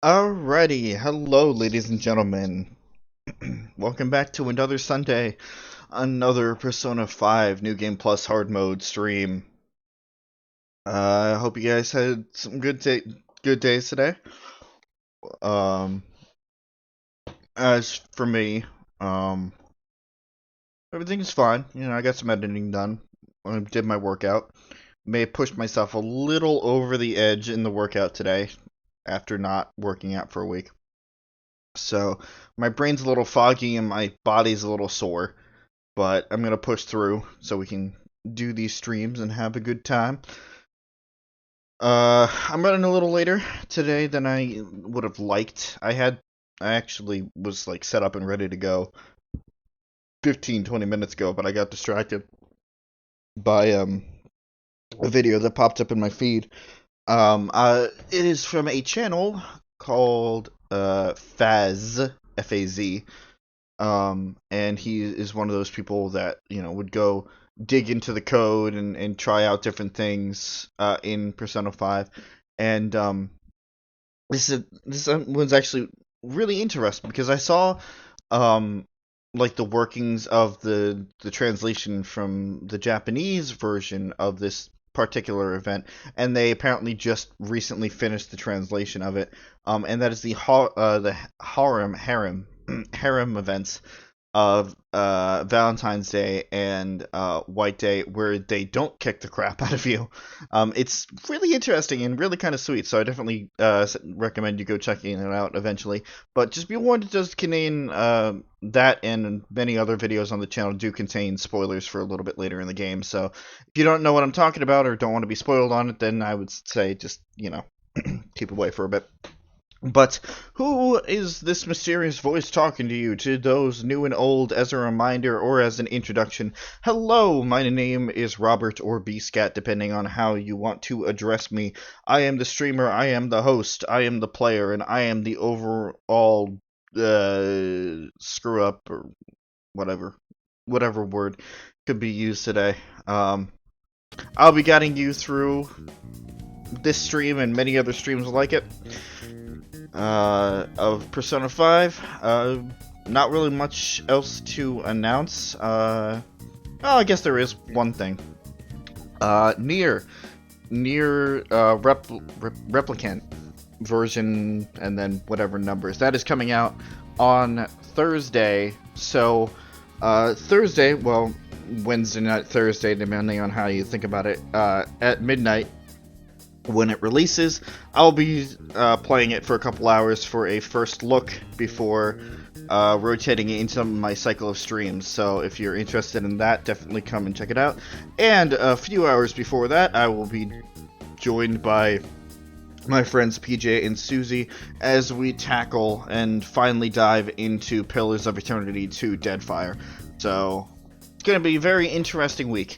Alrighty, hello ladies and gentlemen. Welcome back to another Sunday, another Persona 5 New Game Plus Hard Mode stream. I hope you guys had some good days today. Um, as for me, um, everything's fine. I got some editing done. I did my workout. May have pushed myself a little over the edge in the workout today after not working out for a week. So my brain's a little foggy and my body's a little sore, but I'm gonna push through so we can do these streams and have a good time. I'm running a little later today than I would have liked. I actually was like set up and ready to go 15-20 minutes ago, but I got distracted by a video that popped up in my feed. It is from a channel called Faz, F-A-Z. And he is one of those people that, would go dig into the code and try out different things in Persona 5. And this was actually really interesting because I saw like the workings of the translation from the Japanese version of this particular event, and they apparently just recently finished the translation of it. And that is the harem events of Valentine's Day and White Day, where they don't kick the crap out of you. It's really interesting and really kind of sweet, so I definitely recommend you go checking it out eventually. But just be warned, it does contain that and many other videos on the channel do contain spoilers for a little bit later in the game. So if you don't know what I'm talking about or don't want to be spoiled on it, then I would say just, keep away for a bit. But who is this mysterious voice talking to you? To those new and old, as a reminder or as an introduction, hello, my name is Robert or Bscat, depending on how you want to address me. I am the streamer, I am the host, I am the player, and I am the overall screw up or whatever word could be used today. I'll be guiding you through this stream and many other streams like it. Of Persona 5. Not really much else to announce. I guess there is one thing. Near Replicant version, and then whatever numbers. That is coming out on Thursday. So, Thursday, well, Wednesday night, Thursday, depending on how you think about it, at midnight, when it releases, I'll be playing it for a couple hours for a first look before rotating it into my cycle of streams. So if you're interested in that, definitely come and check it out. And a few hours before that, I will be joined by my friends PJ and Suzie as we tackle and finally dive into Pillars of Eternity 2 Deadfire. So it's going to be a very interesting week.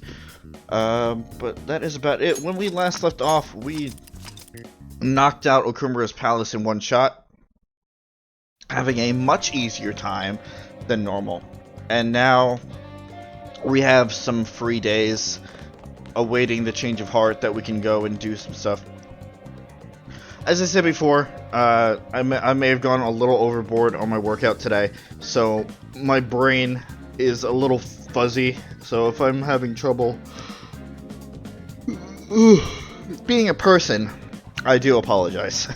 But that is about it. When we last left off, we knocked out Okumura's palace in one shot, having a much easier time than normal. And now we have some free days awaiting the change of heart that we can go and do some stuff. As I said before, I may have gone a little overboard on my workout today, so my brain is a little fuzzy. So if I'm having trouble being a person, I do apologize.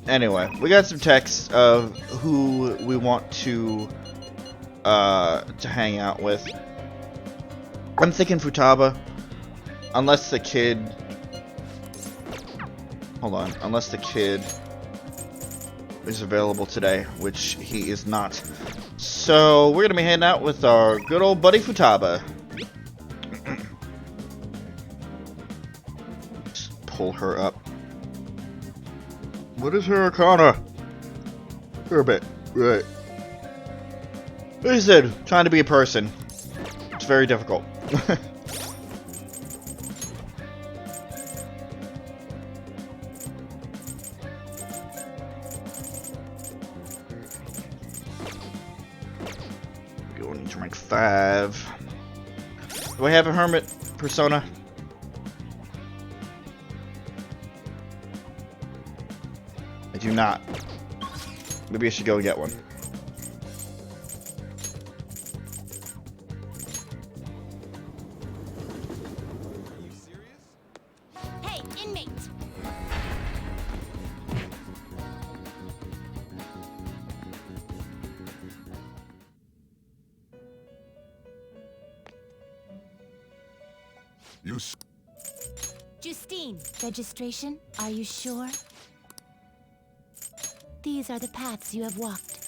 Anyway, we got some texts of who we want to hang out with. I'm thinking Futaba, unless the kid. Hold on, unless the kid is available today, which he is not. So we're gonna be hanging out with our good old buddy Futaba. Pull her up. What is her arcana? For a bit. Right. Like I said, trying to be a person. It's very difficult. Going into rank 5. Do I have a hermit persona? do not. Maybe I should go get one. Hey, inmate! Justine, registration? Are you sure? These are the paths you have walked.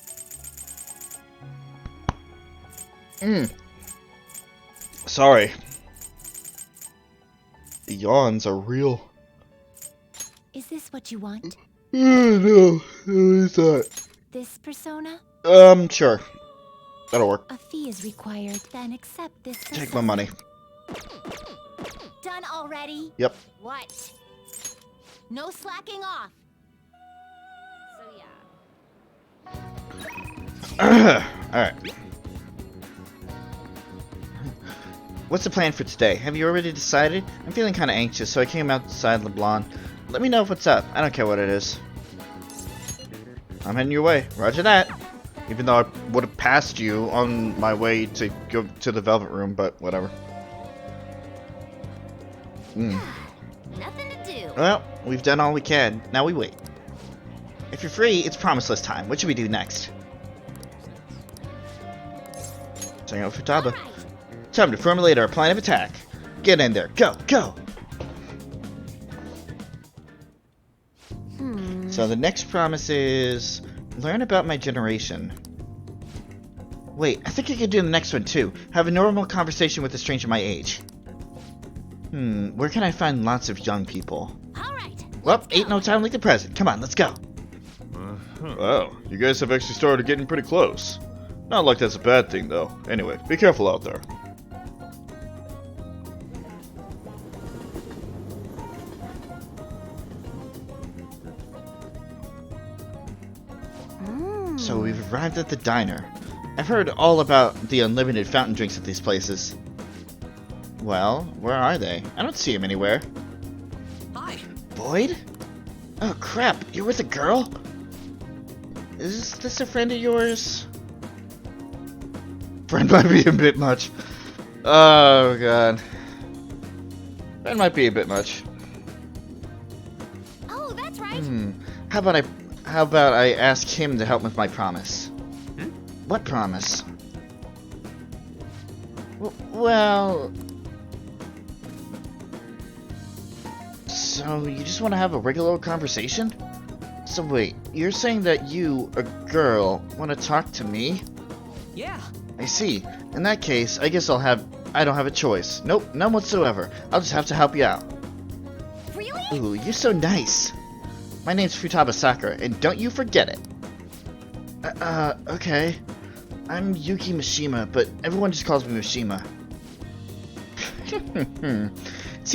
Sorry. The yawns are real. Is this what you want? No. What is that? This persona? Sure. That'll work. A fee is required, then accept this persona. Take my money. Done already? Yep. What? No slacking off. So yeah. Alright. What's the plan for today? Have you already decided? I'm feeling kind of anxious, so I came outside LeBlanc. Let me know what's up. I don't care what it is. I'm heading your way. Roger that. Even though I would have passed you on my way to go to the Velvet Room, but whatever. Nothing to do. Well, we've done all we can. Now we wait. If you're free, it's promiseless time. What should we do next? Hang out with Futaba. Right. Time to formulate our plan of attack. Get in there. Go, go! So the next promise is... learn about my generation. Wait, I think I could do the next one too. Have a normal conversation with a stranger my age. Where can I find lots of young people? Alright. Well, ain't no time like the present. Come on, let's go. Wow, you guys have actually started getting pretty close. Not like that's a bad thing, though. Anyway, be careful out there. So we've arrived at the diner. I've heard all about the unlimited fountain drinks at these places. Well, where are they? I don't see them anywhere. Hi. Boyd? Oh crap, you're with a girl? Is this a friend of yours? Friend might be a bit much. Oh god. Friend might be a bit much. Oh, that's right. How about I ask him to help with my promise? What promise? Well... So, you just want to have a regular old conversation? So wait, you're saying that you, a girl, want to talk to me? Yeah. I see. In that case, I guess I don't have a choice. Nope, none whatsoever. I'll just have to help you out. Really? Ooh, you're so nice. My name's Futaba Sakura, and don't you forget it. Okay. I'm Yuki Mishima, but everyone just calls me Mishima. It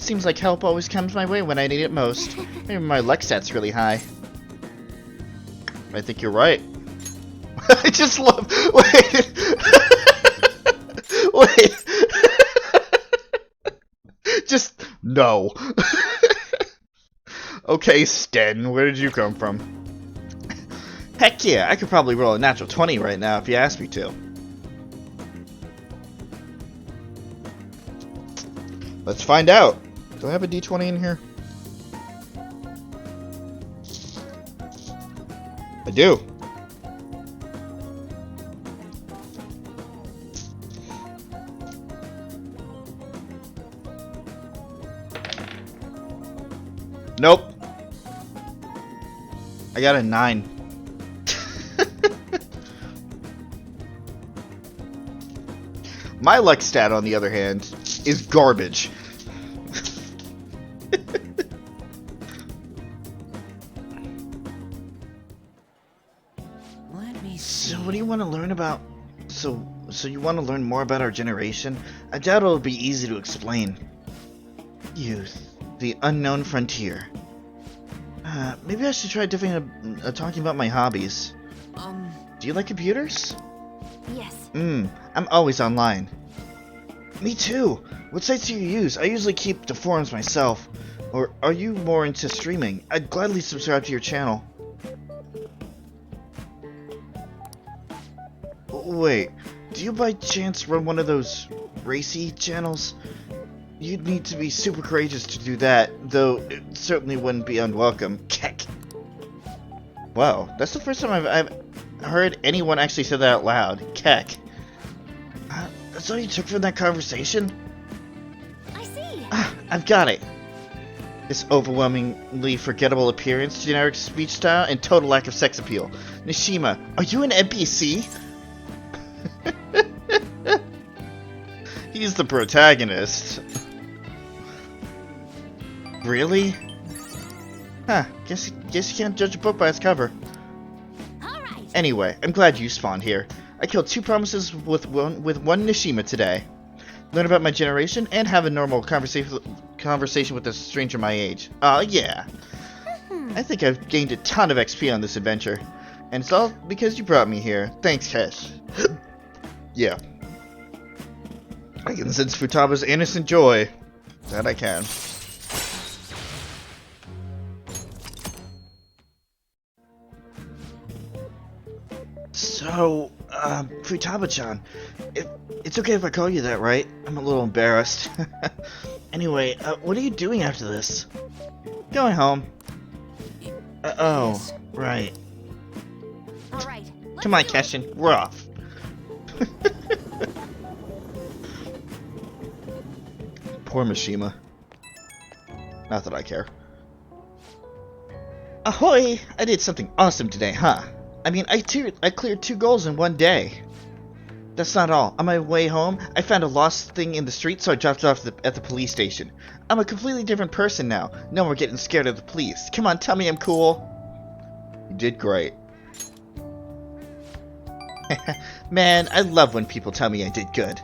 seems like help always comes my way when I need it most. Maybe my luck stat's really high. I think you're right. I just love... Wait! Wait! Just... No. Okay, Sten, where did you come from? Heck yeah, I could probably roll a natural 20 right now if you asked me to. Let's find out. Do I have a d20 in here? I do. Nope. I got a 9. My luck stat, on the other hand, is garbage. Let me see. So what do you want to learn about? So you want to learn more about our generation? I doubt it'll be easy to explain. Youth, the unknown frontier. Maybe I should try talking about my hobbies. Do you like computers? Yes. I'm always online. Me too. What sites do you use? I usually keep the forums myself. Or are you more into streaming? I'd gladly subscribe to your channel. Wait, do you by chance run one of those racy channels? You'd need to be super courageous to do that, though it certainly wouldn't be unwelcome. Keck. Wow, that's the first time I've heard anyone actually say that out loud. Keck. That's all you took from that conversation? I see. I've got it. This overwhelmingly forgettable appearance, generic speech style, and total lack of sex appeal. Nishima, are you an NPC? He's the protagonist. Really? Huh, guess you can't judge a book by its cover. Alright. Anyway, I'm glad you spawned here. I killed 2 promises with one Nishima today. Learn about my generation and have a normal conversation with a stranger my age. Yeah. I think I've gained a ton of XP on this adventure. And it's all because you brought me here. Thanks, Kesh. Yeah. I can sense Futaba's innocent joy. That I can. So, Futaba-chan, it's okay if I call you that, right? I'm a little embarrassed. Anyway, what are you doing after this? Going home. Oh, Yes. right. Alright. Come on, Keshin, we're off. Poor Mishima. Not that I care. Ahoy! I did something awesome today, huh? I mean, I cleared 2 goals in one day. That's not all. On my way home, I found a lost thing in the street, so I dropped it off at the police station. I'm a completely different person now. No more getting scared of the police. Come on, tell me I'm cool. You did great. Man, I love when people tell me I did good.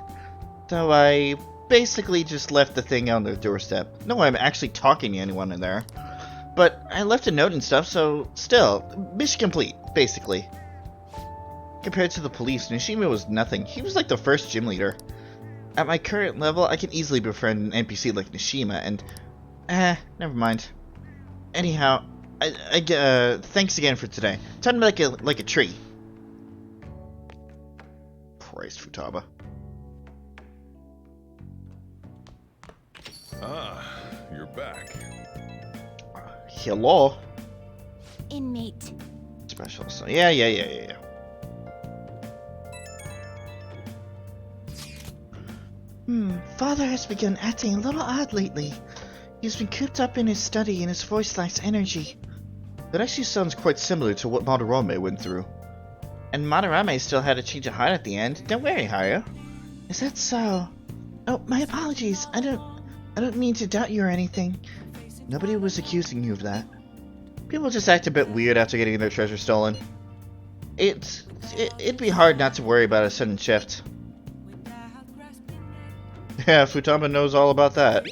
Though I basically just left the thing on their doorstep. No, I'm actually talking to anyone in there. But I left a note and stuff, so still, mission complete, basically. Compared to the police, Nishima was nothing. He was like the first gym leader. At my current level, I can easily befriend an NPC like Nishima, and... never mind. Anyhow, thanks again for today. Time like a tree. Christ, Futaba. Ah, you're back. Hello. Inmate. Special. So yeah. Father has begun acting a little odd lately. He's been cooped up in his study and his voice lacks energy. That actually sounds quite similar to what Madarame went through. And Madarame still had a change of heart at the end. Don't worry, Haru. Is that so? Oh, my apologies. I don't mean to doubt you or anything. Nobody was accusing you of that. People just act a bit weird after getting their treasure stolen. It'd be hard not to worry about a sudden shift. Yeah, Futaba knows all about that.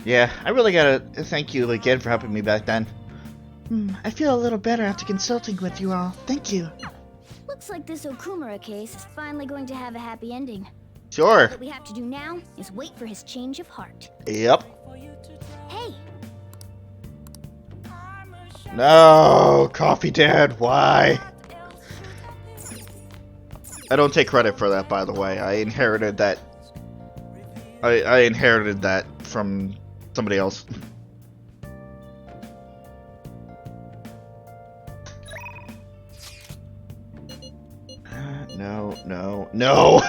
Yeah, I really gotta thank you again for helping me back then. I feel a little better after consulting with you all. Thank you. Looks like this Okumura case is finally going to have a happy ending. Sure. What we have to do now is wait for his change of heart. Yep. Hey, No, Coffee Dad, why? I don't take credit for that, by the way. I inherited that. I inherited that from somebody else. No.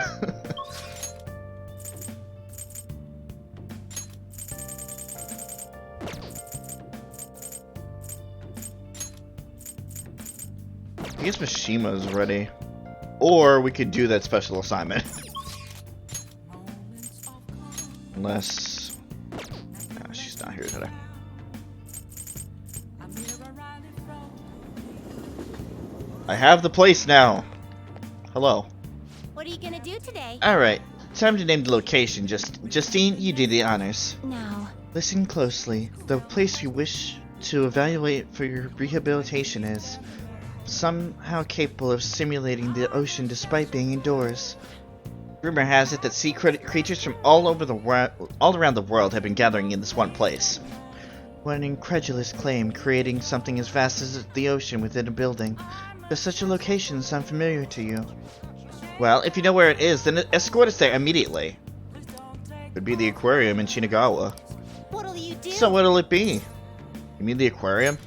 I guess Mishima's ready. Or we could do that special assignment. Unless... No, she's not here today. I have the place now. Hello. what are you gonna do today? Alright, time to name the location. Justine, you do the honors. No. Listen closely. The place you wish to evaluate for your rehabilitation is somehow capable of simulating the ocean despite being indoors. Rumor has it that sea creatures from all around the world have been gathering in this one place. What an incredulous claim, creating something as vast as the ocean within a building. Does such a location sound familiar to you? Well, if you know where it is, then escort us there immediately. It'd be the aquarium in Shinagawa. What'll you do? So what'll it be? You mean the aquarium?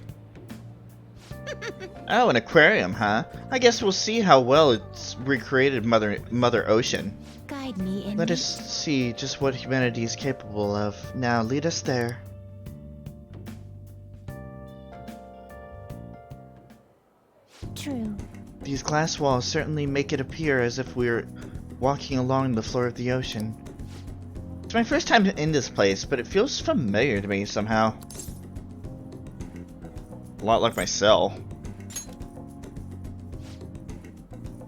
Oh, an aquarium, huh? I guess we'll see how well it's recreated Mother Ocean. Guide me in. Let us see just what humanity is capable of. Now, lead us there. True. These glass walls certainly make it appear as if we're walking along the floor of the ocean. It's my first time in this place, but it feels familiar to me somehow. A lot like my cell.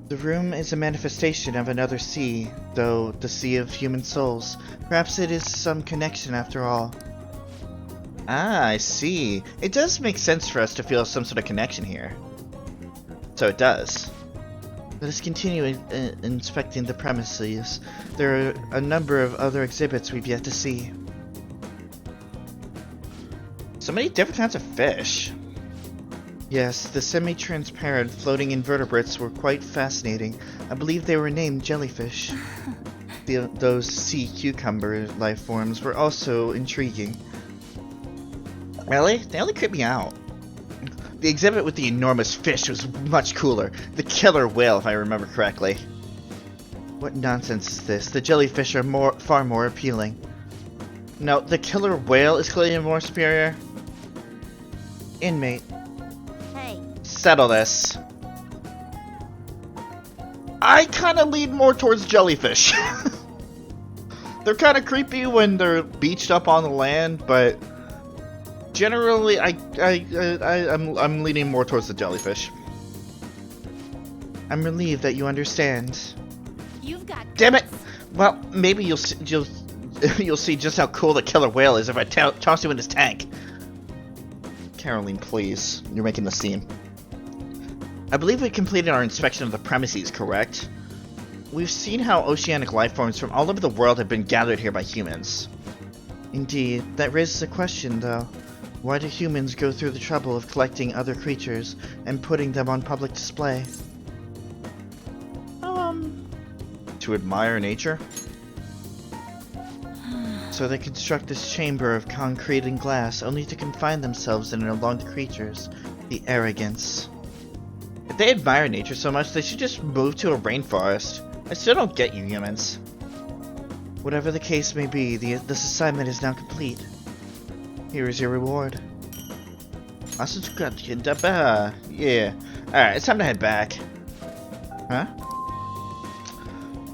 The room is a manifestation of another sea, though the sea of human souls. Perhaps it is some connection after all. Ah, I see. It does make sense for us to feel some sort of connection here. So it does. Let us continue inspecting the premises. There are a number of other exhibits we've yet to see. So many different kinds of fish. Yes, the semi-transparent floating invertebrates were quite fascinating. I believe they were named jellyfish. Those sea cucumber life forms were also intriguing. Really? They only creep me out. The exhibit with the enormous fish was much cooler. The killer whale, if I remember correctly. What nonsense is this? The jellyfish are far more appealing. No, the killer whale is clearly more superior. Inmate. Hey. Settle this. I kind of lean more towards jellyfish. They're kind of creepy when they're beached up on the land, but generally, I'm leaning more towards the jellyfish. I'm relieved that you understand. You've got. Damn it! Well, maybe you'll see just how cool the killer whale is if I toss you in his tank. Caroline, please. You're making the scene. I believe we completed our inspection of the premises, correct? We've seen how oceanic life forms from all over the world have been gathered here by humans. Indeed, that raises a question, though. Why do humans go through the trouble of collecting other creatures and putting them on public display? To admire nature? So they construct this chamber of concrete and glass only to confine themselves in and along the creatures. The arrogance. If they admire nature so much, they should just move to a rainforest. I still don't get you humans. Whatever the case may be, this assignment is now complete. Here is your reward. Yeah. Alright, it's time to head back. Huh?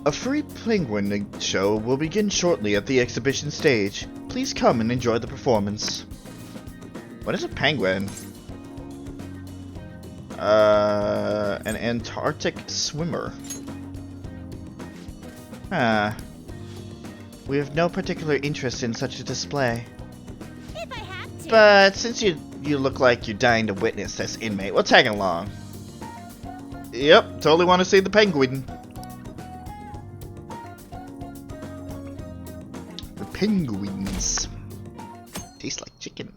A free penguin show will begin shortly at the exhibition stage. Please come and enjoy the performance. What is a penguin? An Antarctic swimmer. We have no particular interest in such a display. If I had to. But since you look like you're dying to witness this, inmate, we'll tag along. Yep, totally want to see the penguin. The penguins. Taste like chicken.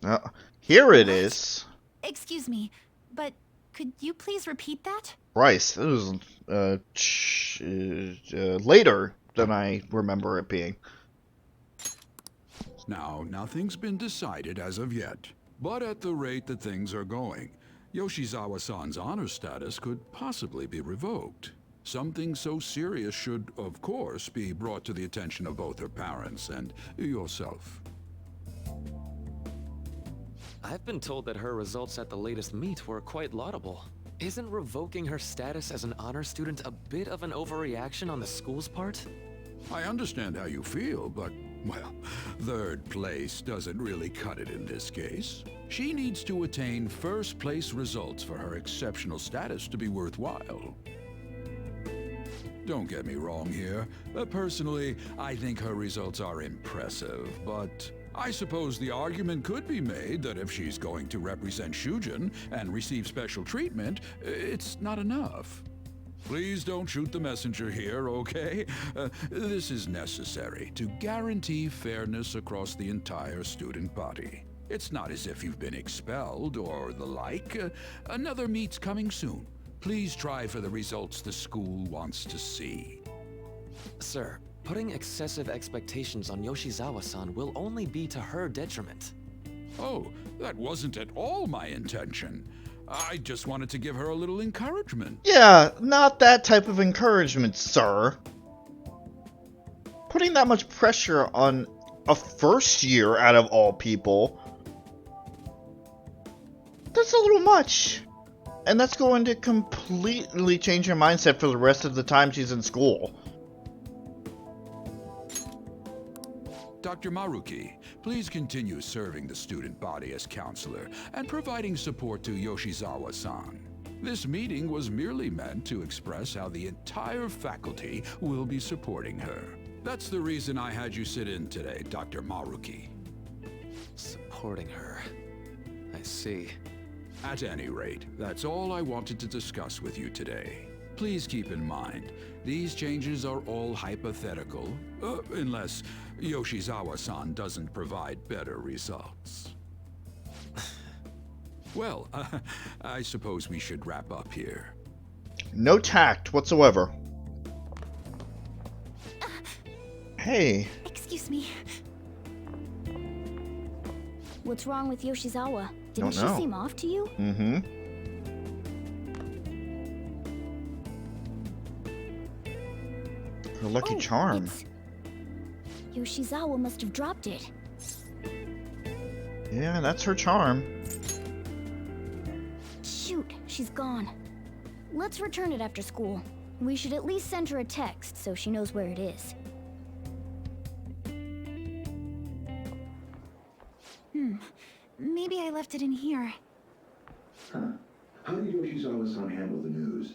Oh, here it is. Excuse me, but could you please repeat that? Rice. This was later than I remember it being. Now, nothing's been decided as of yet, but at the rate that things are going, Yoshizawa-san's honor status could possibly be revoked. Something so serious should, of course, be brought to the attention of both her parents and yourself. I've been told that her results at the latest meet were quite laudable. Isn't revoking her status as an honor student a bit of an overreaction on the school's part? I understand how you feel, but, well, third place doesn't really cut it in this case. She needs to attain first place results for her exceptional status to be worthwhile. Don't get me wrong here. Personally, I think her results are impressive, but I suppose the argument could be made that if she's going to represent Shujin and receive special treatment, it's not enough. Please don't shoot the messenger here, okay? This is necessary to guarantee fairness across the entire student body. It's not as if you've been expelled or the like. Another meet's coming soon. Please try for the results the school wants to see. Sir, putting excessive expectations on Yoshizawa-san will only be to her detriment. Oh, that wasn't at all my intention. I just wanted to give her a little encouragement. Yeah, not that type of encouragement, sir. Putting that much pressure on a first year out of all people, that's a little much. And that's going to completely change her mindset for the rest of the time she's in school. Dr. Maruki, please continue serving the student body as counselor and providing support to Yoshizawa-san. This meeting was merely meant to express how the entire faculty will be supporting her. That's the reason I had you sit in today, Dr. Maruki. Supporting her. I see. At any rate, that's all I wanted to discuss with you today. Please keep in mind, these changes are all hypothetical, unless Yoshizawa-san doesn't provide better results. Well, I suppose we should wrap up here. No tact whatsoever. Hey. Excuse me. What's wrong with Yoshizawa? Didn't she Don't know. seem off to you? Mm-hmm. Her lucky charm. it's- Yoshizawa must have dropped it. Yeah, that's her charm. Shoot, she's gone. Let's return it after school. We should at least send her a text so she knows where it is. Maybe I left it in here. How did Yoshizawa-san handle the news?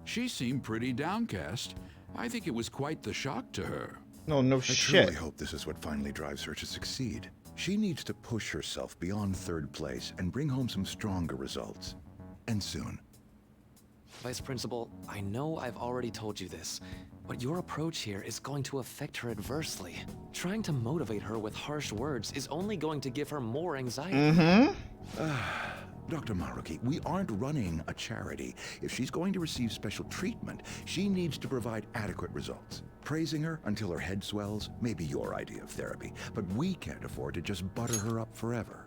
She seemed pretty downcast. I think it was quite the shock to her. No I shit. truly hope this is what finally drives her to succeed. She needs to push herself beyond third place and bring home some stronger results. And soon. Vice Principal, I know I've already told you this, but your approach here is going to affect her adversely. Trying to motivate her with harsh words is only going to give her more anxiety. Mm-hmm. Dr. Maruki, we aren't running a charity. If she's going to receive special treatment, she needs to provide adequate results. Praising her until her head swells may be your idea of therapy, but we can't afford to just butter her up forever.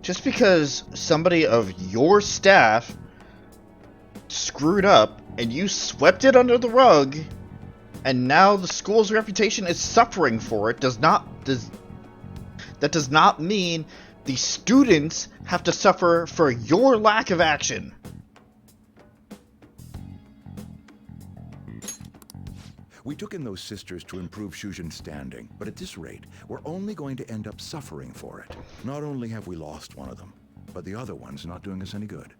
Just because somebody of your staff screwed up and you swept it under the rug, and now the school's reputation is suffering for it, that does not mean the students have to suffer for your lack of action. We took in those sisters to improve Shujin's standing, but at this rate, we're only going to end up suffering for it. Not only have we lost one of them, but the other one's not doing us any good.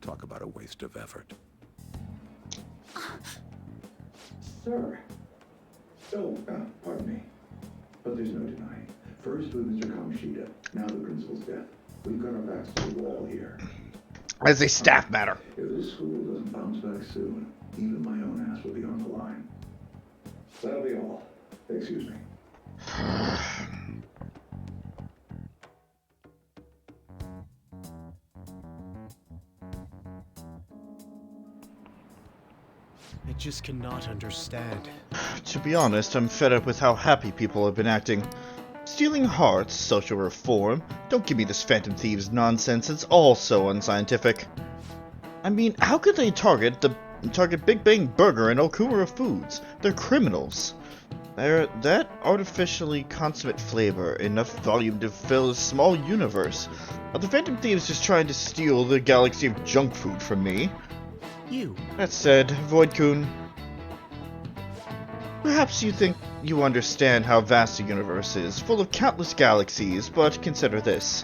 Talk about a waste of effort. Sir. Oh, pardon me. But there's no denying. First with Mr. Kamoshida, now the principal's death. We've got our backs to the wall here. As a staff matter. If this school doesn't bounce back soon, even my own ass will be on the line. That'll be all. Excuse me. I just cannot understand. To be honest, I'm fed up with how happy people have been acting. Stealing hearts, social reform, don't give me this Phantom Thieves nonsense, it's all so unscientific. I mean, how could they target Big Bang Burger and Okumura Foods? They're criminals. That artificially consummate flavor, enough volume to fill a small universe. Are the Phantom Thieves just trying to steal the galaxy of junk food from me? You. That said, Void-kun, perhaps you think you understand how vast the universe is, full of countless galaxies, but consider this.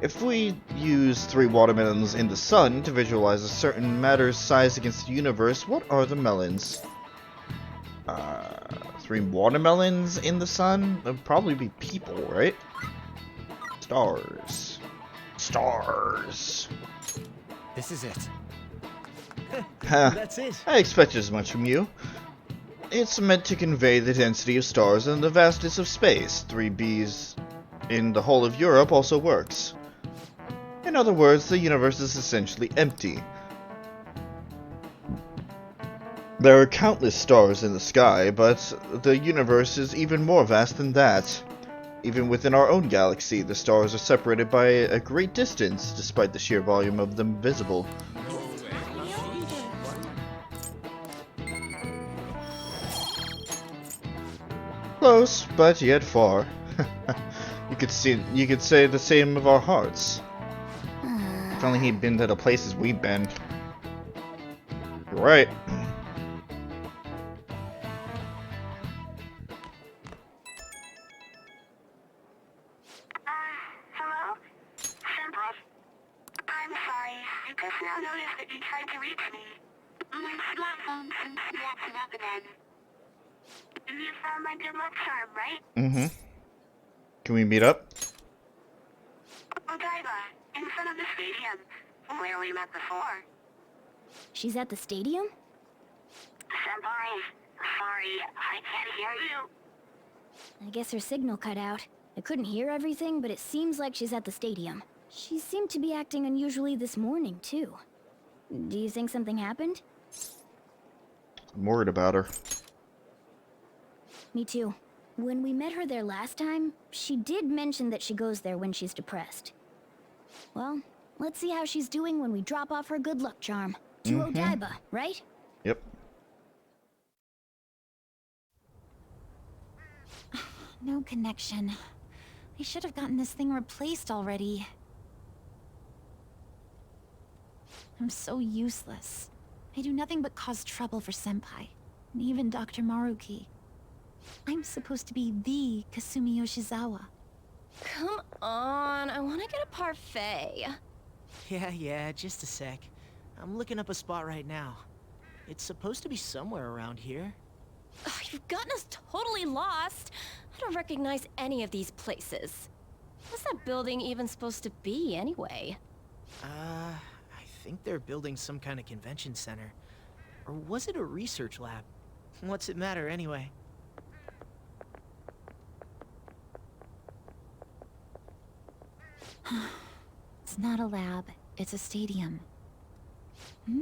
If we use 3 watermelons in the sun to visualize a certain matter's size against the universe, what are the melons? 3 watermelons in the sun? That would probably be people, right? Stars. Stars. This is it. Huh. That's it. I expected as much from you. It's meant to convey the density of stars and the vastness of space. 3Bs in the whole of Europe also works. In other words, the universe is essentially empty. There are countless stars in the sky, but the universe is even more vast than that. Even within our own galaxy, the stars are separated by a great distance, despite the sheer volume of them visible. Close, but yet far. You could say the same of our hearts. If only he'd been to the places we've been. You're right. Hello? Senpai. I'm sorry. I just now noticed that you tried to reach me. My smartphone seems to be acting up again. You found my good luck charm, right? Mm-hmm. Can we meet up? Odaiba, in front of the stadium, where we met before. She's at the stadium? Senpai, sorry, I can't hear you. I guess her signal cut out. I couldn't hear everything, but it seems like she's at the stadium. She seemed to be acting unusually this morning, too. Do you think something happened? I'm worried about her. Me too. When we met her there last time, she did mention that she goes there when she's depressed. Well, let's see how she's doing when we drop off her good luck charm. To Odaiba, right? Yep. No connection. I should have gotten this thing replaced already. I'm so useless. I do nothing but cause trouble for Senpai, and even Dr. Maruki. I'm supposed to be the Kasumi Yoshizawa. Come on, I want to get a parfait. Yeah, just a sec. I'm looking up a spot right now. It's supposed to be somewhere around here. Ugh, you've gotten us totally lost. I don't recognize any of these places. What's that building even supposed to be, anyway? I think they're building some kind of convention center. Or was it a research lab? What's it matter, anyway? It's not a lab, it's a stadium. Hmm?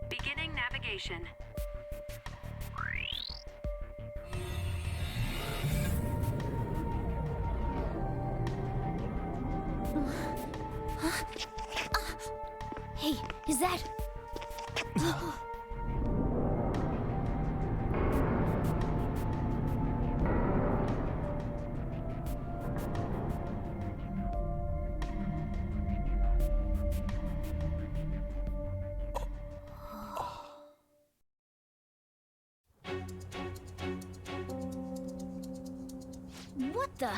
Beginning navigation. Hey, is that... What the...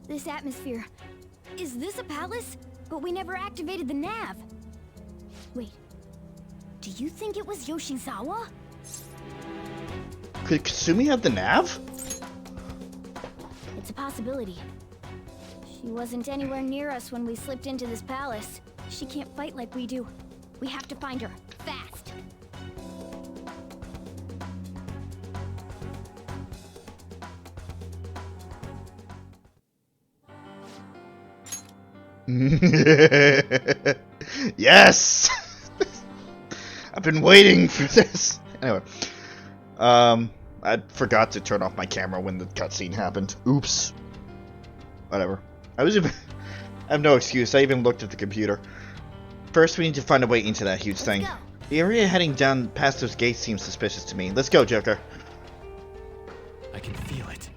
This atmosphere... Is this a palace? But we never activated the nav. Wait. Do you think it was Yoshizawa? Could Kasumi have the nav? It's a possibility. She wasn't anywhere near us when we slipped into this palace. She can't fight like we do. We have to find her. Fast! Yes! I've been waiting for this. Anyway, I forgot to turn off my camera when the cutscene happened. Oops. Whatever. I have no excuse. I even looked at the computer. First, we need to find a way into that huge thing. Go. The area heading down past those gates seems suspicious to me. Let's go, Joker. I can feel it.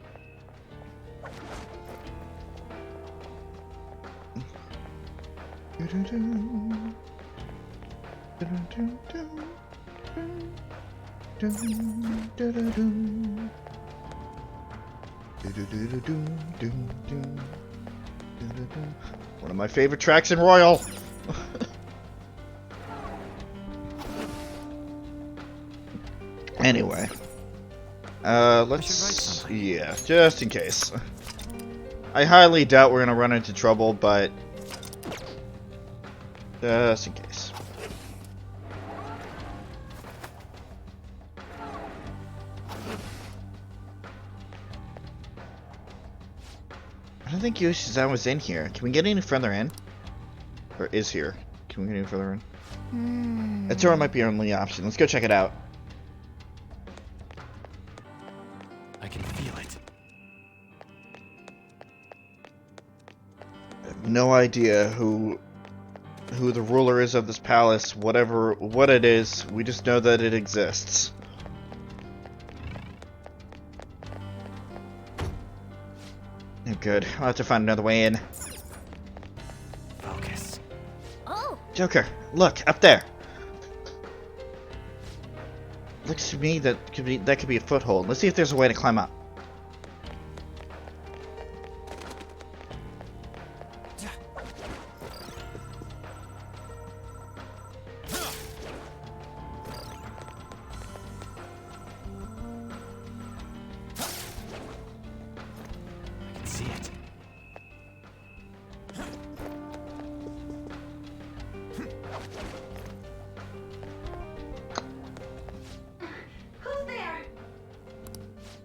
One of my favorite tracks in Royal. Anyway. Let's... Yeah, just in case. I highly doubt we're gonna run into trouble, but... just in case. I don't think Yoshizawa's in here. Can we get any further in? Or is here? Can we get any further in? That door might be our only option. Let's go check it out. I can feel it. I have no idea who the ruler is of this palace, what it is. We just know that it exists. Oh, good. I'll have to find another way in. Focus. Oh! Joker, look up there. Looks to me that could be a foothold. Let's see if there's a way to climb up.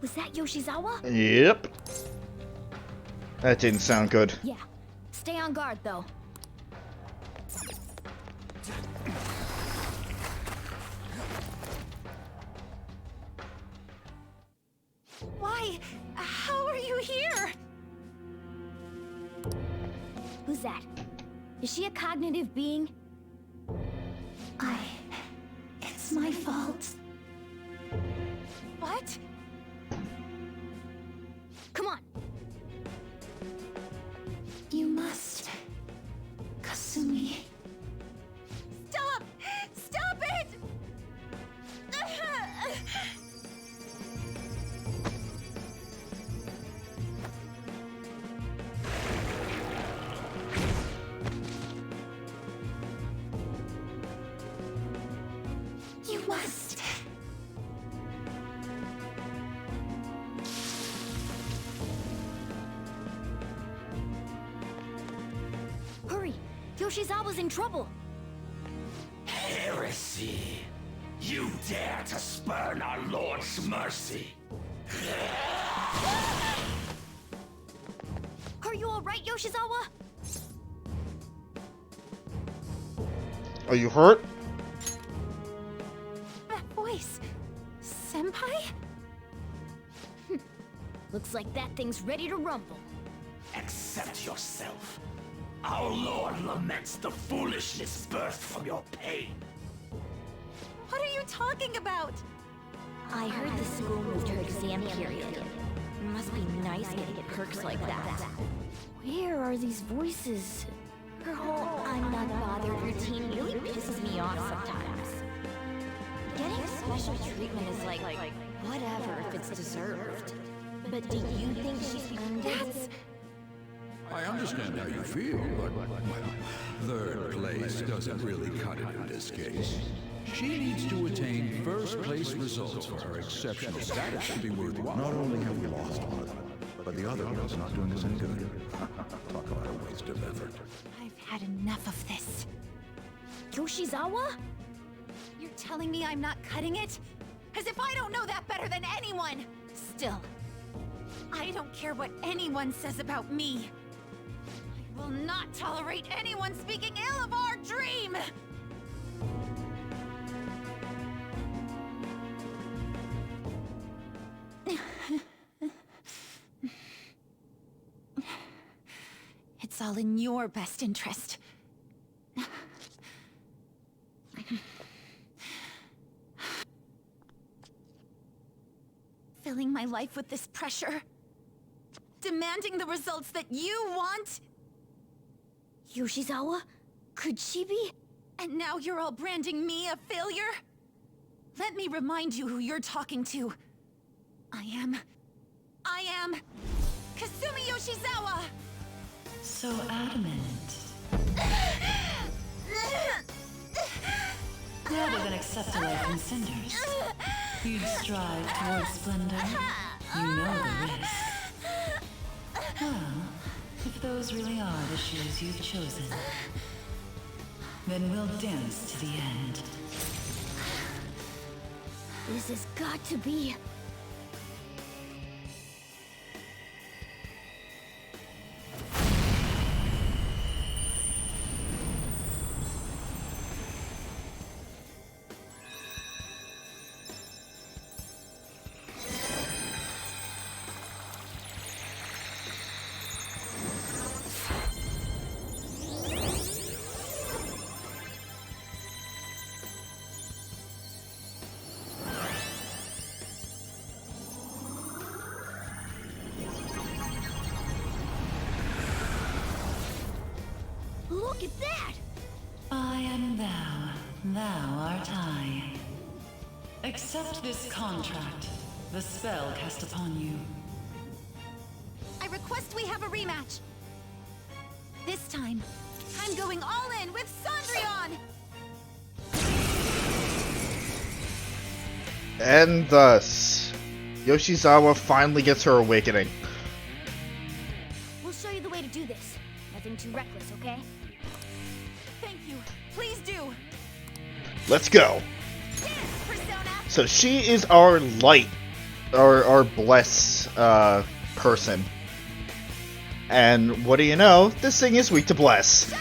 Was that Yoshizawa? Yep. That didn't sound good. Yeah. Stay on guard, though. Why? How are you here? Who's that? Is she a cognitive being? It's my fault. What? Come on. You must. Kasumi. Stop! Stop it! You must. Hurry! Yoshizawa's in trouble! Heresy! You dare to spurn our Lord's mercy! Are you alright, Yoshizawa? Are you hurt? That voice. Senpai? Looks like that thing's ready to rumble. Accept yourself. Our Lord laments the foolishness birthed from your pain. What are you talking about? I heard the school moved her exam period. It must be nice getting perks like that. Where are these voices? Her whole I'm not bothered routine really pisses me off sometimes. Getting special treatment is like whatever if it's deserved. But do you think she's earned it? I understand how you feel, but, well, third place doesn't really cut it in this case. She needs to attain first-place results for her exceptional status to be worthwhile. Not only have we lost one of them, but the other one's not doing us any good. Talk about a waste of effort. I've had enough of this. Yoshizawa? You're telling me I'm not cutting it? As if I don't know that better than anyone! Still, I don't care what anyone says about me. I will not tolerate anyone speaking ill of our dream! It's all in your best interest. Filling my life with this pressure. Demanding the results that you want. Yoshizawa? Could she be? And now you're all branding me a failure? Let me remind you who you're talking to. I am Kasumi Yoshizawa! So adamant. Rather than accept a life in cinders, you'd strive towards splendor. You know the risk. Well, if those really are the shoes you've chosen, then we'll dance to the end. This has got to be... Look at that! I am thou, thou art I. Accept this contract, the spell cast upon you. I request we have a rematch. This time, I'm going all in with Cendrillon! And thus, Yoshizawa finally gets her awakening. We'll show you the way to do this. Nothing too reckless, okay? Thank you. Please do. Let's go. So she is our light, our bless person. And what do you know? This thing is weak to bless.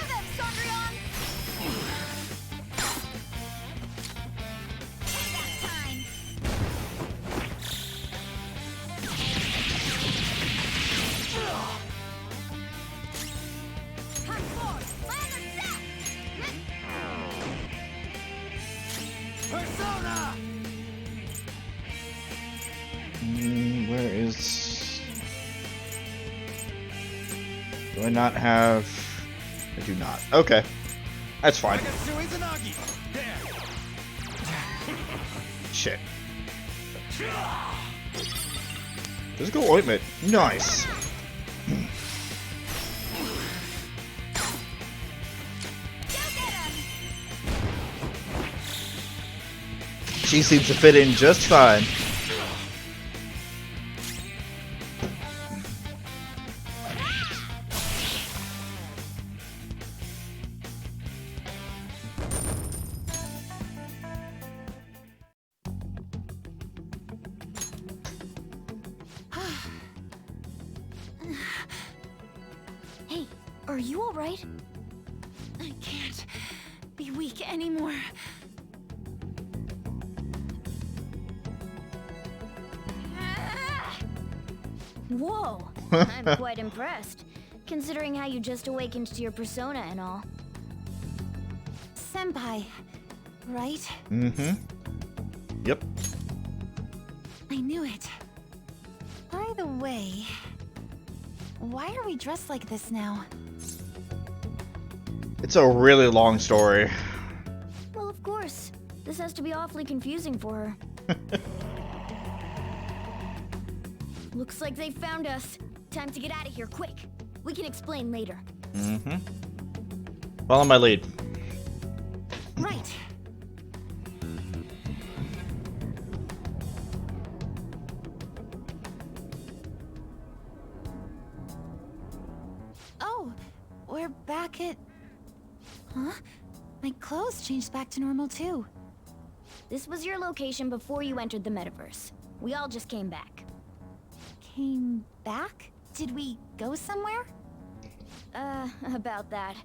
Where is... Do I not have... I do not. Okay. That's fine. Shit. Physical ointment. Nice. She seems to fit in just fine. Hey, are you alright? I can't be weak anymore. Whoa, I'm quite impressed, considering how you just awakened to your persona and all. Senpai, right? Mm-hmm. Yep. I knew it. By the way, why are we dressed like this now? It's a really long story. Well, of course. This has to be awfully confusing for her. Looks like they found us. Time to get out of here, quick. We can explain later. Mm-hmm. Follow my lead. Right. Oh, we're back at... Huh? My clothes changed back to normal too. This was your location before you entered the metaverse. We all just came back. Came back? Did we go somewhere? About that.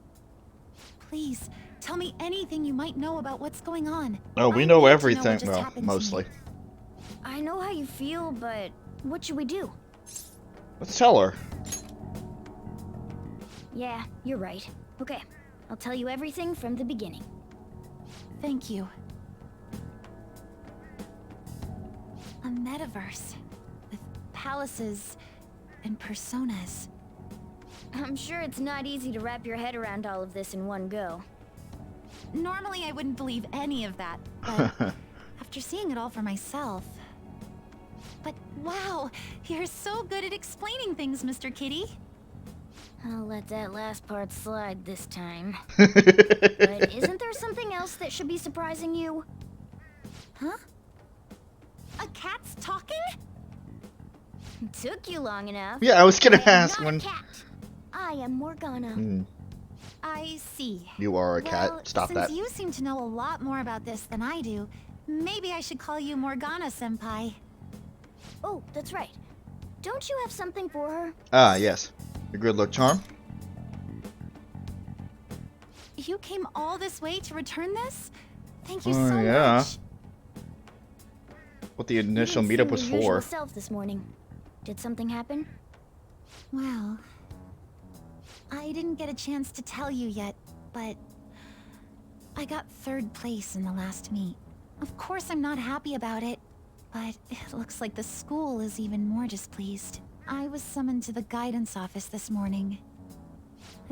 Please, tell me anything you might know about what's going on. Oh, we I know need to everything. what just Well, happened to me. mostly. I know how you feel, but what should we do? Let's tell her. Yeah, you're right. Okay, I'll tell you everything from the beginning. Thank you. A metaverse with palaces and personas. I'm sure it's not easy to wrap your head around all of this in one go. Normally I wouldn't believe any of that, but after seeing it all for myself... But wow, you're so good at explaining things, Mr. Kitty. I'll let that last part slide this time. But isn't there something else that should be surprising you? Huh? A cat's talking? Took you long enough. Yeah, I was gonna I am ask not when. a cat. I am Morgana. I see. You are a cat. Well, Stop since that. you seem to know a lot more about this than I do, maybe I should call you Morgana-senpai. Oh, that's right. Don't you have something for her? Ah, yes. The good luck charm. You came all this way to return this? Thank you Oh, so yeah. much. What the initial You didn't meetup was seem your usual for. self this morning. Did something happen? Well, I didn't get a chance to tell you yet, but I got 3rd place in the last meet. Of course I'm not happy about it, but it looks like the school is even more displeased. I was summoned to the guidance office this morning.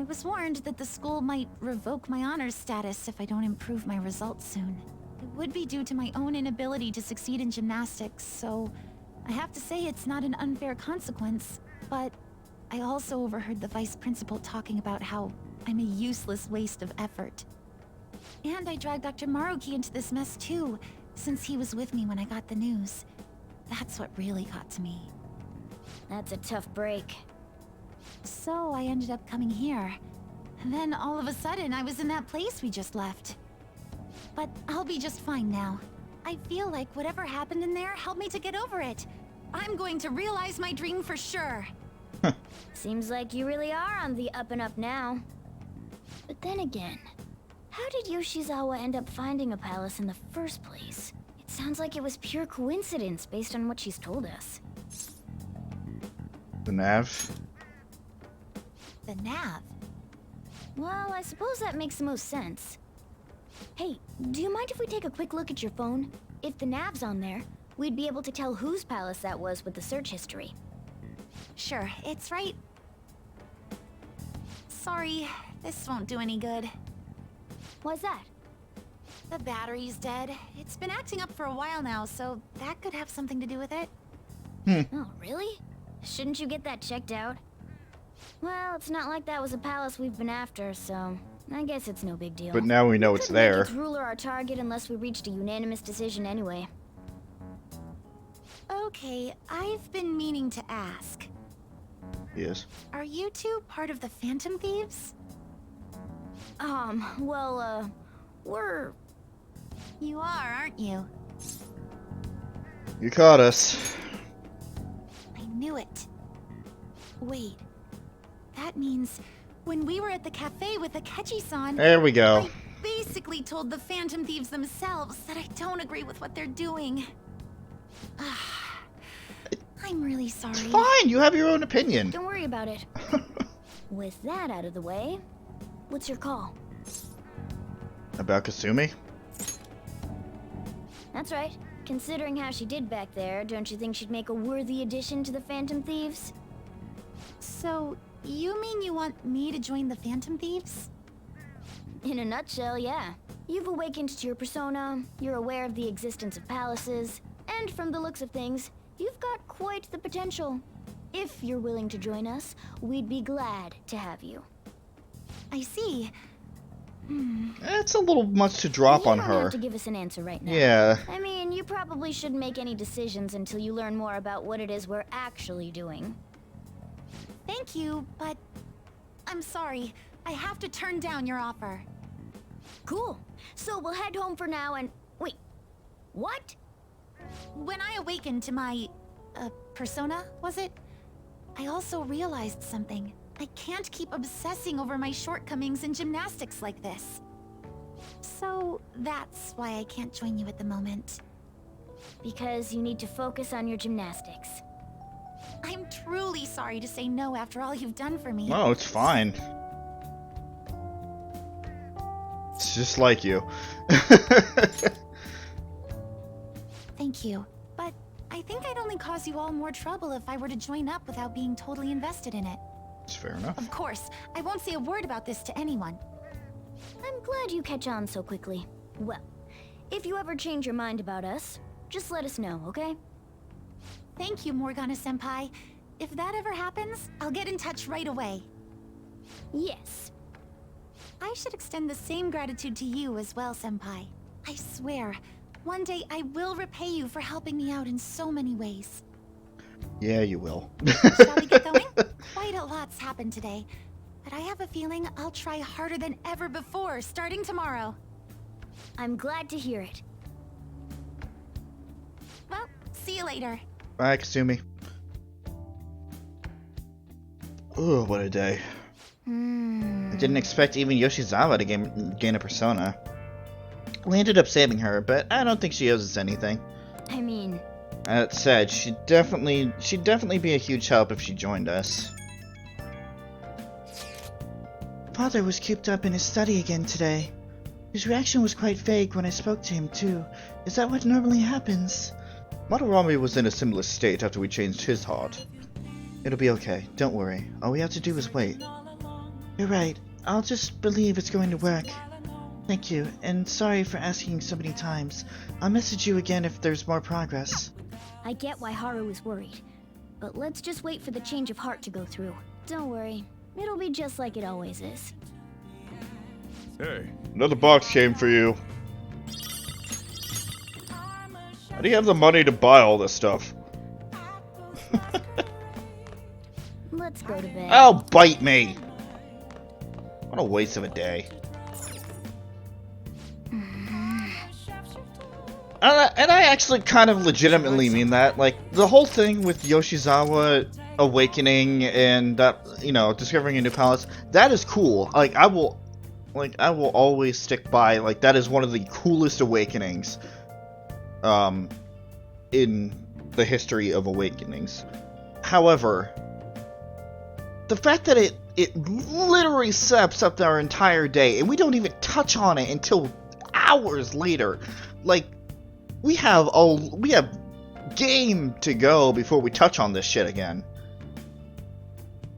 I was warned that the school might revoke my honors status if I don't improve my results soon. It would be due to my own inability to succeed in gymnastics, so I have to say it's not an unfair consequence, but I also overheard the vice principal talking about how I'm a useless waste of effort. And I dragged Dr. Maruki into this mess too, since he was with me when I got the news. That's what really got to me. That's a tough break. So I ended up coming here. And then all of a sudden I was in that place we just left. But I'll be just fine now. I feel like whatever happened in there helped me to get over it. I'm going to realize my dream for sure. Seems like you really are on the up and up now. But then again, how did Yoshizawa end up finding a palace in the first place? It sounds like it was pure coincidence based on what she's told us. The nav. The nav? Well, I suppose that makes the most sense. Hey, do you mind if we take a quick look at your phone? If the nav's on there, we'd be able to tell whose palace that was with the search history. Sure, it's right. Sorry, this won't do any good. Why's that? The battery's dead. It's been acting up for a while now, so that could have something to do with it. Oh, really? Shouldn't you get that checked out? Well, it's not like that was a palace we've been after, so I guess it's no big deal. But now we know it's Couldn't make there. its ruler our target unless we reached a unanimous decision anyway. Okay, I've been meaning to ask. Yes. Are you two part of the Phantom Thieves? Well, we're... You are, aren't you? You caught us. I knew it. Wait. That means when we were at the cafe with Akechi-san... There we go. I basically told the Phantom Thieves themselves that I don't agree with what they're doing. I'm really sorry. It's fine. You have your own opinion. Don't worry about it. With that out of the way, what's your call? About Kasumi? That's right. Considering how she did back there, don't you think she'd make a worthy addition to the Phantom Thieves? So, you mean you want me to join the Phantom Thieves? In a nutshell, yeah. You've awakened to your persona, you're aware of the existence of palaces, and from the looks of things, you've got quite the potential. If you're willing to join us, we'd be glad to have you. I see. It's a little much to drop on You don't her. have to give us an answer right now. Yeah. I mean, you probably shouldn't make any decisions until you learn more about what it is we're actually doing. Thank you, but I'm sorry. I have to turn down your offer. Cool. So we'll head home for now and... Wait. What? When I awakened to my... persona, was it? I also realized something. I can't keep obsessing over my shortcomings in gymnastics like this. So, that's why I can't join you at the moment. Because you need to focus on your gymnastics. I'm truly sorry to say no after all you've done for me. No, it's fine. It's just like you. Thank you. But I think I'd only cause you all more trouble if I were to join up without being totally invested in it. It's fair enough. Of course, I won't say a word about this to anyone. I'm glad you catch on so quickly. Well, if you ever change your mind about us, just let us know, okay? Thank you, Morgana-senpai. If that ever happens, I'll get in touch right away. Yes. I should extend the same gratitude to you as well, Senpai. I swear, one day I will repay you for helping me out in so many ways. Yeah, you will. Shall we get going? Quite a lot's happened today, but I have a feeling I'll try harder than ever before starting tomorrow. I'm glad to hear it. Well, see you later. Bye, Kasumi. Oh, what a day. I didn't expect even Yoshizawa to gain a persona. We ended up saving her, but I don't think she owes us anything. I mean... That said, she'd definitely be a huge help if she joined us. Father was cooped up in his study again today. His reaction was quite vague when I spoke to him, too. Is that what normally happens? Madarame was in a similar state after we changed his heart. It'll be okay, don't worry. All we have to do is wait. You're right. I'll just believe it's going to work. Thank you, and sorry for asking so many times. I'll message you again if there's more progress. I get why Haru is worried, but let's just wait for the change of heart to go through. Don't worry, it'll be just like it always is. Hey, another box came for you. How do you have the money to buy all this stuff? Let's go to bed. Oh, bite me! What a waste of a day. And I actually kind of legitimately mean that. Like, the whole thing with Yoshizawa awakening and that, you know, discovering a new palace, that is cool. Like, I will always stick by, like, that is one of the coolest awakenings, in the history of awakenings. However, the fact that it literally sets up our entire day, and we don't even touch on it until hours later, like, we have game to go before we touch on this shit again.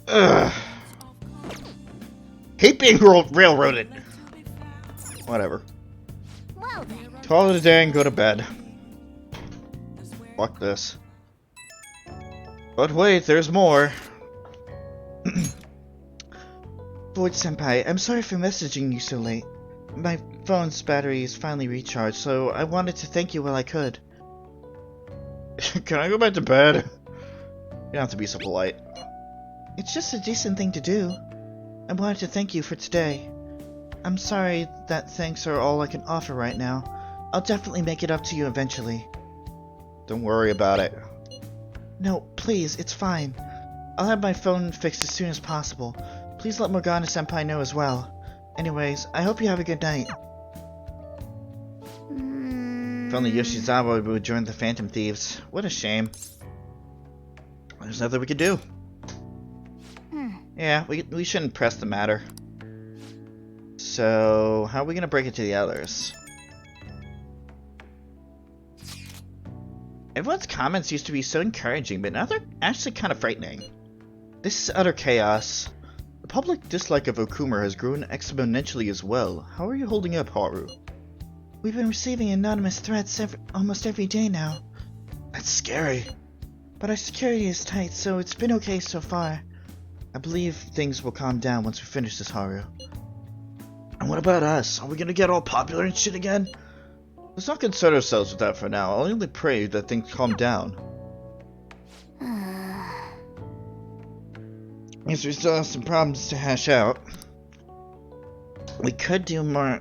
Ugh. Hate being railroaded. Whatever. Well then. Call it a day and go to bed. Fuck this. But wait, there's more. Void Senpai, I'm sorry for messaging you so late. My phone's battery is finally recharged, so I wanted to thank you while I could. Can I go back to bed? You don't have to be so polite. It's just a decent thing to do. I wanted to thank you for today. I'm sorry that thanks are all I can offer right now. I'll definitely make it up to you eventually. Don't worry about it. No, please, it's fine. I'll have my phone fixed as soon as possible. Please let Morgana Senpai know as well. Anyways, I hope you have a good night. If only Yoshizawa would join the Phantom Thieves. What a shame. There's nothing we could do. Yeah, we shouldn't press the matter. So, how are we gonna break it to the others? Everyone's comments used to be so encouraging, but now they're actually kind of frightening. This is utter chaos. The public dislike of Okumura has grown exponentially as well. How are you holding up, Haru? We've been receiving anonymous threats almost every day now. That's scary. But our security is tight, so it's been okay so far. I believe things will calm down once we finish this, Haru. And what about us? Are we gonna get all popular and shit again? Let's not concern ourselves with that for now. I'll only pray that things calm down. Yes, we still have some problems to hash out. We could do more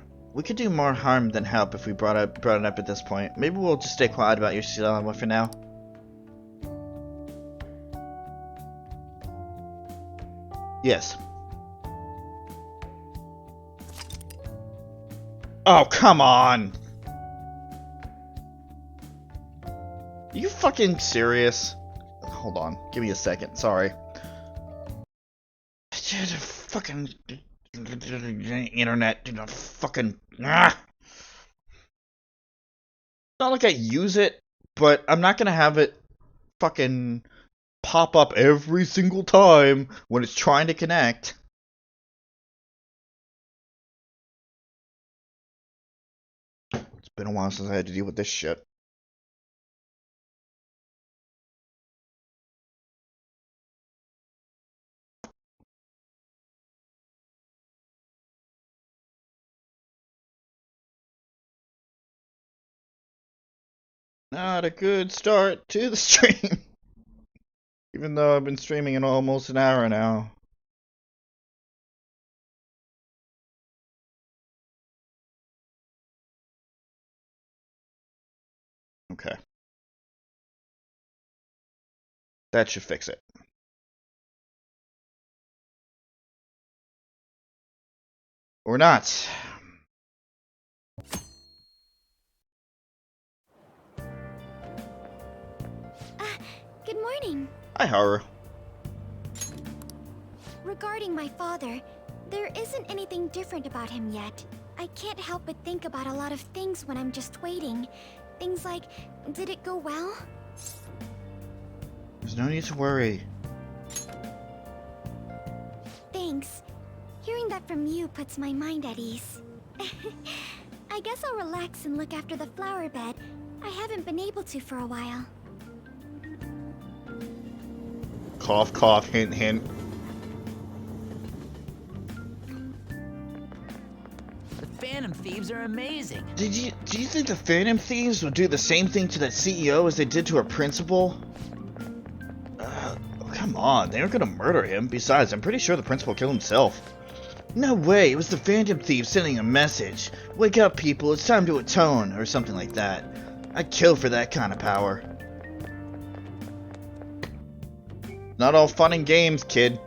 harm than help if we brought it up at this point. Maybe we'll just stay quiet about Yoshizawa for now. Yes. Oh, come on! Are you fucking serious? Hold on, give me a second, sorry. Fucking internet, fucking It's not like I use it, but I'm not gonna have it fucking pop up every single time when it's trying to connect. It's been a while since I had to deal with this shit. Not a good start to the stream. Even though I've been streaming in almost an hour now. Okay. That should fix it. Or not. Good morning. Hi, Haru. Regarding my father, there isn't anything different about him yet. I can't help but think about a lot of things when I'm just waiting. Things like, did it go well? There's no need to worry. Thanks. Hearing that from you puts my mind at ease. I guess I'll relax and look after the flower bed. I haven't been able to for a while. Cough, cough, hint, hint. The Phantom Thieves are amazing. Do you think the Phantom Thieves would do the same thing to that CEO as they did to her principal? Come on, they aren't gonna murder him. Besides, I'm pretty sure the principal killed himself. No way, it was the Phantom Thieves sending a message. Wake up, people, it's time to atone, or something like that. I'd kill for that kind of power. Not all fun and games, kid.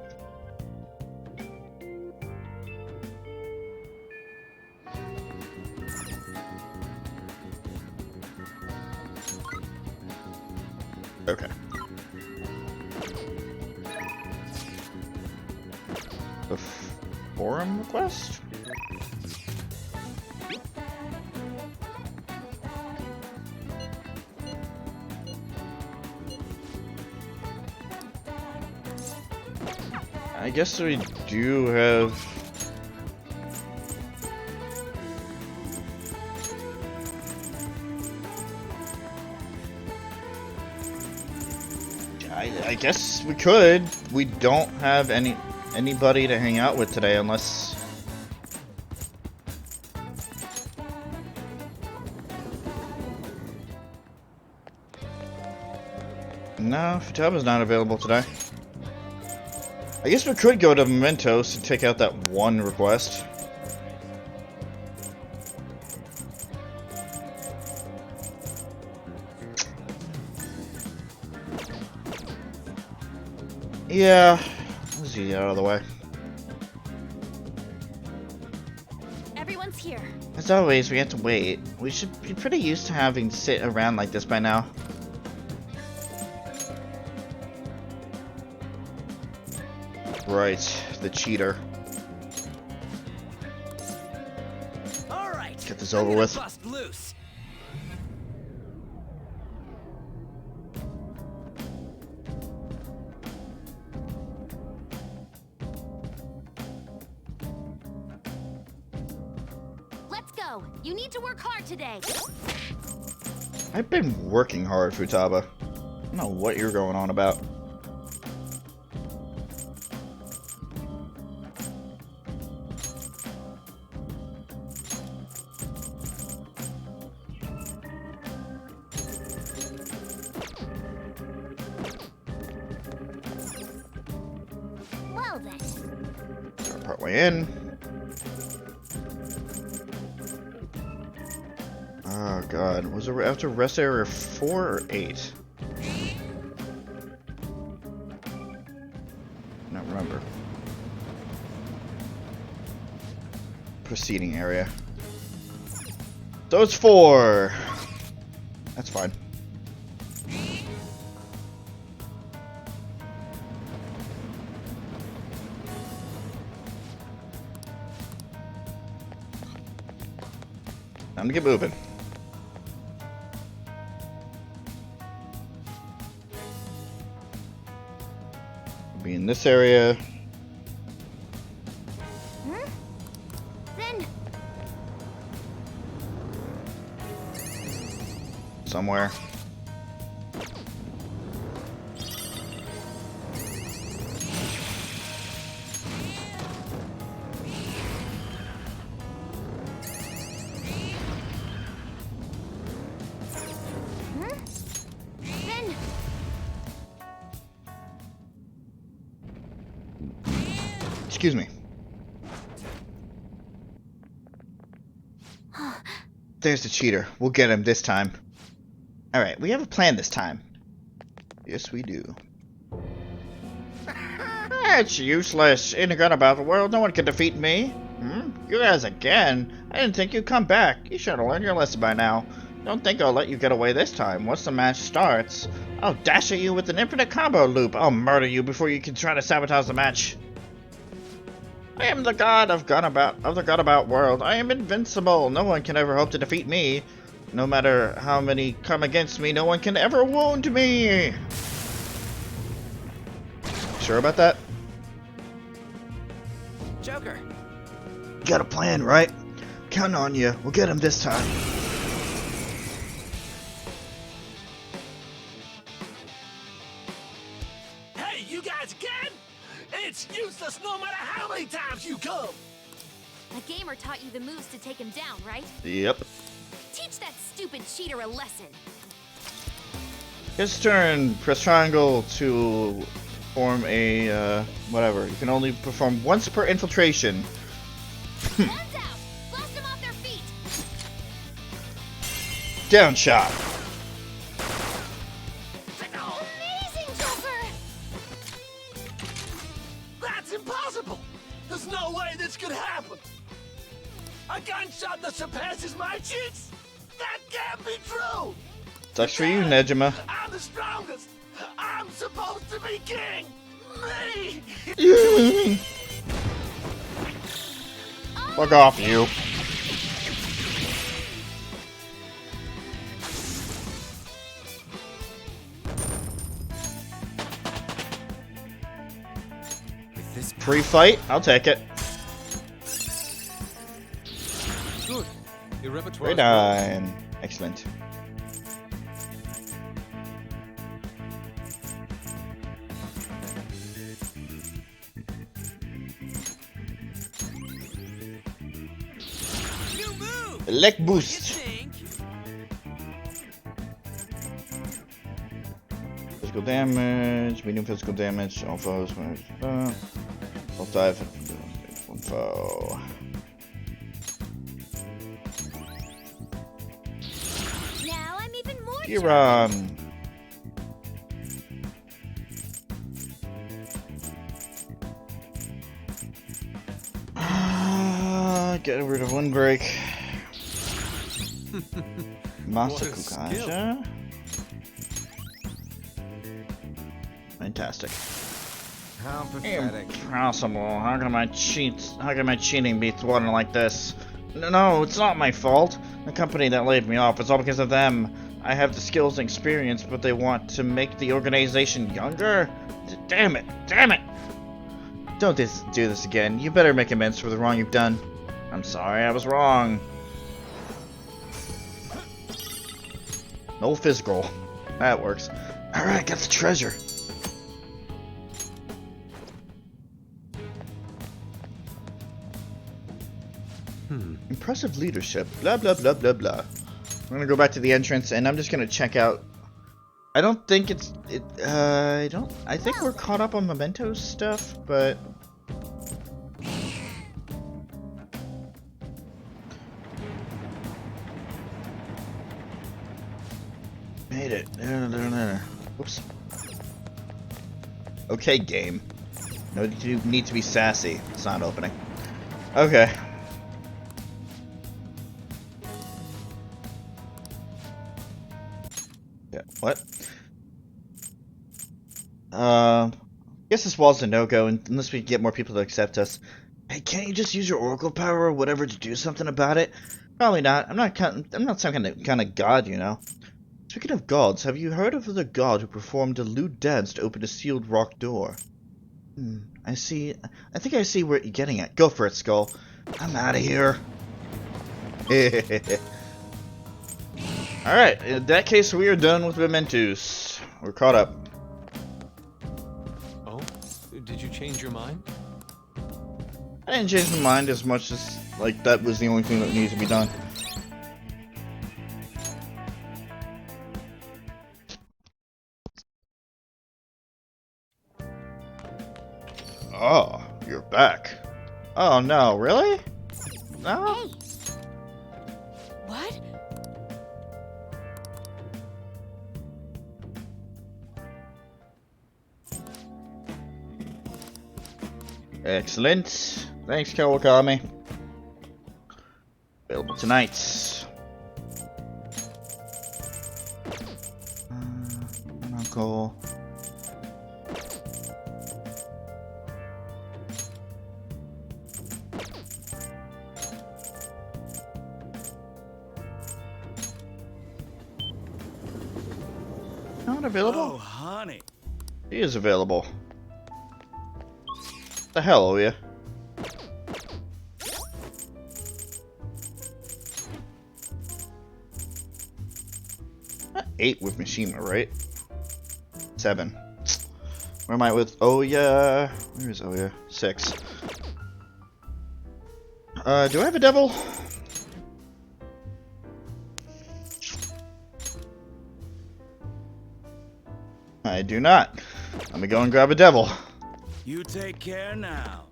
Okay. The forum request? I guess we do have... I guess we could. We don't have anybody to hang out with today unless... No, Futaba's not available today. I guess we could go to Mementos to take out that one request. Yeah, let's get out of the way. Everyone's here. As always, we have to wait. We should be pretty used to having to sit around like this by now. Right, the cheater. All right. Get this over with. Bust loose. Let's go. You need to work hard today. I've been working hard, Futaba. I don't know what you're going on about. Well then. Partway in. Oh god, was it after rest area 4 or 8? I don't remember. Proceeding area. So it's 4! That's fine. Time to get moving. Be in this area. Then Somewhere. Excuse me. There's the cheater. We'll get him this time. Alright, we have a plan this time. Yes, we do. It's useless. In the Gunabout world, no one can defeat me. You guys again? I didn't think you'd come back. You should have learned your lesson by now. Don't think I'll let you get away this time. Once the match starts, I'll dash at you with an infinite combo loop. I'll murder you before you can try to sabotage the match. I am the god of the Gunabout world. I am invincible. No one can ever hope to defeat me. No matter how many come against me, no one can ever wound me. Sure about that? Joker. Got a plan, right? Counting on you. We'll get him this time. Hey, you guys again? It's useless no matter how many times you come. The gamer taught you the moves to take him down, right? Yep. Teach that stupid cheater a lesson. His turn. Press triangle to form a, whatever. You can only perform once per infiltration. Hands out! Blast them off their feet! Down shot. Amazing, Joker! That's impossible! There's no way this could happen! A gunshot that surpasses my cheats? That can't be true! Sucks for you, Nejima. I'm the strongest! I'm supposed to be king! Me! Fuck off, you. Free fight? I'll take it. Good. Your repertoire. Great on. Excellent. Leg boost. Physical damage, medium physical damage, all foes, health dive, one foe. Now I'm even more Giron. Get rid of one break. Master Kukaja. Fantastic. How pathetic. Impossible. How can my cheating be thwarted like this? No, it's not my fault. The company that laid me off, it's all because of them. I have the skills and experience, but they want to make the organization younger? Damn it. Damn it. Don't do this again. You better make amends for the wrong you've done. I'm sorry, I was wrong. No physical. That works. Alright, got the treasure. Impressive leadership. Blah, blah, blah, blah, blah. I'm gonna go back to the entrance, and I'm just gonna check out... I don't think it's... I think we're caught up on Memento stuff, but... Made it. Whoops. Okay, game. No need to be sassy. It's not opening. Okay. Yeah, what? Guess this wall's a no-go unless we can get more people to accept us. Hey, can't you just use your oracle power or whatever to do something about it? Probably not. I'm not some kind of god, you know. Speaking of gods, have you heard of the god who performed a lewd dance to open a sealed rock door? I see. I think I see where you're getting at. Go for it, Skull. I'm out of here. Alright, in that case, we are done with Mementos. We're caught up. Oh? Did you change your mind? I didn't change my mind as much as, like, that was the only thing that needed to be done. Oh, You're back. Oh no, really? No? Hey! What? Excellent. Thanks, Kawakami. Available tonight. Uncle. Not available? Oh, honey. He is available. The hell are you? Not 8 with Mishima, right? 7. Where am I with Oya? Where is Oya? 6. Do I have a devil? I do not. Let me go and grab a devil. You take care now.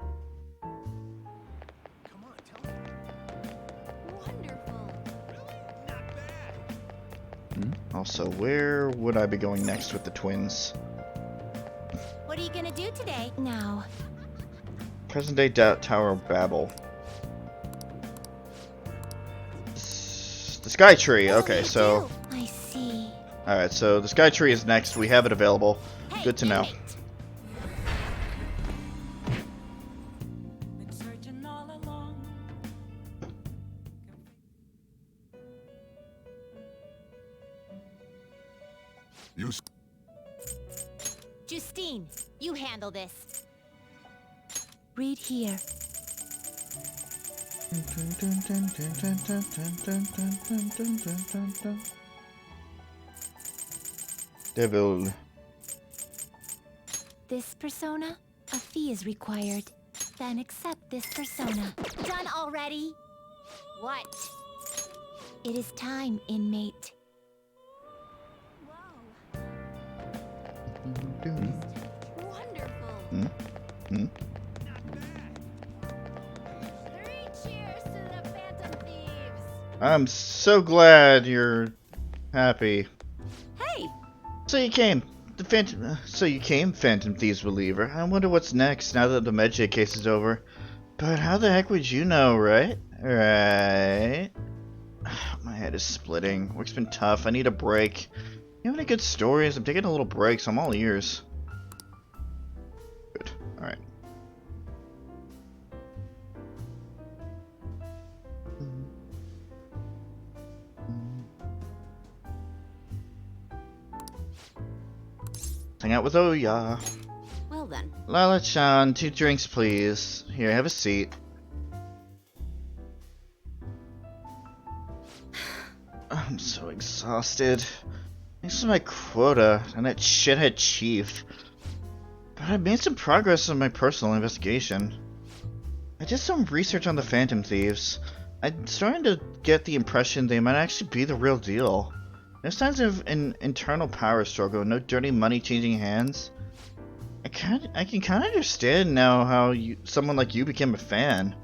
Also, where would I be going next with the twins? What are you gonna do today? Now. Present day Tower of Babel. The Sky Tree. Okay, so. I see. Alright, so the Sky Tree is next. We have it available. Good to know. Justine, you handle this. Read here. Devil. This persona? A fee is required. Then accept this persona. Done already? What? It is time, inmate. Wonderful. Hmm? 3 cheers to the Phantom Thieves. I'm so glad you're happy. Hey! So you came. Phantom Thieves believer. I wonder what's next now that the Medjay case is over. But how the heck would you know, right? Right. My head is splitting. Work's been tough. I need a break. You have any good stories? I'm taking a little break, so I'm all ears. Good. Alright. Hang out with Oya. Well then. Lala-chan, 2 drinks please. Here, have a seat. I'm so exhausted. Thanks to my quota and that shithead chief. But I made some progress on my personal investigation. I did some research on the Phantom Thieves. I'm starting to get the impression they might actually be the real deal. No signs of an internal power struggle, no dirty money changing hands. I can kind of understand now how someone like you became a fan.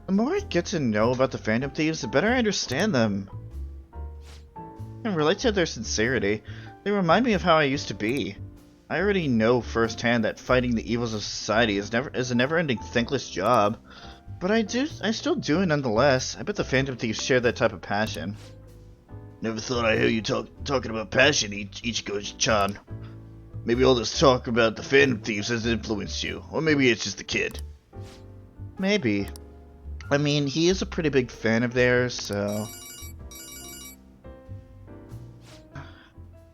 The more I get to know about the Phantom Thieves, the better I understand them. I can relate to their sincerity. They remind me of how I used to be. I already know firsthand that fighting the evils of society is a never-ending thankless job, but I still do it nonetheless. I bet the Phantom Thieves share that type of passion. Never thought I'd hear you talking about passion, Ichigo-chan. Maybe all this talk about the Phantom Thieves has influenced you, or maybe it's just the kid. Maybe. I mean, he is a pretty big fan of theirs, so...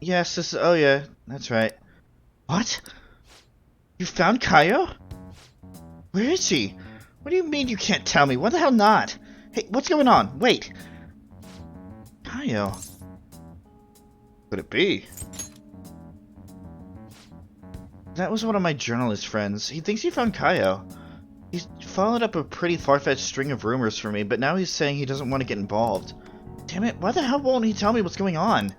Yes, oh yeah, that's right. What? You found Kaio? Where is she? What do you mean you can't tell me? What the hell not? Hey, what's going on? Wait. Kaio. Could it be? That was one of my journalist friends. He thinks he found Kaio. He's followed up a pretty far-fetched string of rumors for me, but now he's saying he doesn't want to get involved. Damn it, why the hell won't he tell me what's going on?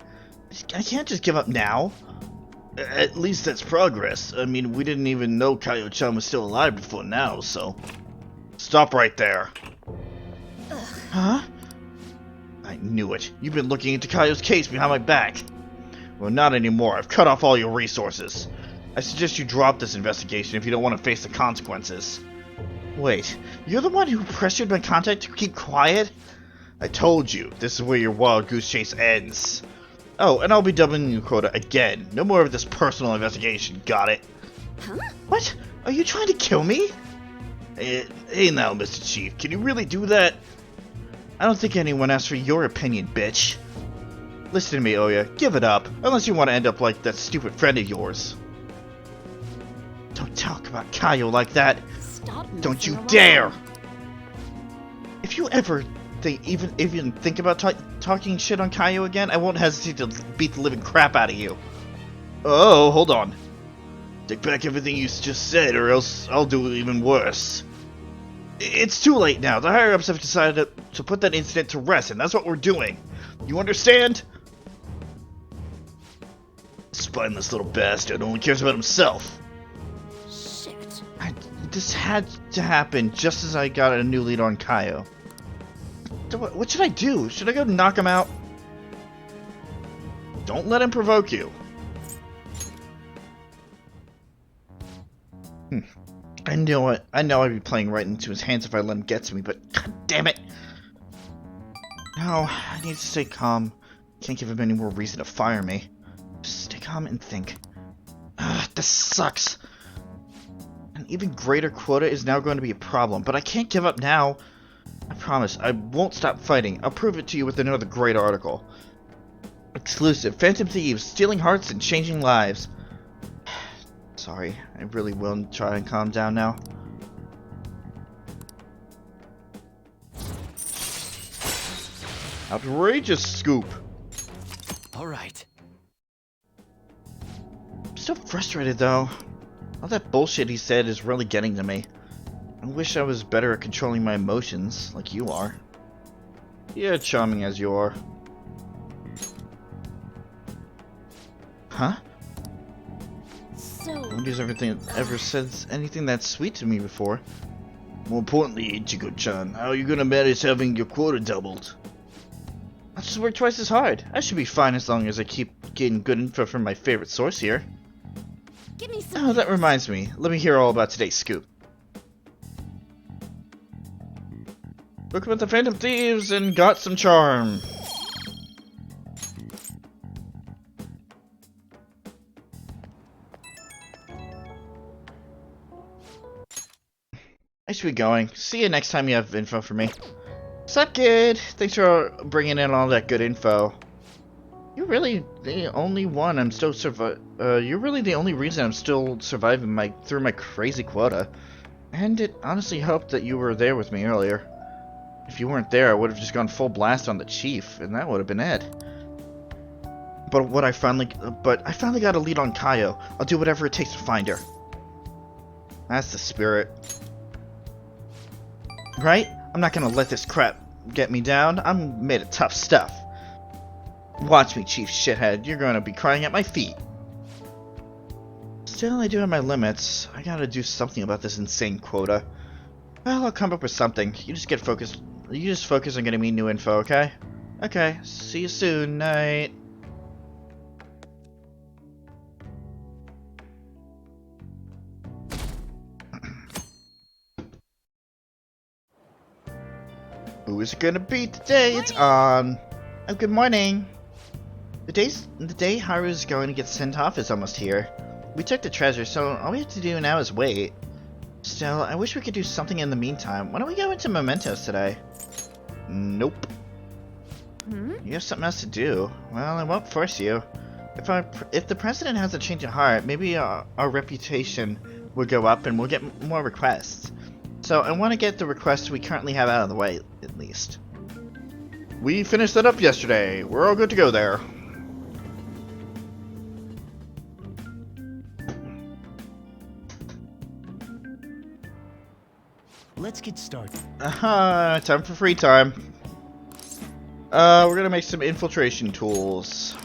I can't just give up now. At least that's progress. I mean, we didn't even know Kaio-chan was still alive before now, so... Stop right there. Huh? I knew it. You've been looking into Kaio's case behind my back. Well, not anymore. I've cut off all your resources. I suggest you drop this investigation if you don't want to face the consequences. Wait, you're the one who pressured my contact to keep quiet? I told you, this is where your wild goose chase ends. Oh, and I'll be doubling your quota again. No more of this personal investigation, got it? Huh? What? Are you trying to kill me? Hey now, Mr. Chief, can you really do that? I don't think anyone asked for your opinion, bitch. Listen to me, Oya, give it up, unless you want to end up like that stupid friend of yours. Don't talk about Kaio like that. Stop. Don't you dare! If you ever even think about talking shit on Kaio again, I won't hesitate to beat the living crap out of you. Oh, hold on. Take back everything you just said, or else I'll do it even worse. It's too late now. The higher-ups have decided to put that incident to rest, and that's what we're doing. You understand? Spineless little bastard only cares about himself. Shit. This had to happen just as I got a new lead on Kaio. What should I do? Should I go knock him out? Don't let him provoke you. I know it. I know I'd be playing right into his hands if I let him get to me, but god damn it! No, I need to stay calm. Can't give him any more reason to fire me. Just stay calm and think. Ugh, this sucks. An even greater quota is now going to be a problem, but I can't give up now. I promise, I won't stop fighting. I'll prove it to you with another great article. Exclusive, Phantom Thieves, stealing hearts and changing lives. Sorry, I really will try and calm down now. Outrageous scoop! Alright. I'm still frustrated though. All that bullshit he said is really getting to me. I wish I was better at controlling my emotions, like you are. Yeah, charming as you are. Huh? So... Nobody's ever said anything that sweet to me before. More importantly, Ichigo-chan, how are you gonna manage having your quota doubled? I'll just work twice as hard. I should be fine as long as I keep getting good info from my favorite source here. Give me some... Oh, that reminds me. Let me hear all about today's scoop. Look about the Phantom Thieves and got some charm. I should be going. See you next time you have info for me. Sup, kid? Thanks for bringing in all that good info. You're really the only one I'm still you're really the only reason I'm still surviving through my crazy quota. And it honestly helped that you were there with me earlier. If you weren't there, I would have just gone full blast on the chief, and that would have been it. But I finally got a lead on Kaio. I'll do whatever it takes to find her. That's the spirit. Right? I'm not gonna let this crap get me down. I'm made of tough stuff. Watch me, Chief Shithead. You're gonna be crying at my feet. Still, I do have my limits. I gotta do something about this insane quota. Well, I'll come up with something. You just focus on getting me new info, okay? Okay, see you soon, night. Who is it gonna be today? It's on. Oh, good morning. The day Haru's going to get sent off is almost here. We took the treasure, so all we have to do now is wait. Still, I wish we could do something in the meantime. Why don't we go into Mementos today? Nope. You have something else to do. Well, I won't force you. If the president has a change of heart, maybe our reputation will go up and we'll get more requests. So I want to get the requests we currently have out of the way, at least. We finished that up yesterday. We're all good to go there. Let's get started. Time for free time. We're gonna make some infiltration tools.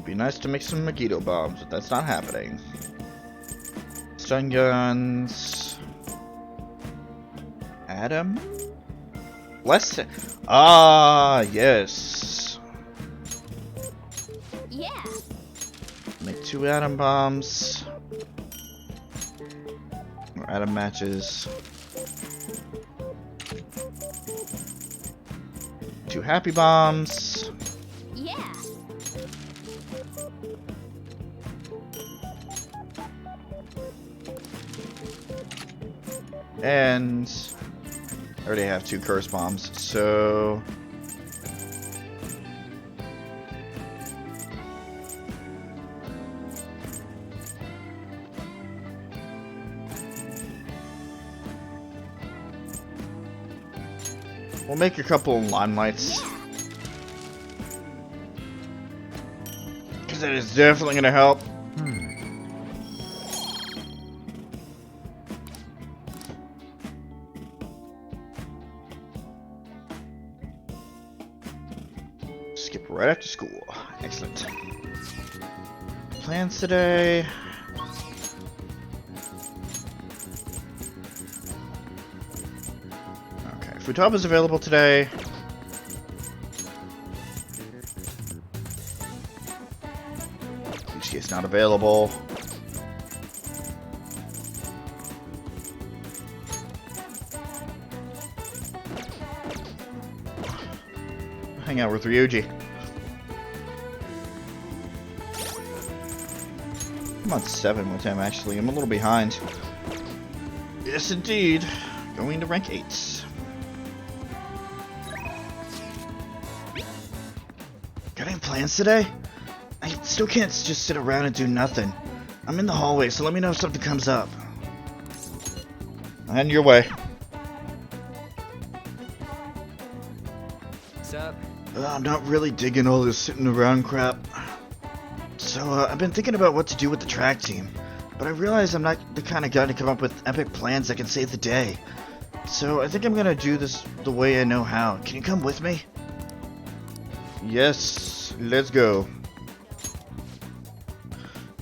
Be nice to make some Megiddo bombs, but that's not happening. Stun guns. Adam? Less. Ah, yes. Yeah. Make 2 atom bombs. Or atom matches. 2 happy bombs. Yeah. And I already have 2 curse bombs, so we'll make a couple of limelights. Because that is definitely going to help. Skip right after school. Excellent. Plans today. Okay, Futaba's available today. Yusuke's not available. Hang out with Ryuji. I'm on 7 with him, actually. I'm a little behind. Yes, indeed. Going to rank 8. Got any plans today? I still can't just sit around and do nothing. I'm in the hallway, so let me know if something comes up. And your way. What's up? I'm not really digging all this sitting around crap. So, I've been thinking about what to do with the track team, but I realize I'm not the kind of guy to come up with epic plans that can save the day. So, I think I'm gonna do this the way I know how. Can you come with me? Yes, let's go.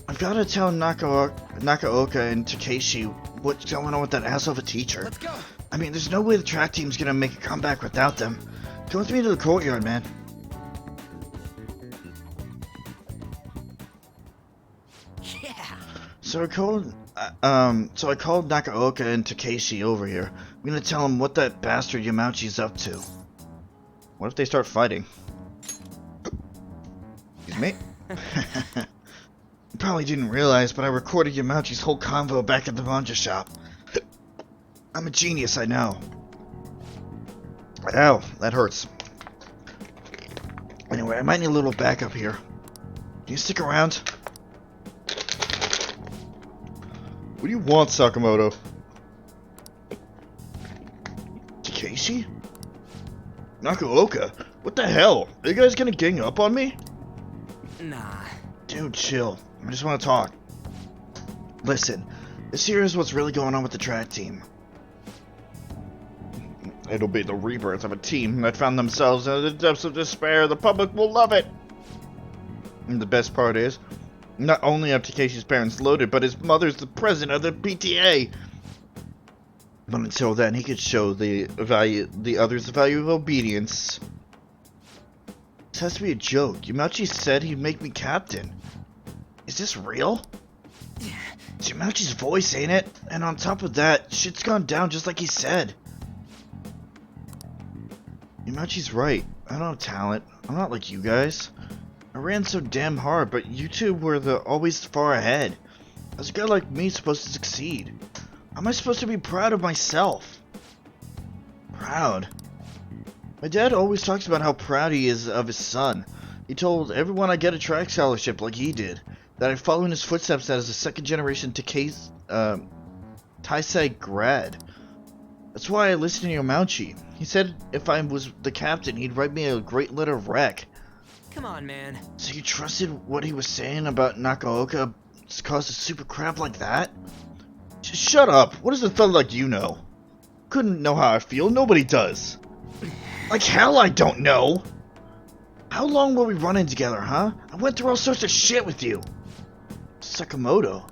I've gotta tell Nakaoka and Takeshi what's going on with that asshole of a teacher. Let's go. I mean, there's no way the track team's gonna make a comeback without them. Come with me to the courtyard, man. Yeah. So I called Nakaoka and Takeshi over here. I'm gonna tell them what that bastard Yamauchi's up to. What if they start fighting? Excuse me? You probably didn't realize, but I recorded Yamauchi's whole convo back at the manga shop. I'm a genius, I know. Ow, that hurts. Anyway, I might need a little backup here. Can you stick around? What do you want, Sakamoto? Takeshi? Nakaoka? What the hell? Are you guys gonna gang up on me? Nah. Dude, chill. I just want to talk. Listen, this here is what's really going on with the track team. It'll be the rebirth of a team that found themselves in the depths of despair. The public will love it. And the best part is, not only are Takeshi's parents loaded, but his mother's the president of the PTA. But until then, he could show the others the value of obedience. This has to be a joke. Yamauchi said he'd make me captain. Is this real? It's Yamauchi's voice, ain't it? And on top of that, shit's gone down just like he said. Yamauchi's right. I don't have talent. I'm not like you guys. I ran so damn hard, but you two were always far ahead. How's a guy like me supposed to succeed? How am I supposed to be proud of myself? Proud? My dad always talks about how proud he is of his son. He told everyone I get a track scholarship like he did, that I follow in his footsteps as a second-generation Taisei grad. That's why I listened to Yamauchi. He said if I was the captain, he'd write me a great letter of rec. Come on, man. So you trusted what he was saying about Nakaoka caused a super crap like that? Just shut up. What does a thug like you know? Couldn't know how I feel. Nobody does. Like hell I don't know. How long were we running together, huh? I went through all sorts of shit with you. Sakamoto.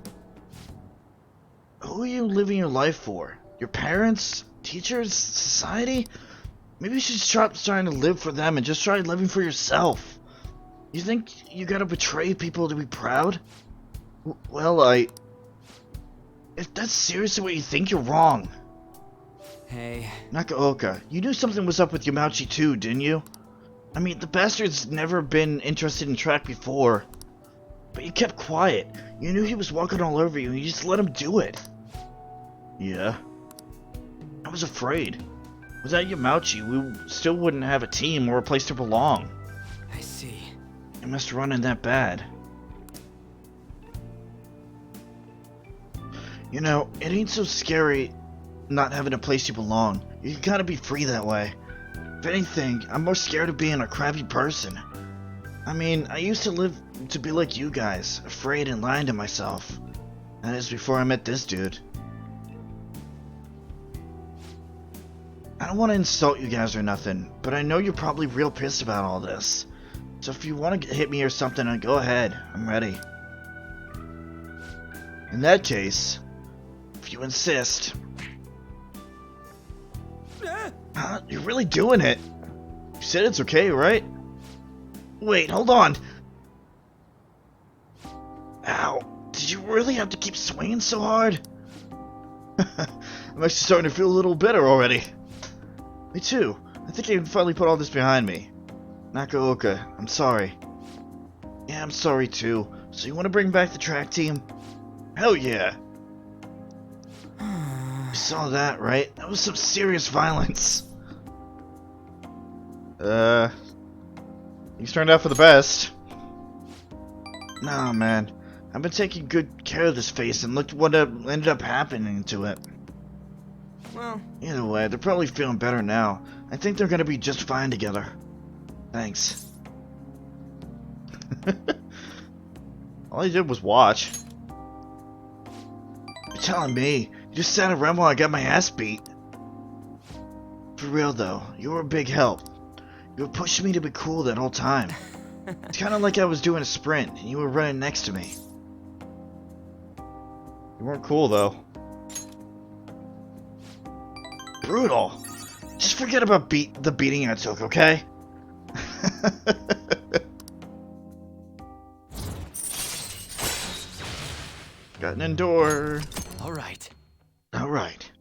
Who are you living your life for? Your parents? Teachers? Society? Maybe you should stop trying to live for them and just try living for yourself. You think you gotta betray people to be proud? Well, if that's seriously what you think, you're wrong. Hey. Nakaoka, you knew something was up with Yamauchi too, didn't you? I mean, the bastard's never been interested in track before. But you kept quiet. You knew he was walking all over you and you just let him do it. Yeah. I was afraid. Without Yamauchi, we still wouldn't have a team or a place to belong. I see. It must run in that bad. You know, it ain't so scary not having a place you belong. You can kinda be free that way. If anything, I'm more scared of being a crappy person. I mean, I used to live to be like you guys, afraid and lying to myself. That is before I met this dude. I don't want to insult you guys or nothing, but I know you're probably real pissed about all this. So if you want to hit me or something, then go ahead. I'm ready. In that case, if you insist. Huh? You're really doing it. You said it's okay, right? Wait, hold on. Ow. Did you really have to keep swinging so hard? I'm actually starting to feel a little better already. Me too. I think I can finally put all this behind me. Nakaoka, I'm sorry. Yeah, I'm sorry too. So you want to bring back the track team? Hell yeah. You saw that, right? That was some serious violence. Things turned out for the best. Nah, man. I've been taking good care of this face and look what ended up happening to it. Well, either way, they're probably feeling better now. I think they're gonna be just fine together. Thanks. All I did was watch. You're telling me? You just sat around while I got my ass beat? For real though, you were a big help. You were pushing me to be cool that whole time. It's kinda like I was doing a sprint, and you were running next to me. You weren't cool though. Brutal. Just forget about the beating I took, okay? Got an indoor. Alright. Alright.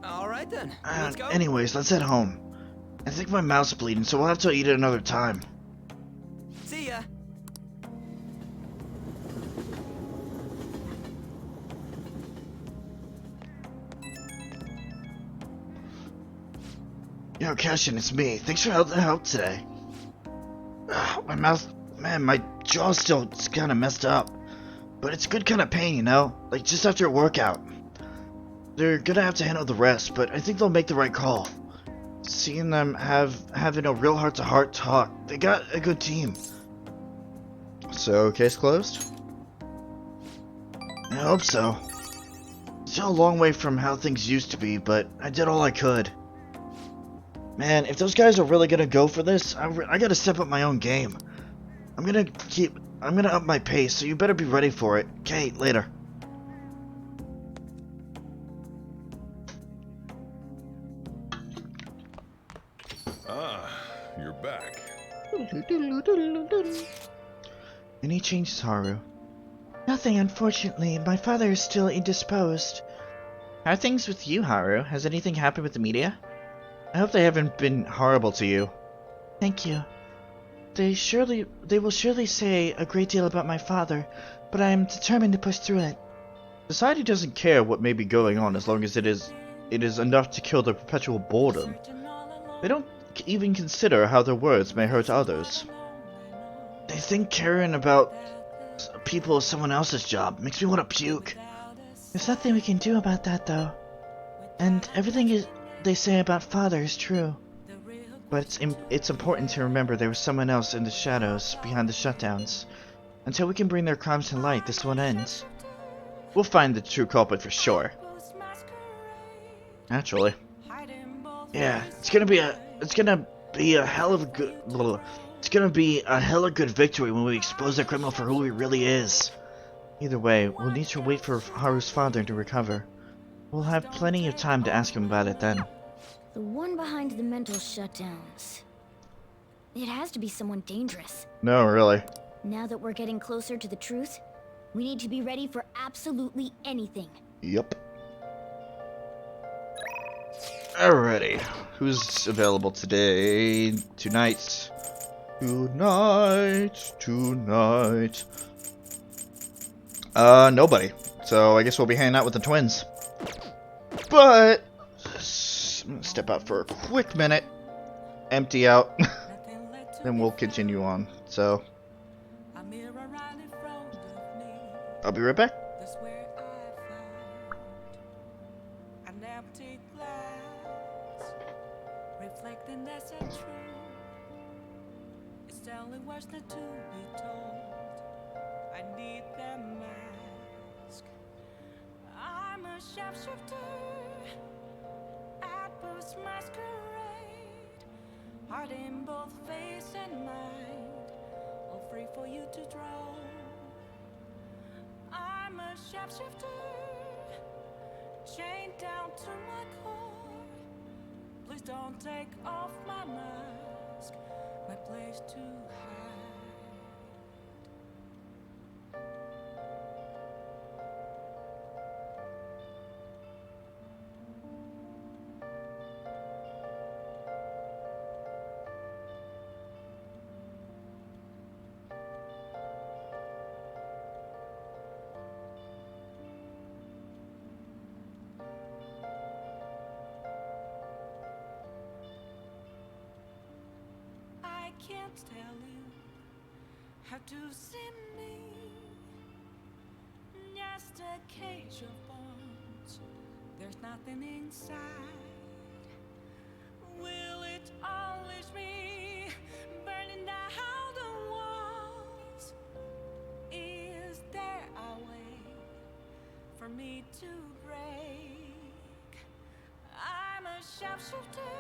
Alright then. Let's go. Anyways, let's head home. I think my mouth's bleeding, so we'll have to eat it another time. See ya. Yo, Cashin, it's me. Thanks for the help today. My mouth, man, my jaw's still kind of messed up. But it's good kind of pain, you know? Like just after a workout. They're gonna have to handle the rest, but I think they'll make the right call. Seeing them having a real heart-to-heart talk, they got a good team. So, case closed? I hope so. Still a long way from how things used to be, but I did all I could. Man, if those guys are really gonna go for this, I gotta step up my own game. I'm gonna up my pace, so you better be ready for it. Okay, later. Ah, you're back. Any changes, Haru? Nothing, unfortunately. My father is still indisposed. How are things with you, Haru? Has anything happened with the media? I hope they haven't been horrible to you. Thank you. They will surely say a great deal about my father, but I am determined to push through it. Society doesn't care what may be going on as long as it is enough to kill the perpetual boredom. They don't even consider how their words may hurt others. They think caring about people is someone else's job. Makes me want to puke. There's nothing we can do about that, though. And everything they say about father is true. But it's important to remember there was someone else in the shadows behind the shutdowns. Until we can bring their crimes to light, this won't end. We'll find the true culprit for sure. Naturally. Yeah, it's gonna be a hell of a good It's gonna be a hella good victory when we expose the criminal for who he really is. Either way, we'll need to wait for Haru's father to recover. We'll have plenty of time to ask him about it then. The one behind the mental shutdowns. It has to be someone dangerous. No, really. Now that we're getting closer to the truth, we need to be ready for absolutely anything. Yep. Alrighty. Who's available today? Tonight. Nobody. So I guess we'll be hanging out with the twins. But I'm gonna step out for a quick minute, empty out, then we'll continue on. So I'll be right back. Not to be told. I need that mask. I'm a sharpshooter at Boost Masquerade. Heart in both face and mind, all free for you to draw. I'm a sharpshooter, chained down to my core. Please don't take off my mask, my place to hide. Can't tell you how to see me. Just a cage of bones. There's nothing inside. Will it always be burning down the walls? Is there a way for me to break? I'm a sharpshooter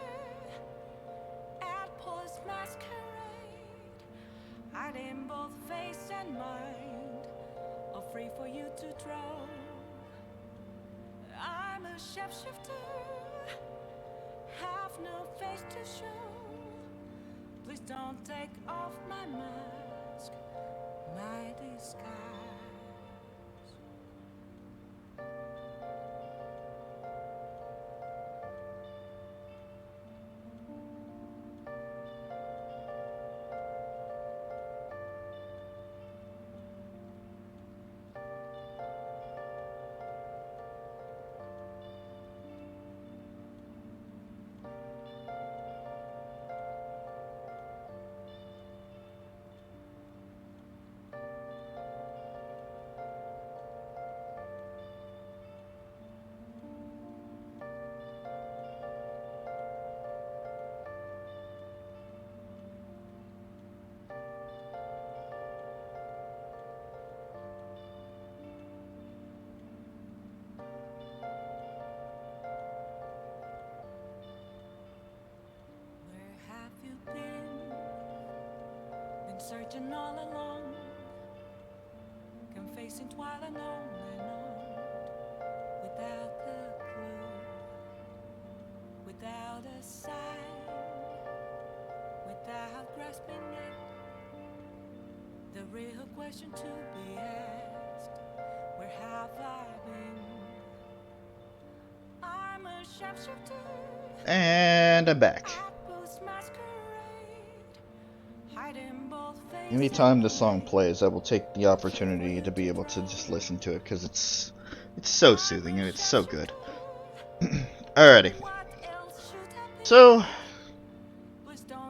at Post Masquerade. Hide in both face and mind, all free for you to draw. I'm a shapeshifter, have no face to show. Please don't take off my mask, my disguise. Searching all along, confessing while and on, without the clue, without a sign, without grasping it. The real question to be asked: where have I been? I'm a sharpshooter. And I'm back. Anytime this song plays, I will take the opportunity to be able to just listen to it, because it's so soothing and it's so good. Alrighty. So,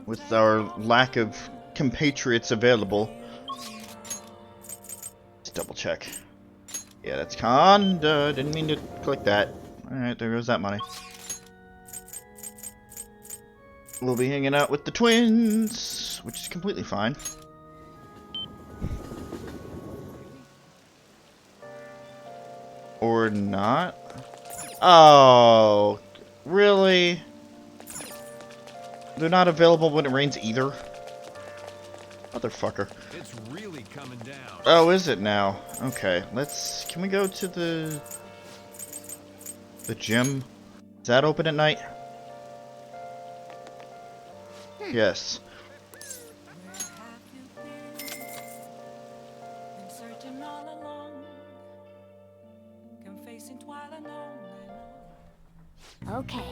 with our lack of compatriots available, let's double check. Yeah, that's con. Didn't mean to click that. Alright, there goes that money. We'll be hanging out with the twins, which is completely fine. Or not? Oh, really? They're not available when it rains either? Motherfucker. It's really coming down. Oh, is it now? Okay, can we go to the gym? Is that open at night? Yes. Been searching all along, confessing while alone. Okay.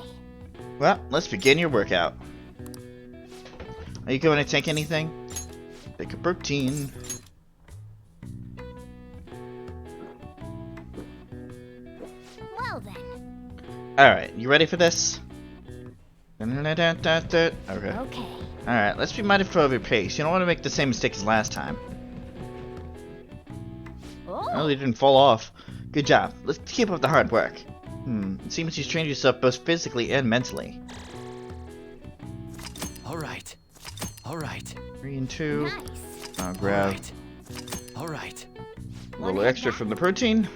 Well, let's begin your workout. Are you going to take anything? Take a protein. Well then. Alright, you ready for this? Okay. Okay. Alright, let's be mindful of your pace. You don't want to make the same mistake as last time. Oh. Well, you didn't fall off. Good job. Let's keep up the hard work. It seems you've trained yourself both physically and mentally. Alright. Alright. 3 and 2. Nice. I'll grab Alright. a little extra from the protein.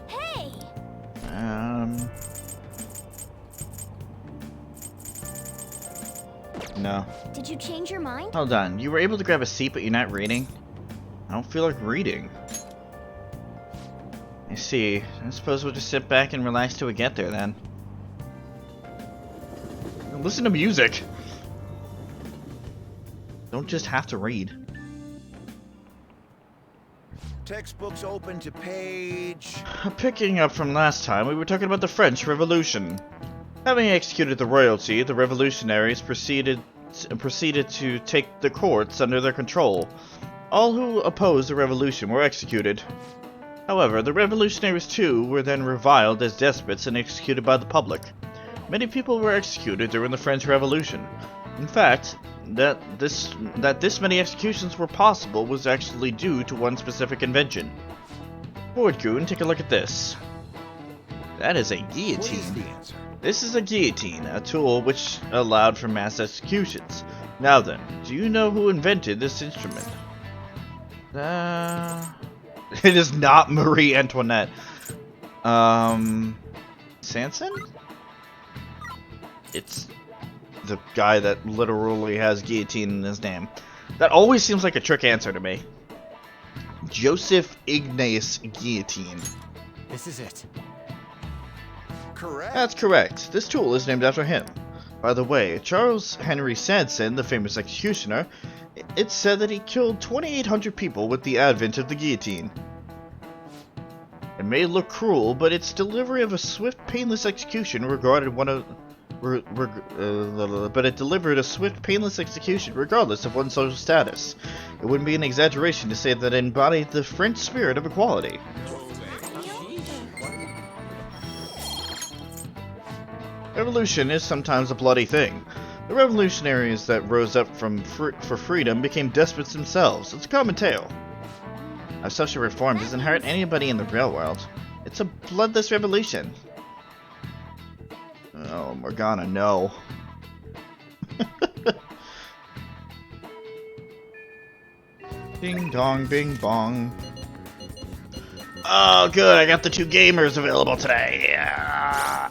Hey! No. Did you change your mind? Hold on. You were able to grab a seat, but you're not reading? I don't feel like reading. I see. I suppose we'll just sit back and relax till we get there, then. Listen to music! Don't just have to read. Textbooks open to page... Picking up from last time, we were talking about the French Revolution. Having executed the royalty, the revolutionaries proceeded to take the courts under their control. All who opposed the revolution were executed. However, the revolutionaries too were then reviled as despots and executed by the public. Many people were executed during the French Revolution. In fact, that this many executions were possible was actually due to one specific invention. Forward, Goon, take a look at this. That is a guillotine. What is the answer? This is a guillotine, a tool which allowed for mass executions. Now then, do you know who invented this instrument? It is not Marie Antoinette. Sanson? It's the guy that literally has guillotine in his name. That always seems like a trick answer to me. Joseph Ignace Guillotine. This is it. Correct. That's correct. This tool is named after him. By the way, Charles Henry Sanson, the famous executioner, it's said that he killed 2,800 people with the advent of the guillotine. It may look cruel, but its delivery of a swift, painless execution regarded but it delivered a swift, painless execution regardless of one's social status. It wouldn't be an exaggeration to say that it embodied the French spirit of equality. Revolution is sometimes a bloody thing. The revolutionaries that rose up for freedom became despots themselves. It's a common tale. Our social reform doesn't hurt anybody in the real world. It's a bloodless revolution. Oh, Morgana, no. Ding dong, bing bong. Oh, good, I got the 2 gamers available today. Yeah.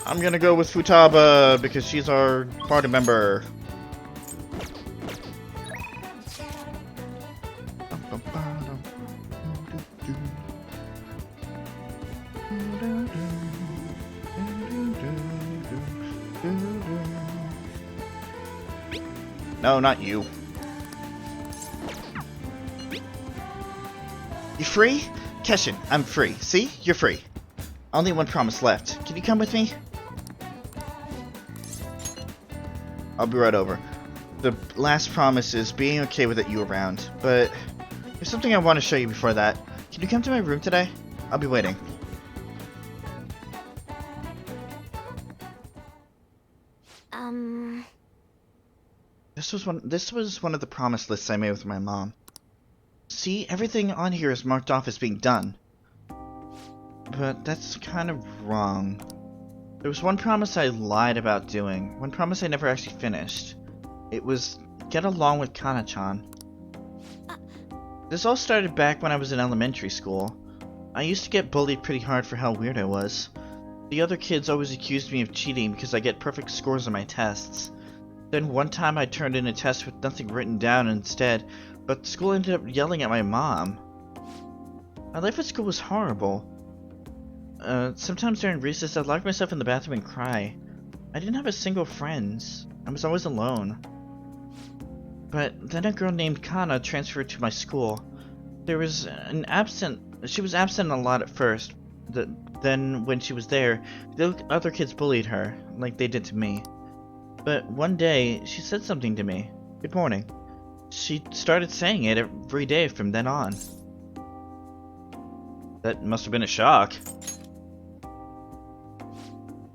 I'm gonna go with Futaba because she's our party member. No, not you. You free? Keshin, I'm free. See? You're free. Only one promise left. Can you come with me? I'll be right over. The last promise is being okay with it you around, but there's something I want to show you before that. Can you come to my room today? I'll be waiting. This was one of the promise lists I made with my mom. See, everything on here is marked off as being done. But that's kind of wrong. There was one promise I lied about doing, one promise I never actually finished. It was get along with Kana-chan. This all started back when I was in elementary school. I used to get bullied pretty hard for how weird I was. The other kids always accused me of cheating because I get perfect scores on my tests. Then one time I turned in a test with nothing written down instead, but the school ended up yelling at my mom. My life at school was horrible. Sometimes during recess I'd lock myself in the bathroom and cry. I didn't have a single friend. I was always alone. But then a girl named Kana transferred to my school. She was absent a lot at first. Then when she was there, the other kids bullied her, like they did to me. But one day, she said something to me. Good morning. She started saying it every day from then on. That must have been a shock.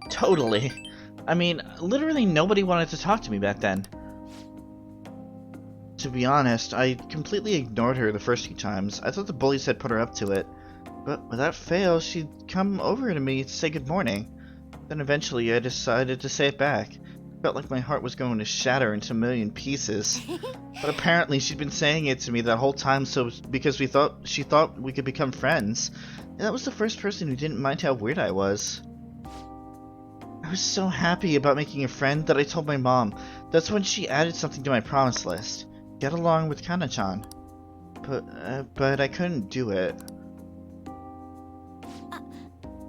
Totally. I mean, literally nobody wanted to talk to me back then. To be honest, I completely ignored her the first few times. I thought the bullies had put her up to it. But without fail, she'd come over to me to say good morning. Then eventually I decided to say it back. Felt like my heart was going to shatter into a million pieces. But apparently she'd been saying it to me that whole time because she thought we could become friends. And that was the first person who didn't mind how weird I was. I was so happy about making a friend that I told my mom. That's when she added something to my promise list. Get along with Kana-chan. But I couldn't do it.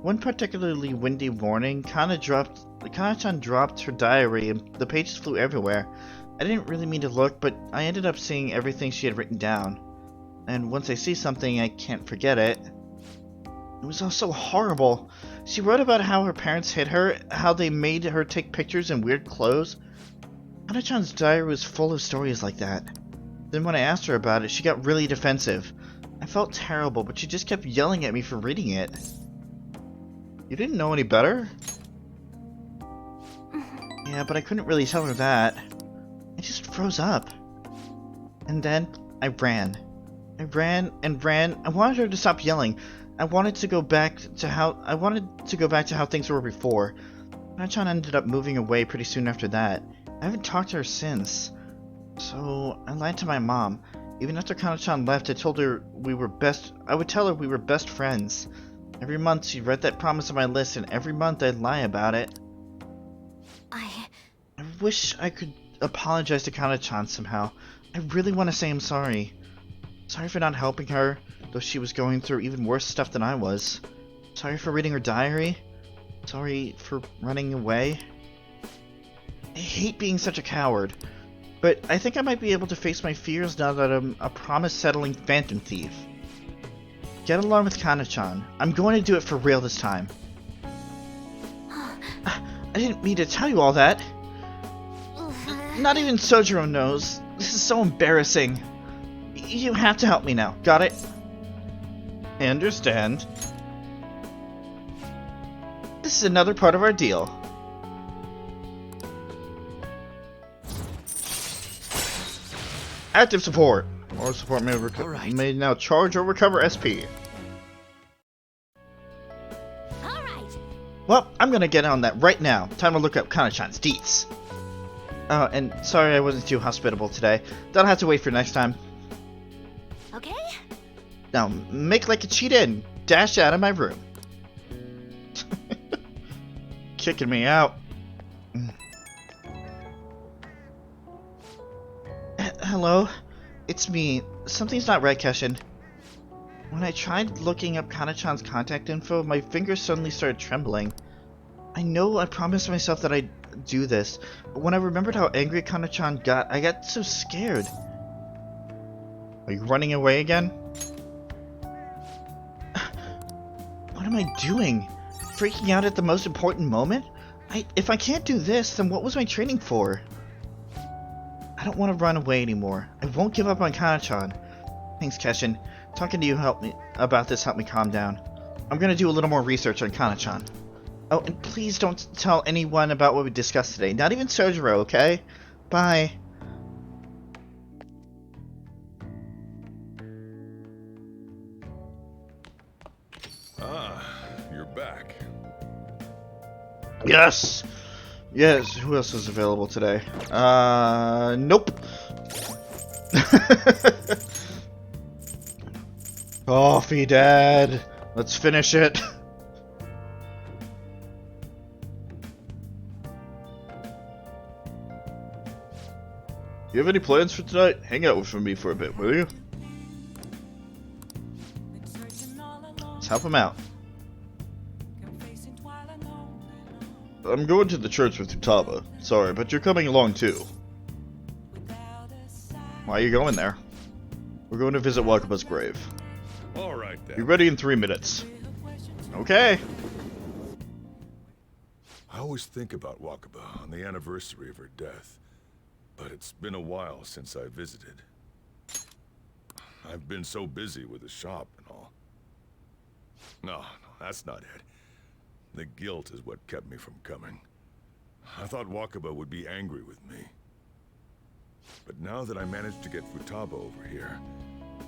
One particularly windy morning, Kana-chan dropped her diary and the pages flew everywhere. I didn't really mean to look, but I ended up seeing everything she had written down. And once I see something, I can't forget it. It was all so horrible. She wrote about how her parents hid her, how they made her take pictures in weird clothes. Kana-chan's diary was full of stories like that. Then when I asked her about it, she got really defensive. I felt terrible, but she just kept yelling at me for reading it. You didn't know any better? Yeah, but I couldn't really tell her that. I just froze up. And then, I ran. I ran and ran. I wanted her to stop yelling. I wanted to go back to how things were before. Kana-chan ended up moving away pretty soon after that. I haven't talked to her since. So, I lied to my mom. Even after Kana-chan left, I would tell her we were best friends. Every month she read that promise on my list, and every month I'd lie about it. I wish I could apologize to Kana-chan somehow. I really want to say I'm sorry. Sorry for not helping her, though she was going through even worse stuff than I was. Sorry for reading her diary. Sorry for running away. I hate being such a coward, but I think I might be able to face my fears now that I'm a promise-settling phantom thief. Get along with Kana-chan. I'm going to do it for real this time. I didn't mean to tell you all that. Not even Sojiro knows. This is so embarrassing. You have to help me now. Got it? I understand. This is another part of our deal. Active support. Or support may now charge or recover SP. Alright. Well, I'm gonna get on that right now. Time to look up Kana-chan's deets. Oh, and sorry I wasn't too hospitable today. That'll have to wait for next time. Okay. Now, make like a cheetah and dash out of my room. Kicking me out. Hello? It's me. Something's not right, Keshin. When I tried looking up Kana-chan's contact info, my fingers suddenly started trembling. I know I promised myself that I'd do this, but when I remembered how angry Kana-chan got, I got so scared. Are you running away again? What am I doing? Freaking out at the most important moment? If I can't do this, then what was my training for? I don't want to run away anymore. I won't give up on Kana-chan. Thanks, Keshin. Talking to you helped me calm down. I'm gonna do a little more research on Kana-chan. Oh, and please don't tell anyone about what we discussed today. Not even Sojiro, okay? Bye. Ah, you're back. Yes! Yes, who else is available today? Nope. Coffee, Dad. Let's finish it. You have any plans for tonight? Hang out with me for a bit, will you? Let's help him out. I'm going to the church with Futaba. Sorry, but you're coming along too. Why are you going there? We're going to visit Wakaba's grave. Alright then. Be ready in 3 minutes. Okay. I always think about Wakaba on the anniversary of her death, but it's been a while since I visited. I've been so busy with the shop and all. No, that's not it. The guilt is what kept me from coming. I thought Wakaba would be angry with me. But now that I managed to get Futaba over here,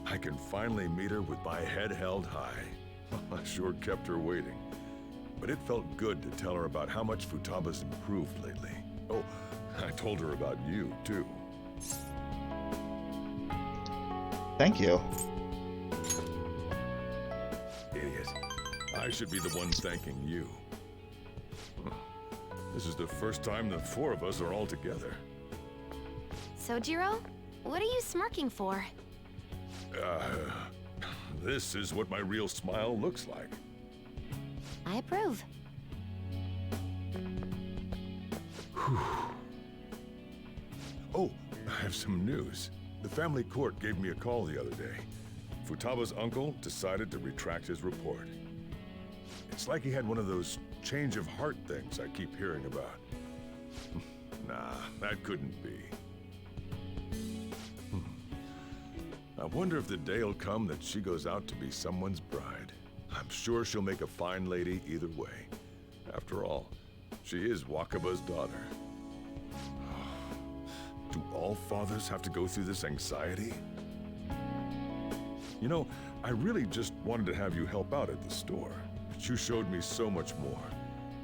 I can finally meet her with my head held high. I sure kept her waiting. But it felt good to tell her about how much Futaba's improved lately. Oh, I told her about you, too. Thank you. Idiot. I should be the one thanking you. This is the first time the 4 of us are all together. Sojiro, what are you smirking for? This is what my real smile looks like. I approve. Oh, I have some news. The family court gave me a call the other day. Futaba's uncle decided to retract his report. It's like he had one of those change of heart things I keep hearing about. Nah, that couldn't be. I wonder if the day'll come that she goes out to be someone's bride. I'm sure she'll make a fine lady either way. After all, she is Wakaba's daughter. Do all fathers have to go through this anxiety? You know, I really just wanted to have you help out at the store, but you showed me so much more.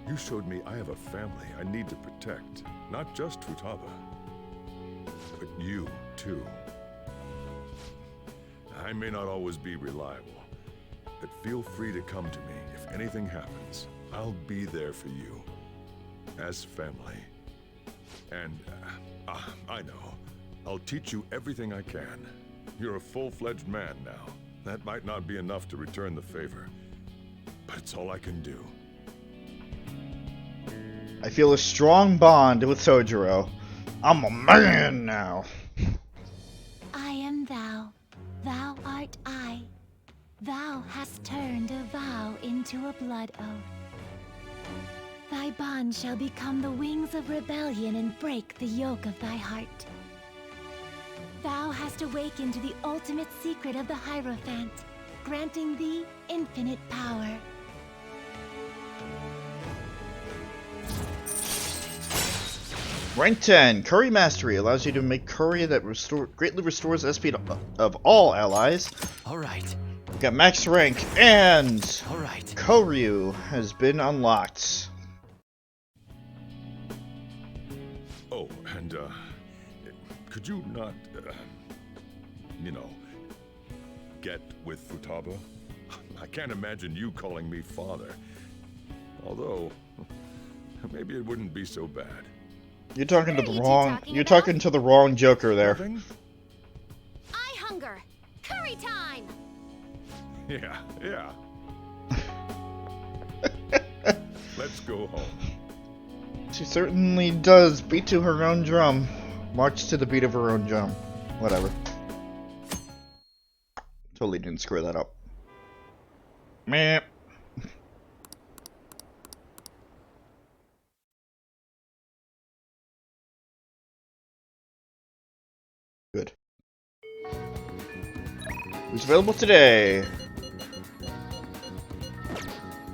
You showed me I have a family I need to protect, not just Futaba, but you, too. I may not always be reliable, but feel free to come to me if anything happens. I'll be there for you, as family. And, I know, I'll teach you everything I can. You're a full-fledged man now. That might not be enough to return the favor, but it's all I can do. I feel a strong bond with Sojiro. I'm a man now. I am thou. Thou art I. Thou hast turned a vow into a blood oath. Thy bond shall become the wings of rebellion and break the yoke of thy heart. Thou hast awakened to the ultimate secret of the Hierophant, granting thee infinite power. Rank 10, Curry Mastery allows you to make curry that greatly restores SP of all allies. Alright. Got max rank, and Alright. Koryu has been unlocked. Oh, and, could you not, you know, get with Futaba? I can't imagine you calling me father. Although, maybe it wouldn't be so bad. You're talking to the wrong. You're talking to the wrong Joker there. I hunger. Curry time. Yeah. Let's go home. She certainly does beat to her own drum. March to the beat of her own drum. Whatever. Totally didn't screw that up. Meh. Good. Who's available today?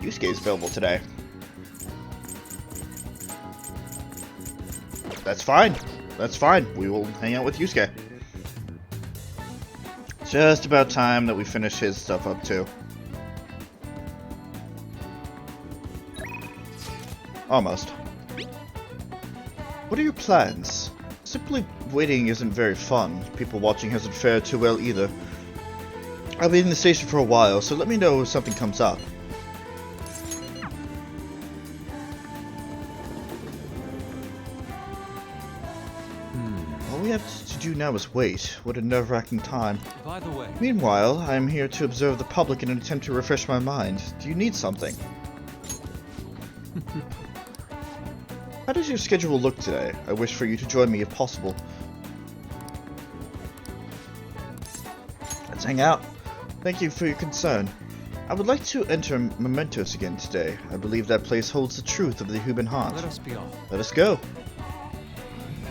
Yusuke is available today. That's fine. That's fine. We will hang out with Yusuke. Just about time that we finish his stuff up too. Almost. What are your plans? Simply waiting isn't very fun. People watching hasn't fared too well either. I'll be in the station for a while, so let me know if something comes up. All we have to do now is wait. What a nerve-wracking time. By the way... Meanwhile, I am here to observe the public in an attempt to refresh my mind. Do you need something? How does your schedule look today? I wish for you to join me if possible. Let's hang out. Thank you for your concern. I would like to enter Mementos again today. I believe that place holds the truth of the human heart. Let us be off. Let us go.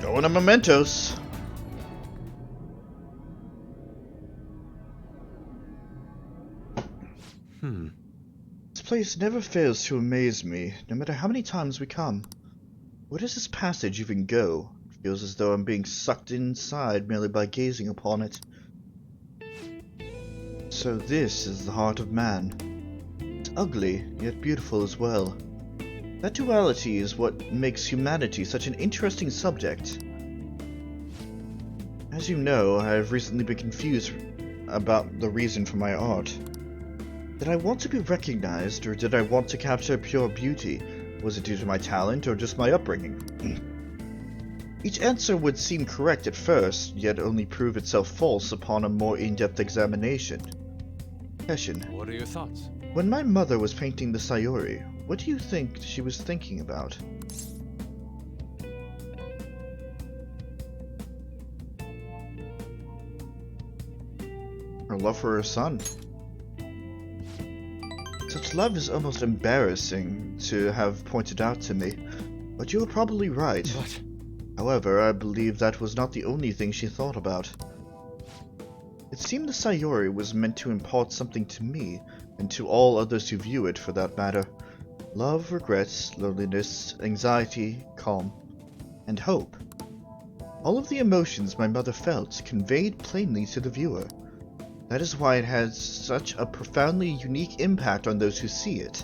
Going to Mementos. This place never fails to amaze me, no matter how many times we come. Where does this passage even go? It feels as though I'm being sucked inside merely by gazing upon it. So this is the heart of man. It's ugly, yet beautiful as well. That duality is what makes humanity such an interesting subject. As you know, I have recently been confused about the reason for my art. Did I want to be recognized, or did I want to capture pure beauty? Was it due to my talent, or just my upbringing? Each answer would seem correct at first, yet only prove itself false upon a more in-depth examination. Heshin, what are your thoughts? When my mother was painting the Sayori, what do you think she was thinking about? Her love for her son. Such love is almost embarrassing to have pointed out to me, but you are probably right. What? However, I believe that was not the only thing she thought about. It seemed the Sayori was meant to impart something to me, and to all others who view it for that matter. Love, regrets, loneliness, anxiety, calm, and hope. All of the emotions my mother felt conveyed plainly to the viewer. That is why it has such a profoundly unique impact on those who see it.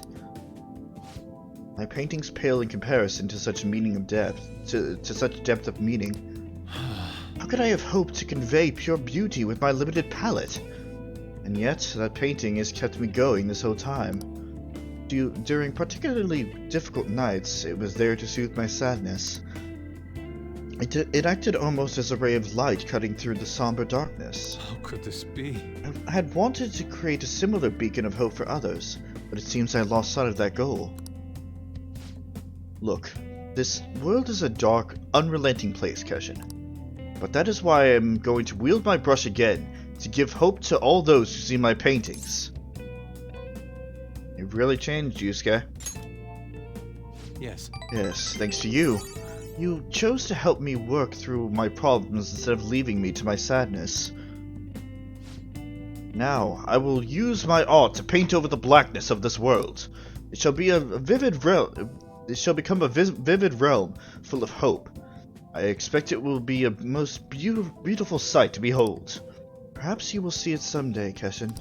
My paintings pale in comparison to such meaning of depth, to such depth of meaning. How could I have hoped to convey pure beauty with my limited palette? And yet, that painting has kept me going this whole time. During particularly difficult nights, it was there to soothe my sadness. It acted almost as a ray of light cutting through the somber darkness. How could this be? I had wanted to create a similar beacon of hope for others, but it seems I lost sight of that goal. Look, this world is a dark, unrelenting place, Keshin. But that is why I am going to wield my brush again, to give hope to all those who see my paintings. You've really changed, Yusuke. Yes. Yes, thanks to you. You chose to help me work through my problems instead of leaving me to my sadness. Now, I will use my art to paint over the blackness of this world. It shall be a vivid realm. It shall become a vivid realm full of hope. I expect it will be a most beautiful sight to behold. Perhaps you will see it someday, Keshin.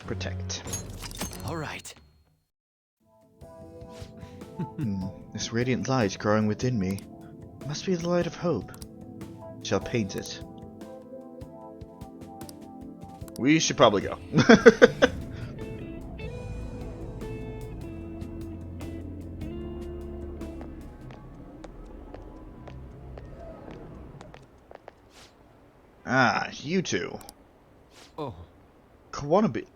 Protect. All right. This radiant light growing within me must be the light of hope. Shall paint it. We should probably go. Ah, you two. Oh. Kawanabe.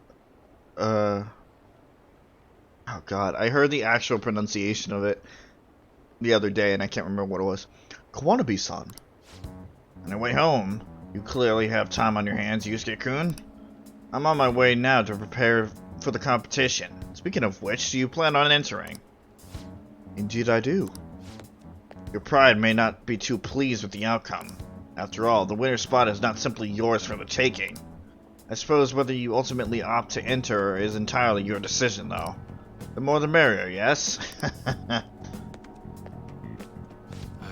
Oh god, I heard the actual pronunciation of it the other day and I can't remember what it was. Kawanabe-san. On your way home, you clearly have time on your hands, Yusuke-kun. I'm on my way now to prepare for the competition. Speaking of which, do you plan on entering? Indeed I do. Your pride may not be too pleased with the outcome. After all, the winner spot is not simply yours for the taking. I suppose whether you ultimately opt to enter is entirely your decision, though. The more the merrier, yes? I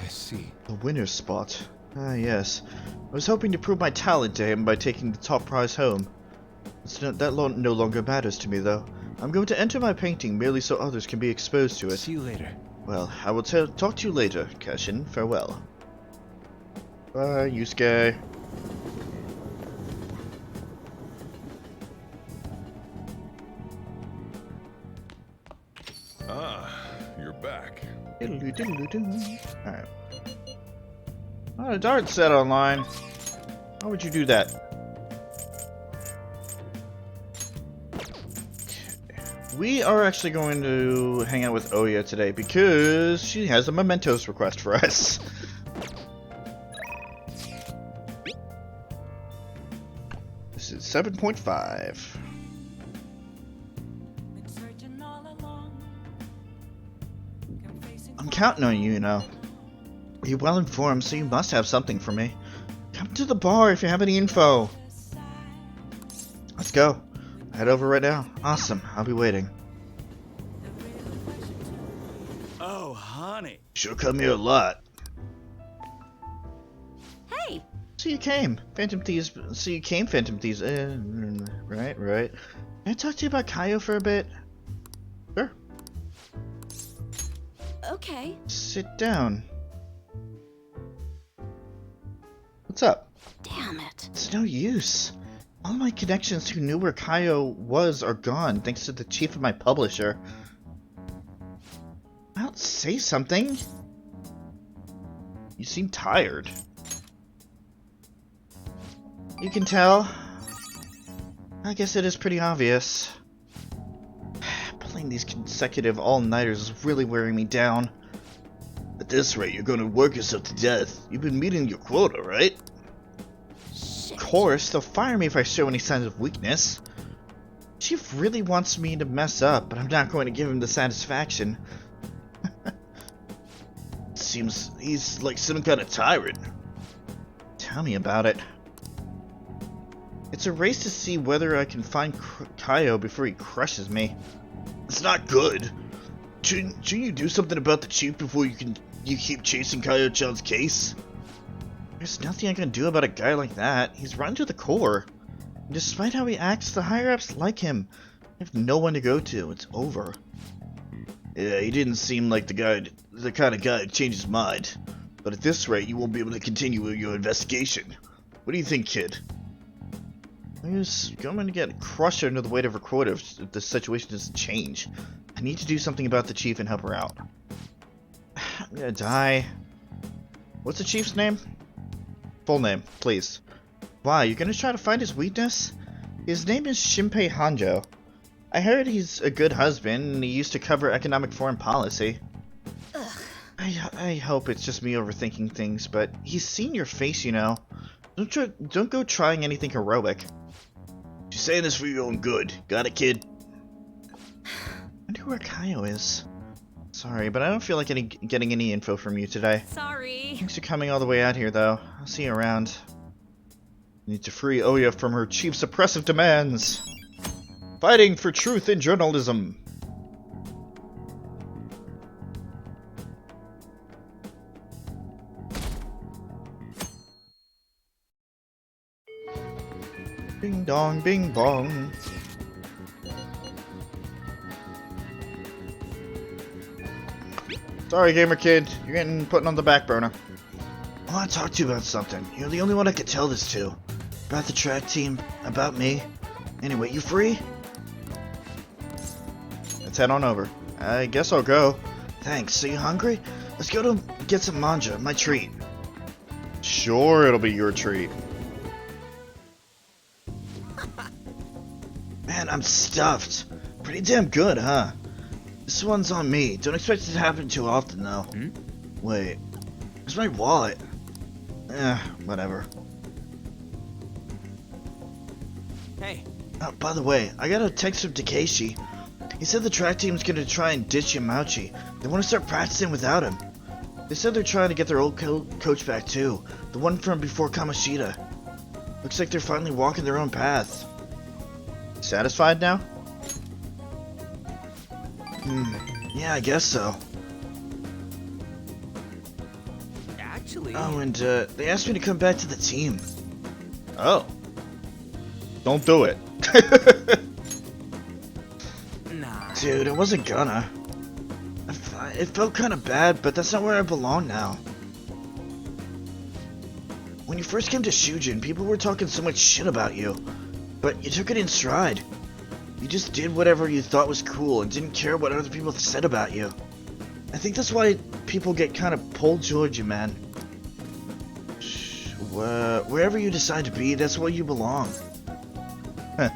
see. The winner's spot. Ah, yes. I was hoping to prove my talent to him by taking the top prize home. No longer matters to me, though. I'm going to enter my painting merely so others can be exposed to it. See you later. Well, I will talk to you later, Kashin. Farewell. Bye, Yusuke. Ah, you're back. Alright. Oh, a dart set online. Why would you do that? We are actually going to hang out with Oya today because she has a mementos request for us. This is 7.5. I'm counting on you, you know. You're well informed, so you must have something for me. Come to the bar if you have any info. Let's go. Head over right now. Awesome. I'll be waiting. Oh, honey. Sure come here a lot. Hey! So you came. Phantom Thieves. So you came, Phantom Thieves. Right. Can I talk to you about Kaio for a bit? Sure. Okay. Sit down. What's up? Damn it. It's no use. All my connections who knew where Kaio was are gone, thanks to the chief of my publisher. Well, say something. You seem tired. You can tell. I guess it is pretty obvious. Playing these consecutive all-nighters is really wearing me down. At this rate, you're gonna work yourself to death. You've been meeting your quota, right? Of course, they'll fire me if I show any signs of weakness. Chief really wants me to mess up, but I'm not going to give him the satisfaction. Seems he's like some kind of tyrant. Tell me about it. It's a race to see whether I can find Kaio before he crushes me. It's not good. Shouldn't you do something about the chief before you keep chasing Kaio-chan's case? There's nothing I can do about a guy like that. He's rotten to the core. And despite how he acts, the higher-ups like him. I have no one to go to. It's over. Yeah, he didn't seem like the kind of guy to change his mind. But at this rate, you won't be able to continue with your investigation. What do you think, kid? He's going to get crushed under the weight of her quota if the situation doesn't change. I need to do something about the chief and help her out. I'm gonna die. What's the chief's name? Full name, please. Why, you're gonna try to find his weakness? His name is Shinpei Hanjo. I heard he's a good husband and he used to cover economic foreign policy. I hope it's just me overthinking things, but he's seen your face, you know. Don't go trying anything heroic. She's saying this for your own good. Got it, kid? I wonder where Kaio is. Sorry, but I don't feel like getting any info from you today. Sorry. Thanks for coming all the way out here, though. I'll see you around. Need to free Oya from her chief's oppressive demands. Fighting for truth in journalism. Bing dong, bing bong. Sorry, gamer kid. You're getting put on the back burner. I want to talk to you about something. You're the only one I could tell this to. About the track team, about me. Anyway, you free? Let's head on over. I guess I'll go. Thanks. Are you hungry? Let's go to get some manja, my treat. Sure, it'll be your treat. Man, I'm stuffed. Pretty damn good, huh? This one's on me. Don't expect it to happen too often, though. Wait. Where's my wallet? Whatever. Hey. Oh, by the way, I got a text from Takeshi. He said the track team's gonna try and ditch Yamauchi. They want to start practicing without him. They said they're trying to get their old coach back too. The one from before Kamoshida. Looks like they're finally walking their own path. Satisfied now? Yeah, I guess so. Actually... Oh, and they asked me to come back to the team. Oh. Don't do it. Nah. Dude, I wasn't gonna. It felt kind of bad, but that's not where I belong now. When you first came to Shujin, people were talking so much shit about you, but you took it in stride. You just did whatever you thought was cool and didn't care what other people said about you. I think that's why people get kind of pulled towards you, man. Wherever you decide to be, that's where you belong. Huh.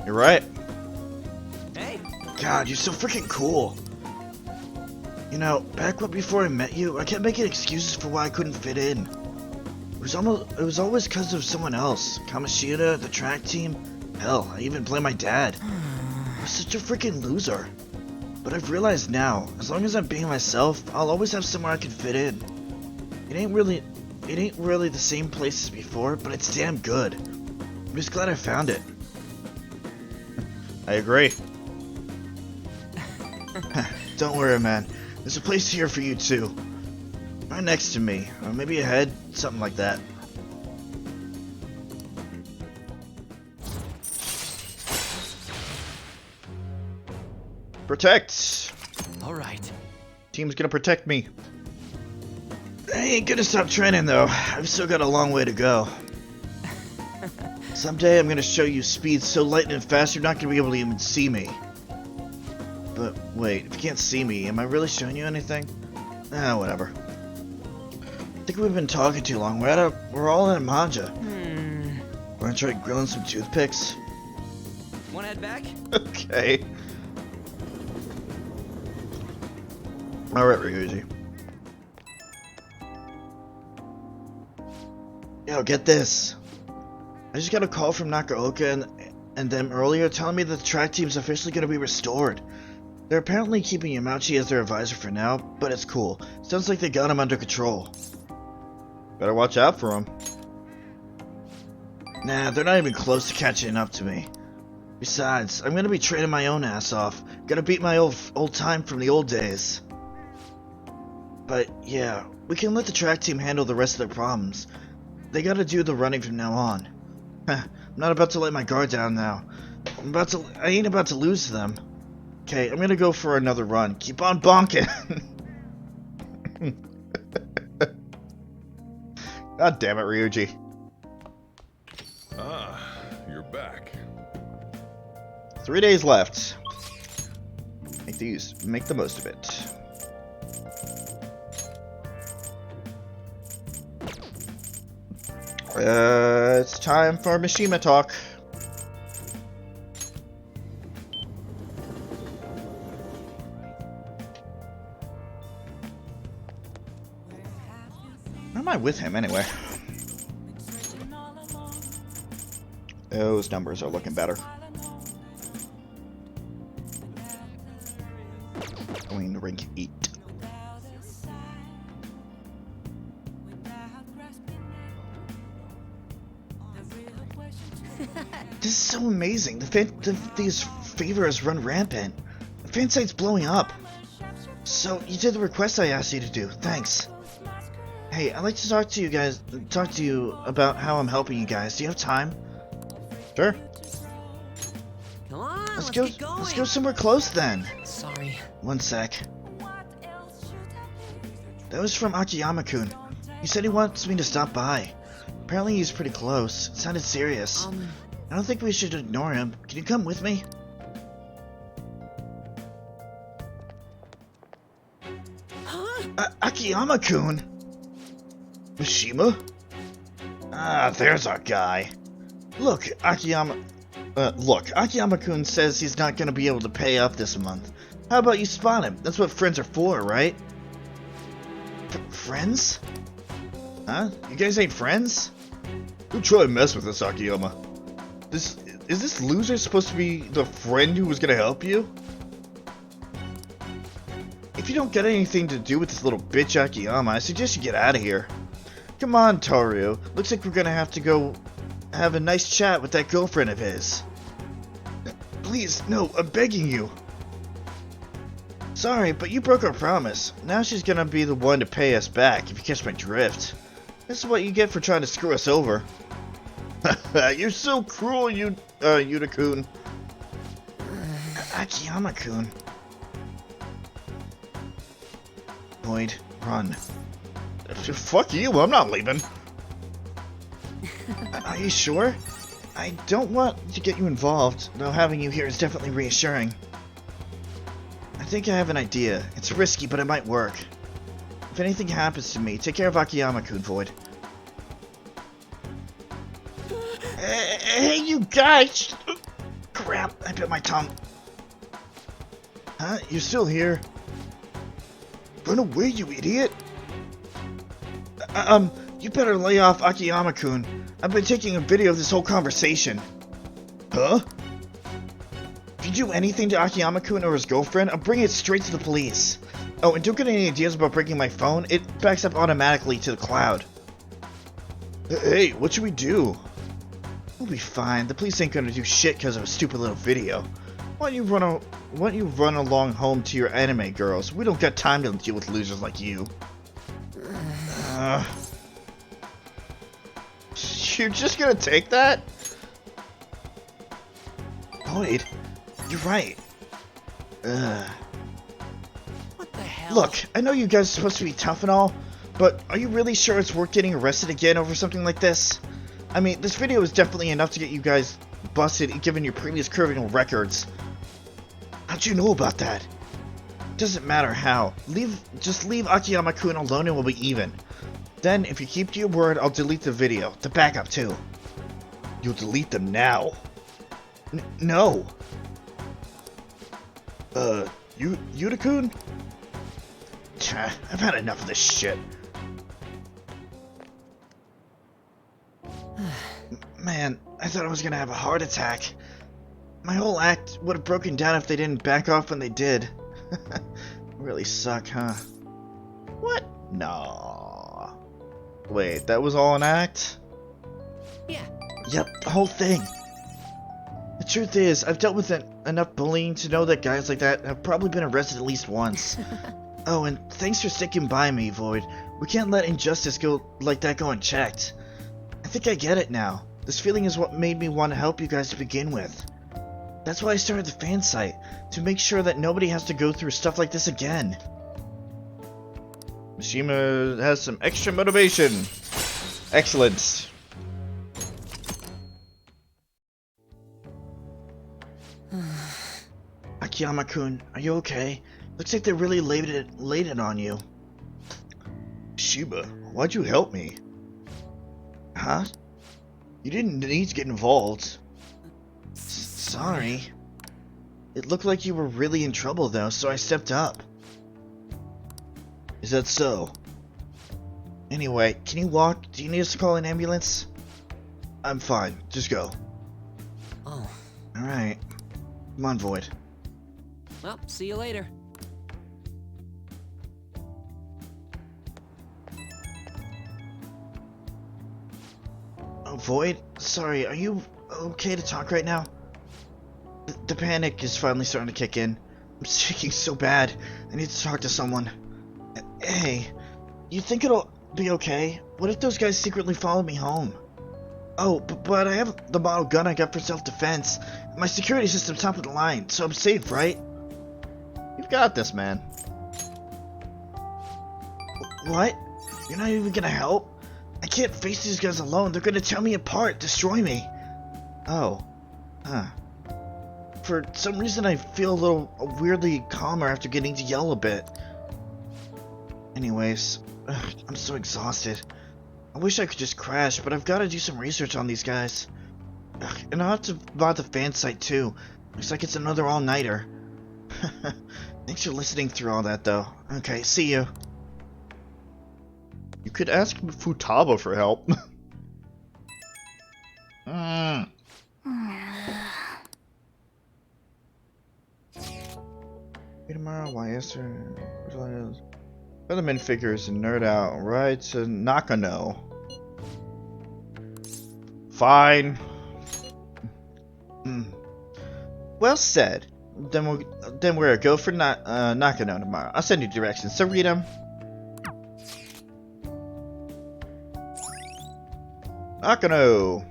You're right. Hey. God, you're so freaking cool. You know, back before I met you, I kept making excuses for why I couldn't fit in. It was always because of someone else. Kamoshida, the track team. Hell, I even blame my dad. I was such a freaking loser. But I've realized now, as long as I'm being myself, I'll always have somewhere I can fit in. It ain't really the same place as before, but it's damn good. I'm just glad I found it. I agree. Don't worry, man. There's a place here for you too. Right next to me, or maybe ahead, something like that. Protect! Alright. Team's gonna protect me. I ain't gonna stop training though. I've still got a long way to go. Someday I'm gonna show you speed so lightning and fast you're not gonna be able to even see me. But wait, if you can't see me, am I really showing you anything? Ah, whatever. I think we've been talking too long. We're all in a manja. Wanna try grilling some toothpicks? Wanna head back? Okay. Alright, Ryuji. Yo, get this. I just got a call from Nakaoka and them earlier telling me that the track team's officially going to be restored. They're apparently keeping Yamauchi as their advisor for now, but it's cool. Sounds like they got him under control. Better watch out for him. Nah, they're not even close to catching up to me. Besides, I'm going to be training my own ass off. Gonna beat my old time from the old days. But yeah, we can let the track team handle the rest of their problems. They gotta do the running from now on. I'm not about to let my guard down now. I ain't about to lose to them. Okay, I'm gonna go for another run. Keep on bonking! God damn it, Ryuji. Ah, you're back. 3 days left. Make the most of it. It's time for Mishima talk. Why am I with him anyway? Those numbers are looking better. Going to rank 8. This is so amazing. These favors run rampant. The fan site's blowing up. So you did the request I asked you to do. Thanks. Hey, I'd like to talk to you about how I'm helping you guys. Do you have time? Sure. Come on, let's go somewhere close then. Sorry. One sec. That was from Akiyama-kun. He said he wants me to stop by. Apparently he's pretty close. It sounded serious. I don't think we should ignore him. Can you come with me? Huh? Akiyama-kun? Mishima? Ah, there's our guy. Look, Akiyama-kun says he's not gonna be able to pay up this month. How about you spot him? That's what friends are for, right? Friends? Huh? You guys ain't friends? Don't try to mess with us, Akiyama. Is this loser supposed to be the friend who was gonna help you? If you don't get anything to do with this little bitch Akiyama, I suggest you get out of here. Come on, Toru. Looks like we're gonna have to go have a nice chat with that girlfriend of his. Please, no, I'm begging you. Sorry, but you broke our promise. Now she's gonna be the one to pay us back, if you catch my drift. This is what you get for trying to screw us over. You're so cruel, Yuta-kun. Akiyama-kun. Void, run. Fuck you, I'm not leaving. Are you sure? I don't want to get you involved, though having you here is definitely reassuring. I think I have an idea. It's risky, but it might work. If anything happens to me, take care of Akiyama-kun, Void. Hey, you guys! Crap, I bit my tongue. Huh? You're still here? Run away, you idiot! You better lay off Akiyama-kun. I've been taking a video of this whole conversation. Huh? If you do anything to Akiyama-kun or his girlfriend, I'll bring it straight to the police. Oh, and don't get any ideas about breaking my phone. It backs up automatically to the cloud. Hey, what should we do? We'll be fine. The police ain't gonna do shit because of a stupid little video. Why don't you run along home to your anime girls? We don't got time to deal with losers like you. You're just gonna take that? Void, you're right. What the hell? Look, I know you guys are supposed to be tough and all, but are you really sure it's worth getting arrested again over something like this? I mean, this video is definitely enough to get you guys busted given your previous criminal records. How'd you know about that? Doesn't matter how. Just leave Akiyama-kun alone and we'll be even. Then, if you keep to your word, I'll delete the video. The backup, too. You'll delete them now. No. Yuta-kun? I've had enough of this shit. Man, I thought I was gonna have a heart attack. My whole act would have broken down if they didn't back off when they did. Really suck, huh? What? No. Wait, that was all an act? Yeah. Yep, the whole thing. The truth is, I've dealt with enough bullying to know that guys like that have probably been arrested at least once. Oh, and thanks for sticking by me, Void. We can't let injustice go like that go unchecked. I think I get it now. This feeling is what made me want to help you guys to begin with. That's why I started the fan site, to make sure that nobody has to go through stuff like this again. Mishima has some extra motivation. Excellent. Akiyama-kun, are you okay? Looks like they really laid it on you. Shiba, why'd you help me? Huh? You didn't need to get involved. Sorry. It looked like you were really in trouble though, so I stepped up. Is that so? Anyway, can you walk? Do you need us to call an ambulance? I'm fine. Just go. Oh. Alright. Come on, Void. Well, see you later. Oh, Void? Sorry, are you okay to talk right now? The panic is finally starting to kick in. I'm shaking so bad. I need to talk to someone. Hey, you think it'll be okay? What if those guys secretly follow me home? Oh, but I have the model gun I got for self-defense. My security system's top of the line, so I'm safe, right? You've got this, man. What? You're not even gonna help? I can't face these guys alone. They're gonna tear me apart, destroy me. Oh. Huh. For some reason I feel a little weirdly calmer after getting to yell a bit. Anyways, I'm so exhausted. I wish I could just crash, but I've got to do some research on these guys. And I'll have to buy the fan site too. Looks like it's another all-nighter. Thanks for listening through all that though. Okay, see you. You could ask Futaba for help. Tomorrow, why yesterday? Other men figures and nerd out. Right to Nakano. Fine. Well said. Then we're gonna go for Nakano tomorrow. I'll send you directions. So read them. Nakano.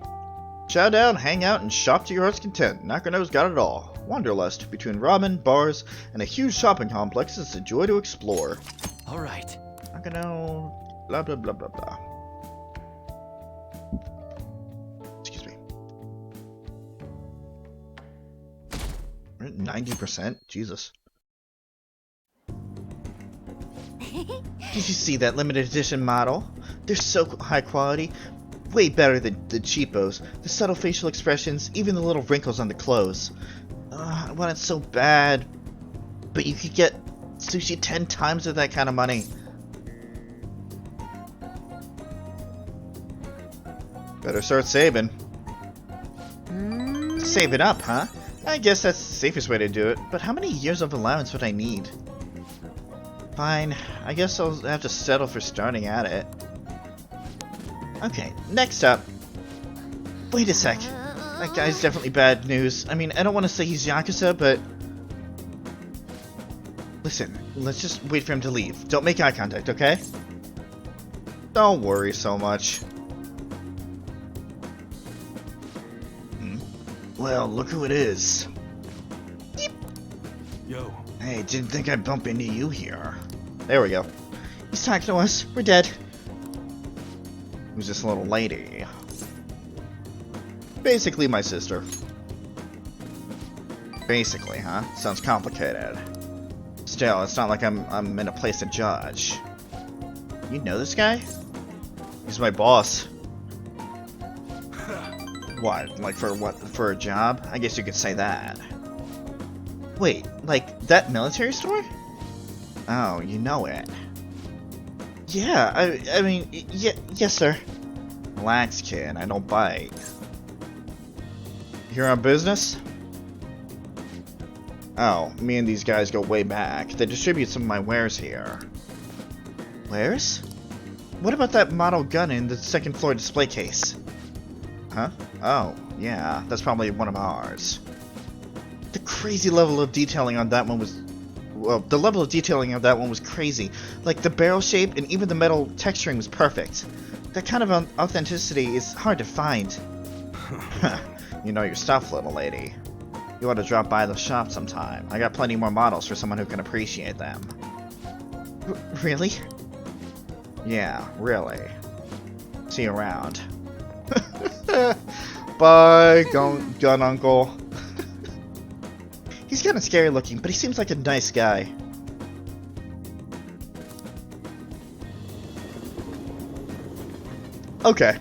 Chow down, hang out, and shop to your heart's content. Nakano's got it all. Wanderlust, between ramen, bars, and a huge shopping complex, is a joy to explore. Alright. Nakano, blah blah blah blah blah. Excuse me. 90%? Jesus. Did you see that limited edition model? They're so high quality. Way better than the cheapos. The subtle facial expressions, even the little wrinkles on the clothes. I want it so bad. But you could get sushi 10 times with that kind of money. Better start saving. Save it up, huh? I guess that's the safest way to do it. But how many years of allowance would I need? Fine. I guess I'll have to settle for starting at it. Okay, next up. Wait a sec. That guy's definitely bad news. I mean, I don't want to say he's Yakuza, but... Listen, let's just wait for him to leave. Don't make eye contact, okay? Don't worry so much. Well, look who it is. Beep. Yo. Hey, didn't think I'd bump into you here. There we go. He's talking to us. We're dead. Who's this little lady? Basically my sister. Basically, huh? Sounds complicated. Still, it's not like I'm in a place to judge. You know this guy? He's my boss. What? Like for what? For a job? I guess you could say that. Wait, like that military store? Oh, you know it. Yeah, I mean, yes, sir. Relax, kid. I don't bite. Here on business? Oh, me and these guys go way back. They distribute some of my wares here. Wares? What about that model gun in the second floor display case? Huh? Oh, yeah, that's probably one of ours. The crazy level of detailing on that one was... Well, the level of detailing of that one was crazy. Like, the barrel shape and even the metal texturing was perfect. That kind of authenticity is hard to find. You know your stuff, little lady. You ought to drop by the shop sometime. I got plenty more models for someone who can appreciate them. Really? Yeah, really. See you around. Bye, gun uncle. He's kind of scary looking, but he seems like a nice guy. Okay.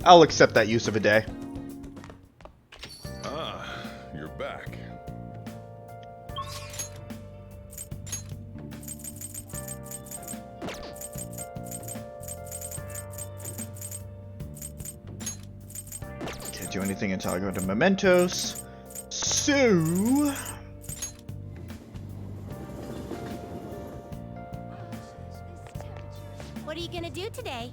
I'll accept that use of a day. Ah, you're back. Can't do anything until I go to Mementos. So... What are you gonna do today?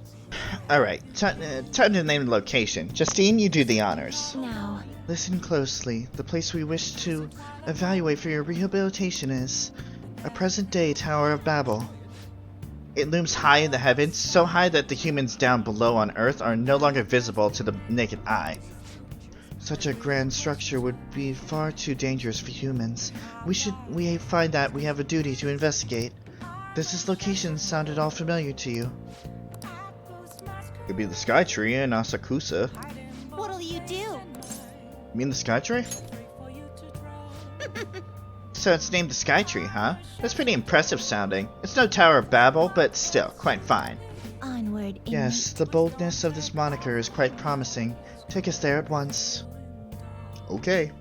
Alright, time to name the location. Justine, you do the honors. No. Listen closely. The place we wish to evaluate for your rehabilitation is a present-day Tower of Babel. It looms high in the heavens, so high that the humans down below on Earth are no longer visible to the naked eye. Such a grand structure would be far too dangerous for humans. We find that we have a duty to investigate. Does this location sound at all familiar to you? Could be the Sky Tree in Asakusa. What'll you do? You mean the Sky Tree? So it's named the Sky Tree, huh? That's pretty impressive sounding. It's no Tower of Babel, but still, quite fine. Onward. Yes, the boldness of this moniker is quite promising. Take us there at once. Okay.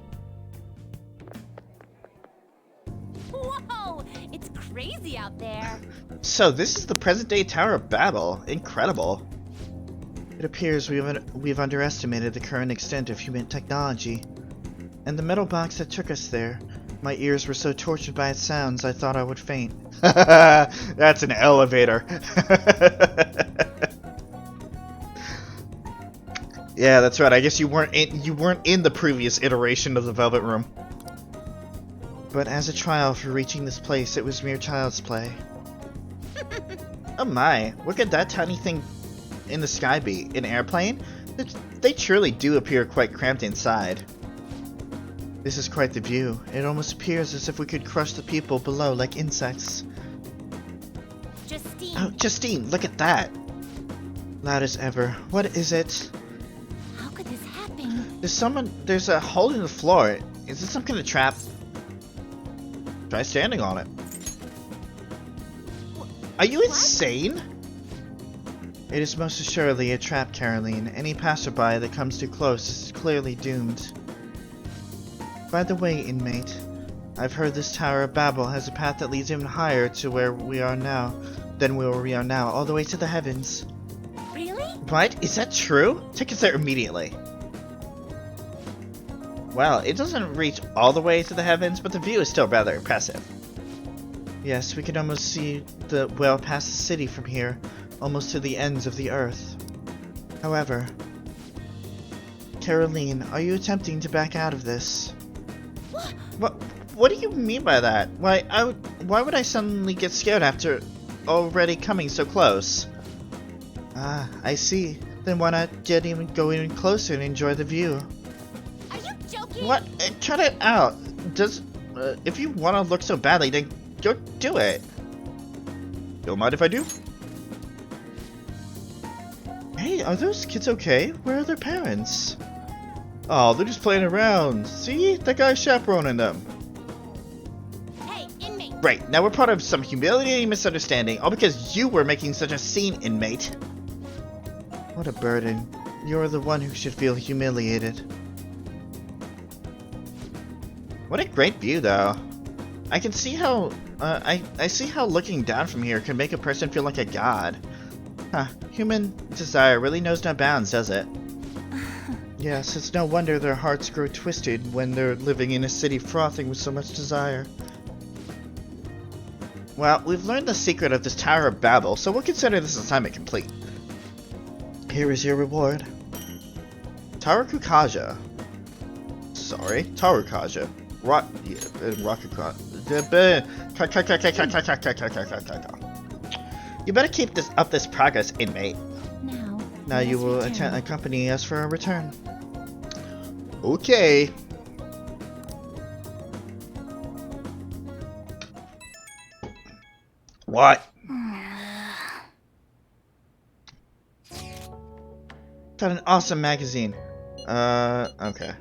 Whoa! It's crazy out there. So this is the present-day Tower of Babel. Incredible. It appears we've underestimated the current extent of human technology. And the metal box that took us there, my ears were so tortured by its sounds I thought I would faint. That's an elevator. Yeah, that's right. I guess you weren't in the previous iteration of the Velvet Room. But as a trial for reaching this place, it was mere child's play. Oh my, what could that tiny thing in the sky be? An airplane? They truly do appear quite cramped inside. This is quite the view. It almost appears as if we could crush the people below like insects. Justine. Oh, Justine, look at that! Loud as ever. What is it? How could this happen? There's a hole in the floor. Is this some kind of trap? Try standing on it. Are you insane? It is most assuredly a trap, Caroline. Any passerby that comes too close is clearly doomed. By the way, inmate, I've heard this Tower of Babel has a path that leads even higher to where we are now, all the way to the heavens. Really? What? Is that true? Take us there immediately. Well, it doesn't reach all the way to the heavens, but the view is still rather impressive. Yes, we can almost see the well past the city from here, almost to the ends of the earth. However, Caroline, are you attempting to back out of this? What do you mean by that? Why would I suddenly get scared after already coming so close? Ah, I see. Then why not go even closer and enjoy the view? Are you joking? What? Cut it out. If you want to look so badly, then go do it. Don't mind if I do? Hey, are those kids okay? Where are their parents? Oh, they're just playing around. See? That guy's chaperoning them. Hey, inmate! Right, now we're part of some humiliating misunderstanding, all because you were making such a scene, inmate. What a burden. You're the one who should feel humiliated. What a great view, though. I can see how, I see how looking down from here can make a person feel like a god. Huh, human desire really knows no bounds, does it? Yes, it's no wonder their hearts grow twisted when they're living in a city frothing with so much desire. Well, we've learned the secret of this Tower of Babel, so we'll consider this assignment complete. Here is your reward. Tarukaja. Sorry, Tarukaja. You better keep up this progress, inmate. Now you will accompany us for our return. Okay. What? Got an awesome magazine. Okay.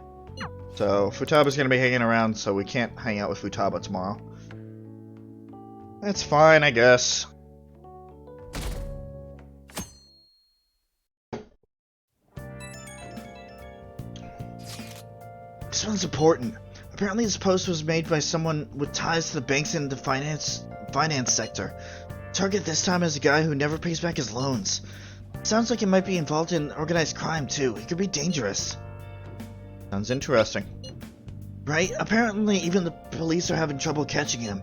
So, Futaba's gonna be hanging around, so we can't hang out with Futaba tomorrow. That's fine, I guess. This one's important. Apparently this post was made by someone with ties to the banks and the finance sector. Target this time is a guy who never pays back his loans. Sounds like he might be involved in organized crime too. He could be dangerous. Sounds interesting. Right? Apparently even the police are having trouble catching him.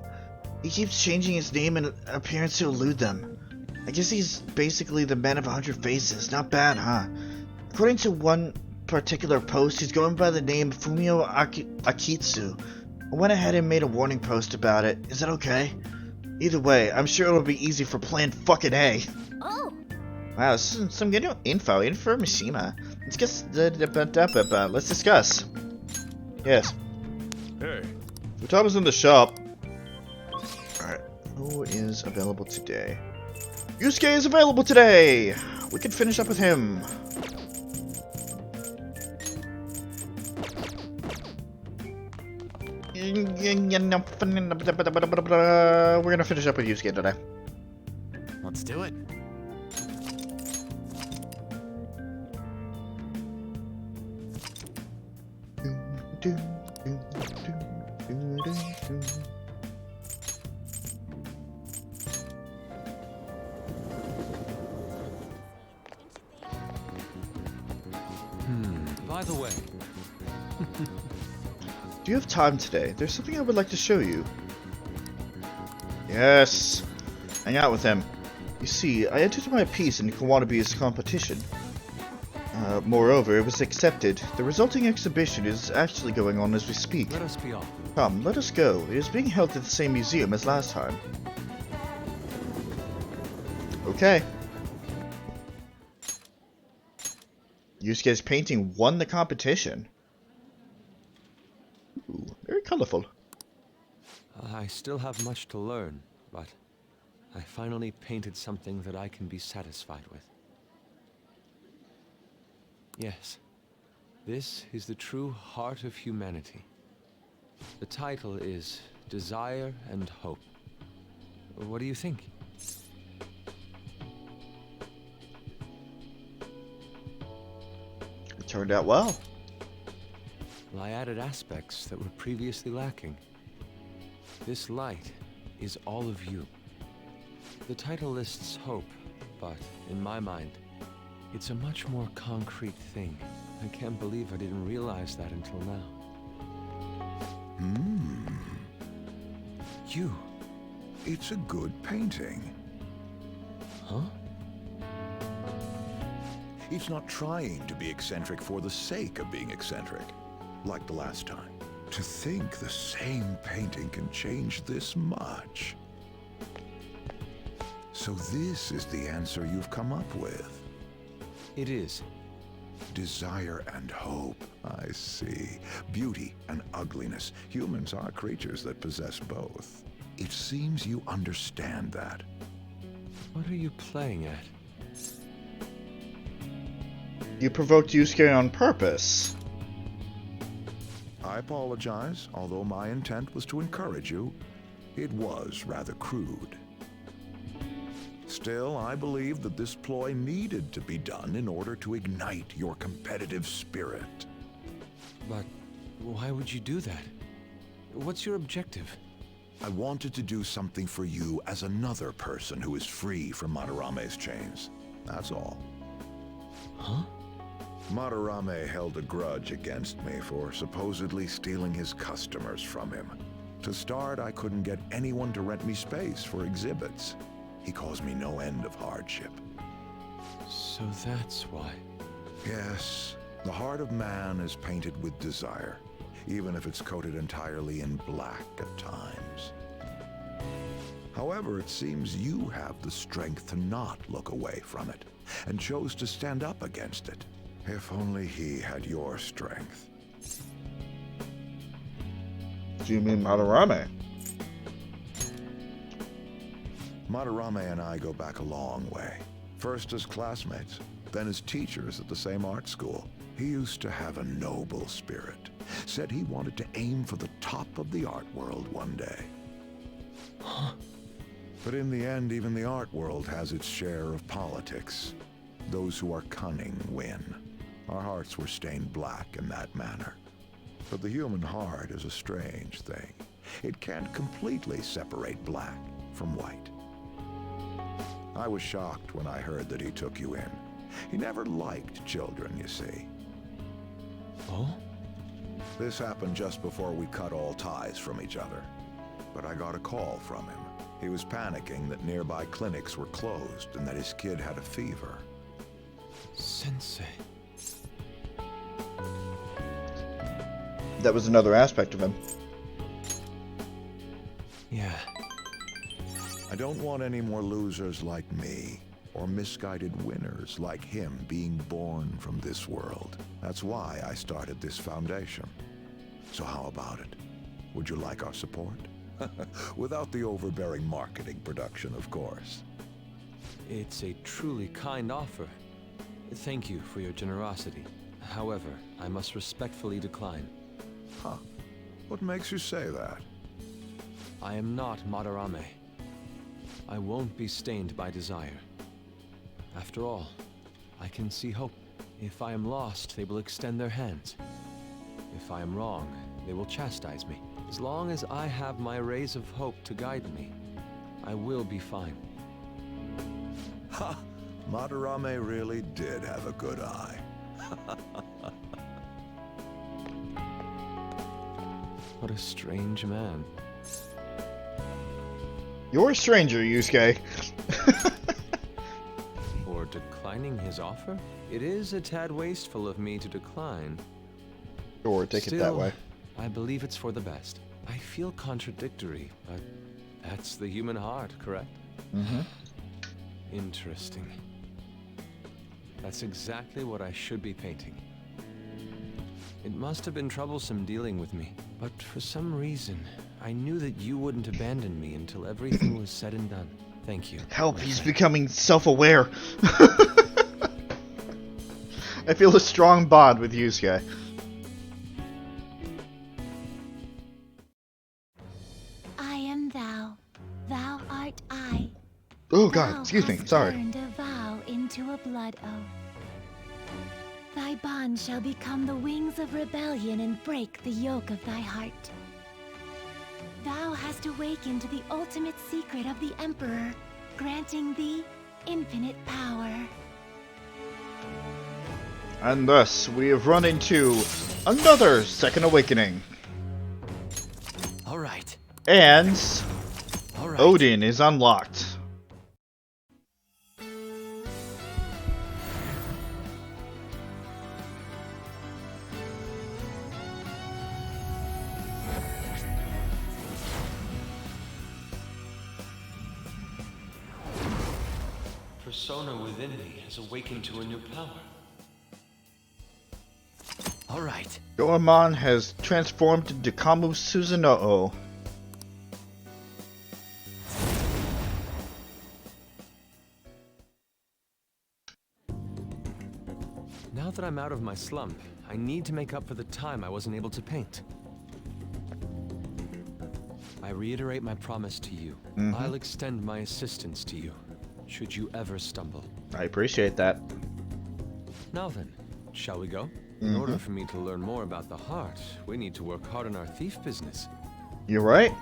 He keeps changing his name and appearance to elude them. I guess he's basically the man of 100 faces. Not bad, huh? According to one particular post, he's going by the name Fumio Akitsu. I went ahead and made a warning post about it. Is that okay? Either way, I'm sure it'll be easy for Plan fucking A. Oh. Wow, this is some good info. Info Mishima. Let's discuss. Yes. Hey. Futaba's in the shop. Alright. Who is available today? Yusuke is available today! We can finish up with him. We're gonna finish up with Yusuke today. Let's do it. By the way. Do you have time today? There's something I would like to show you. Yes. Hang out with him. You see, I entered my piece in Kawanabe's competition. Moreover, it was accepted. The resulting exhibition is actually going on as we speak. Let us be off. Come, let us go. It is being held at the same museum as last time. Okay. Yusuke's painting won the competition. Ooh, very colorful. I still have much to learn, but I finally painted something that I can be satisfied with. Yes, this is the true heart of humanity. The title is Desire and Hope. What do you think? It turned out well. Well, I added aspects that were previously lacking. This light is all of you. The title lists hope, but in my mind, it's a much more concrete thing. I can't believe I didn't realize that until now. You. It's a good painting. Huh? It's not trying to be eccentric for the sake of being eccentric, like the last time. To think the same painting can change this much. So this is the answer you've come up with. It is. Desire and hope. I see. Beauty and ugliness. Humans are creatures that possess both. It seems you understand that. What are you playing at? You provoked Yusuke on purpose. I apologize, although my intent was to encourage you. It was rather crude. Still, I believe that this ploy needed to be done in order to ignite your competitive spirit. But why would you do that? What's your objective? I wanted to do something for you as another person who is free from Madarame's chains. That's all. Huh? Madarame held a grudge against me for supposedly stealing his customers from him. To start, I couldn't get anyone to rent me space for exhibits. He caused me no end of hardship. So that's why. Yes, the heart of man is painted with desire, even if it's coated entirely in black at times. However, it seems you have the strength to not look away from it, and chose to stand up against it. If only he had your strength. Do you mean Madarame? Madarame and I go back a long way. First as classmates, then as teachers at the same art school. He used to have a noble spirit. Said he wanted to aim for the top of the art world one day. Huh? But in the end, even the art world has its share of politics. Those who are cunning win. Our hearts were stained black in that manner. But the human heart is a strange thing. It can't completely separate black from white. I was shocked when I heard that he took you in. He never liked children, you see. Oh? This happened just before we cut all ties from each other. But I got a call from him. He was panicking that nearby clinics were closed and that his kid had a fever. Sensei. That was another aspect of him. Yeah. I don't want any more losers like me, or misguided winners like him being born from this world. That's why I started this foundation. So how about it? Would you like our support? Without the overbearing marketing production, of course. It's a truly kind offer. Thank you for your generosity. However, I must respectfully decline. Huh. What makes you say that? I am not Madarame. I won't be stained by desire. After all, I can see hope. If I am lost, they will extend their hands. If I am wrong, they will chastise me. As long as I have my rays of hope to guide me, I will be fine. Ha! Madarame really did have a good eye. What a strange man. You're a stranger, Yusuke. For declining his offer? It is a tad wasteful of me to decline. Or take it that way. I believe it's for the best. I feel contradictory, but that's the human heart, correct? Mm-hmm. Interesting. That's exactly what I should be painting. It must have been troublesome dealing with me, but for some reason, I knew that you wouldn't abandon me until everything was said and done. Thank you. Help, he's becoming self-aware. I feel a strong bond with Yusuke. I am thou, thou art I. Oh god, Thou excuse me, hast sorry. turned a vow into a blood oath. Thy bond shall become the wings of rebellion and break the yoke of thy heart. Thou hast awakened the ultimate secret of the Emperor, granting thee infinite power. And thus, we have run into another Second Awakening. Alright. And Odin is unlocked. Persona within me has awakened to a new power. Alright. Goemon has transformed into Kamu Susanoo. Now that I'm out of my slump, I need to make up for the time I wasn't able to paint. I reiterate my promise to you. I'll extend my assistance to you, should you ever stumble. I appreciate that. Now then, shall we go? In order for me to learn more about the heart, we need to work hard on our thief business. You're right.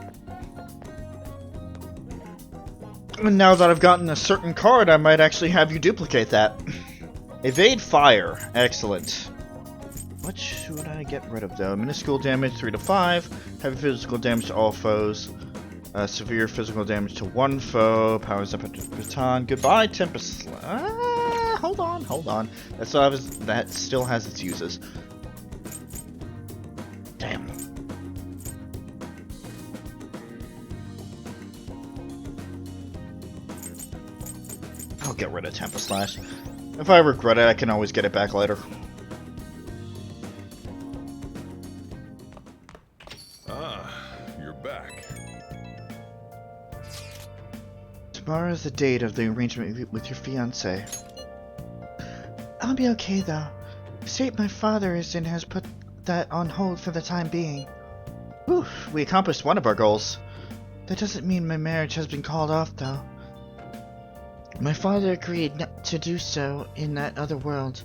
And now that I've gotten a certain card, I might actually have you duplicate that. Evade fire. Excellent. What should I get rid of though? Minuscule damage 3 to 5. Heavy physical damage to all foes. Severe physical damage to one foe. Powers up at baton. Goodbye, Tempest. Hold on. That still has its uses. Damn. I'll get rid of Tempest Slash. If I regret it, I can always get it back later. Ah, you're back. Tomorrow is the date of the arrangement with your fiancé. I'll be okay though. The state my father is in has put that on hold for the time being. Whew, we accomplished one of our goals. That doesn't mean my marriage has been called off though. My father agreed not to do so in that other world.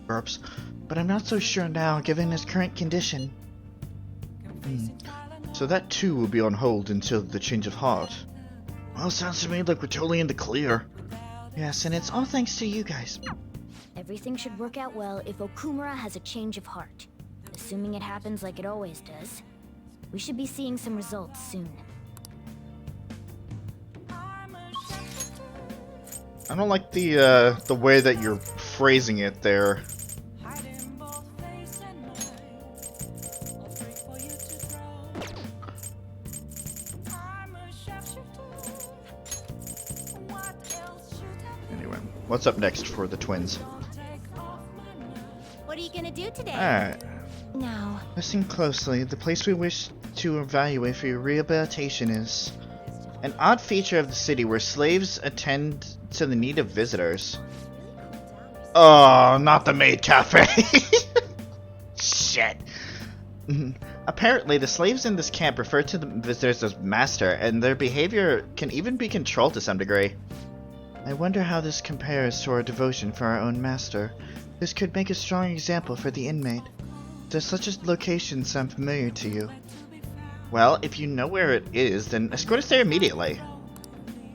Burps. But I'm not so sure now, given his current condition. So that too will be on hold until the change of heart. Well, sounds to me like we're totally in the clear. Yes, and it's all thanks to you guys. Everything should work out well if Okumura has a change of heart. Assuming it happens like it always does. We should be seeing some results soon. I don't like the way that you're phrasing it there. Anyway, what's up next for the twins? What are you gonna do today? Alright. Now, Listen closely. The place we wish to evaluate for your rehabilitation is an odd feature of the city where slaves attend to the need of visitors. Oh, not the maid cafe. Shit. Apparently, the slaves in this camp refer to the visitors as master, and their behavior can even be controlled to some degree. I wonder how this compares to our devotion for our own master. This could make a strong example for the inmate. Does such a location sound familiar to you? Well, if you know where it is, then escort us there immediately.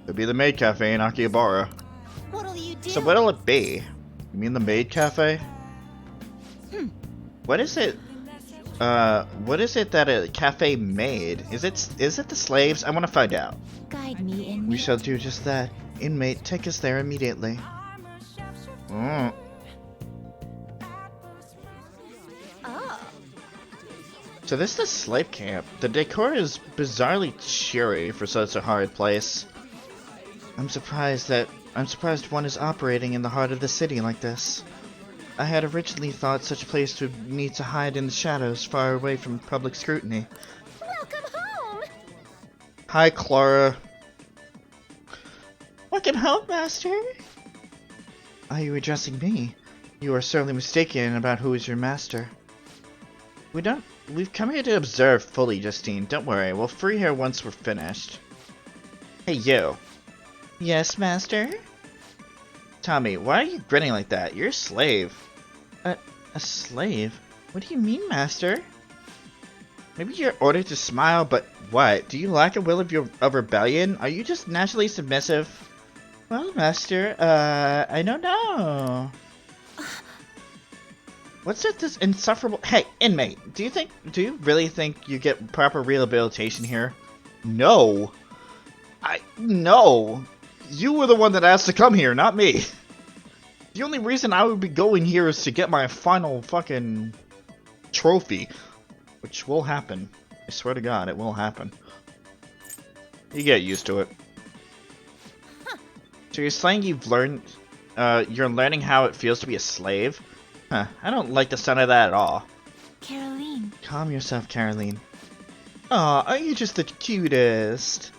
It'll be the maid cafe in Akihabara. what'll you do? So what'll it be? You mean the maid cafe? What is it? What is it that a cafe made? Is it the slaves? I want to find out. Guide me in. We shall do just that. Inmate, take us there immediately. Oh. So this is the slave camp. The decor is bizarrely cheery for such a hard place. I'm surprised that I'm surprised one is operating in the heart of the city like this. I had originally thought such a place would need to hide in the shadows, far away from public scrutiny. Welcome home! Hi, Clara. Welcome home, Master. Are you addressing me? You are certainly mistaken about who is your master. We've come here to observe fully, Justine. Don't worry, we'll free her once we're finished. Hey, you. Yes, Master? Tommy, why are you grinning like that? You're a slave. A slave? What do you mean, Master? Maybe you're ordered to smile, but what? Do you lack a will of rebellion? Are you just naturally submissive? Well, Master, I don't know. What's with this insufferable— Hey, inmate, do you really think you get proper rehabilitation here? No. No. You were the one that asked to come here, not me. The only reason I would be going here is to get my final fucking trophy. Which will happen. I swear to God, it will happen. You get used to it. So you're saying you've learned, you're learning how it feels to be a slave? Huh, I don't like the sound of that at all. Caroline. Calm yourself, Caroline. Aw, are you just the cutest?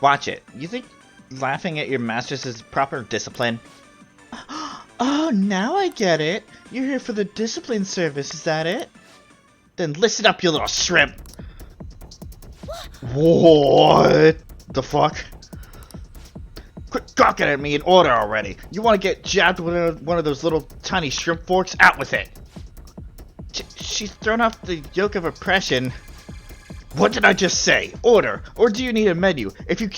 Watch it. You think laughing at your masters is proper discipline? Oh, now I get it. You're here for the discipline service, is that it? Then listen up, you little shrimp. What the fuck? Quit gawking at me in order already. You want to get jabbed with one of those little tiny shrimp forks? Out with it. She's thrown off the yoke of oppression. What did I just say? Order. Or do you need a menu? If you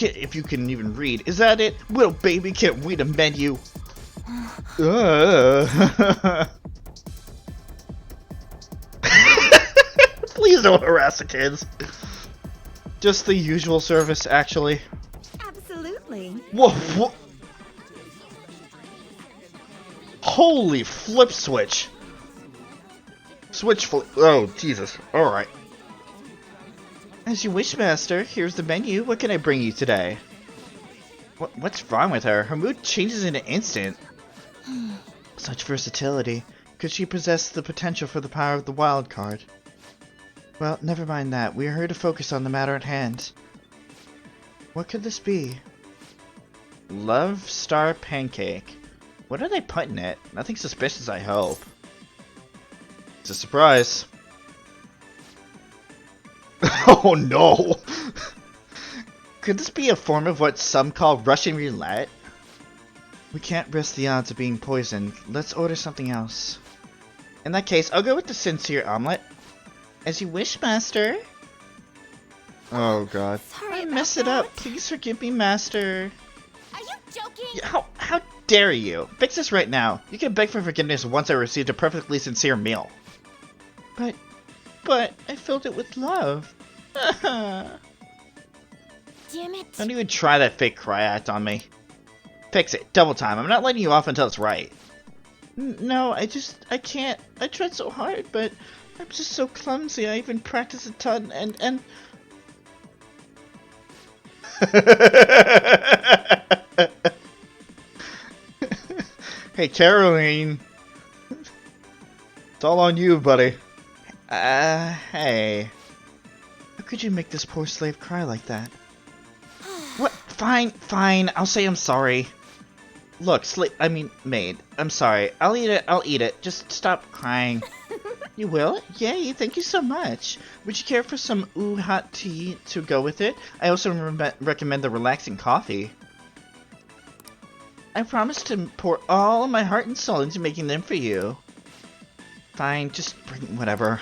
can even read. Is that it? Little baby can't read a menu. Please don't harass the kids. Just the usual service, actually. Absolutely. Whoa, holy flip switch. Switch flip. Oh, Jesus. Alright. As you wish, Master. Here's the menu. What can I bring you today? What's wrong with her? Her mood changes in an instant. Such versatility. Could she possess the potential for the power of the wild card? Well, never mind that. We are here to focus on the matter at hand. What could this be? Love Star Pancake. What are they putting in it? Nothing suspicious, I hope. It's a surprise. Oh no! Could this be a form of what some call Russian roulette? We can't risk the odds of being poisoned. Let's order something else. In that case, I'll go with the sincere omelet. As you wish, Master. Oh god. Sorry, I messed it up. Please forgive me, Master. Are you joking? How dare you? Fix this right now. You can beg for forgiveness once I received a perfectly sincere meal. But I filled it with love. Damn it. Don't even try that fake cry act on me. Fix it. Double time. I'm not letting you off until it's right. No, I can't. I tried so hard, but I'm just so clumsy. I even practiced a ton and Hey, Caroline. It's all on you, buddy. Hey. How could you make this poor slave cry like that? What? Fine. I'll say I'm sorry. Look, maid. I'm sorry. I'll eat it. Just stop crying. You will? Yay, thank you so much. Would you care for some hot tea to go with it? I also recommend the relaxing coffee. I promise to pour all of my heart and soul into making them for you. Fine, just bring whatever.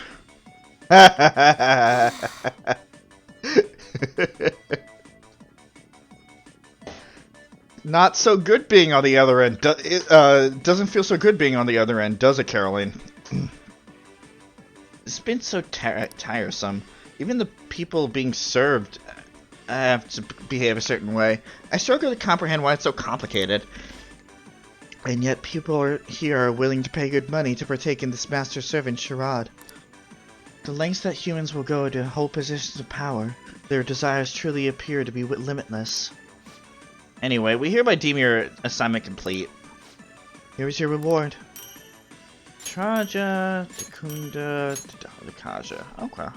Not so good being on the other end. Doesn't feel so good being on the other end, does it, Caroline? It's been so tiresome. Even the people being served have to behave a certain way. I struggle to comprehend why it's so complicated. And yet people here are willing to pay good money to partake in this master-servant charade. The lengths that humans will go to hold positions of power, their desires truly appear to be limitless. Anyway, we hereby deem your assignment complete. Here is your reward. Traja, Takunda, Tadakaja. Okay.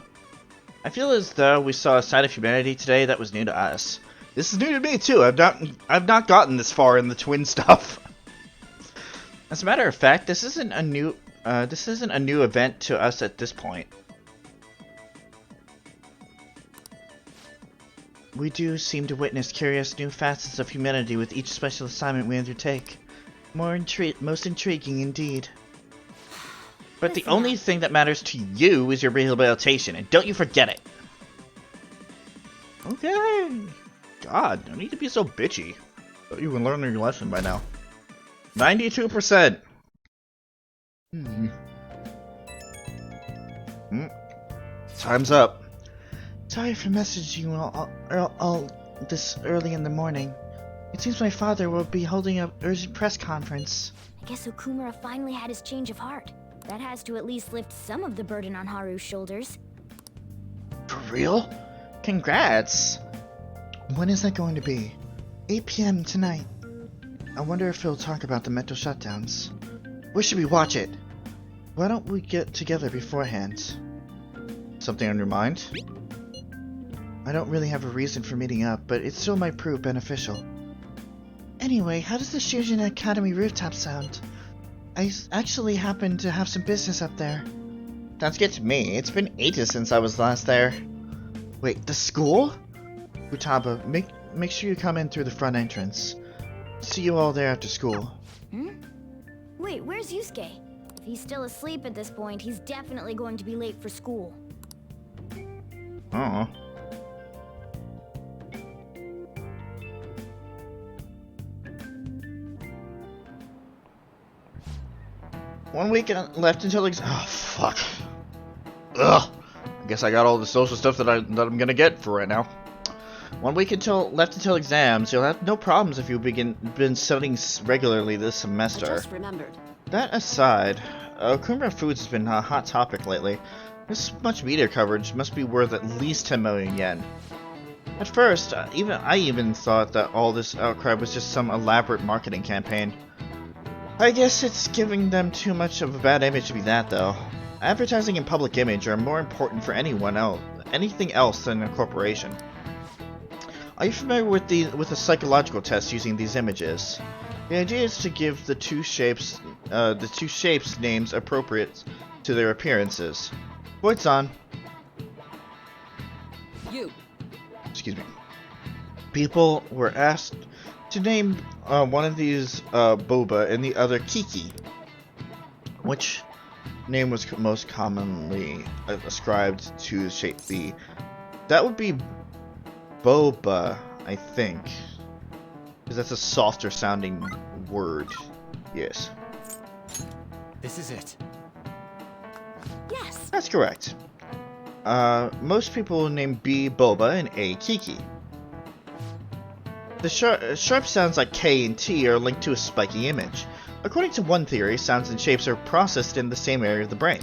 I feel as though we saw a side of humanity today that was new to us. This is new to me too. I've not gotten this far in the twin stuff. As a matter of fact, this isn't a new event to us at this point. We do seem to witness curious new facets of humanity with each special assignment we undertake. Most intriguing indeed. But the only thing that matters to you is your rehabilitation, and don't you forget it! Okay. God, no need to be so bitchy. Thought you would learn your lesson by now. 92%! Time's up. Sorry for messaging you all this early in the morning. It seems my father will be holding an urgent press conference. I guess Okumura finally had his change of heart. That has to at least lift some of the burden on Haru's shoulders. For real? Congrats! When is that going to be? 8 PM tonight. I wonder if he'll talk about the mental shutdowns. Where should we watch it? Why don't we get together beforehand? Something on your mind? I don't really have a reason for meeting up, but it still might prove beneficial. Anyway, how does the Shujin Academy rooftop sound? I actually happen to have some business up there. Sounds good to me. It's been ages since I was last there. Wait, the school? Futaba, make sure you come in through the front entrance. See you all there after school. Wait, where's Yusuke? If he's still asleep at this point, he's definitely going to be late for school. Oh. One week left until oh fuck. Ugh. I guess I got all the social stuff that I'm gonna get for right now. 1 week left until exams. You'll have no problems if you've been studying regularly this semester. I just remembered. That aside, Okumura Foods has been a hot topic lately. This much media coverage must be worth at least 10 million yen. At first, I even thought that all this outcry was just some elaborate marketing campaign. I guess it's giving them too much of a bad image to be that, though. Advertising and public image are more important for anything else than a corporation. Are you familiar with the psychological test using these images? The idea is to give the two shapes names appropriate to their appearances. Voight's on. You. Excuse me. People were asked to name one of these Boba and the other Kiki. Which name was most commonly ascribed to shape B? That would be Boba, I think. Because that's a softer sounding word. Yes. This is it. Yes. That's correct. Most people name B Boba and A Kiki. The sharp sounds like K and T are linked to a spiky image. According to one theory, sounds and shapes are processed in the same area of the brain.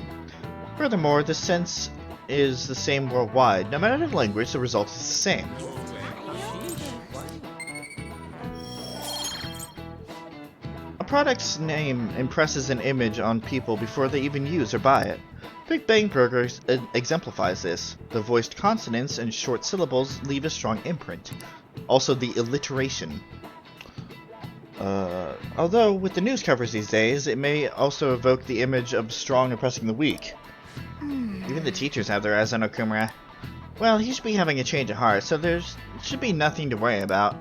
Furthermore, the sense is the same worldwide. No matter the language, the result is the same. A product's name impresses an image on people before they even use or buy it. Big Bang Burger exemplifies this. The voiced consonants and short syllables leave a strong imprint. Also, the alliteration. Although, with the news covers these days, it may also evoke the image of strong oppressing the weak. Even the teachers have their eyes on Okumura. Well, he should be having a change of heart, so there should be nothing to worry about.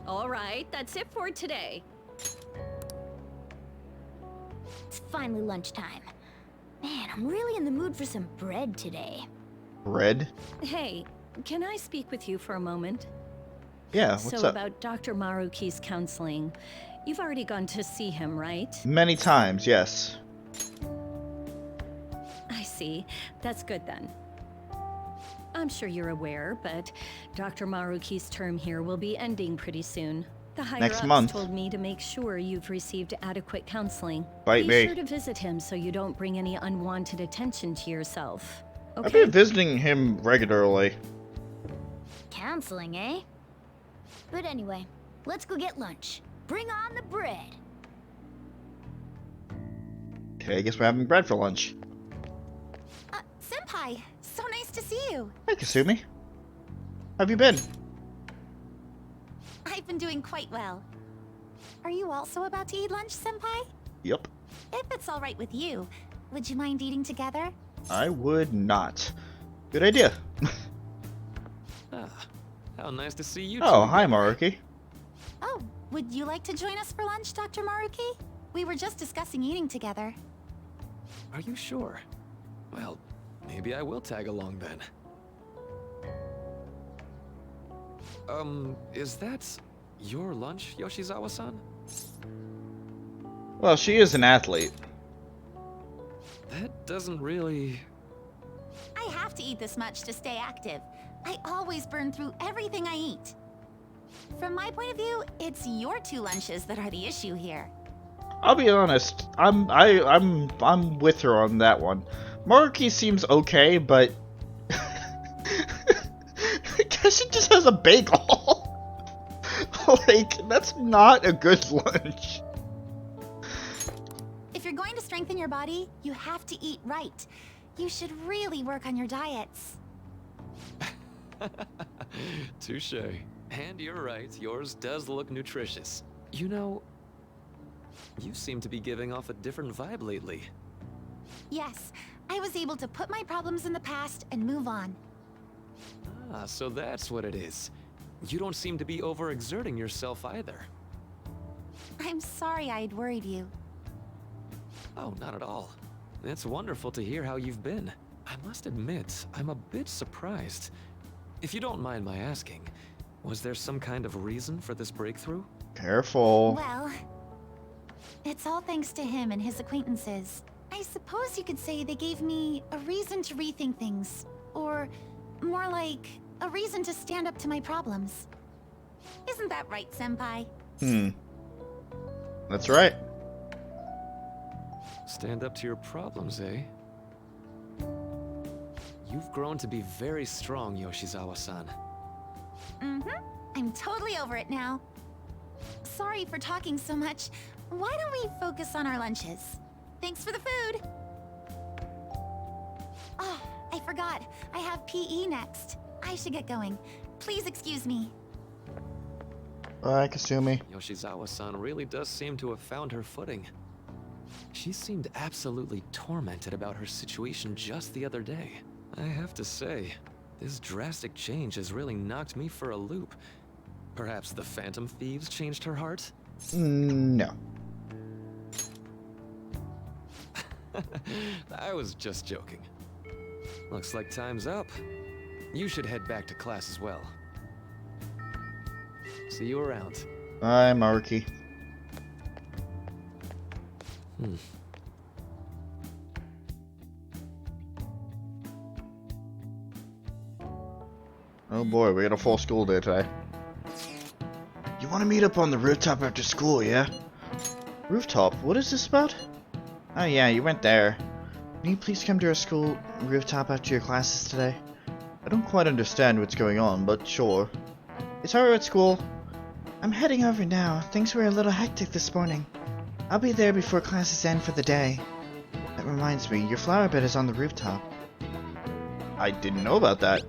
Alright, that's it for today. It's finally lunchtime. Man, I'm really in the mood for some bread today. Bread? Hey, can I speak with you for a moment? Yeah, what's so up? About Dr. Maruki's counseling. You've already gone to see him, right? Many times, yes. I see. That's good then. I'm sure you're aware, but Dr. Maruki's term here will be ending pretty soon. The next higher-ups month. told me to make sure you've received adequate counseling. Bite Be me. sure to visit him so you don't bring any unwanted attention to yourself. I've Okay? been visiting him regularly. Counseling, eh? But anyway, let's go get lunch. Bring on the bread. Okay, I guess we're having bread for lunch. Senpai, so nice to see you. Hi, Kasumi. How have you been? I've been doing quite well. Are you also about to eat lunch, Senpai? Yep. If it's all right with you, would you mind eating together? I would not. Good idea. How nice to see you. Oh, hi, Maruki. Oh, would you like to join us for lunch, Dr. Maruki? We were just discussing eating together. Are you sure? Well, maybe I will tag along then. Is that your lunch, Yoshizawa-san? Well, she is an athlete. That doesn't really... I have to eat this much to stay active. I always burn through everything I eat. From my point of view, it's your 2 lunches that are the issue here. I'll be honest. I'm with her on that one. Maruki seems okay, but I guess she just has a bagel. Like, that's not a good lunch. If you're going to strengthen your body, you have to eat right. You should really work on your diets. Touche. And you're right, yours does look nutritious. You know, you seem to be giving off a different vibe lately. Yes, I was able to put my problems in the past and move on. Ah, so that's what it is. You don't seem to be overexerting yourself either. I'm sorry I'd worried you. Oh, not at all. It's wonderful to hear how you've been. I must admit, I'm a bit surprised. If you don't mind my asking, was there some kind of reason for this breakthrough? Careful. Well, it's all thanks to him and his acquaintances. I suppose you could say they gave me a reason to rethink things. Or, more like, a reason to stand up to my problems. Isn't that right, Senpai? That's right. Stand up to your problems, eh? You've grown to be very strong, Yoshizawa-san. I'm totally over it now. Sorry for talking so much. Why don't we focus on our lunches? Thanks for the food! Oh, I forgot. I have PE next. I should get going. Please excuse me. Bye, Kasumi. Yoshizawa-san really does seem to have found her footing. She seemed absolutely tormented about her situation just the other day. I have to say, this drastic change has really knocked me for a loop. Perhaps the Phantom Thieves changed her heart? No. I was just joking. Looks like time's up. You should head back to class as well. See you around. Bye, Maruki. Oh boy, we got a full school day today. You want to meet up on the rooftop after school, yeah? Rooftop? What is this about? Oh yeah, you went there. Can you please come to our school rooftop after your classes today? I don't quite understand what's going on, but sure. Is Haru at school? I'm heading over now. Things were a little hectic this morning. I'll be there before classes end for the day. That reminds me, your flower bed is on the rooftop. I didn't know about that.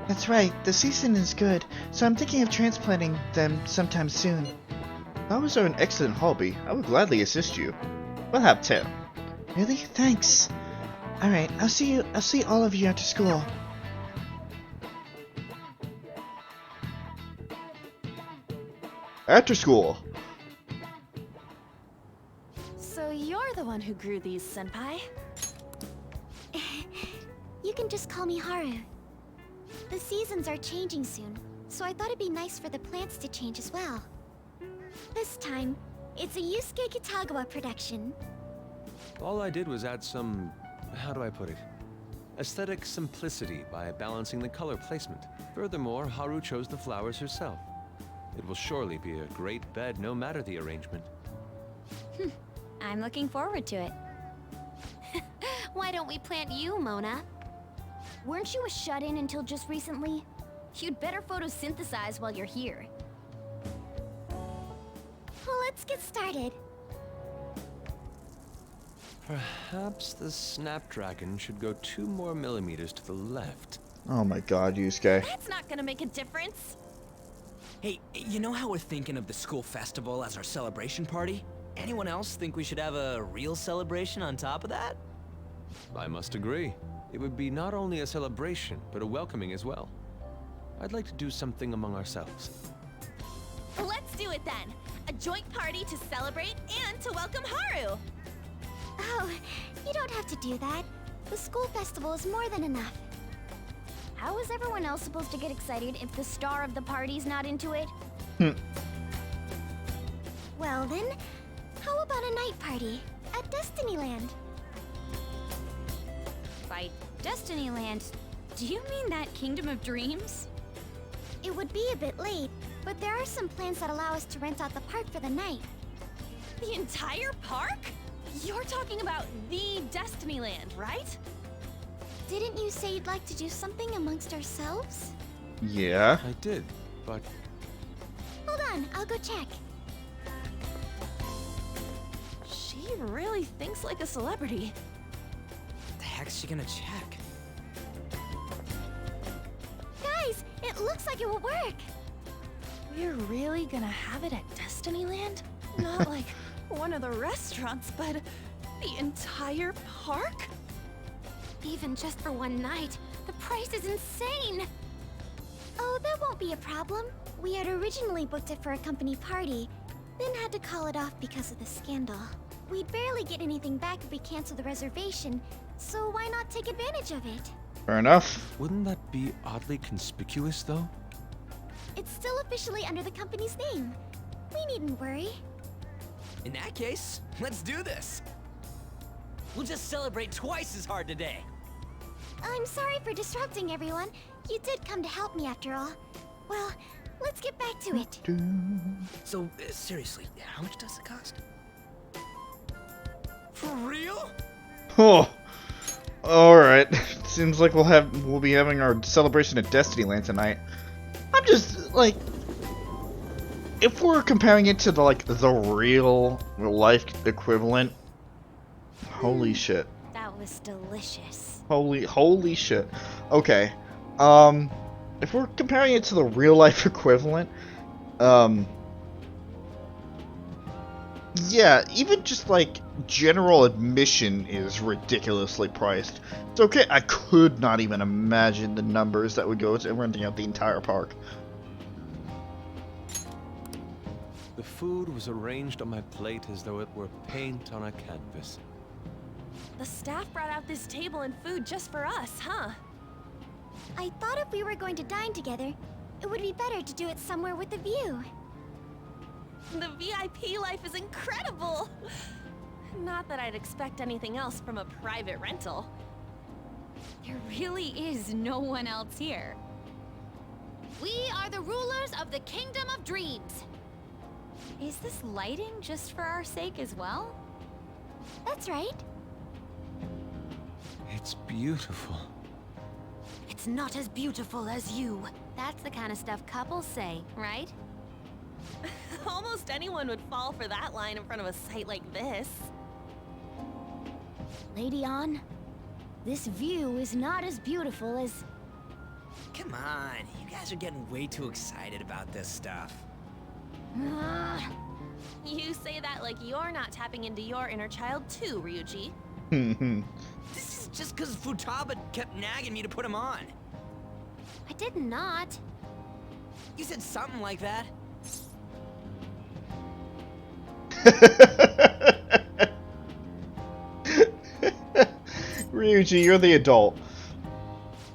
That's right, the season is good, so I'm thinking of transplanting them sometime soon. Flowers are an excellent hobby. I would gladly assist you. We'll have 10. Really? Thanks. Alright, I'll see all of you after school. After school. So you're the one who grew these, Senpai? You can just call me Haru. The seasons are changing soon, so I thought it'd be nice for the plants to change as well. This time, it's a Yusuke Kitagawa production. All I did was add some, how do I put it? Aesthetic simplicity by balancing the color placement. Furthermore, Haru chose the flowers herself. It will surely be a great bed no matter the arrangement. I'm looking forward to it. Why don't we plant you, Mona? Weren't you a shut-in until just recently? You'd better photosynthesize while you're here. Well, let's get started. Perhaps the Snapdragon should go 2 more millimeters to the left. Oh my god, Yusuke. That's not gonna make a difference. Hey, you know how we're thinking of the school festival as our celebration party? Anyone else think we should have a real celebration on top of that? I must agree. It would be not only a celebration, but a welcoming as well. I'd like to do something among ourselves. Let's do it then. A joint party to celebrate and to welcome Haru. Oh, you don't have to do that. The school festival is more than enough. How is everyone else supposed to get excited if the star of the party's not into it? Well then, how about a night party at Destinyland? By Destinyland, do you mean that Kingdom of Dreams? It would be a bit late, but there are some plans that allow us to rent out the park for the night. The entire park? You're talking about the Destinyland, right? Didn't you say you'd like to do something amongst ourselves? Yeah. I did, but... Hold on, I'll go check. She really thinks like a celebrity. The heck's she gonna check? Guys, it looks like it will work. We're really gonna have it at Destinyland? Not like one of the restaurants, but the entire park? Even just for one night, the price is insane. Oh, that won't be a problem. We had originally booked it for a company party, then had to call it off because of the scandal. We'd barely get anything back if we cancel the reservation, so why not take advantage of it? Fair enough. Wouldn't that be oddly conspicuous, though? It's still officially under the company's name. We needn't worry. In that case, let's do this. We'll just celebrate twice as hard today. I'm sorry for disrupting everyone. You did come to help me after all. Well, let's get back to it. So, seriously, how much does it cost? For real? Oh. Alright. Seems like we'll be having our celebration at Destinyland tonight. I'm just like, if we're comparing it to the real life equivalent, holy shit. That was delicious. Holy shit. Okay. If we're comparing it to the real life equivalent, yeah, even just general admission is ridiculously priced. It's okay, I could not even imagine the numbers that would go to renting out the entire park. The food was arranged on my plate as though it were paint on a canvas. The staff brought out this table and food just for us, huh? I thought if we were going to dine together, it would be better to do it somewhere with a view. The VIP life is incredible! Not that I'd expect anything else from a private rental. There really is no one else here. We are the rulers of the Kingdom of Dreams. Is this lighting just for our sake as well? That's right. It's beautiful. It's not as beautiful as you. That's the kind of stuff couples say, right? Almost anyone would fall for that line in front of a site like this. Lady On, this view is not as beautiful as... Come on, you guys are getting way too excited about this stuff. You say that like you're not tapping into your inner child too, Ryuji. This is just because Futaba kept nagging me to put him on. I did not. You said something like that. Ryuji, you're the adult.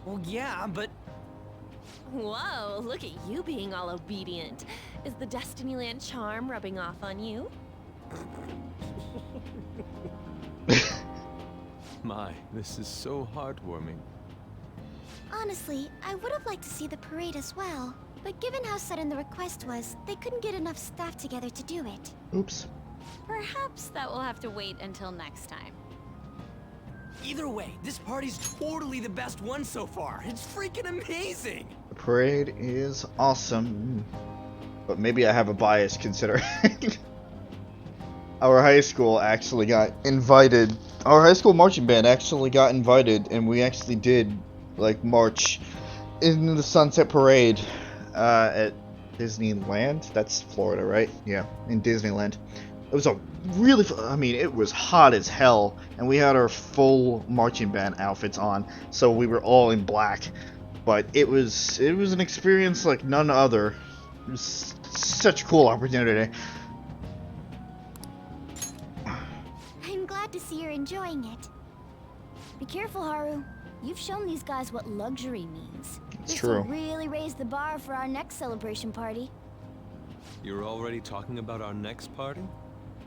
Well, yeah, but... Whoa, look at you being all obedient. Is the Destinyland charm rubbing off on you? My, this is so heartwarming. Honestly, I would have liked to see the parade as well. But given how sudden the request was, they couldn't get enough staff together to do it. Oops. Perhaps that will have to wait until next time. Either way, this party's totally the best one so far. It's freaking amazing! The parade is awesome. But maybe I have a bias considering our high school actually got invited. Our high school marching band actually got invited, and we actually did, like, march in the Sunset Parade at Disneyland. That's Florida, right? Yeah, in Disneyland. It was a really, I mean, it was hot as hell, and we had our full marching band outfits on, so we were all in black. But it was an experience like none other. It was such a cool opportunity. I'm glad to see you're enjoying it. Be careful, Haru. You've shown these guys what luxury means. It's This true. will really raise the bar for our next celebration party. You're already talking about our next party?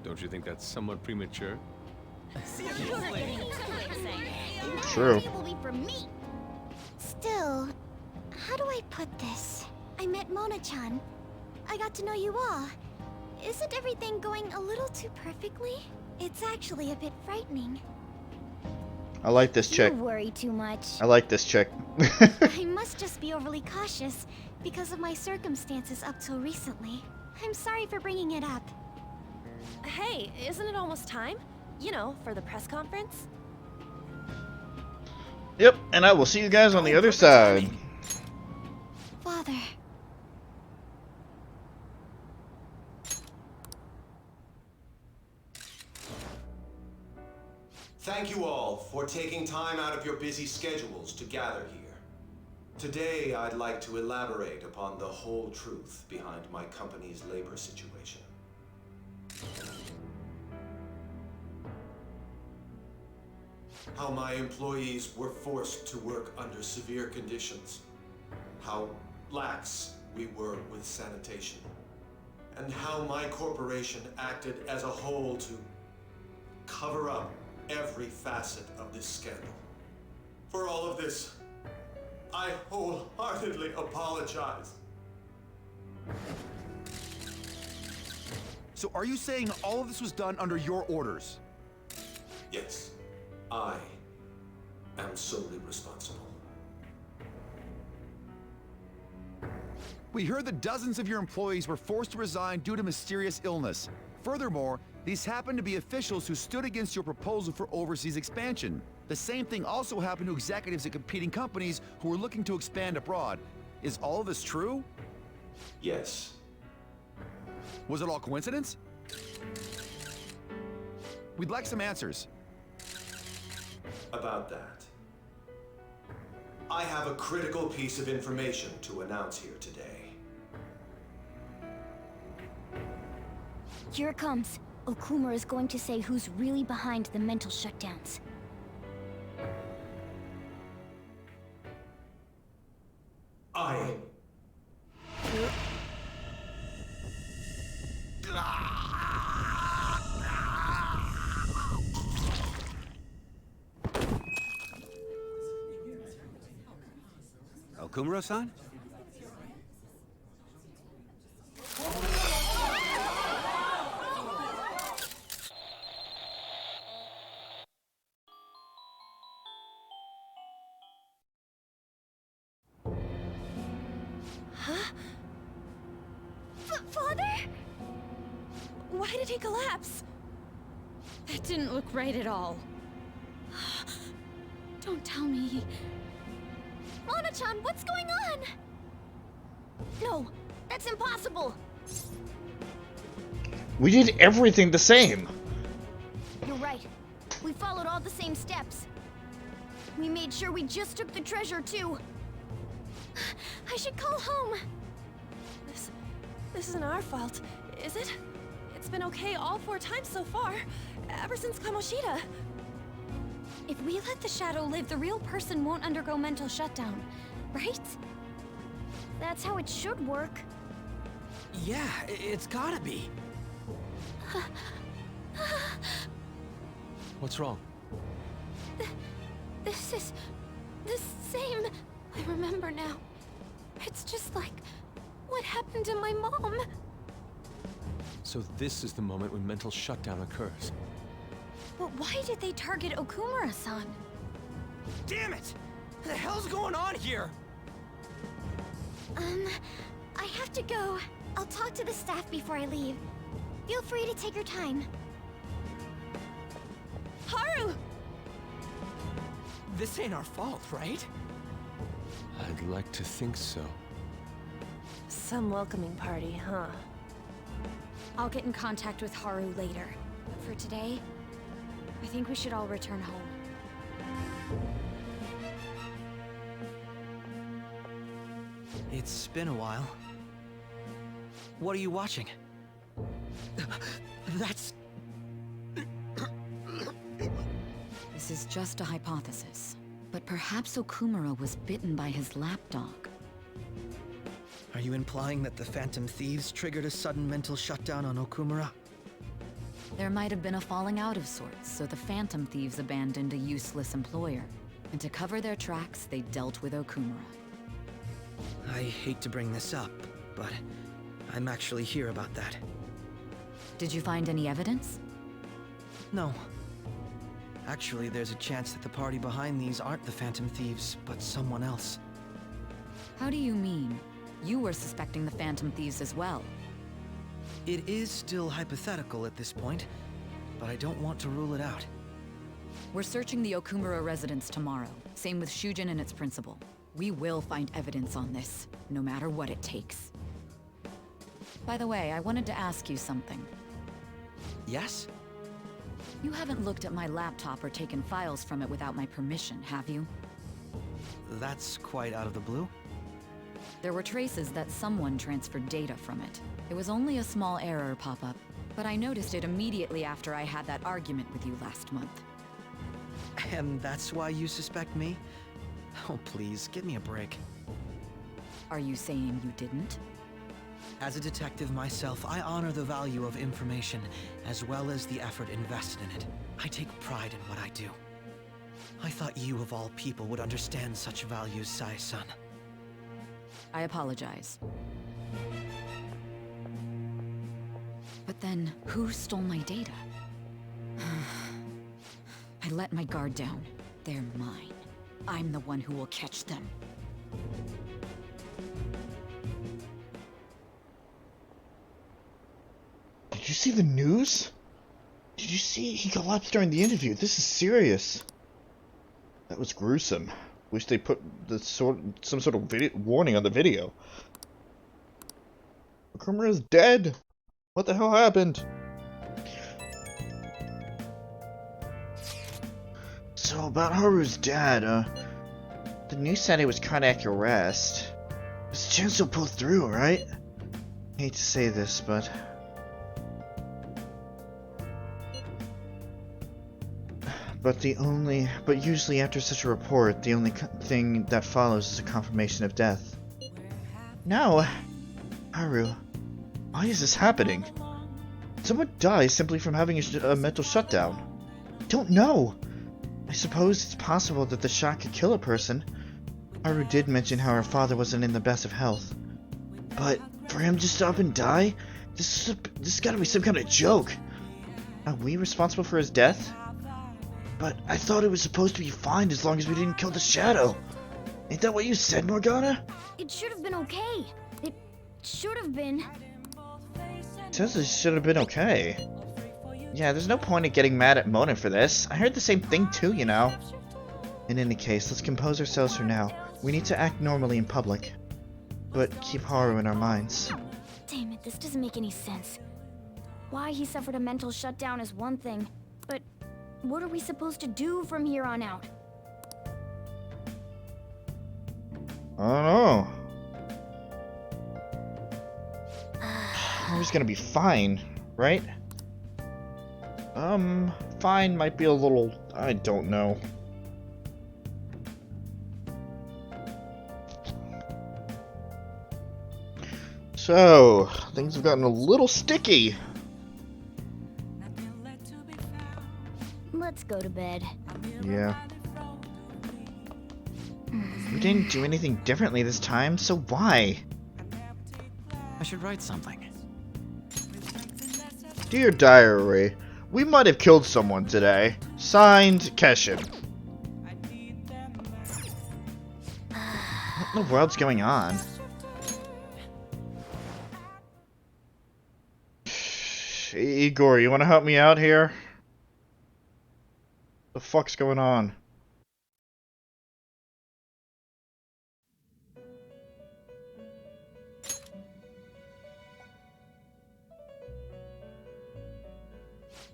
Don't you think that's somewhat premature? True. It will be for me. Still, how do I put this? I met Mona-chan. I got to know you all. Isn't everything going a little too perfectly? It's actually a bit frightening. I like this chick. You worry too much. I like this chick. I must just be overly cautious because of my circumstances up till recently. I'm sorry for bringing it up. Hey, isn't it almost time? You know, for the press conference? Yep, and I will see you guys on the other side. Father. Thank you all for taking time out of your busy schedules to gather here. Today, I'd like to elaborate upon the whole truth behind my company's labor situation. How my employees were forced to work under severe conditions. How lax we were with sanitation. And how my corporation acted as a whole to cover up every facet of this scandal. For all of this, I wholeheartedly apologize. So are you saying all of this was done under your orders? Yes, I am solely responsible. We heard that dozens of your employees were forced to resign due to mysterious illness. Furthermore, these happened to be officials who stood against your proposal for overseas expansion. The same thing also happened to executives at competing companies who were looking to expand abroad. Is all of this true? Yes. Was it all coincidence? We'd like some answers. About that, I have a critical piece of information to announce here today. Here it comes. Okumura is going to say who's really behind the mental shutdowns. I... Okumura-san? Huh? Father? Why did he collapse? That didn't look right at all. Don't tell me. Mona-chan, what's going on? No, that's impossible. We did everything the same. You're right. We followed all the same steps. We made sure we just took the treasure, too. I should call home. This isn't our fault, is it? It's been okay all 4 times so far, ever since Kamoshida. If we let the shadow live, the real person won't undergo mental shutdown, right? That's how it should work. Yeah, it's gotta be. What's wrong? This is the same. I remember now. It's just like What happened to my mom? So this is the moment when mental shutdown occurs. But why did they target Okumura-san? Damn it! What the hell's going on here? I have to go. I'll talk to the staff before I leave. Feel free to take your time. Haru! This ain't our fault, right? I'd like to think so. Some welcoming party, huh? I'll get in contact with Haru later. But for today, I think we should all return home. It's been a while. What are you watching? That's... This is just a hypothesis, but perhaps Okumura was bitten by his lapdog. Are you implying that the Phantom Thieves triggered a sudden mental shutdown on Okumura? There might have been a falling out of sorts, so the Phantom Thieves abandoned a useless employer. And to cover their tracks, they dealt with Okumura. I hate to bring this up, but I'm actually here about that. Did you find any evidence? No. Actually, there's a chance that the party behind these aren't the Phantom Thieves, but someone else. How do you mean? You were suspecting the Phantom Thieves as well. It is still hypothetical at this point, but I don't want to rule it out. We're searching the Okumura residence tomorrow. Same with Shujin and its principal. We will find evidence on this, no matter what it takes. By the way, I wanted to ask you something. Yes? You haven't looked at my laptop or taken files from it without my permission, have you? That's quite out of the blue. There were traces that someone transferred data from it. It was only a small error pop-up, but I noticed it immediately after I had that argument with you last month. And that's why you suspect me? Oh, please, give me a break. Are you saying you didn't? As a detective myself, I honor the value of information, as well as the effort invested in it. I take pride in what I do. I thought you, of all people, would understand such values, Sai-san. I apologize. But then, who stole my data? I let my guard down. They're mine. I'm the one who will catch them. Did you see the news? Did you see he collapsed during the interview? This is serious. That was gruesome. Wish they put some sort of warning on the video. Okumura's dead. What the hell happened? So about Haru's dad, the news said he was cardiac arrest. There's a chance he'll pull through, right? I hate to say this, but usually after such a report, the only thing that follows is a confirmation of death. No, Haru, why is this happening? Someone dies simply from having a mental shutdown. I don't know. I suppose it's possible that the shock could kill a person. Haru did mention how her father wasn't in the best of health. But for him just to up and die? This gotta be some kind of joke. Are we responsible for his death? But I thought it was supposed to be fine as long as we didn't kill the shadow. Ain't that what you said, Morgana? It should have been okay. It should have been. It says it should have been okay. Yeah, there's no point in getting mad at Mona for this. I heard the same thing too, you know. In any case, let's compose ourselves for now. We need to act normally in public, but keep Haru in our minds. Damn it, this doesn't make any sense. Why he suffered a mental shutdown is one thing, but what are we supposed to do from here on out? I don't know. Haru's gonna be fine, right? Fine might be a little... I don't know. So, things have gotten a little sticky. Let's go to bed. Yeah. We didn't do anything differently this time, so why? should write something. Dear Diary, we might have killed someone today. Signed, Keshin. What in the world's going on? Igor, you want to help me out here? The fuck's going on?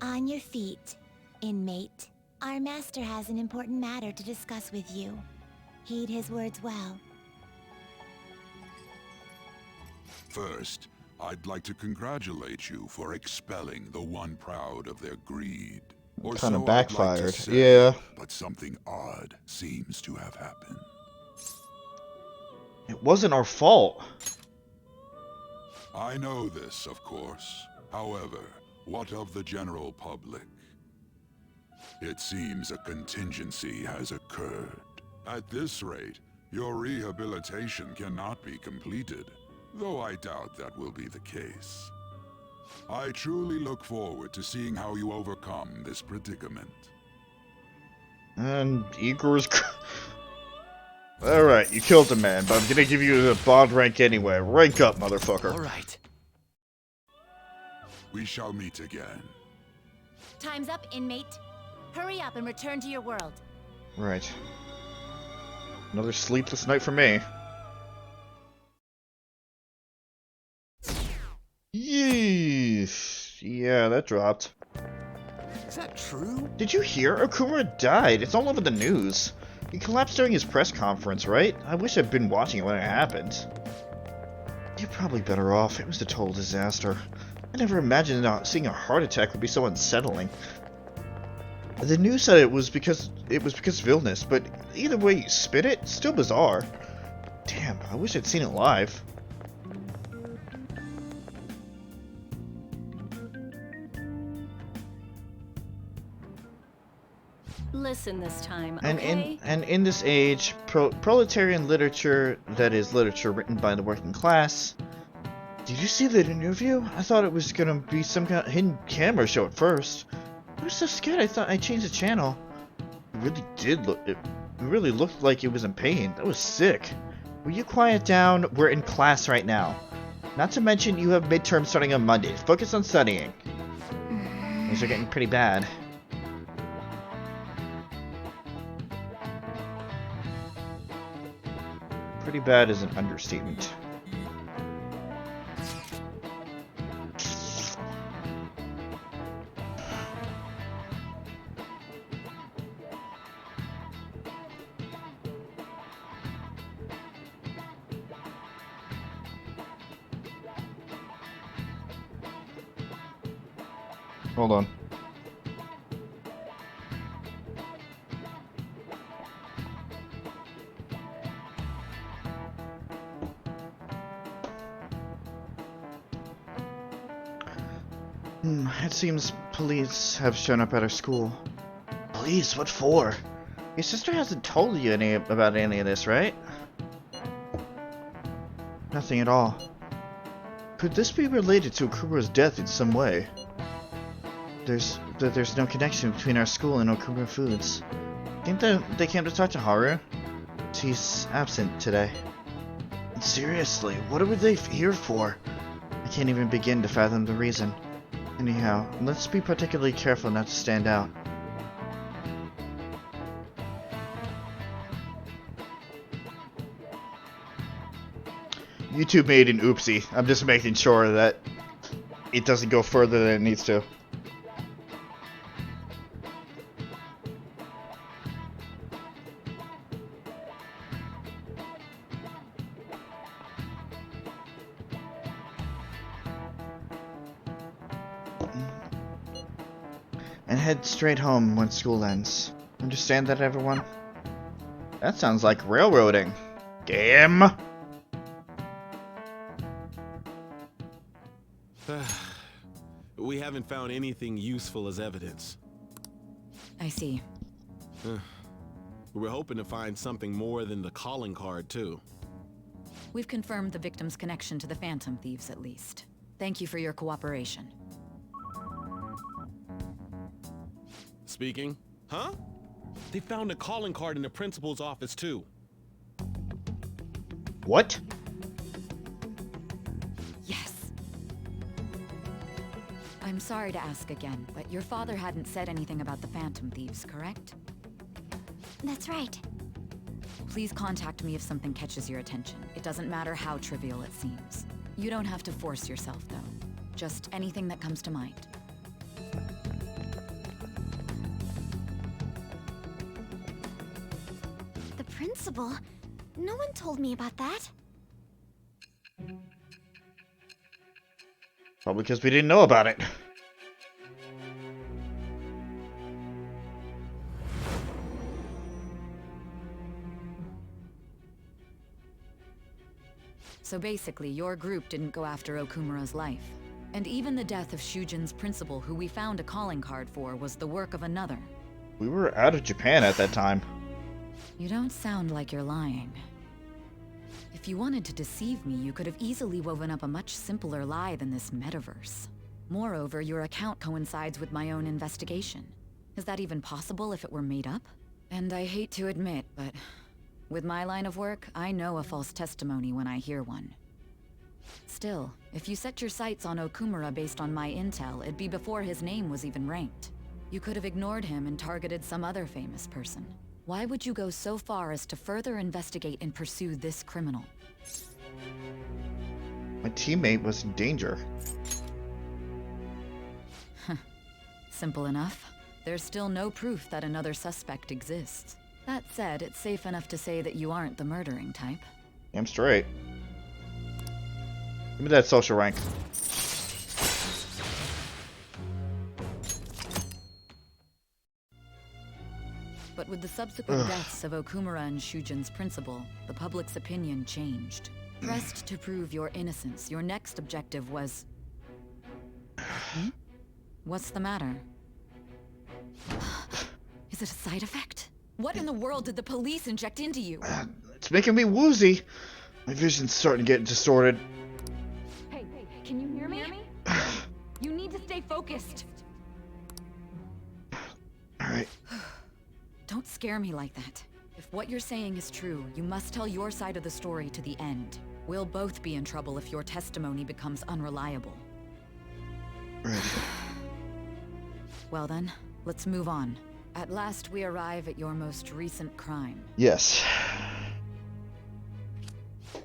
On your feet, inmate. Our master has an important matter to discuss with you. Heed his words well. First, I'd like to congratulate you for expelling the one proud of their greed. Or Kind of so I'd like to backfired. say, Yeah. But something odd seems to have happened. It wasn't our fault. I know this, of course. However, what of the general public? It seems a contingency has occurred. At this rate, your rehabilitation cannot be completed, though I doubt that will be the case. I truly look forward to seeing how you overcome this predicament. And Igor's... Alright, you killed a man, but I'm gonna give you the bond rank anyway. Rank up, motherfucker. Alright. We shall meet again. Time's up, inmate. Hurry up and return to your world. Right. Another sleepless night for me. Yeesh. Yeah, that dropped. Is that true? Did you hear? Okumura died. It's all over the news. He collapsed during his press conference, right? I wish I'd been watching it when it happened. You're probably better off. It was a total disaster. I never imagined seeing a heart attack would be so unsettling. The news said it was because of illness, but either way you spin it, it's still bizarre. Damn, I wish I'd seen it live. Listen this time, And okay? in this age, proletarian literature, that is literature written by the working class. Did you see that interview? I thought it was gonna be some kind of hidden camera show at first. I was so scared I thought I changed the channel. It really looked like it was in pain. That was sick. Will you quiet down? We're in class right now. Not to mention you have midterms starting on Monday. Focus on studying. Things are getting pretty bad. Pretty bad is an understatement. Hold on. It seems police have shown up at our school. Police? What for? Your sister hasn't told you about any of this, right? Nothing at all. Could this be related to Okumura's death in some way? There's no connection between our school and Okumura Foods. Think they came to talk to Haru? She's absent today. Seriously, what were they here for? I can't even begin to fathom the reason. Anyhow, let's be particularly careful not to stand out. YouTube made an oopsie. I'm just making sure that it doesn't go further than it needs to. And head straight home when school ends. Understand that, everyone? That sounds like railroading. Damn! We haven't found anything useful as evidence. I see. We were hoping to find something more than the calling card, too. We've confirmed the victim's connection to the Phantom Thieves, at least. Thank you for your cooperation. Speaking. Huh? They found a calling card in the principal's office, too. What? Yes. I'm sorry to ask again, but your father hadn't said anything about the Phantom Thieves, correct? That's right. Please contact me if something catches your attention. It doesn't matter how trivial it seems. You don't have to force yourself, though. Just anything that comes to mind. The principal? No one told me about that. Probably because we didn't know about it. So basically, your group didn't go after Okumura's life. And even the death of Shujin's principal, who we found a calling card for, was the work of another. We were out of Japan at that time. You don't sound like you're lying. If you wanted to deceive me, you could have easily woven up a much simpler lie than this metaverse. Moreover, your account coincides with my own investigation. Is that even possible if it were made up? And I hate to admit, but with my line of work, I know a false testimony when I hear one. Still, if you set your sights on Okumura based on my intel, it'd be before his name was even ranked. You could have ignored him and targeted some other famous person. Why would you go so far as to further investigate and pursue this criminal? My teammate was in danger. Simple enough. There's still no proof that another suspect exists. That said, it's safe enough to say that you aren't the murdering type. I'm straight. Give me that social rank. But with the subsequent deaths of Okumura and Shujin's principal, the public's opinion changed. Pressed to prove your innocence, your next objective was... What's the matter? Is it a side effect? What in the world did the police inject into you? It's making me woozy. My vision's starting to get distorted. Hey, can you hear me? You need to stay focused. Alright. Don't scare me like that. If what you're saying is true, you must tell your side of the story to the end. We'll both be in trouble if your testimony becomes unreliable. Right. Well then, let's move on. At last we arrive at your most recent crime. Yes.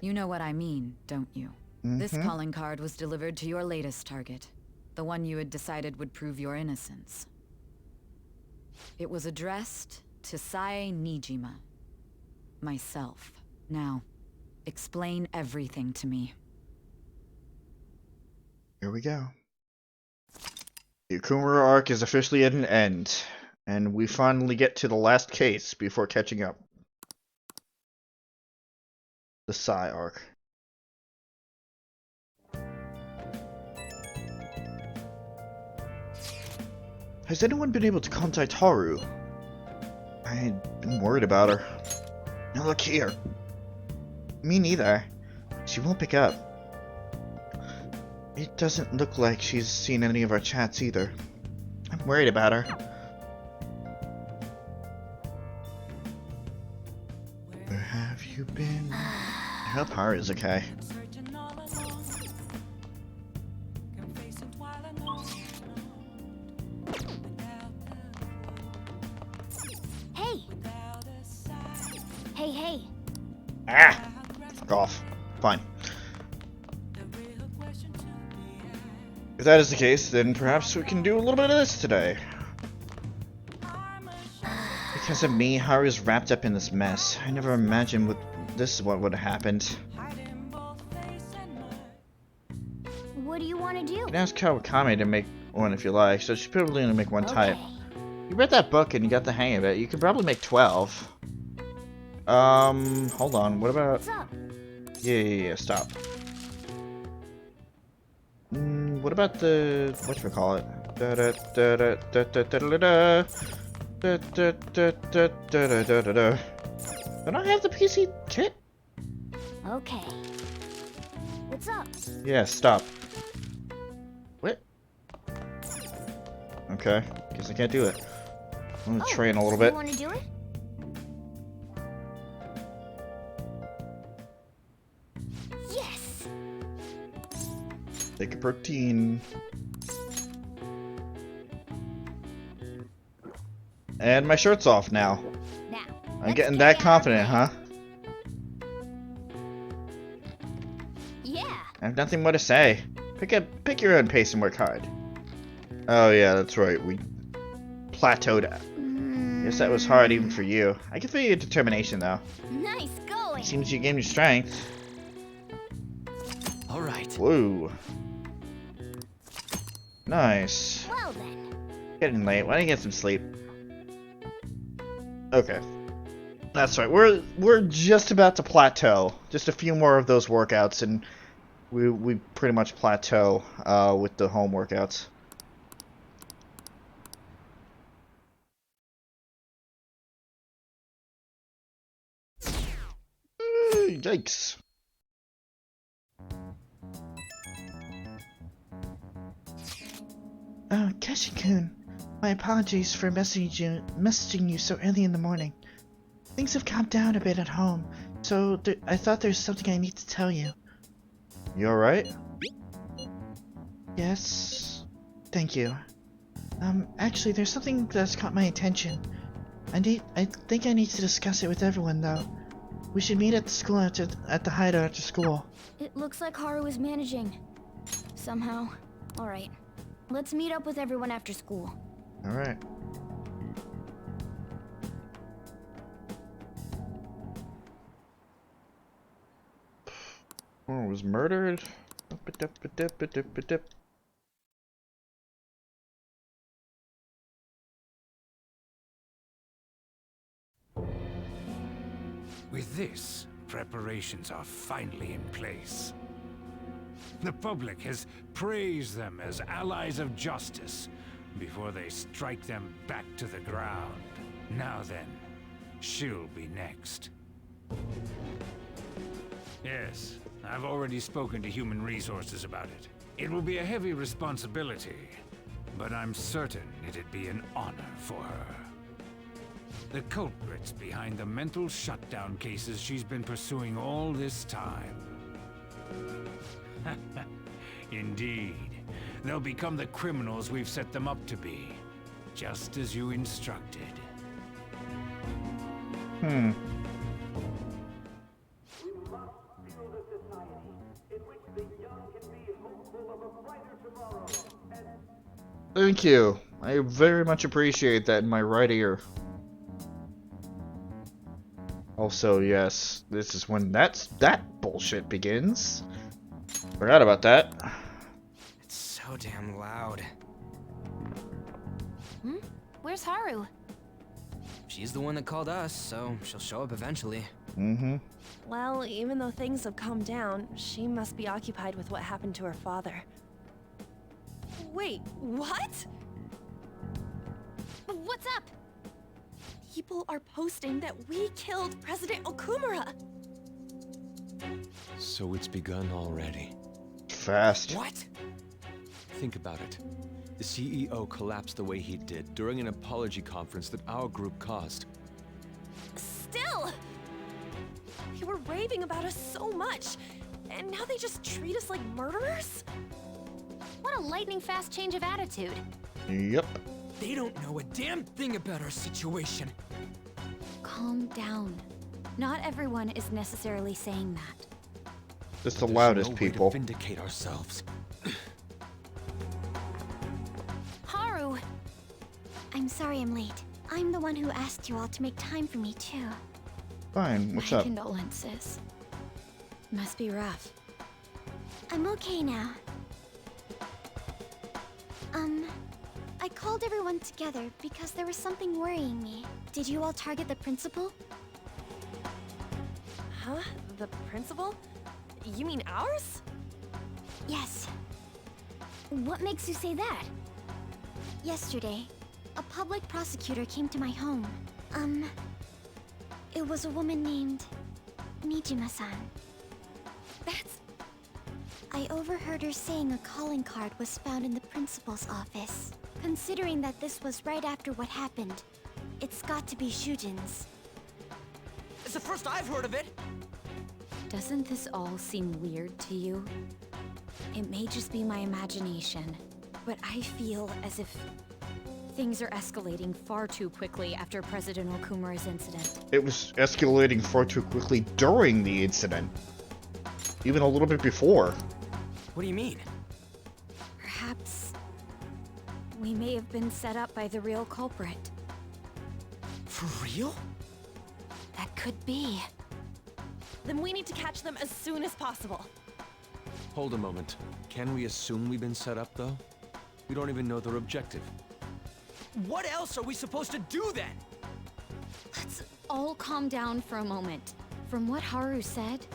You know what I mean, don't you? This calling card was delivered to your latest target. The one you had decided would prove your innocence. It was addressed to Sae Nijima. Myself. Now, explain everything to me. Here we go. The Okumura arc is officially at an end, and we finally get to the last case before catching up. The Sae arc. Has anyone been able to contact Haru? I've been worried about her. Now look here. Me neither. She won't pick up. It doesn't look like she's seen any of our chats either. I'm worried about her. Where have you been? I hope Haru's okay. Hey. Ah! Fuck off. Fine. If that is the case, then perhaps we can do a little bit of this today. Because of me, Haru's wrapped up in this mess. I never imagined this is what would have happened. What do you want to do? You can ask Kawakami to make one if you like, so she's probably going to make one type. You read that book and you got the hang of it. You could probably make 12. Hold on. What about... What's up? Yeah, stop. What about the... whatchamacallit? Don't I have the PC kit? Okay. What's up? Yeah, stop. What? Okay, guess I can't do it. I'm gonna train a little bit. You want to do it? Yes. Take a protein. And my shirt's off now. I'm getting that confident, huh? Yeah. I have nothing more to say. Pick your own pace and work hard. Oh yeah, that's right. We plateaued at. Guess that was hard even for you. I can feel your determination though. Nice going. Seems you gained your strength. All right. Whoa. Nice. Well then. Getting late. Why don't you get some sleep? Okay. That's right. We're just about to plateau. Just a few more of those workouts, and we pretty much plateau with the home workouts. Yikes. Oh, Kashi-kun. My apologies for messaging you so early in the morning. Things have calmed down a bit at home, so I thought there's something I need to tell you. You alright? Yes. Thank you. Actually, there's something that's caught my attention. I think I need to discuss it with everyone, though. We should meet at the school at the hideout after school. It looks like Haru is managing. Somehow. Alright. Let's meet up with everyone after school. Alright. Oh, was murdered? With this, preparations are finally in place. The public has praised them as allies of justice before they strike them back to the ground. Now then, she'll be next. Yes, I've already spoken to Human Resources about it. It will be a heavy responsibility, but I'm certain it'd be an honor for her. The culprits behind the mental shutdown cases she's been pursuing all this time. Indeed. They'll become the criminals we've set them up to be, just as you instructed. Thank you. I very much appreciate that in my right ear. Also, yes, this is when that bullshit begins. Forgot about that. It's so damn loud. Where's Haru? She's the one that called us, so she'll show up eventually. Well, even though things have calmed down, she must be occupied with what happened to her father. Wait, what? What's up? People are posting that we killed President Okumura. So it's begun already. Fast. What? Think about it. The CEO collapsed the way he did during an apology conference that our group caused. Still! We were raving about us so much, and now they just treat us like murderers? What a lightning-fast change of attitude. Yep. They don't know a damn thing about our situation. Calm down. Not everyone is necessarily saying that. Just the loudest There's no people. way to vindicate ourselves. Haru! I'm sorry I'm late. I'm the one who asked you all to make time for me, too. Fine, what's My up? condolences. Must be rough. I'm okay now. I called everyone together because there was something worrying me. Did you all target the principal? Huh? The principal? You mean ours? Yes. What makes you say that? Yesterday, a public prosecutor came to my home. It was a woman named Nijima-san. I overheard her saying a calling card was found in the principal's office. Considering that this was right after what happened, it's got to be Shujin's. It's the first I've heard of it! Doesn't this all seem weird to you? It may just be my imagination, but I feel as if things are escalating far too quickly after President Okumura's incident. It was escalating far too quickly during the incident. Even a little bit before. What do you mean? Perhaps we may have been set up by the real culprit. For real? That could be. Then we need to catch them as soon as possible. Hold a moment. Can we assume we've been set up, though? We don't even know their objective. What else are we supposed to do then? Let's all calm down for a moment. From what Haru said,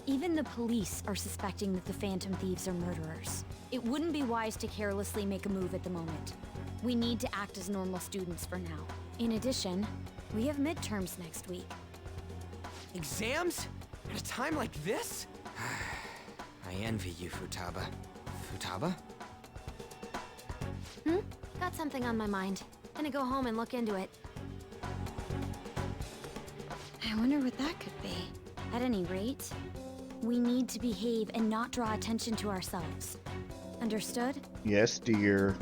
even the police are suspecting that the Phantom Thieves are murderers. It wouldn't be wise to carelessly make a move at the moment. We need to act as normal students for now. In addition, we have midterms next week. Exams? At a time like this? I envy you, Futaba. Futaba? Got something on my mind. Gonna go home and look into it. I wonder what that could be. At any rate, we need to behave and not draw attention to ourselves. Understood? Yes, dear.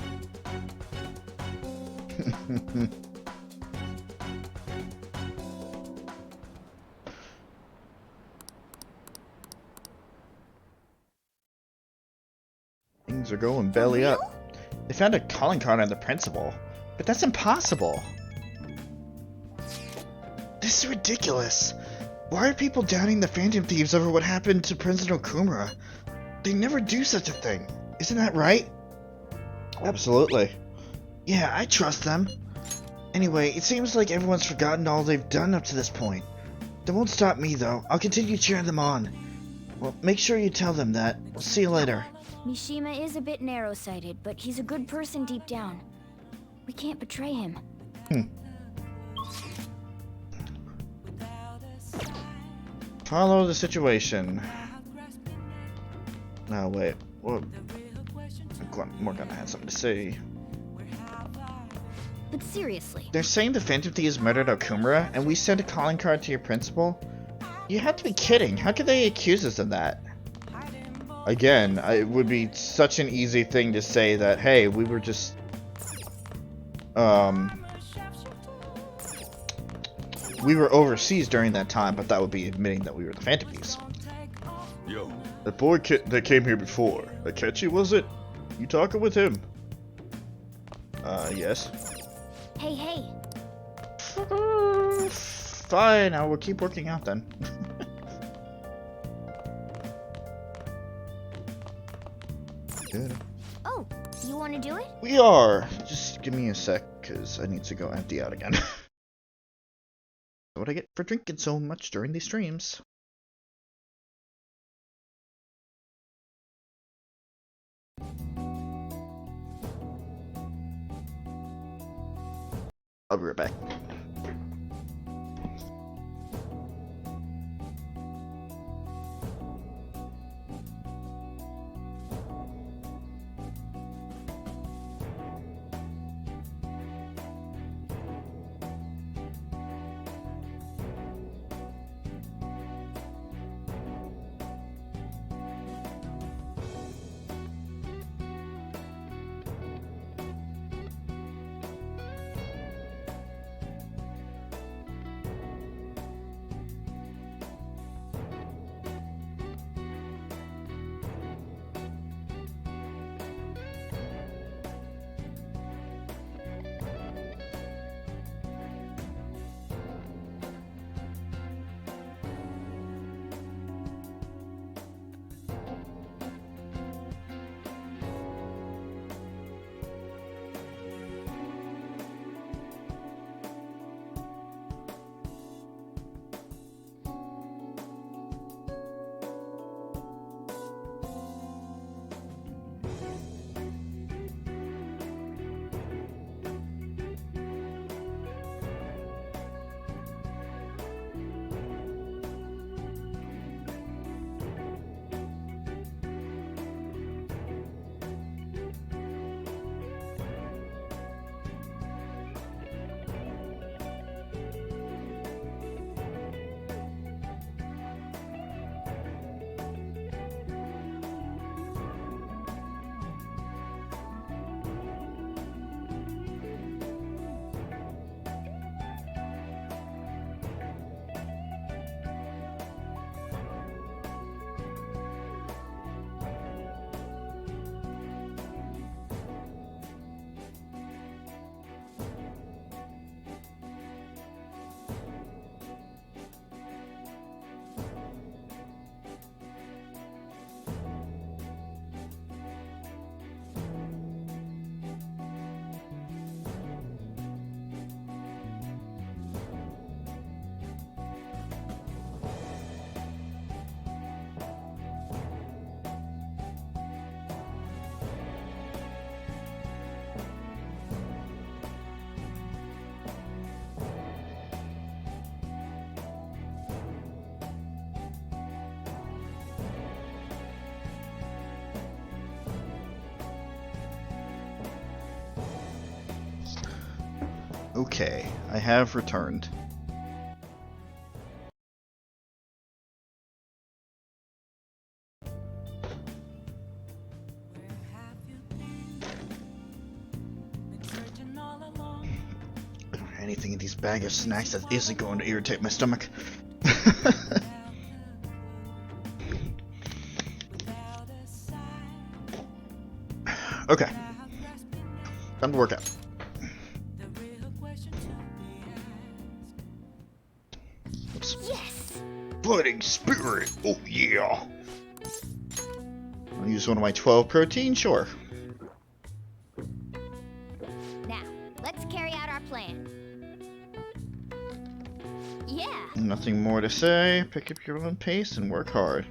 Things are going belly up. They found a calling card on the principal, but that's impossible. This is ridiculous. Why are people doubting the Phantom Thieves over what happened to President Okumura? They never do such a thing. Isn't that right? Absolutely. Yeah, I trust them. Anyway, it seems like everyone's forgotten all they've done up to this point. That won't stop me, though. I'll continue cheering them on. Well, make sure you tell them that. We'll see you later. Mishima is a bit narrow-sighted, but he's a good person deep down. We can't betray him. Follow the situation. No, wait. Well, Morgana had something to say. But seriously. They're saying the Phantom Thieves murdered Okumura, and we sent a calling card to your principal? You have to be kidding. How could they accuse us of that? Again, it would be such an easy thing to say that, hey, we were just... we were overseas during that time, but that would be admitting that we were the Phantom Thieves. Yo. That boy that came here before, Akechi, was it? You talking with him? Yes. Hey. Fine, I will keep working out then. Oh, you want to do it? We are. Just give me a sec, because I need to go empty out again. What I get for drinking so much during these streams. I'll be right back. Okay, I have returned. Anything in these bag of snacks that isn't going to irritate my stomach. Okay. Time to work out. Oops. Yes! Fighting spirit! Oh yeah! I'll use one of my 12 protein, sure. Now, let's carry out our plan. Yeah! Nothing more to say. Pick up your own pace and work hard.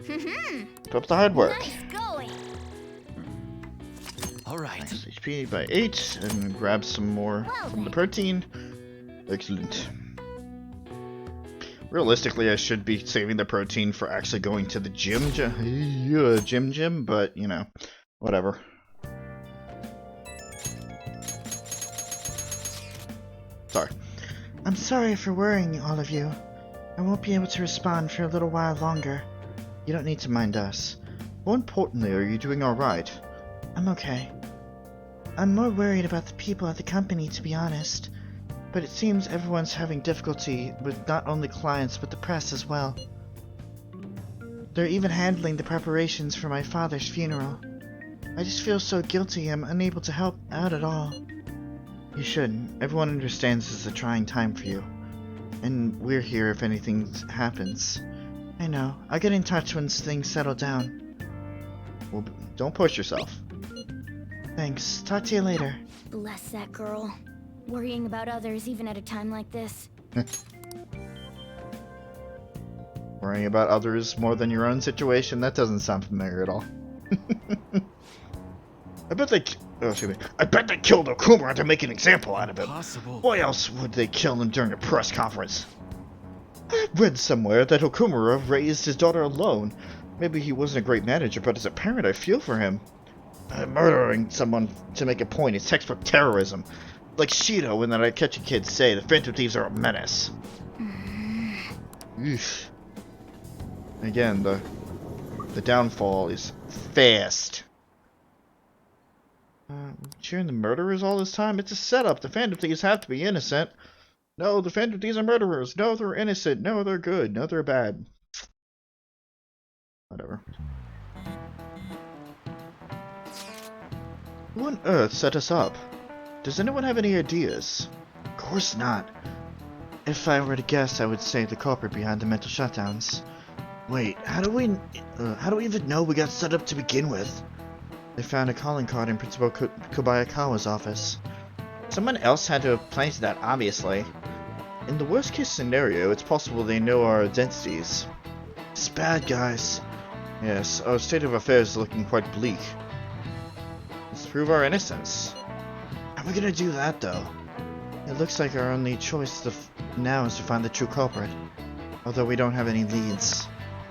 Keep up the hard work. Nice going! Alright. Nice HP by 8, and grab some more from the protein. Excellent. Realistically, I should be saving the protein for actually going to the gym, but, you know, whatever. Sorry. I'm sorry for worrying all of you. I won't be able to respond for a little while longer. You don't need to mind us. More importantly, are you doing alright? I'm okay. I'm more worried about the people at the company, to be honest. But it seems everyone's having difficulty with not only clients, but the press as well. They're even handling the preparations for my father's funeral. I just feel so guilty I'm unable to help out at all. You shouldn't. Everyone understands this is a trying time for you. And we're here if anything happens. I know. I'll get in touch once things settle down. Well, don't push yourself. Thanks. Talk to you later. Bless that girl. Worrying about others even at a time like this. Worrying about others more than your own situation? That doesn't sound familiar at all. I bet they killed Okumura to make an example out of him. Possible. Why else would they kill him during a press conference? I read somewhere that Okumura raised his daughter alone. Maybe he wasn't a great manager, but as a parent I feel for him. Murdering someone to make a point is textbook terrorism. Like Shido when I catch a kid say the Phantom Thieves are a menace. Oof. Again, the downfall is fast. Cheering the murderers all this time? It's a setup. The Phantom Thieves have to be innocent. No, the Phantom Thieves are murderers. No, they're innocent. No, they're good. No, they're bad. Whatever. Who on earth set us up? Does anyone have any ideas? Of course not. If I were to guess, I would say the culprit behind the mental shutdowns. Wait, how do we even know we got set up to begin with? They found a calling card in Principal Kobayakawa's office. Someone else had to have planted that, obviously. In the worst case scenario, it's possible they know our identities. It's bad, guys. Yes, our state of affairs is looking quite bleak. Let's prove our innocence. How are we gonna do that, though? It looks like our only choice now is to find the true culprit. Although we don't have any leads.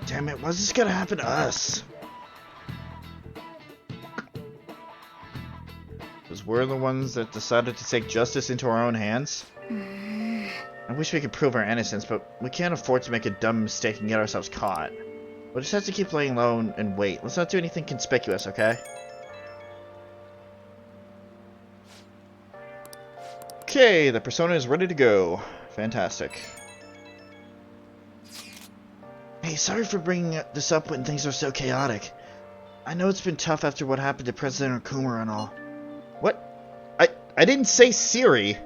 Damn it, why's this gonna happen to us? Because we're the ones that decided to take justice into our own hands? I wish we could prove our innocence, but we can't afford to make a dumb mistake and get ourselves caught. We'll just have to keep playing low and wait. Let's not do anything conspicuous, okay? Okay, the persona is ready to go. Fantastic. Hey, sorry for bringing this up when things are so chaotic. I know it's been tough after what happened to President Okumura and all. What? I didn't say Siri.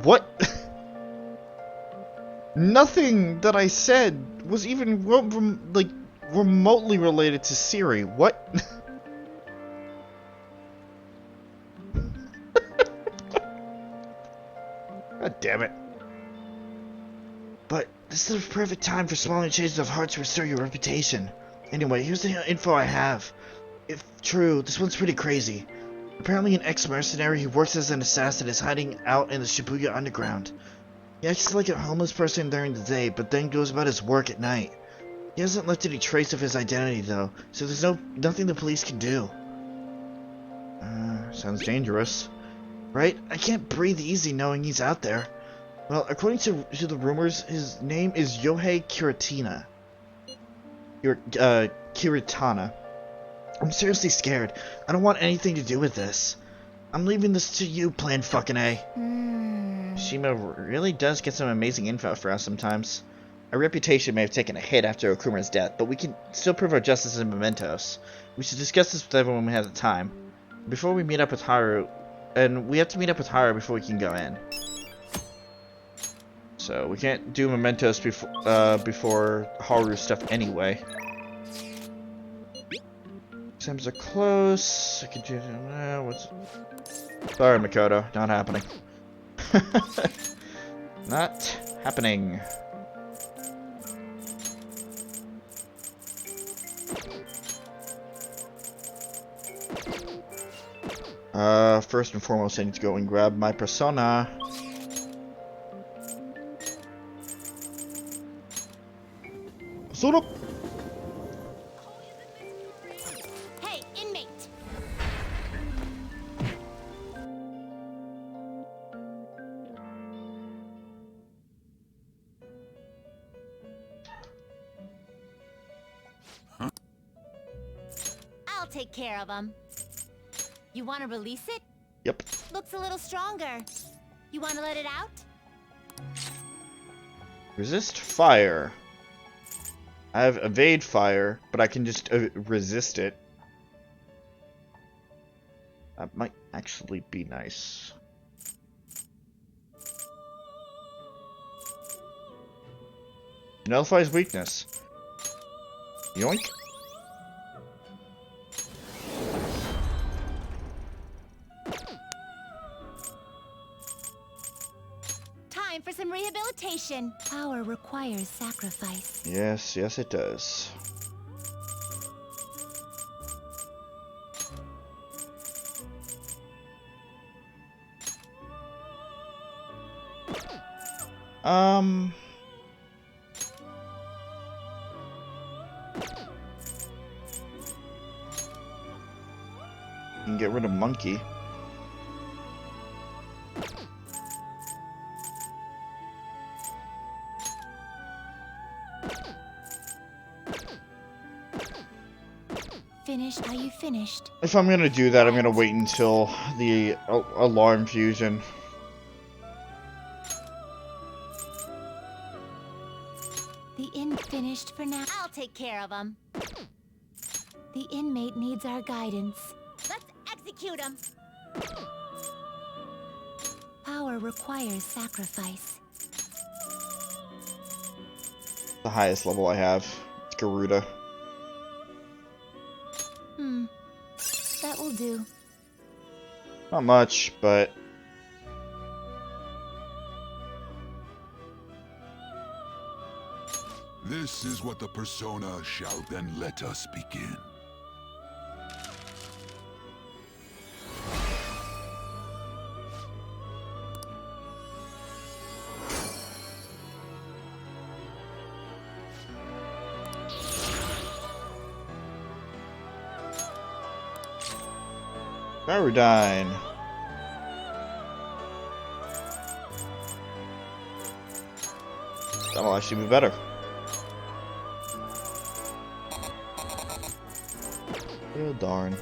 What? Nothing that I said was even remotely related to Siri. What? God damn it. But this is the perfect time for small changes of heart to restore your reputation. Anyway, here's the info I have. If true, this one's pretty crazy. Apparently an ex-mercenary who works as an assassin is hiding out in the Shibuya underground. He acts like a homeless person during the day, but then goes about his work at night. He hasn't left any trace of his identity though, so there's nothing the police can do. Sounds dangerous. Right? I can't breathe easy knowing he's out there. Well, according to the rumors, his name is Yohei Kiratina. Kiritana. I'm seriously scared. I don't want anything to do with this. I'm leaving this to you, Plan fucking A. Shima really does get some amazing info for us sometimes. Our reputation may have taken a hit after Okumura's death, but we can still prove our justice in mementos. We should discuss this with everyone when we have the time. Before we meet up with Haru, and we have to meet up with Haru before we can go in. So we can't do mementos before Haru stuff anyway. Exams are close. I can do what's. Sorry, Makoto, not happening. Not happening. First and foremost, I need to go and grab my persona. Persona! Hey, inmate! I'll take care of him. You want to release it? Yep. Looks a little stronger. You want to let it out? Resist fire. I have evade fire, but I can just resist it. That might actually be nice. Nullifies weakness. Yoink. Time for some rehabilitation. Power requires sacrifice. Yes, yes it does. You can get rid of monkey. Finished? Are you finished? If I'm gonna do that, I'm gonna wait until the alarm fusion. The inn finished for now. I'll take care of him. The inmate needs our guidance. Let's execute him. Power requires sacrifice. The highest level I have. It's Garuda. That will do. Not much, but... This is what the persona shall then let us begin. Paradigm. That'll actually be better. Oh darn.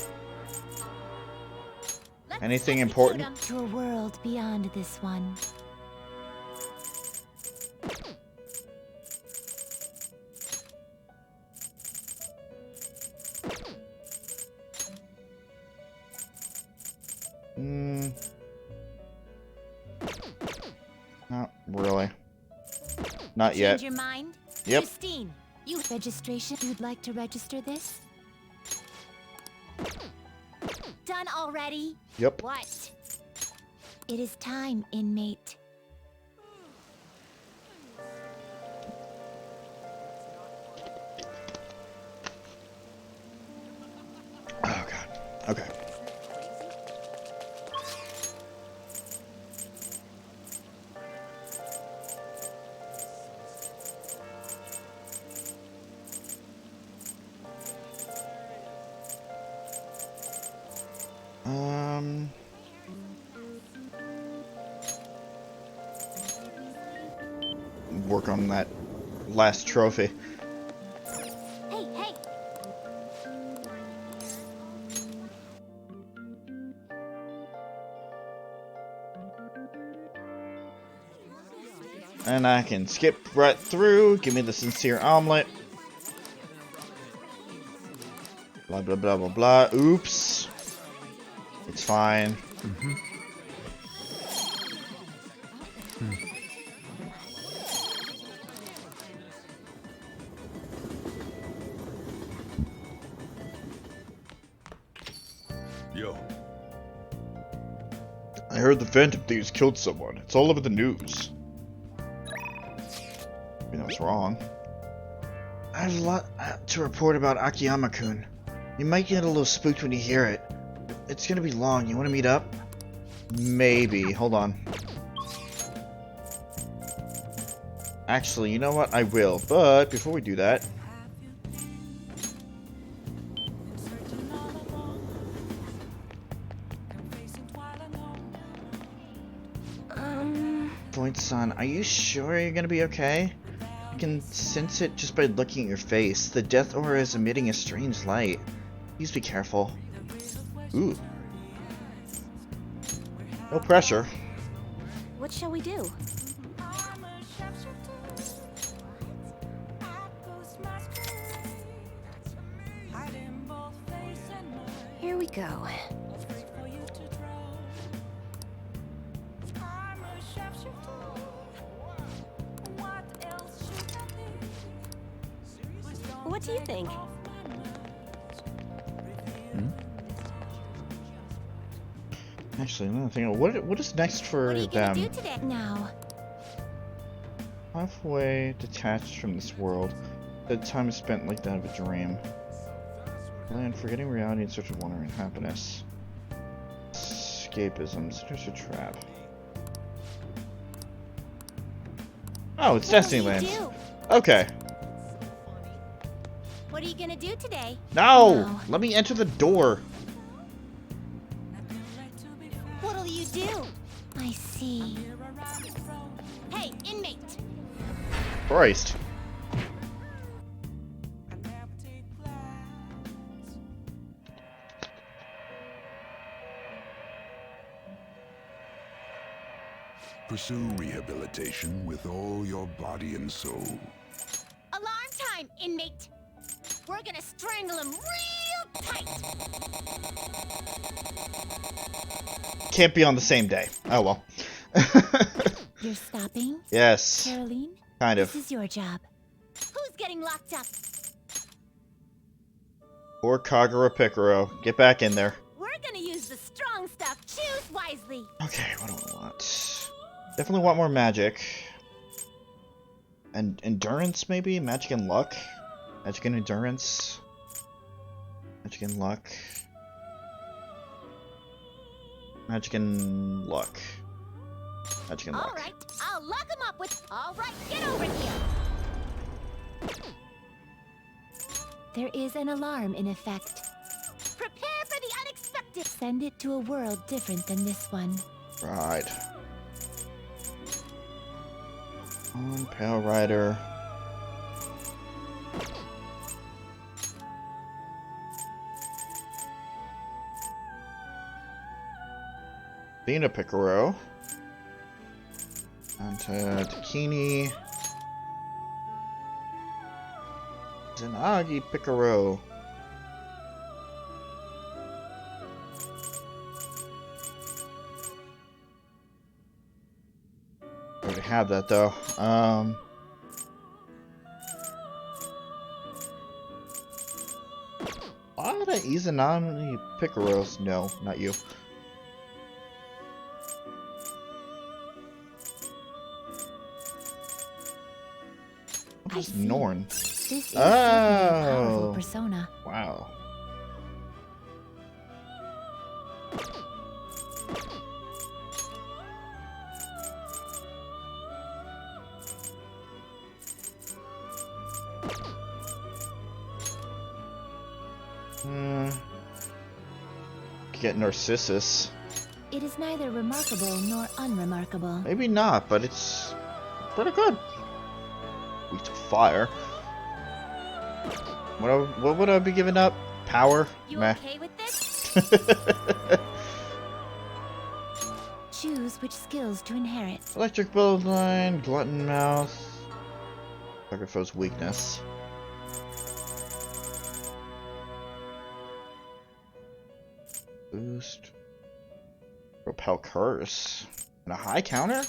Anything important? To a world beyond this one. Not really. Not yet. Change your mind? Yep. Christine, you registration. You'd like to register this? Done already? Yep. What? It is time, inmate. Oh god. Okay. work on that last trophy. Hey, hey! And I can skip right through. Give me the sincere omelet. Blah, blah, blah, blah, blah. Oops. It's fine. Yo. I heard the Phantom Thieves killed someone. It's all over the news. I mean, that's wrong. I have a lot to report about Akiyama-kun. You might get a little spooked when you hear it. It's gonna be long. You wanna meet up? Maybe. Hold on. Actually, you know what? I will. But before we do that... Point-san, are you sure you're gonna be okay? I can sense it just by looking at your face. The death aura is emitting a strange light. Please be careful. Ooh. No pressure. What shall we do? Here we go. What do you think? Actually, another thing. What is next for What are you them? gonna do today now? Halfway detached from this world, the time is spent like that of a dream. Land, forgetting reality in search of wonder and happiness. Escapism, such a trap. Oh, it's Destiny Land. Okay. What are you gonna do today? No! Let me enter the door. What'll you do? I see. Hey, inmate! Christ. Pursue rehabilitation with all your body and soul. Alarm time, inmate! We're gonna strangle him real tight! Can't be on the same day. Oh well. You're stopping? Yes. Caroline? Kind of. This is your job. Who's getting locked up? Or Kagura Picaro. Get back in there. We're gonna use the strong stuff. Choose wisely. Okay, what do I want? Definitely want more magic. And endurance, maybe? Magic and luck? Magic and endurance? Magic and luck? Magic and luck. Magic and luck. Alright, I'll lock him up with... Alright, get over here! There is an alarm in effect. Prepare for the unexpected! Send it to a world different than this one. Right. On Pale Rider. Bina Picaro. Onto Takini. Zanagi Picaro. Already have that though. Why did I Izanami Picaros? No, not you. What is Norn? This is certainly a powerful persona. Wow. Get Narcissus. It is neither remarkable nor unremarkable. Maybe not, but it's pretty good. Weak to fire. What would I be giving up? Power? You Meh. okay with this? Choose which skills to inherit. Electric Bloodline, Glutton Mouth. Target foe's weakness. Boost. Repel Curse. And a high counter?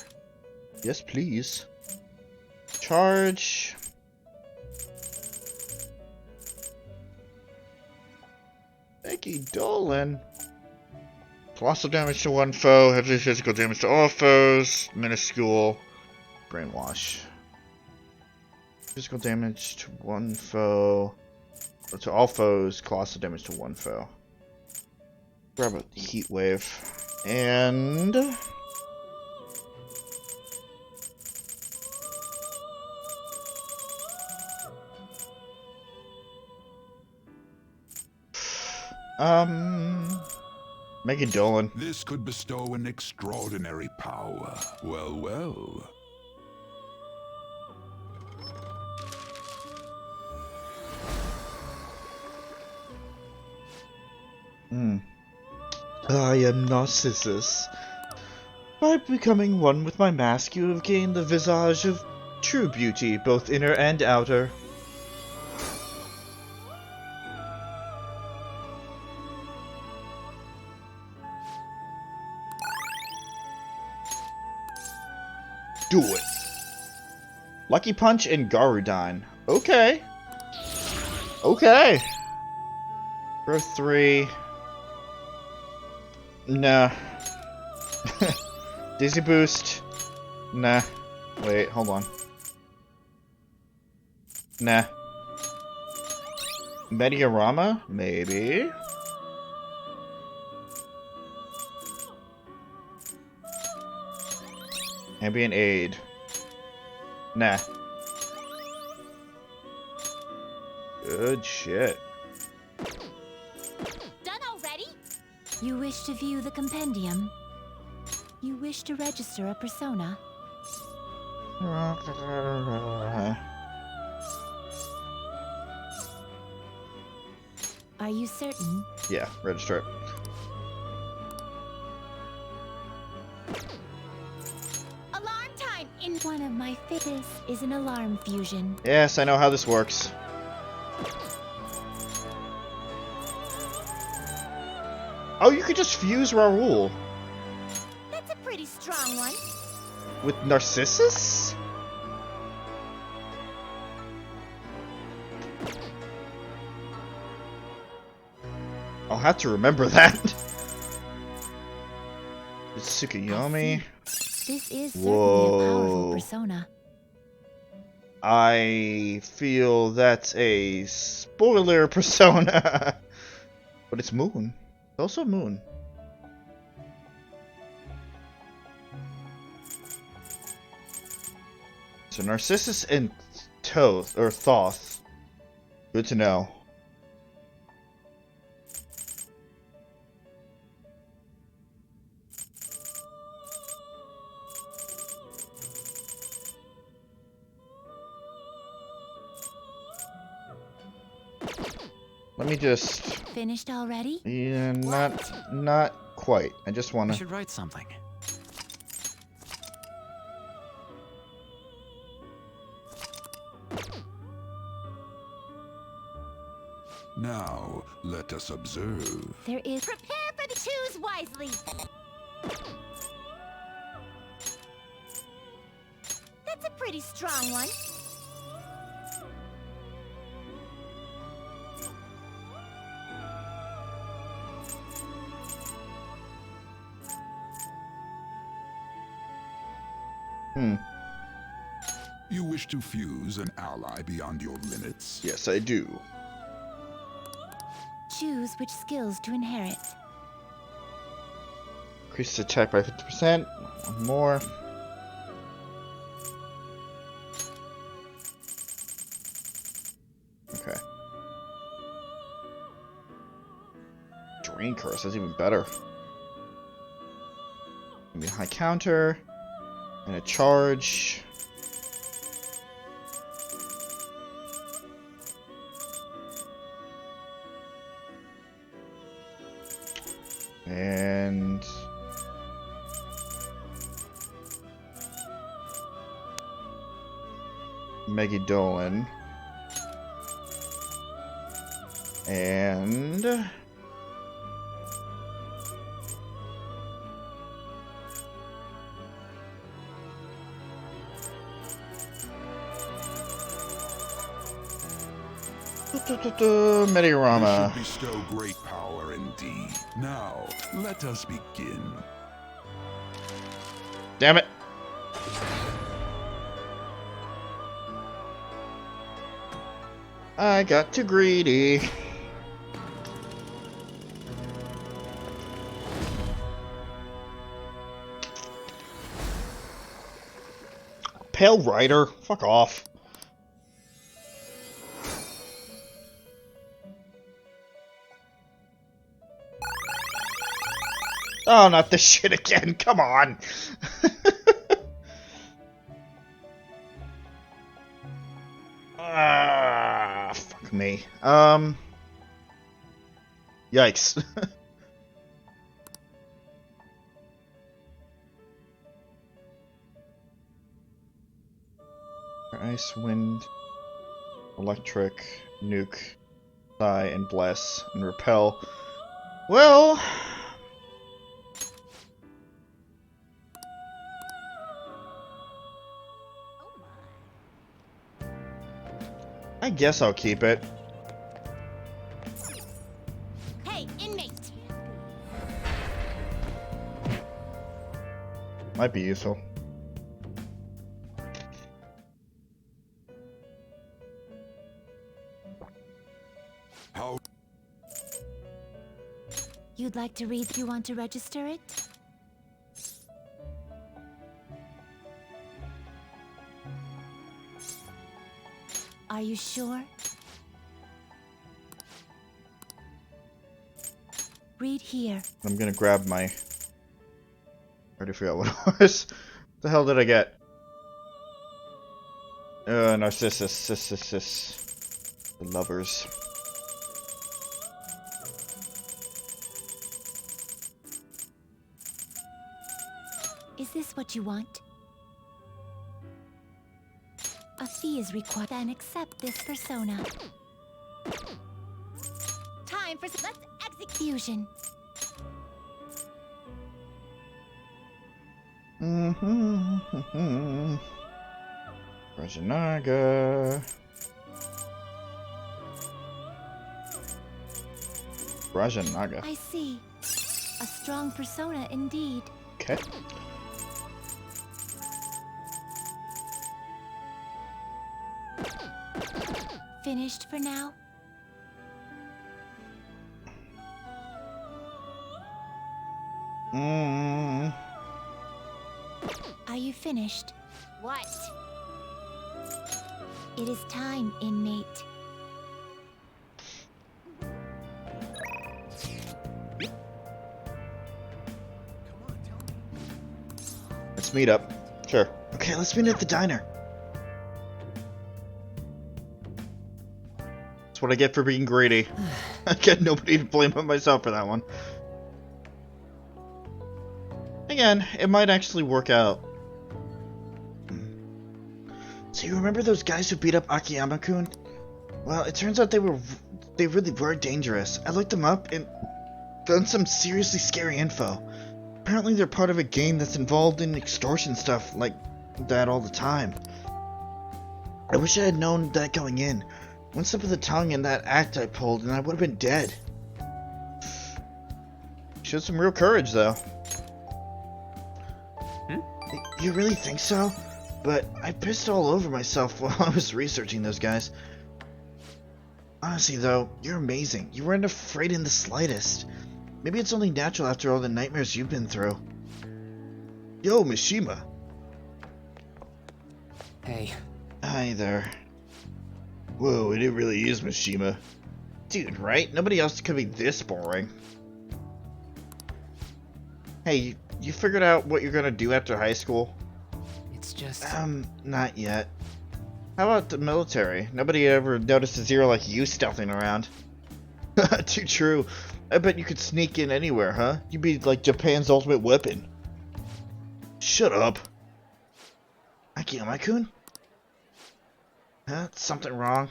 Yes, please. Charge. Thank you, Dolan. Colossal damage to one foe, heavy physical damage to all foes, minuscule, brainwash. Physical damage to one foe, to all foes, colossal damage to one foe. Grab a heat wave, and Megan Dolan. This could bestow an extraordinary power. Well, well. I am Narcissus. By becoming one with my mask, you have gained the visage of true beauty, both inner and outer. Do it. Lucky Punch and Garudine. Okay. Okay. Growth 3. Nah. Dizzy Boost. Nah. Wait, hold on. Nah. Mediarama? Maybe. Ambient Aid. Nah. Good shit. Done already? You wish to view the compendium? You wish to register a persona? Are you certain? Yeah, register it. Alarm time! In one of my fitness is an alarm fusion. Yes, I know how this works. Oh, you could just fuse Raoul. That's a pretty strong one. With Narcissus? I'll have to remember that. It's Tsukuyomi. This is certainly a powerful Whoa. persona. I feel that's a spoiler persona. But it's Moon. It's also Moon. So Narcissus and Thoth, or Thoth. Good to know. Let me just... Finished already? Yeah, not quite. I just want I to... should write something. Now, let us observe. There is... Prepare for the choose wisely! That's a pretty strong one. You wish to fuse an ally beyond your limits? Yes, I do. Choose which skills to inherit. Increase attack by 50%. One more. Okay. Drain Curse, that's even better. Give me a high counter. And a charge. And Maggie Dolan. And Meteorama. You should bestow great power indeed. Now, let us begin. Damn it. I got too greedy. Pale Rider? Fuck off. Oh, not this shit again. Come on. Fuck me. Yikes. Ice, wind, electric, nuke, sigh, and bless, and repel. Well, I guess I'll keep it. Hey, inmate! Might be useful. How? You'd like to read? You want to register it? Are you sure? Read here. I'm gonna grab my... I already forgot what it was. What the hell did I get? Narcissus. The lovers. Is this what you want? A fee is required. Then accept this persona. Time for let's execution. Rajanaga. Rajanaga. I see. A strong persona indeed. Okay. Finished for now? Are you finished? What? It is time, inmate. Let's meet up. Sure. Okay, let's meet at the diner. That's what I get for being greedy. I get nobody to blame but myself for that one. Again, it might actually work out. So you remember those guys who beat up Akiyama-kun? Well, it turns out they really were dangerous. I looked them up and found some seriously scary info. Apparently they're part of a gang that's involved in extortion stuff like that all the time. I wish I had known that going in. One slip of the tongue in that act I pulled and I would have been dead. Showed some real courage though. You really think so? But I pissed all over myself while I was researching those guys. Honestly though, you're amazing. You weren't afraid in the slightest. Maybe it's only natural after all the nightmares you've been through. Yo, Mishima. Hey. Hi there. Whoa, it really is Mishima. Dude, right? Nobody else could be this boring. Hey, you figured out what you're gonna do after high school? It's just... Not yet. How about the military? Nobody ever noticed a zero like you stealthing around. Too true. I bet you could sneak in anywhere, huh? You'd be like Japan's ultimate weapon. Shut up. Akiyama-kun? Huh? Something wrong?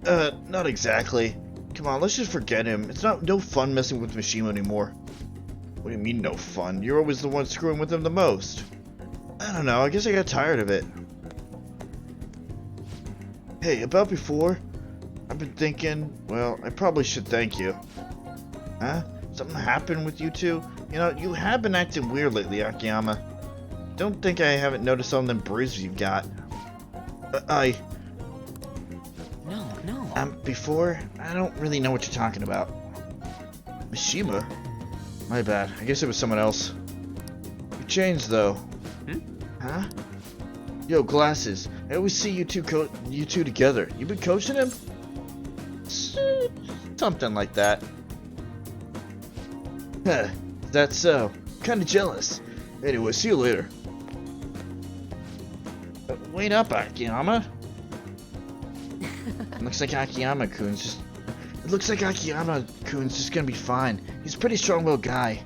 Not exactly. Come on, let's just forget him. It's no fun messing with Mishima anymore. What do you mean no fun? You're always the one screwing with him the most. I don't know, I guess I got tired of it. Hey, about before, I've been thinking, well, I probably should thank you. Huh? Something happened with you two? You know, you have been acting weird lately, Akiyama. Don't think I haven't noticed all them bruises you've got. No. Before, I don't really know what you're talking about. Mishima? My bad. I guess it was someone else. You changed, though. Huh? Yo, Glasses. I always see you two together. You been coaching him? Something like that. Huh. That's so. Kinda jealous. Anyway, see you later. Wait up, Akiyama. Looks like Akiyama-kun's just gonna be fine. He's a pretty strong-willed guy.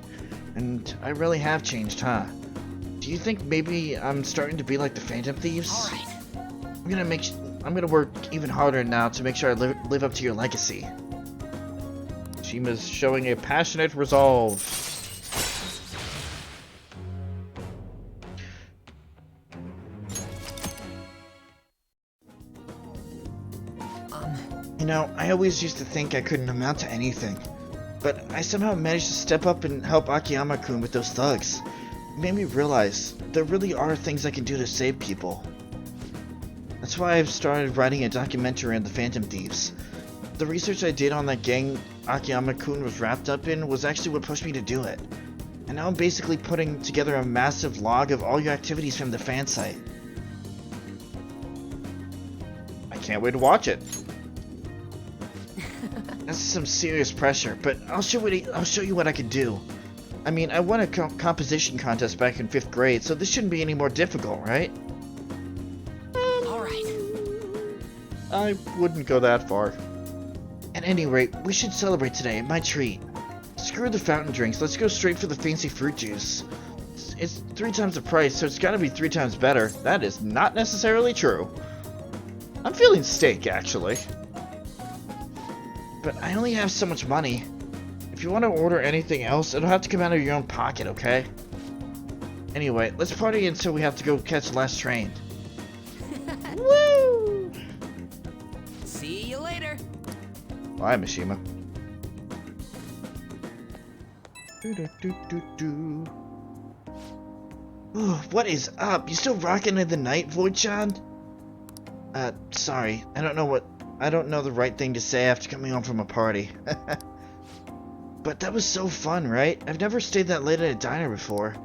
And I really have changed, huh? Do you think maybe I'm starting to be like the Phantom Thieves? Alright. I'm gonna work even harder now to make sure I live up to your legacy. Shima's showing a passionate resolve. You know, I always used to think I couldn't amount to anything, but I somehow managed to step up and help Akiyama-kun with those thugs. It made me realize there really are things I can do to save people. That's why I've started writing a documentary on the Phantom Thieves. The research I did on that gang Akiyama-kun was wrapped up in was actually what pushed me to do it. And now I'm basically putting together a massive log of all your activities from the fan site. I can't wait to watch it. That's some serious pressure, but I'll show you what I can do. I mean, I won a composition contest back in 5th grade, so this shouldn't be any more difficult, right? Alright. I wouldn't go that far. At any rate, we should celebrate today, my treat. Screw the fountain drinks, let's go straight for the fancy fruit juice. It's 3 times the price, so it's gotta be 3 times better. That is not necessarily true. I'm feeling steak, actually. But I only have so much money. If you want to order anything else, it'll have to come out of your own pocket, okay? Anyway, let's party until we have to go catch the last train. Woo! See you later. Bye, Mishima. Ooh, what is up? You still rocking in the night, Void-chan? Sorry. I don't know the right thing to say after coming home from a party. But that was so fun, right? I've never stayed that late at a diner before.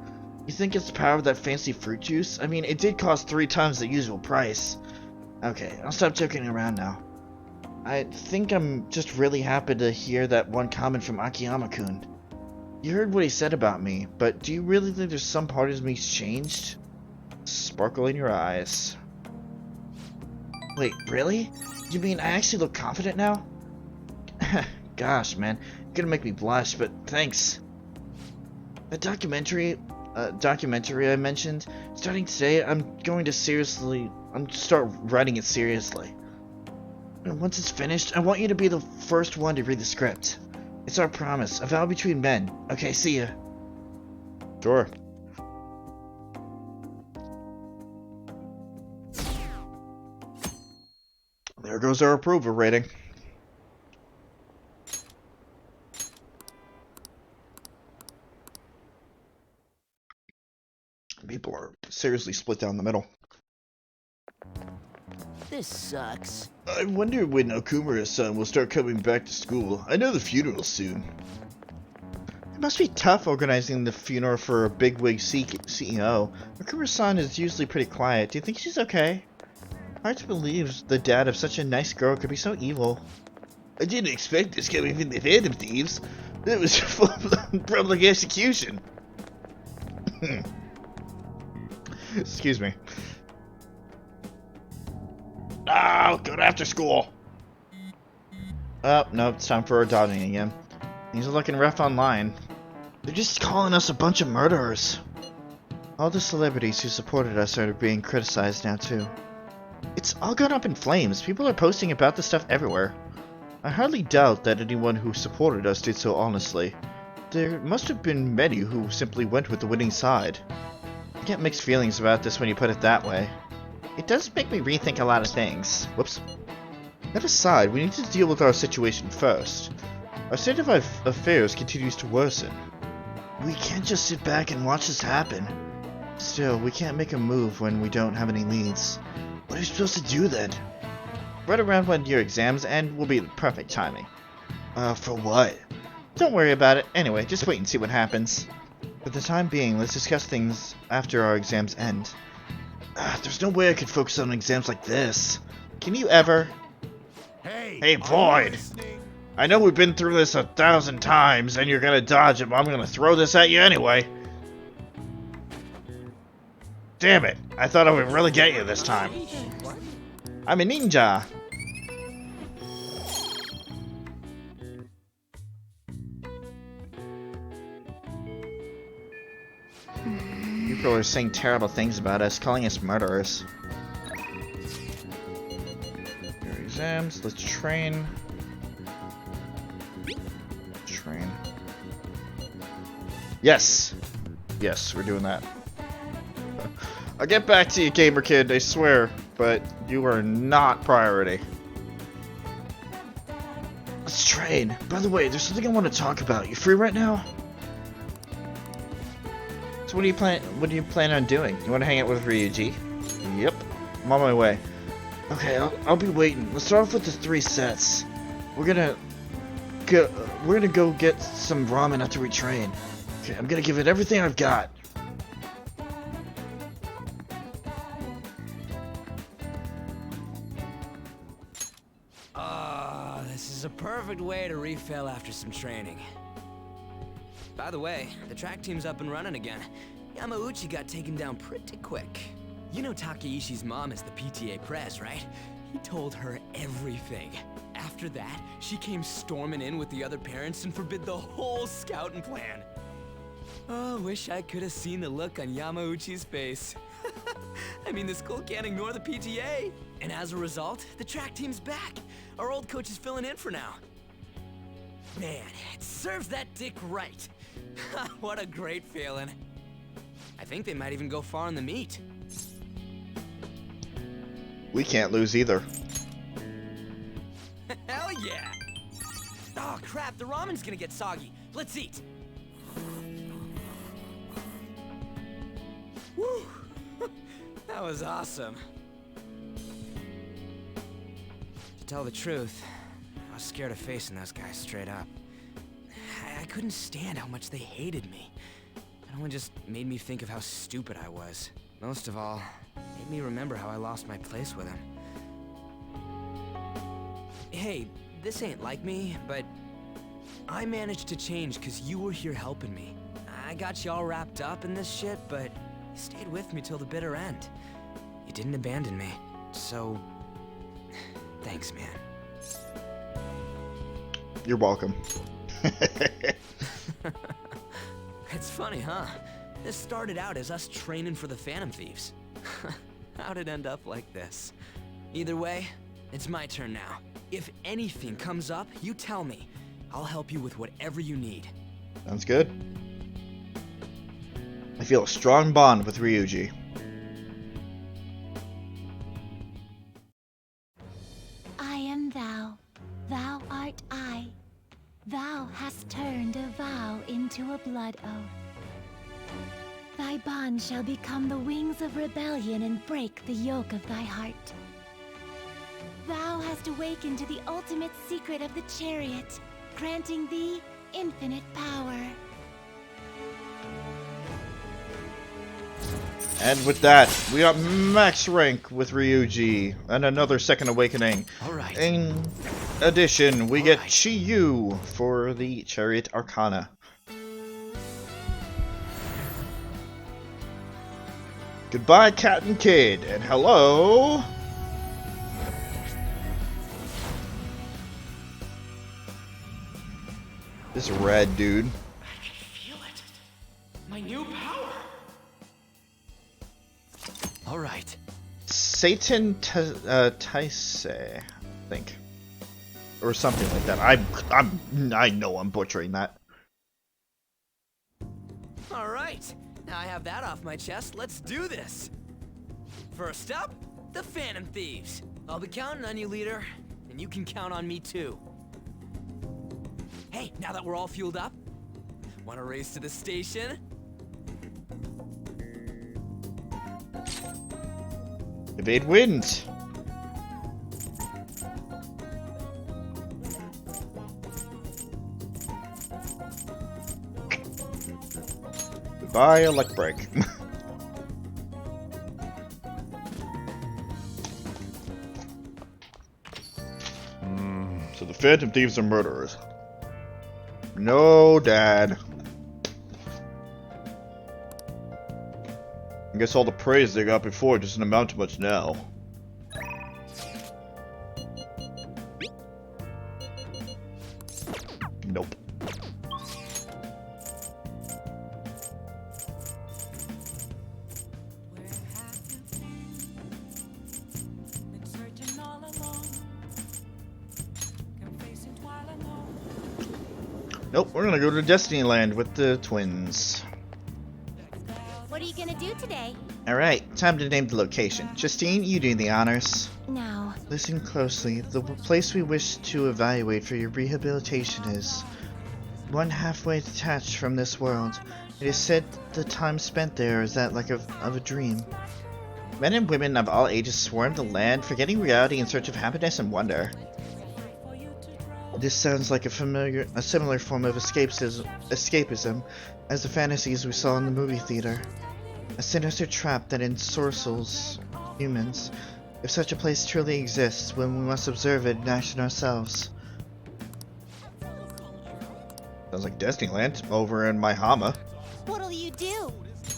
You think it's the power of that fancy fruit juice? I mean, it did cost 3 times the usual price. Okay, I'll stop joking around now. I think I'm just really happy to hear that one comment from Akiyama-kun. You heard what he said about me, but do you really think there's some part of me's changed? Sparkle in your eyes. Wait, really? You mean I actually look confident now? Gosh, man, you're gonna make me blush, but thanks. That documentary I mentioned, starting today, I'm going to start writing it seriously. And once it's finished, I want you to be the first one to read the script. It's our promise, a vow between men. Okay, see ya. Sure. There goes our approval rating. People are seriously split down the middle. This sucks. I wonder when Okumura's son will start coming back to school. I know the funeral's soon. It must be tough organizing the funeral for a bigwig CEO. Okumura's son is usually pretty quiet. Do you think she's okay? Hard to believe the dad of such a nice girl could be so evil. I didn't expect this coming from the Phantom Thieves. It was full public execution. Excuse me. Oh, good after school. Oh, no, it's time for our dotting again. Things are looking rough online. They're just calling us a bunch of murderers. All the celebrities who supported us are being criticized now too. It's all gone up in flames. People are posting about this stuff everywhere. I hardly doubt that anyone who supported us did so honestly. There must have been many who simply went with the winning side. I get mixed feelings about this when you put it that way. It does make me rethink a lot of things. Whoops. That aside, we need to deal with our situation first. Our state of affairs continues to worsen. We can't just sit back and watch this happen. Still, we can't make a move when we don't have any leads. What are you supposed to do then? Right around when your exams end will be the perfect timing. For what? Don't worry about it. Anyway, just wait and see what happens. For the time being, let's discuss things after our exams end. There's no way I could focus on exams like this. Can you ever? Hey, Void! I know we've been through this 1,000 times, and you're gonna dodge it, but I'm gonna throw this at you anyway. Damn it! I thought I would really get you this time. I'm a ninja! People are saying terrible things about us, calling us murderers. Your exams, let's train. Train. Yes! Yes, we're doing that. I'll get back to you, gamer kid, I swear, but you are not priority. Let's train. By the way, there's something I want to talk about. You free right now? So what do you plan on doing? You want to hang out with Ryuji? Yep. I'm on my way. Okay, I'll be waiting. Let's start off with the 3 sets. We're gonna go get some ramen after we train. Okay, I'm gonna give it everything I've got. This is a perfect way to refill after some training. By the way, the track team's up and running again. Yamauchi got taken down pretty quick. You know Takeishi's mom is the PTA pres, right? He told her everything. After that, she came storming in with the other parents and forbid the whole scouting plan. Oh, wish I could have seen the look on Yamauchi's face. I mean, the school can't ignore the PTA. And as a result, the track team's back. Our old coach is filling in for now. Man, it serves that dick right. What a great feeling. I think they might even go far in the meet. We can't lose either. Hell yeah! Oh crap, the ramen's gonna get soggy. Let's eat. Woo! That was awesome. To tell the truth, I was scared of facing those guys straight up. I couldn't stand how much they hated me. That one just made me think of how stupid I was. Most of all, it made me remember how I lost my place with him. Hey, this ain't like me, but I managed to change because you were here helping me. I got you all wrapped up in this shit, but you stayed with me till the bitter end. You didn't abandon me, so thanks, man. You're welcome. It's funny, huh? This started out as us training for the Phantom Thieves. How'd it end up like this? Either way, it's my turn now. If anything comes up, you tell me. I'll help you with whatever you need. Sounds good. I feel a strong bond with Ryuji. I am thou, thou art I. Thou hast turned a vow into a blood oath. Thy bond shall become the wings of rebellion and break the yoke of thy heart. Thou hast awakened to the ultimate secret of the chariot, granting thee infinite power. And with that, we got max rank with Ryuji and another second awakening. Alright. In addition, we get Chiyu for the Chariot Arcana. Goodbye, Cat and Kid, and hello. This red dude. My new power. All right. Satan Taise, I think, or something like that. I know I'm butchering that. All right, now I have that off my chest. Let's do this. First up, the Phantom Thieves. I'll be counting on you, leader, and you can count on me too. Hey, now that we're all fueled up, want to race to the station? Evade wins. Goodbye, Electric. So the Phantom Thieves are murderers. No, Dad. I guess all the praise they got before doesn't amount to much now. Nope. Nope, we're gonna go to Destiny Land with the twins. What are you gonna do today? Alright, time to name the location. Justine, you do the honors. Now, Listen closely. The place we wish to evaluate for your rehabilitation is one halfway detached from this world. It is said the time spent there is that like of a dream. Men and women of all ages swarm the land, forgetting reality in search of happiness and wonder. This sounds like a similar form of escapism as the fantasies we saw in the movie theater. A sinister trap that ensorcels humans. If such a place truly exists, then we must observe it and action ourselves. Sounds like Destiny Land over in my Hama. what'll you do? You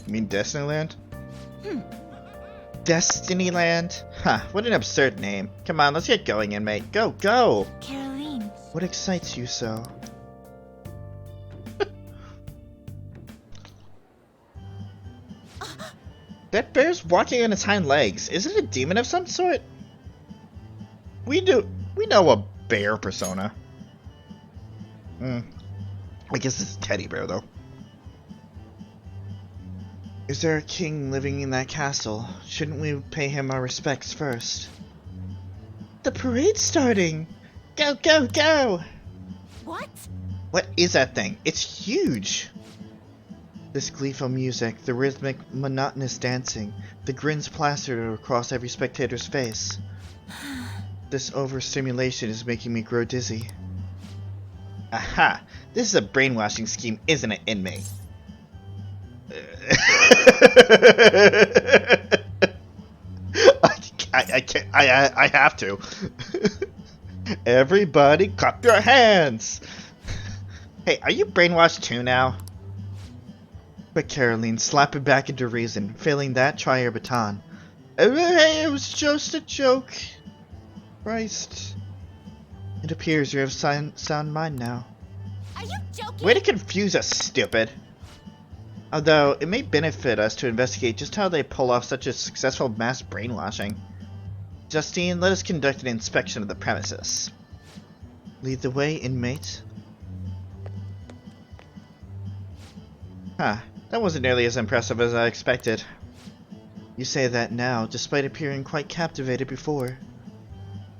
mean Destiny Land? Destiny Land? Huh, what an absurd name. Come on, let's get going, inmate. Go, go! Caroline. What excites you so? That bear's walking on its hind legs. Is it a demon of some sort? We know a bear persona. I guess it's a teddy bear though. Is there a king living in that castle? Shouldn't we pay him our respects first? The parade's starting! Go, go, go! What? What is that thing? It's huge! This gleeful music, the rhythmic, monotonous dancing, the grins plastered across every spectator's face. This overstimulation is making me grow dizzy. Aha! This is a brainwashing scheme, isn't it, inmate? I have to. Everybody clap your hands! Hey, are you brainwashed too now? But Caroline, slap it back into reason. Failing that, try your baton. Hey, it was just a joke. Christ. It appears you have sound mind now. Are you joking? Way to confuse us, stupid! Although, it may benefit us to investigate just how they pull off such a successful mass brainwashing. Justine, let us conduct an inspection of the premises. Lead the way, inmate. Huh, that wasn't nearly as impressive as I expected. You say that now, despite appearing quite captivated before.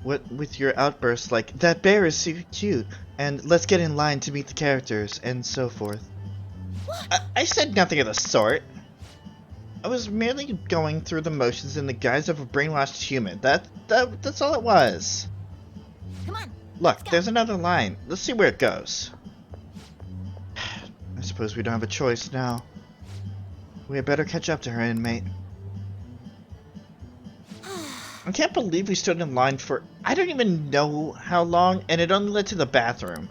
What with your outbursts like, that bear is so cute, and let's get in line to meet the characters, and so forth. I said nothing of the sort. I was merely going through the motions in the guise of a brainwashed human. That's all it was. Come on. Look, there's another line. Let's see where it goes. I suppose we don't have a choice now. We had better catch up to her, inmate. I can't believe we stood in line for I don't even know how long, and it only led to the bathroom.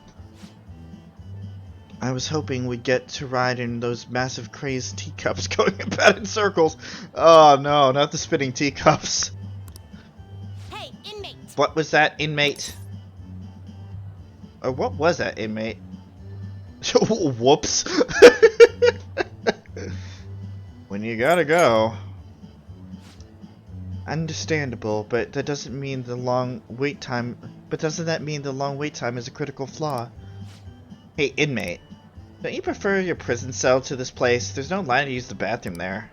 I was hoping we'd get to ride in those massive crazed teacups going about in circles. Oh no, not the spinning teacups. Hey, inmate! What was that, inmate? Or what was that, inmate? Whoops. When you gotta go. Understandable, but that doesn't mean the long wait time. But doesn't that mean the long wait time is a critical flaw? Hey, inmate. Don't you prefer your prison cell to this place? There's no line to use the bathroom there.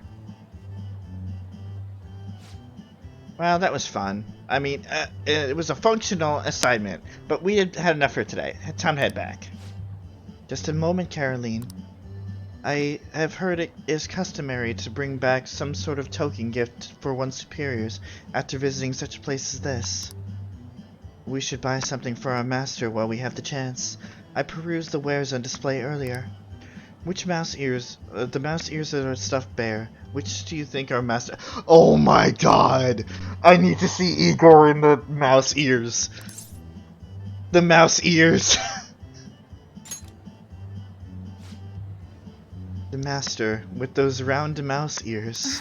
Well, that was fun. I mean, it was a functional assignment, but we had enough for today. Time to head back. Just a moment, Caroline. I have heard it is customary to bring back some sort of token gift for one's superiors after visiting such a place as this. We should buy something for our master while we have the chance. I perused the wares on display earlier. Which mouse ears? The mouse ears that are stuffed bear. Which do you think our master? Oh my god! I need to see Igor in the mouse ears. The mouse ears. The master with those round mouse ears.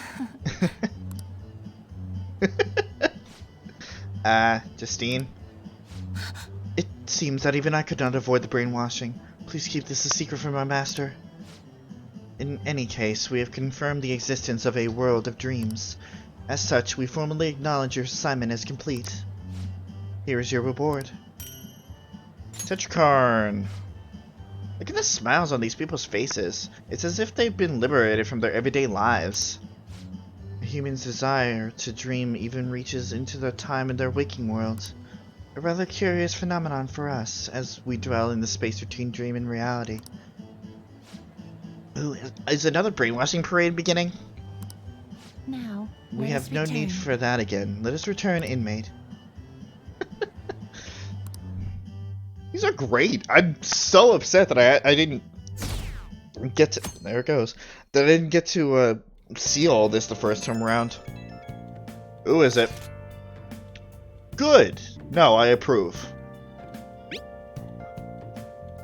Justine? It seems that even I could not avoid the brainwashing. Please keep this a secret from our master. In any case, we have confirmed the existence of a world of dreams. As such, we formally acknowledge your assignment as complete. Here is your reward. Tetrakarn. Look at the smiles on these people's faces. It's as if they've been liberated from their everyday lives. A human's desire to dream even reaches into their time in their waking world. A rather curious phenomenon for us, as we dwell in the space between dream and reality. Ooh, is another brainwashing parade beginning? Now, We have no need for that again. Let us return, inmate. These are great. I'm so upset that I didn't get to... There it goes. That I didn't get to see all this the first time around. Who is it? Good. No, I approve.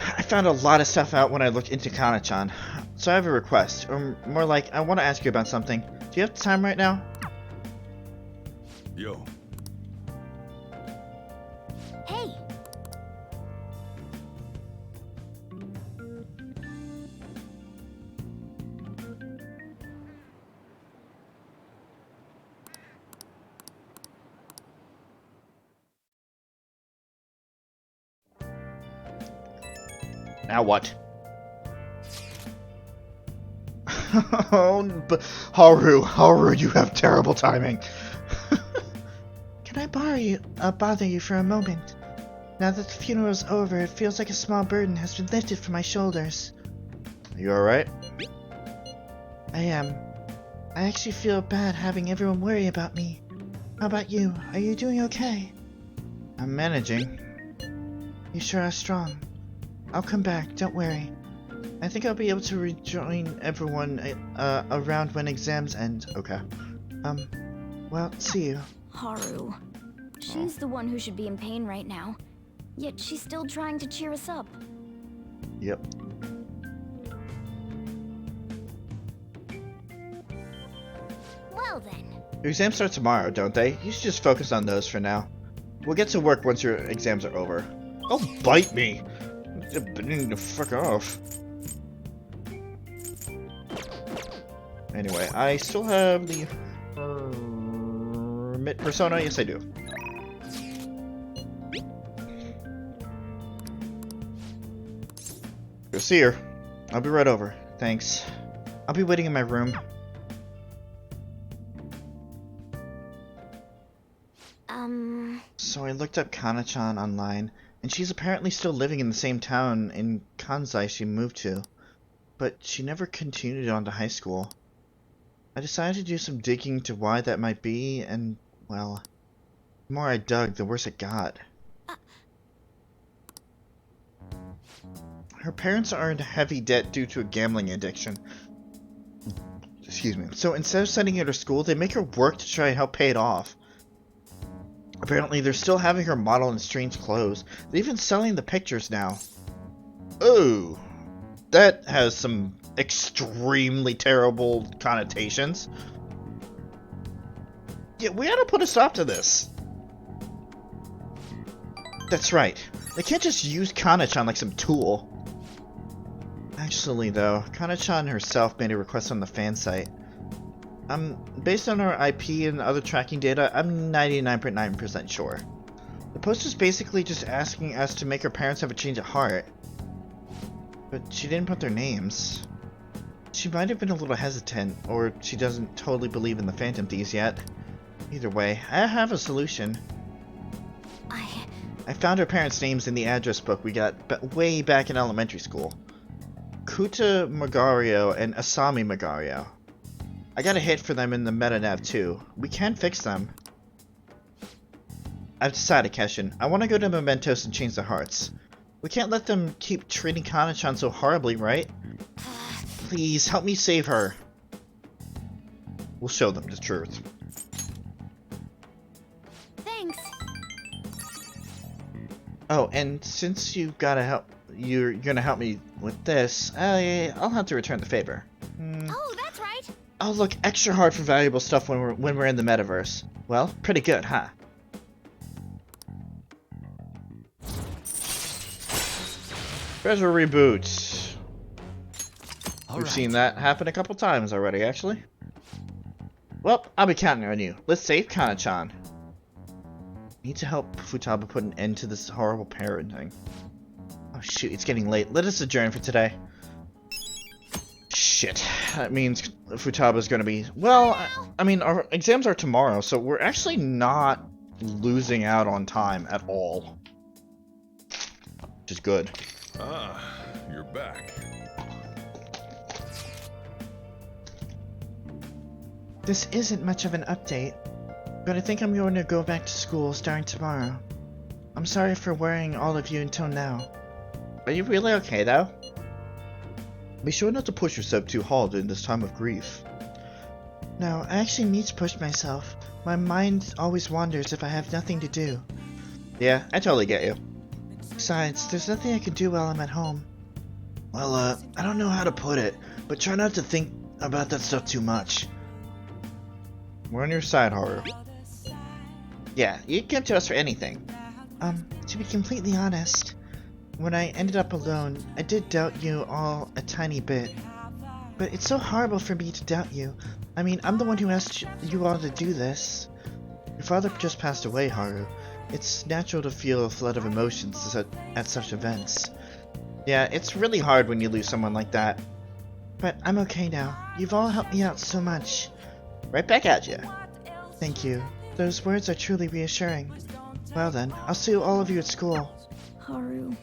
I found a lot of stuff out when I looked into Kana-chan. So I have a request. Or more like, I want to ask you about something. Do you have time right now? Yo. Hey! Now what? Oh, but Haru, you have terrible timing. Can I bother you for a moment? Now that the funeral's over, it feels like a small burden has been lifted from my shoulders. Are you alright? I am. I actually feel bad having everyone worry about me. How about you? Are you doing okay? I'm managing. You sure are strong. I'll come back, don't worry. I think I'll be able to rejoin everyone around when exams end. Okay. Well, see you. Haru. She's the one who should be in pain right now. Yet she's still trying to cheer us up. Yep. Well then. Your exams start tomorrow, don't they? You should just focus on those for now. We'll get to work once your exams are over. Don't bite me! Fuck off. Anyway, I still have the Hermit persona. Yes, I do. Go see her. I'll be right over. Thanks. I'll be waiting in my room. So I looked up Kana-chan online, and she's apparently still living in the same town in Kansai she moved to, but she never continued on to high school. I decided to do some digging to why that might be, and, well, the more I dug, the worse it got. Her parents are in heavy debt due to a gambling addiction. Excuse me. So instead of sending her to school, they make her work to try and help pay it off. Apparently, they're still having her model in strange clothes. They're even selling the pictures now. Ooh, that has some extremely terrible connotations. Yeah, we gotta put a stop to this. That's right. They can't just use Kana-chan like some tool. Unfortunately, though, Kana-chan herself made a request on the fan site. Based on her IP and other tracking data, I'm 99.9% sure. The post is basically just asking us to make her parents have a change of heart. But she didn't put their names. She might have been a little hesitant, or she doesn't totally believe in the Phantom Thieves yet. Either way, I have a solution. I found her parents' names in the address book we got way back in elementary school. Kuta Magario and Asami Magario. I got a hit for them in the metanav too. We can fix them. I've decided, Keshin. I want to go to Mementos and change their hearts. We can't let them keep treating Kana-chan so horribly, right? Please, help me save her. We'll show them the truth. Thanks. Oh, and since you've gotta help, you're gonna help me with this, I'll have to return the favor. Oh, that's right. I'll look extra hard for valuable stuff when we're in the metaverse. Well, pretty good, huh? Treasure reboot. We've seen that happen a couple times already, actually. Well, I'll be counting on you. Let's save Kana-chan. Need to help Futaba put an end to this horrible parenting. Oh shoot, it's getting late. Let us adjourn for today. Shit. That means Futaba's gonna be... Well, I mean, our exams are tomorrow, so we're actually not losing out on time at all. Which is good. Ah, you're back. This isn't much of an update, but I think I'm going to go back to school starting tomorrow. I'm sorry for worrying all of you until now. Are you really okay, though? Be sure not to push yourself too hard in this time of grief. No, I actually need to push myself. My mind always wanders if I have nothing to do. Yeah, I totally get you. Besides, there's nothing I can do while I'm at home. Well, I don't know how to put it, but try not to think about that stuff too much. We're on your side, Haru. Yeah, you can come to us for anything. To be completely honest, when I ended up alone, I did doubt you all a tiny bit. But it's so horrible for me to doubt you. I mean, I'm the one who asked you all to do this. Your father just passed away, Haru. It's natural to feel a flood of emotions at such events. Yeah, it's really hard when you lose someone like that. But I'm okay now. You've all helped me out so much. Right back at you. Thank you. Those words are truly reassuring. Well then, I'll see all of you at school. Haru.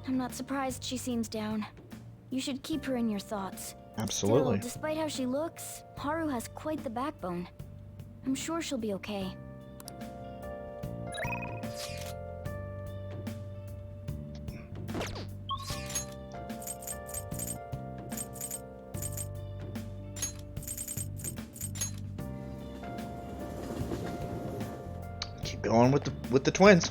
I'm not surprised she seems down. You should keep her in your thoughts. Absolutely. Still, despite how she looks, Haru has quite the backbone. I'm sure she'll be okay. Keep going with the twins.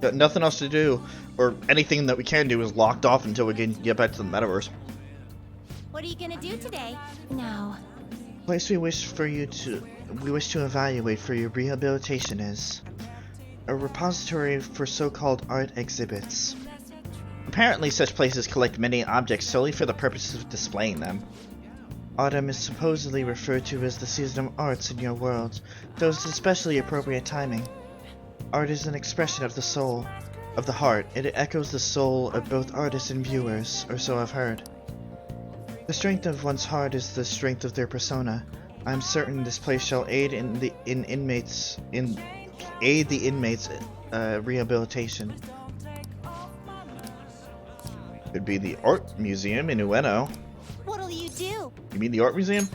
Got nothing else to do, or anything that we can do is locked off until we can get back to the metaverse. What are you gonna do today? No. The place we wish to evaluate for your rehabilitation is a repository for so-called art exhibits. Apparently, such places collect many objects solely for the purpose of displaying them. Autumn is supposedly referred to as the season of arts in your world, though it's especially appropriate timing. Art is an expression of the soul, of the heart. It echoes the soul of both artists and viewers, or so I've heard. The strength of one's heart is the strength of their persona. I'm certain this place shall aid the inmates' rehabilitation. Could be the art museum in Ueno. What'll you do? You mean the art museum?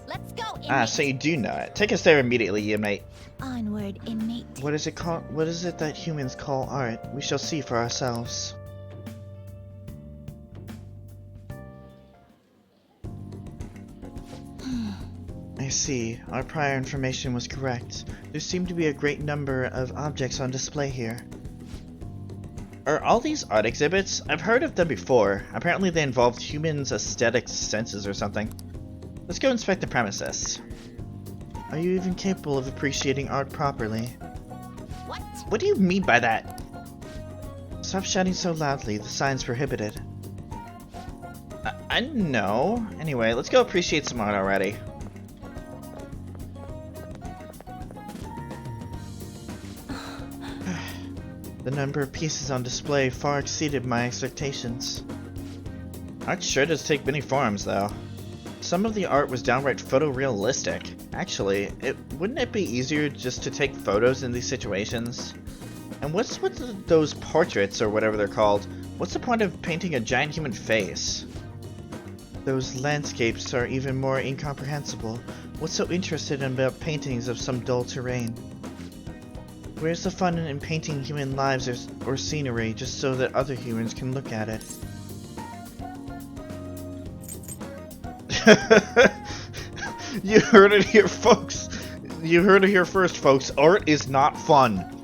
Let's go, inmate. Ah, so you do know it. Take us there immediately, inmate. Onward, inmate. What is it called? What is it that humans call art? We shall see for ourselves. I see. Our prior information was correct. There seem to be a great number of objects on display here. Are all these art exhibits? I've heard of them before. Apparently they involved humans' aesthetic senses or something. Let's go inspect the premises. Are you even capable of appreciating art properly? What? What do you mean by that? Stop shouting so loudly. The sign's prohibited. I know. Anyway, let's go appreciate some art already. The number of pieces on display far exceeded my expectations. Art sure does take many forms, though. Some of the art was downright photorealistic. Actually, wouldn't it be easier just to take photos in these situations? And what's with those portraits, or whatever they're called? What's the point of painting a giant human face? Those landscapes are even more incomprehensible. What's so interesting about paintings of some dull terrain? Where's the fun in painting human lives or scenery just so that other humans can look at it? You heard it here, folks. You heard it here first, folks. Art is not fun.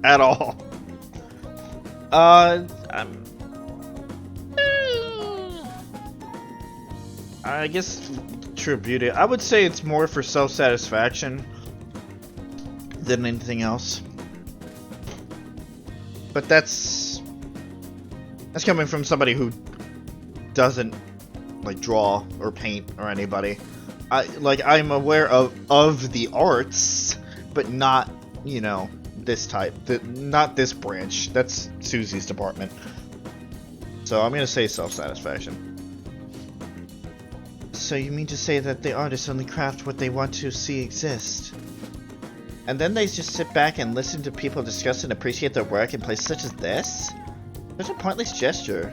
At all. I guess true beauty. I would say it's more for self-satisfaction than anything else. But that's coming from somebody who doesn't like draw or paint or anybody. I'm aware of the arts, but not, you know, this type. Not this branch. That's Suzie's department. So I'm gonna say self-satisfaction. So you mean to say that the artists only craft what they want to see exist? And then they just sit back and listen to people discuss and appreciate their work in places such as this? Such a pointless gesture,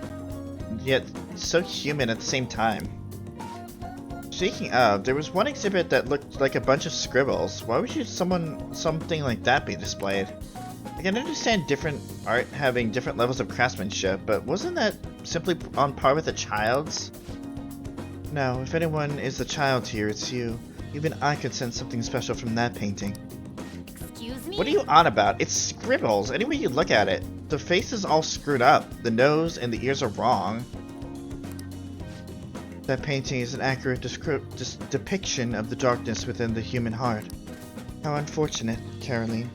yet so human at the same time. Speaking of, there was one exhibit that looked like a bunch of scribbles. Why would something like that be displayed? I can understand different art having different levels of craftsmanship, but wasn't that simply on par with a child's? No, if anyone is a child here, it's you. Even I could sense something special from that painting. Excuse me? What are you on about? It's scribbles. Any way you look at it. The face is all screwed up. The nose and the ears are wrong. That painting is an accurate depiction of the darkness within the human heart. How unfortunate, Caroline.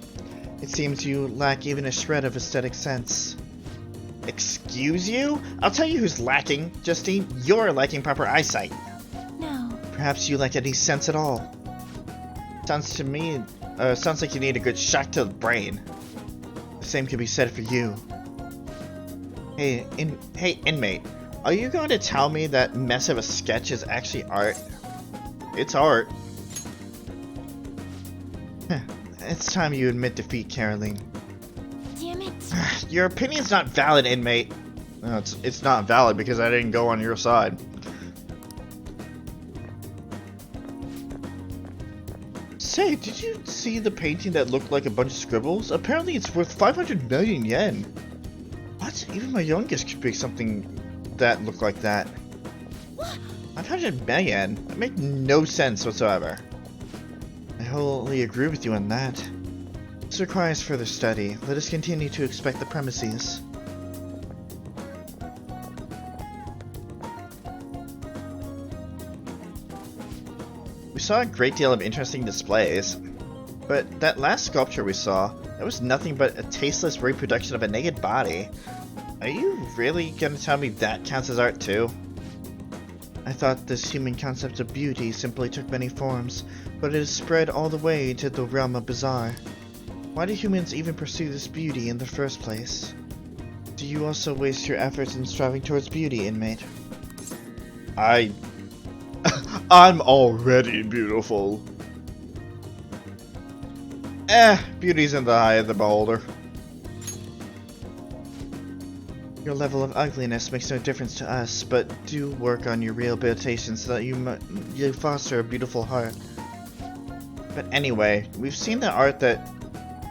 It seems you lack even a shred of aesthetic sense. Excuse you? I'll tell you who's lacking, Justine. You're lacking proper eyesight. No. Perhaps you lack any sense at all. Sounds like you need a good shock to the brain. The same can be said for you. Hey, inmate. Are you going to tell me that mess of a sketch is actually art? It's art. It's time you admit defeat, Caroline. Damn it. Your opinion's not valid, inmate. No, it's not valid because I didn't go on your side. Say, did you see the painting that looked like a bunch of scribbles? Apparently it's worth 500 million yen. What? Even my youngest could make something that looked like that. 500 million? That makes no sense whatsoever. I wholly agree with you on that. This requires further study. Let us continue to inspect the premises. We saw a great deal of interesting displays, but that last sculpture we saw, that was nothing but a tasteless reproduction of a naked body. Are you really gonna tell me that counts as art too? I thought this human concept of beauty simply took many forms, but it has spread all the way into the realm of bizarre. Why do humans even pursue this beauty in the first place? Do you also waste your efforts in striving towards beauty, inmate? I'm already beautiful. Beauty's in the eye of the beholder. Your level of ugliness makes no difference to us, but do work on your rehabilitation so that you foster a beautiful heart. But anyway, we've seen the art that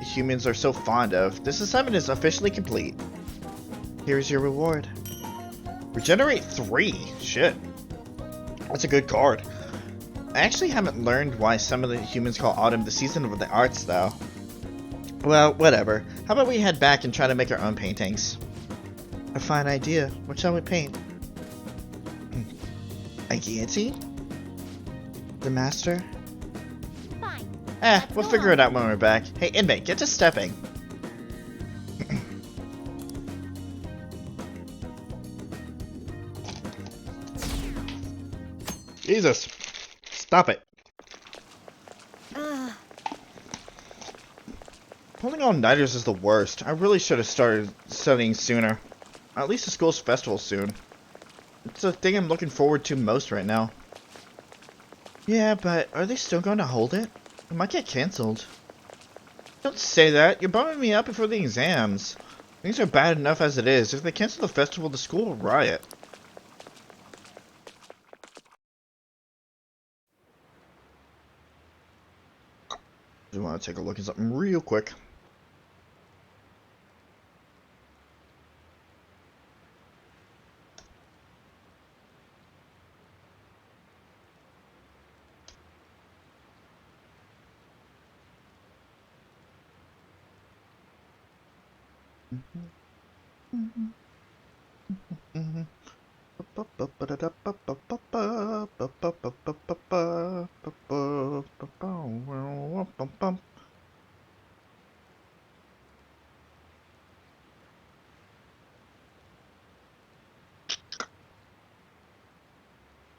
humans are so fond of. This assignment is officially complete. Here's your reward. Regenerate 3. Shit. That's a good card. I actually haven't learned why some of the humans call autumn the season of the arts, though. Well, whatever. How about we head back and try to make our own paintings? A fine idea. What shall we paint? A guillotine? The master? Fine. We'll figure it out when we're back. Hey, inmate, get to stepping. Jesus. Stop it. Pulling all-nighters is the worst. I really should have started studying sooner. At least the school's festival soon. It's the thing I'm looking forward to most right now. Yeah, but are they still going to hold it? It might get cancelled. Don't say that. You're bumming me up before the exams. Things are bad enough as it is. If they cancel the festival, the school will riot. I want to take a look at something real quick.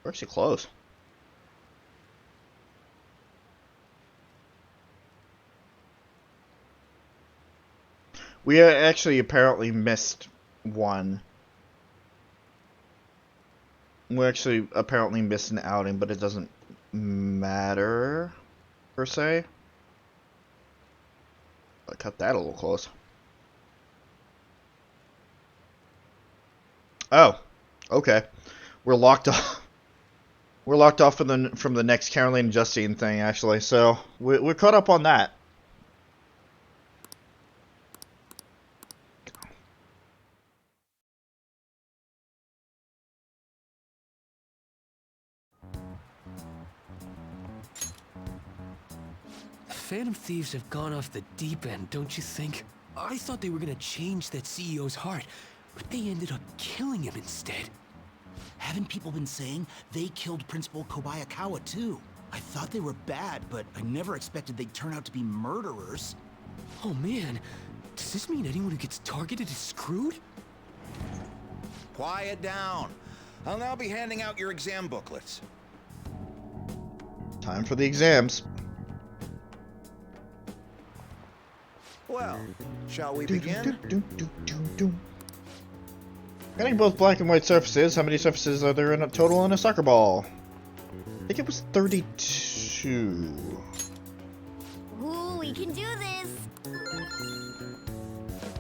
We're actually close. We actually apparently missed one. We actually apparently missed an outing, but it doesn't matter, per se. I cut that a little close. Oh, okay. We're locked off. We're locked off from the next Caroline and Justine thing, actually. So we're caught up on that. Phantom Thieves have gone off the deep end, don't you think? I thought they were gonna change that CEO's heart, but they ended up killing him instead. Haven't people been saying they killed Principal Kobayakawa too? I thought they were bad, but I never expected they'd turn out to be murderers. Oh man, does this mean anyone who gets targeted is screwed? Quiet down. I'll now be handing out your exam booklets. Time for the exams. Well, shall we begin? Getting both black and white surfaces. How many surfaces are there in a total in a soccer ball? I think it was 32. Ooh, we can do this.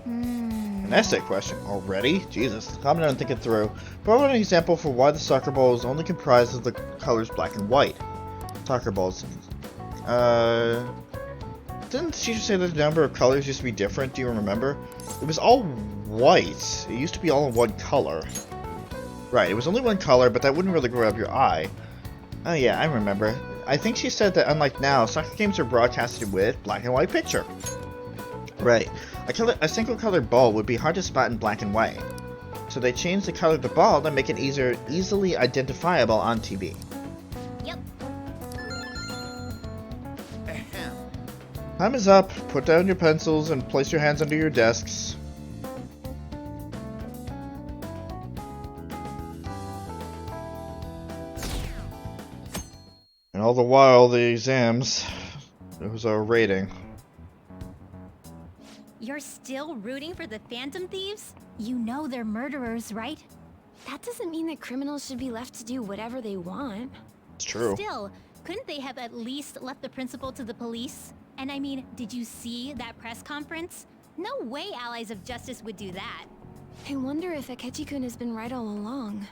An essay question already? Jesus, I'm not thinking through. Provide an example for why the soccer ball is only comprised of the colors black and white. Soccer balls. Didn't the teacher say that the number of colors used to be different? Do you remember? It was all white. It used to be all in one color. Right, it was only one color, but that wouldn't really grab your eye. Oh yeah, I remember. I think she said that unlike now, soccer games are broadcasted with black and white picture. Right. A single colored ball would be hard to spot in black and white. So they changed the color of the ball to make it easily identifiable on TV. Yep. Time is up. Put down your pencils and place your hands under your desks. And all the while, the exams, it was our rating. You're still rooting for the Phantom Thieves? You know they're murderers, right? That doesn't mean that criminals should be left to do whatever they want. It's true. Still, couldn't they have at least left the principal to the police? And I mean, did you see that press conference? No way Allies of Justice would do that. I wonder if Akechi-kun has been right all along.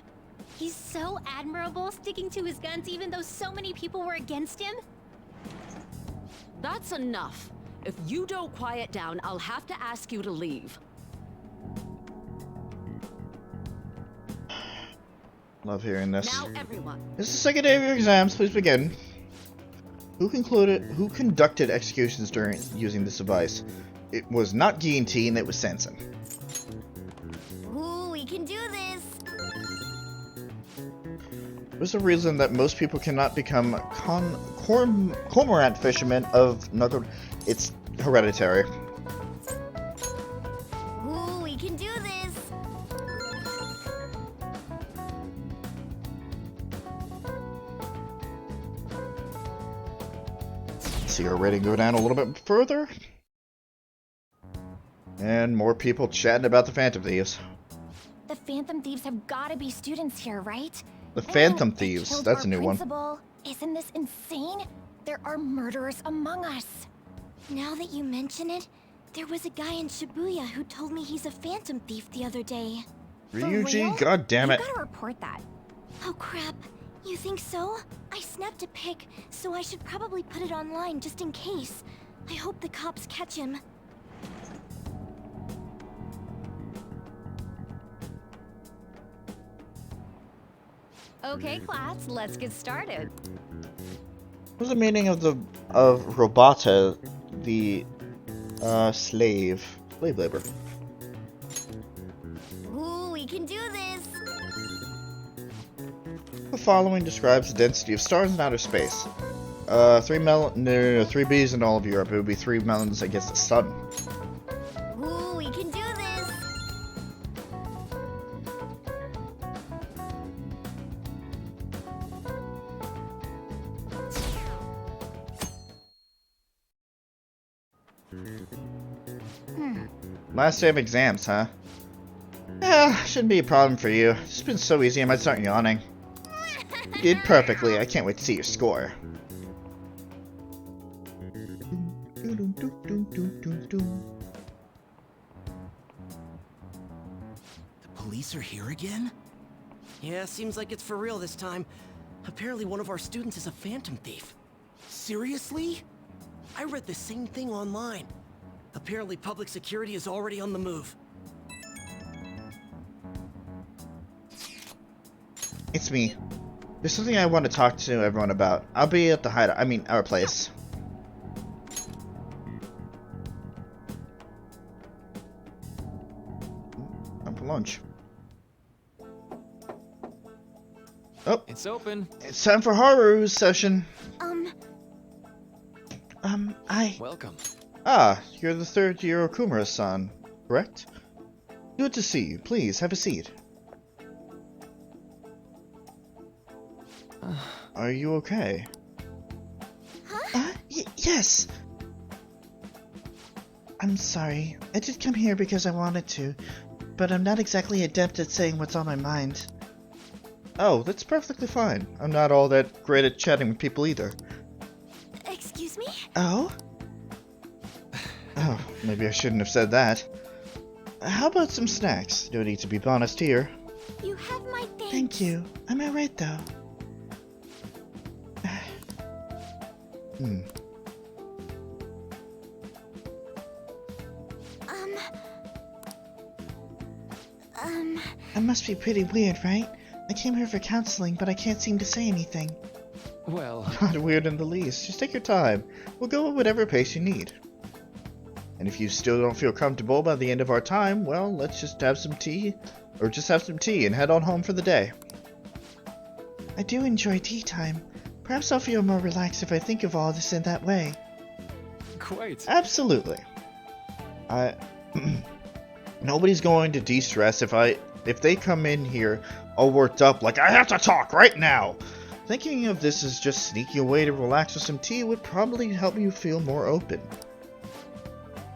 He's so admirable, sticking to his guns even though so many people were against him. That's enough. If you don't quiet down, I'll have to ask you to leave. Love hearing this. Now everyone. This is the second day of your exams. Please begin. Who conducted executions during using this device? It was not Guillotine, it was Sanson. Ooh, we can do this! There's a reason that most people cannot become cormorant fishermen of Naga. It's hereditary. Ooh, we can do this! See our rating go down a little bit further. And more people chatting about the Phantom Thieves. The Phantom Thieves have gotta be students here, right? The Phantom And they Thieves, killed that's our a new one. principal. Isn't this insane? There are murderers among us. Now that you mention it, there was a guy in Shibuya who told me he's a Phantom Thief the other day. Ryuji, god damn it. You gotta report that. Oh crap, you think so? I snapped a pic, so I should probably put it online just in case. I hope the cops catch him. Okay, class, let's get started. What's the meaning of Robota, the slave labor? Ooh, we can do this! The following describes the density of stars in outer space. 3 Bs in all of Europe. It would be 3 melons against the sun. Ooh, we can do this! Last day of exams, huh? Yeah, shouldn't be a problem for you. It's been so easy I might start yawning. You did perfectly. I can't wait to see your score. The police are here again? Yeah, seems like it's for real this time. Apparently one of our students is a Phantom Thief. Seriously? I read the same thing online. Apparently public security is already on the move. It's me. There's something I want to talk to everyone about. I'll be at the hideout. I mean, our place. Time for lunch. Oh, it's open. It's time for Haru's session. Welcome. Ah, you're the third year Okumura-san, correct? Good to see you. Please, have a seat. Are you okay? Huh? Yes. I'm sorry. I did come here because I wanted to, but I'm not exactly adept at saying what's on my mind. Oh, that's perfectly fine. I'm not all that great at chatting with people either. Excuse me? Oh? Oh, maybe I shouldn't have said that. How about some snacks? No need to be honest here. You have my thanks. Thank you. I'm alright though. That must be pretty weird, right? I came here for counseling, but I can't seem to say anything. Well... Not weird in the least. Just take your time. We'll go at whatever pace you need. And if you still don't feel comfortable by the end of our time, well, let's just have some tea. Or just have some tea and head on home for the day. I do enjoy tea time. Perhaps I'll feel more relaxed if I think of all this in that way. Quite. Absolutely. Nobody's going to de-stress if they come in here all worked up like I have to talk right now. Thinking of this as just sneaking away to relax with some tea would probably help you feel more open.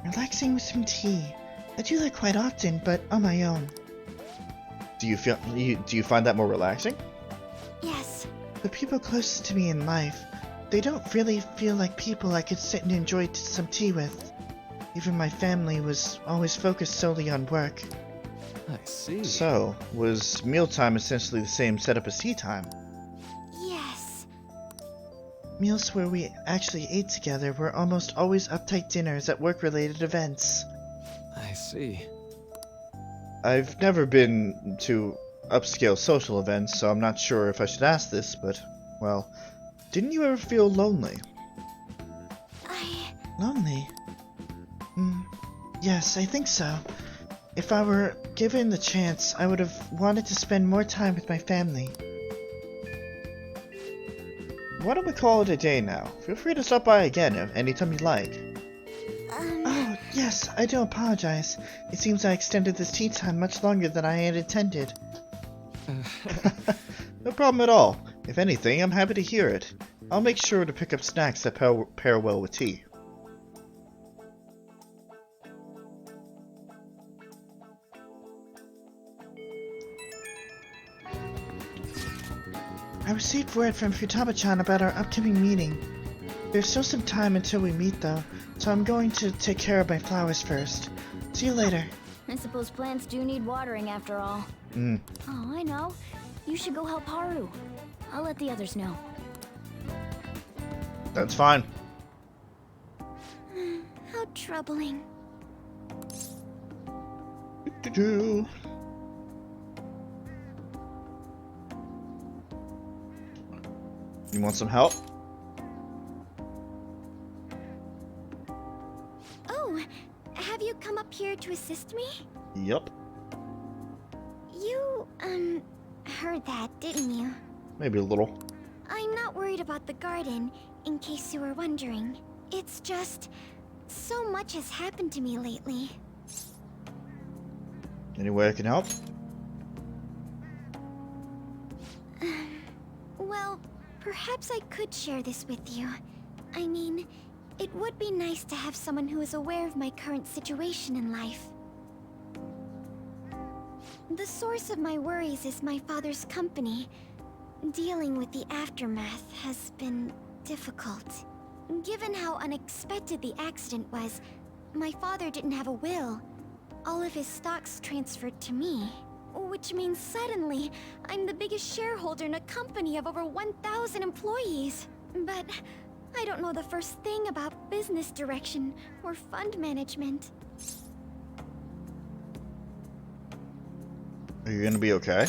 Relaxing with some tea. I do that quite often, but on my own. Do you find that more relaxing? Yes. The people closest to me in life, they don't really feel like people I could sit and enjoy some tea with. Even my family was always focused solely on work. I see. So, was mealtime essentially the same setup as tea time? Yes. Meals where we actually ate together were almost always uptight dinners at work-related events. I see. I've never been to upscale social events, so I'm not sure if I should ask this, but, well, didn't you ever feel lonely? Lonely? Yes, I think so. If I were given the chance, I would have wanted to spend more time with my family. Why don't we call it a day now? Feel free to stop by again anytime you like. Oh, yes, I do apologize. It seems I extended this tea time much longer than I had intended. No problem at all. If anything, I'm happy to hear it. I'll make sure to pick up snacks that pair well with tea. I received word from Futaba-chan about our upcoming meeting. There's still some time until we meet though, so I'm going to take care of my flowers first. See you later. I suppose plants do need watering after all. Oh, I know. You should go help Haru. I'll let the others know. That's fine. How troubling. Do-do-do. You want some help? Oh, have you come up here to assist me? Yep. You, heard that, didn't you? Maybe a little. I'm not worried about the garden, in case you were wondering. It's just, so much has happened to me lately. Any way I can help? Well, perhaps I could share this with you. I mean, it would be nice to have someone who is aware of my current situation in life. The source of my worries is my father's company. Dealing with the aftermath has been difficult. Given how unexpected the accident was, my father didn't have a will. All of his stocks transferred to me. Which means suddenly, I'm the biggest shareholder in a company of over 1,000 employees. But I don't know the first thing about business direction or fund management. Are you gonna be okay?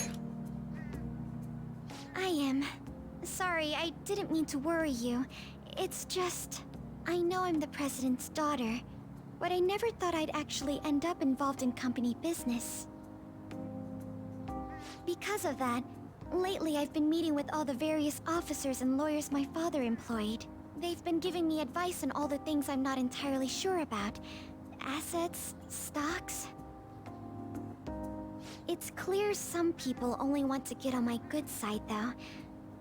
I am. Sorry, I didn't mean to worry you. It's just, I know I'm the president's daughter, but I never thought I'd actually end up involved in company business. Because of that, lately I've been meeting with all the various officers and lawyers my father employed. They've been giving me advice on all the things I'm not entirely sure about. Assets, stocks. It's clear some people only want to get on my good side, though.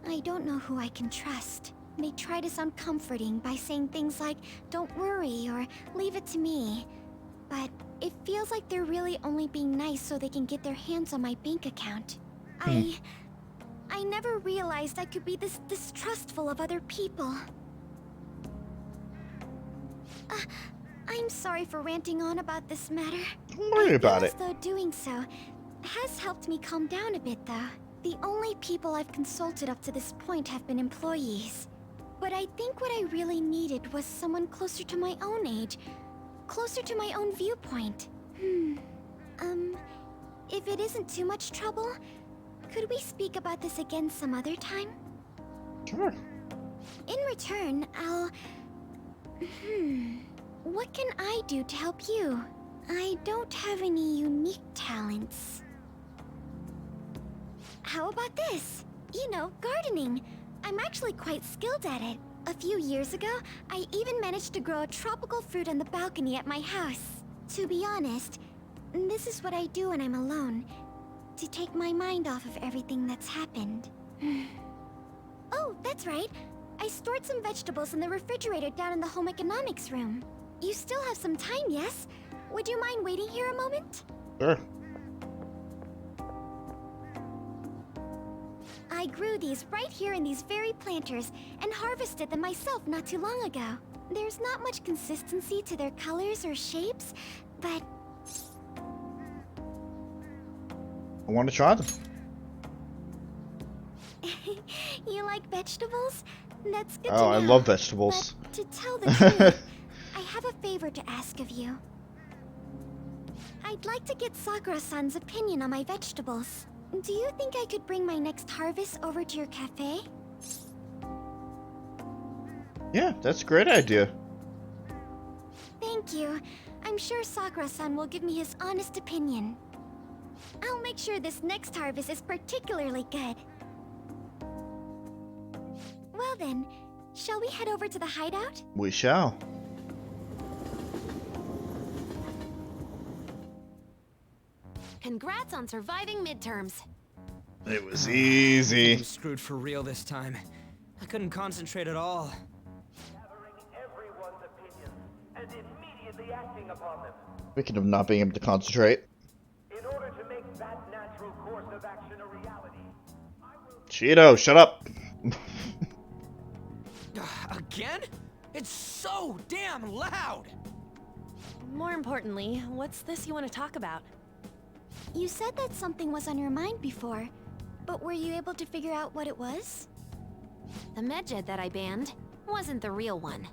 I don't know who I can trust. They try to sound comforting by saying things like, "Don't worry," or "Leave it to me." But it feels like they're really only being nice so they can get their hands on my bank account. I never realized I could be this distrustful of other people. I'm sorry for ranting on about this matter. Don't worry about I it. feel as though doing so has helped me calm down a bit, though. The only people I've consulted up to this point have been employees. But I think what I really needed was someone closer to my own age, closer to my own viewpoint. If it isn't too much trouble, could we speak about this again some other time? Sure. In return, I'll... What can I do to help you? I don't have any unique talents. How about this? You know, gardening. I'm actually quite skilled at it. A few years ago, I even managed to grow a tropical fruit on the balcony at my house. To be honest, this is what I do when I'm alone, to take my mind off of everything that's happened. Oh, that's right. I stored some vegetables in the refrigerator down in the home economics room. You still have some time, yes? Would you mind waiting here a moment? Sure. I grew these right here in these very planters and harvested them myself not too long ago. There's not much consistency to their colors or shapes, but... I want to try them. You like vegetables? That's good to Oh, know. I love vegetables. But to tell the truth, I have a favor to ask of you. I'd like to get Sakura-san's opinion on my vegetables. Do you think I could bring my next harvest over to your cafe? Yeah, that's a great idea. Thank you. I'm sure Sakura-san will give me his honest opinion. I'll make sure this next harvest is particularly good. Well then, shall we head over to the hideout? We shall. Congrats on surviving midterms. It was easy. I'm screwed for real this time. I couldn't concentrate at all. Everyone's opinions and immediately acting upon them. Speaking of not being able to concentrate. In order to make that natural course of action a reality. Cheeto, shut up. Again? It's so damn loud! More importantly, what's this you want to talk about? You said that something was on your mind before, but were you able to figure out what it was? The medjed that I banned wasn't the real one.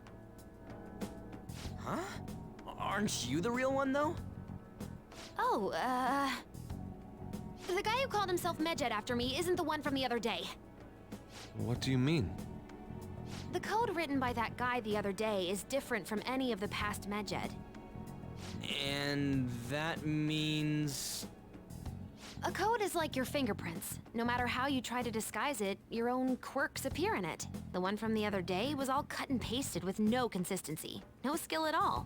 Huh? Aren't you the real one, though? Oh, the guy who called himself Medjed after me isn't the one from the other day. What do you mean? The code written by that guy the other day is different from any of the past Medjed. And that means... A code is like your fingerprints. No matter how you try to disguise it, your own quirks appear in it. The one from the other day was all cut and pasted with no consistency. No skill at all.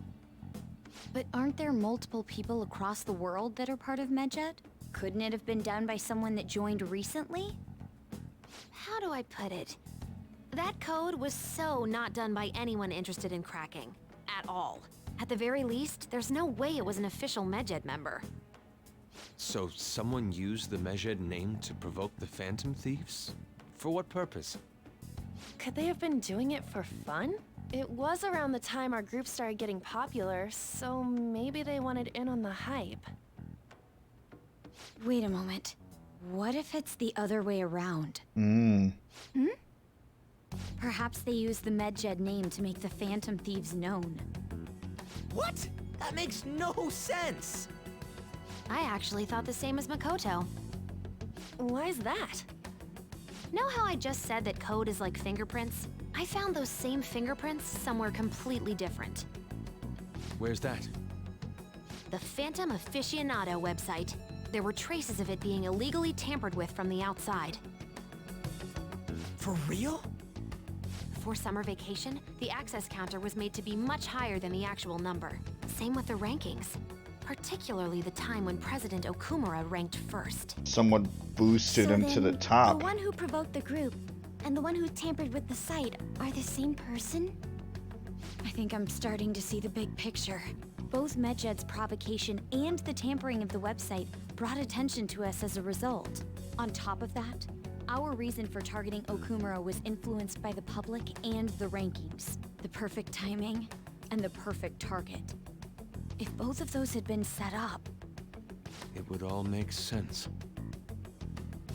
But aren't there multiple people across the world that are part of Medjed? Couldn't it have been done by someone that joined recently? How do I put it? That code was so not done by anyone interested in cracking. At all. At the very least, there's no way it was an official Medjed member. So someone used the Medjed name to provoke the Phantom Thieves? For what purpose? Could they have been doing it for fun? It was around the time our group started getting popular, so maybe they wanted in on the hype. Wait a moment. What if it's the other way around? Perhaps they used the Medjed name to make the Phantom Thieves known. What? That makes no sense! I actually thought the same as Makoto. Why's that? Know how I just said that code is like fingerprints? I found those same fingerprints somewhere completely different. Where's that? The Phantom Aficionado website. There were traces of it being illegally tampered with from the outside. For real? For summer vacation, the access counter was made to be much higher than the actual number. Same with the rankings. Particularly the time when President Okumura ranked first. Someone boosted him to the top. The one who provoked the group and the one who tampered with the site are the same person? I think I'm starting to see the big picture. Both Medjed's provocation and the tampering of the website brought attention to us as a result. On top of that, our reason for targeting Okumura was influenced by the public and the rankings. The perfect timing and the perfect target. If both of those had been set up... It would all make sense.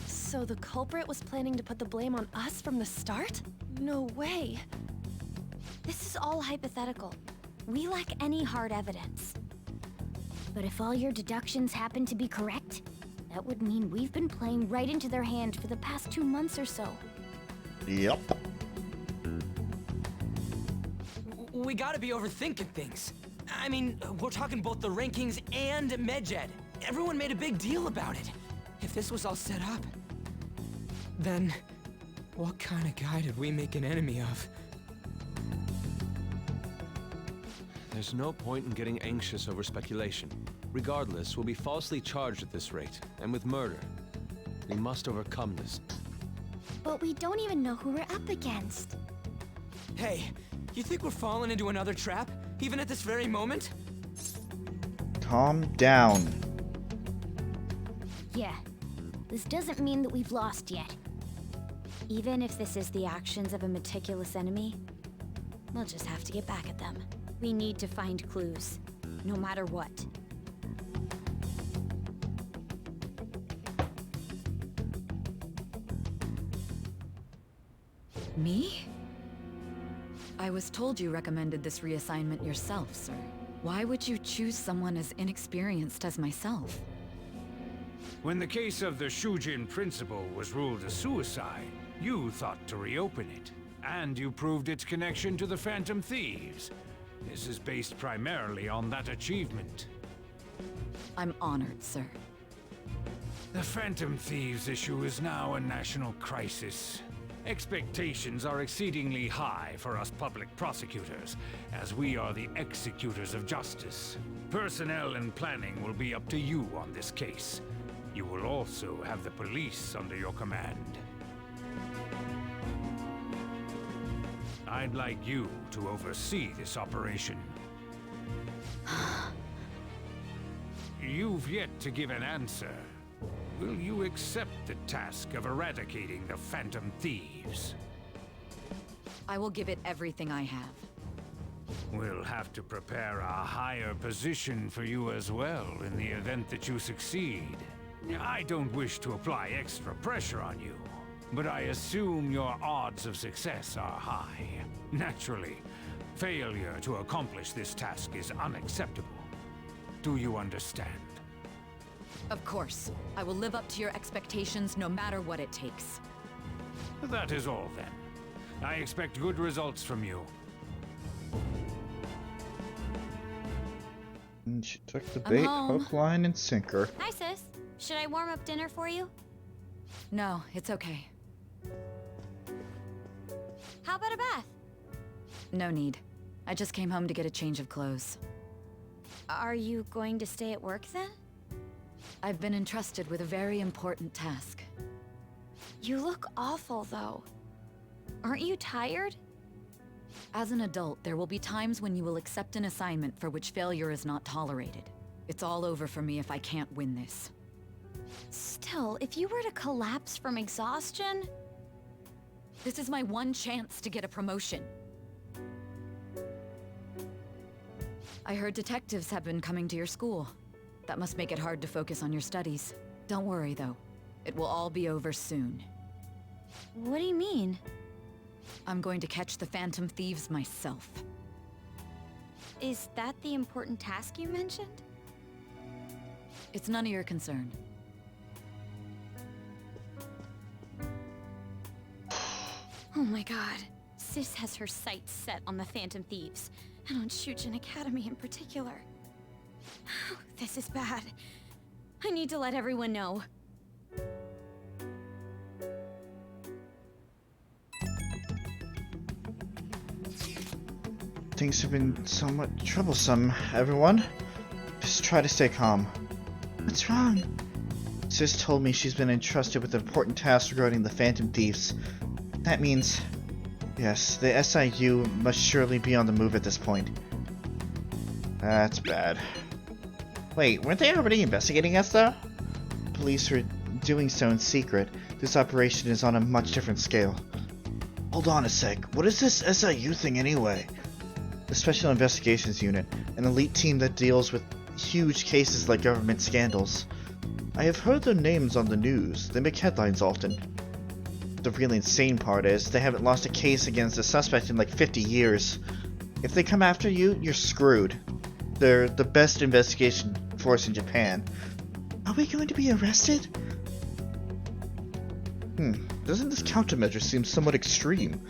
So the culprit was planning to put the blame on us from the start? No way. This is all hypothetical. We lack any hard evidence. But if all your deductions happen to be correct, that would mean we've been playing right into their hand for the past 2 months or so. Yep. We gotta be overthinking things. I mean, we're talking both the rankings and Medjed. Everyone made a big deal about it. If this was all set up, then what kind of guy did we make an enemy of? There's no point in getting anxious over speculation. Regardless, we'll be falsely charged at this rate, and with murder. We must overcome this. But we don't even know who we're up against. Hey, you think we're falling into another trap, even at this very moment? Calm down. Yeah, this doesn't mean that we've lost yet. Even if this is the actions of a meticulous enemy, we'll just have to get back at them. We need to find clues, no matter what. Me? I was told you recommended this reassignment yourself, sir. Why would you choose someone as inexperienced as myself? When the case of the Shujin principal was ruled a suicide, you thought to reopen it. And you proved its connection to the Phantom Thieves. This is based primarily on that achievement. I'm honored, sir. The Phantom Thieves issue is now a national crisis. Expectations are exceedingly high for us public prosecutors, as we are the executors of justice. Personnel and planning will be up to you on this case. You will also have the police under your command. I'd like you to oversee this operation. You've yet to give an answer. Will you accept the task of eradicating the Phantom Thieves? I will give it everything I have. We'll have to prepare a higher position for you as well in the event that you succeed. I don't wish to apply extra pressure on you, but I assume your odds of success are high. Naturally, failure to accomplish this task is unacceptable. Do you understand? Of course. I will live up to your expectations no matter what it takes. That is all then. I expect good results from you. And she took the bait, hook, line, and sinker. Hi, sis. Should I warm up dinner for you? No, it's okay. How about a bath? No need. I just came home to get a change of clothes. Are you going to stay at work then? I've been entrusted with a very important task. You look awful, though. Aren't you tired? As an adult, there will be times when you will accept an assignment for which failure is not tolerated. It's all over for me if I can't win this. Still, if you were to collapse from exhaustion... This is my one chance to get a promotion. I heard detectives have been coming to your school. That must make it hard to focus on your studies. Don't worry, though. It will all be over soon. What do you mean? I'm going to catch the Phantom Thieves myself. Is that the important task you mentioned? It's none of your concern. Oh my god. Sis has her sights set on the Phantom Thieves, and on Shujin Academy in particular. This is bad. I need to let everyone know. Things have been somewhat troublesome, everyone. Just try to stay calm. What's wrong? Sis told me she's been entrusted with an important task regarding the Phantom Thieves. That means... yes, the SIU must surely be on the move at this point. That's bad. Wait, weren't they already investigating us, though? Police are doing so in secret. This operation is on a much different scale. Hold on a sec. What is this SIU thing anyway? The Special Investigations Unit, an elite team that deals with huge cases like government scandals. I have heard their names on the news. They make headlines often. The really insane part is, they haven't lost a case against a suspect in like 50 years. If they come after you, you're screwed. They're the best investigation force in Japan. Are we going to be arrested? Doesn't this countermeasure seem somewhat extreme?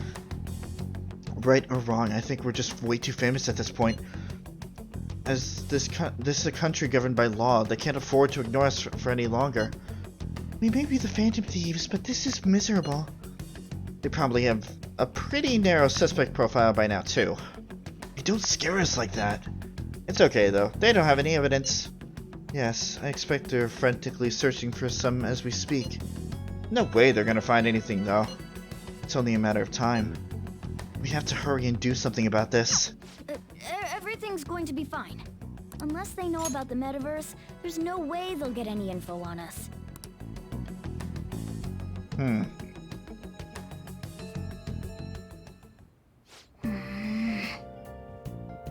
Right or wrong, I think we're just way too famous at this point. As this is a country governed by law, they can't afford to ignore us for any longer. We may be the Phantom Thieves, but this is miserable. They probably have a pretty narrow suspect profile by now, too. Hey, don't scare us like that. It's okay, though. They don't have any evidence. Yes, I expect they're frantically searching for some as we speak. No way they're gonna find anything, though. It's only a matter of time. We have to hurry and do something about this. Everything's going to be fine. Unless they know about the metaverse, there's no way they'll get any info on us.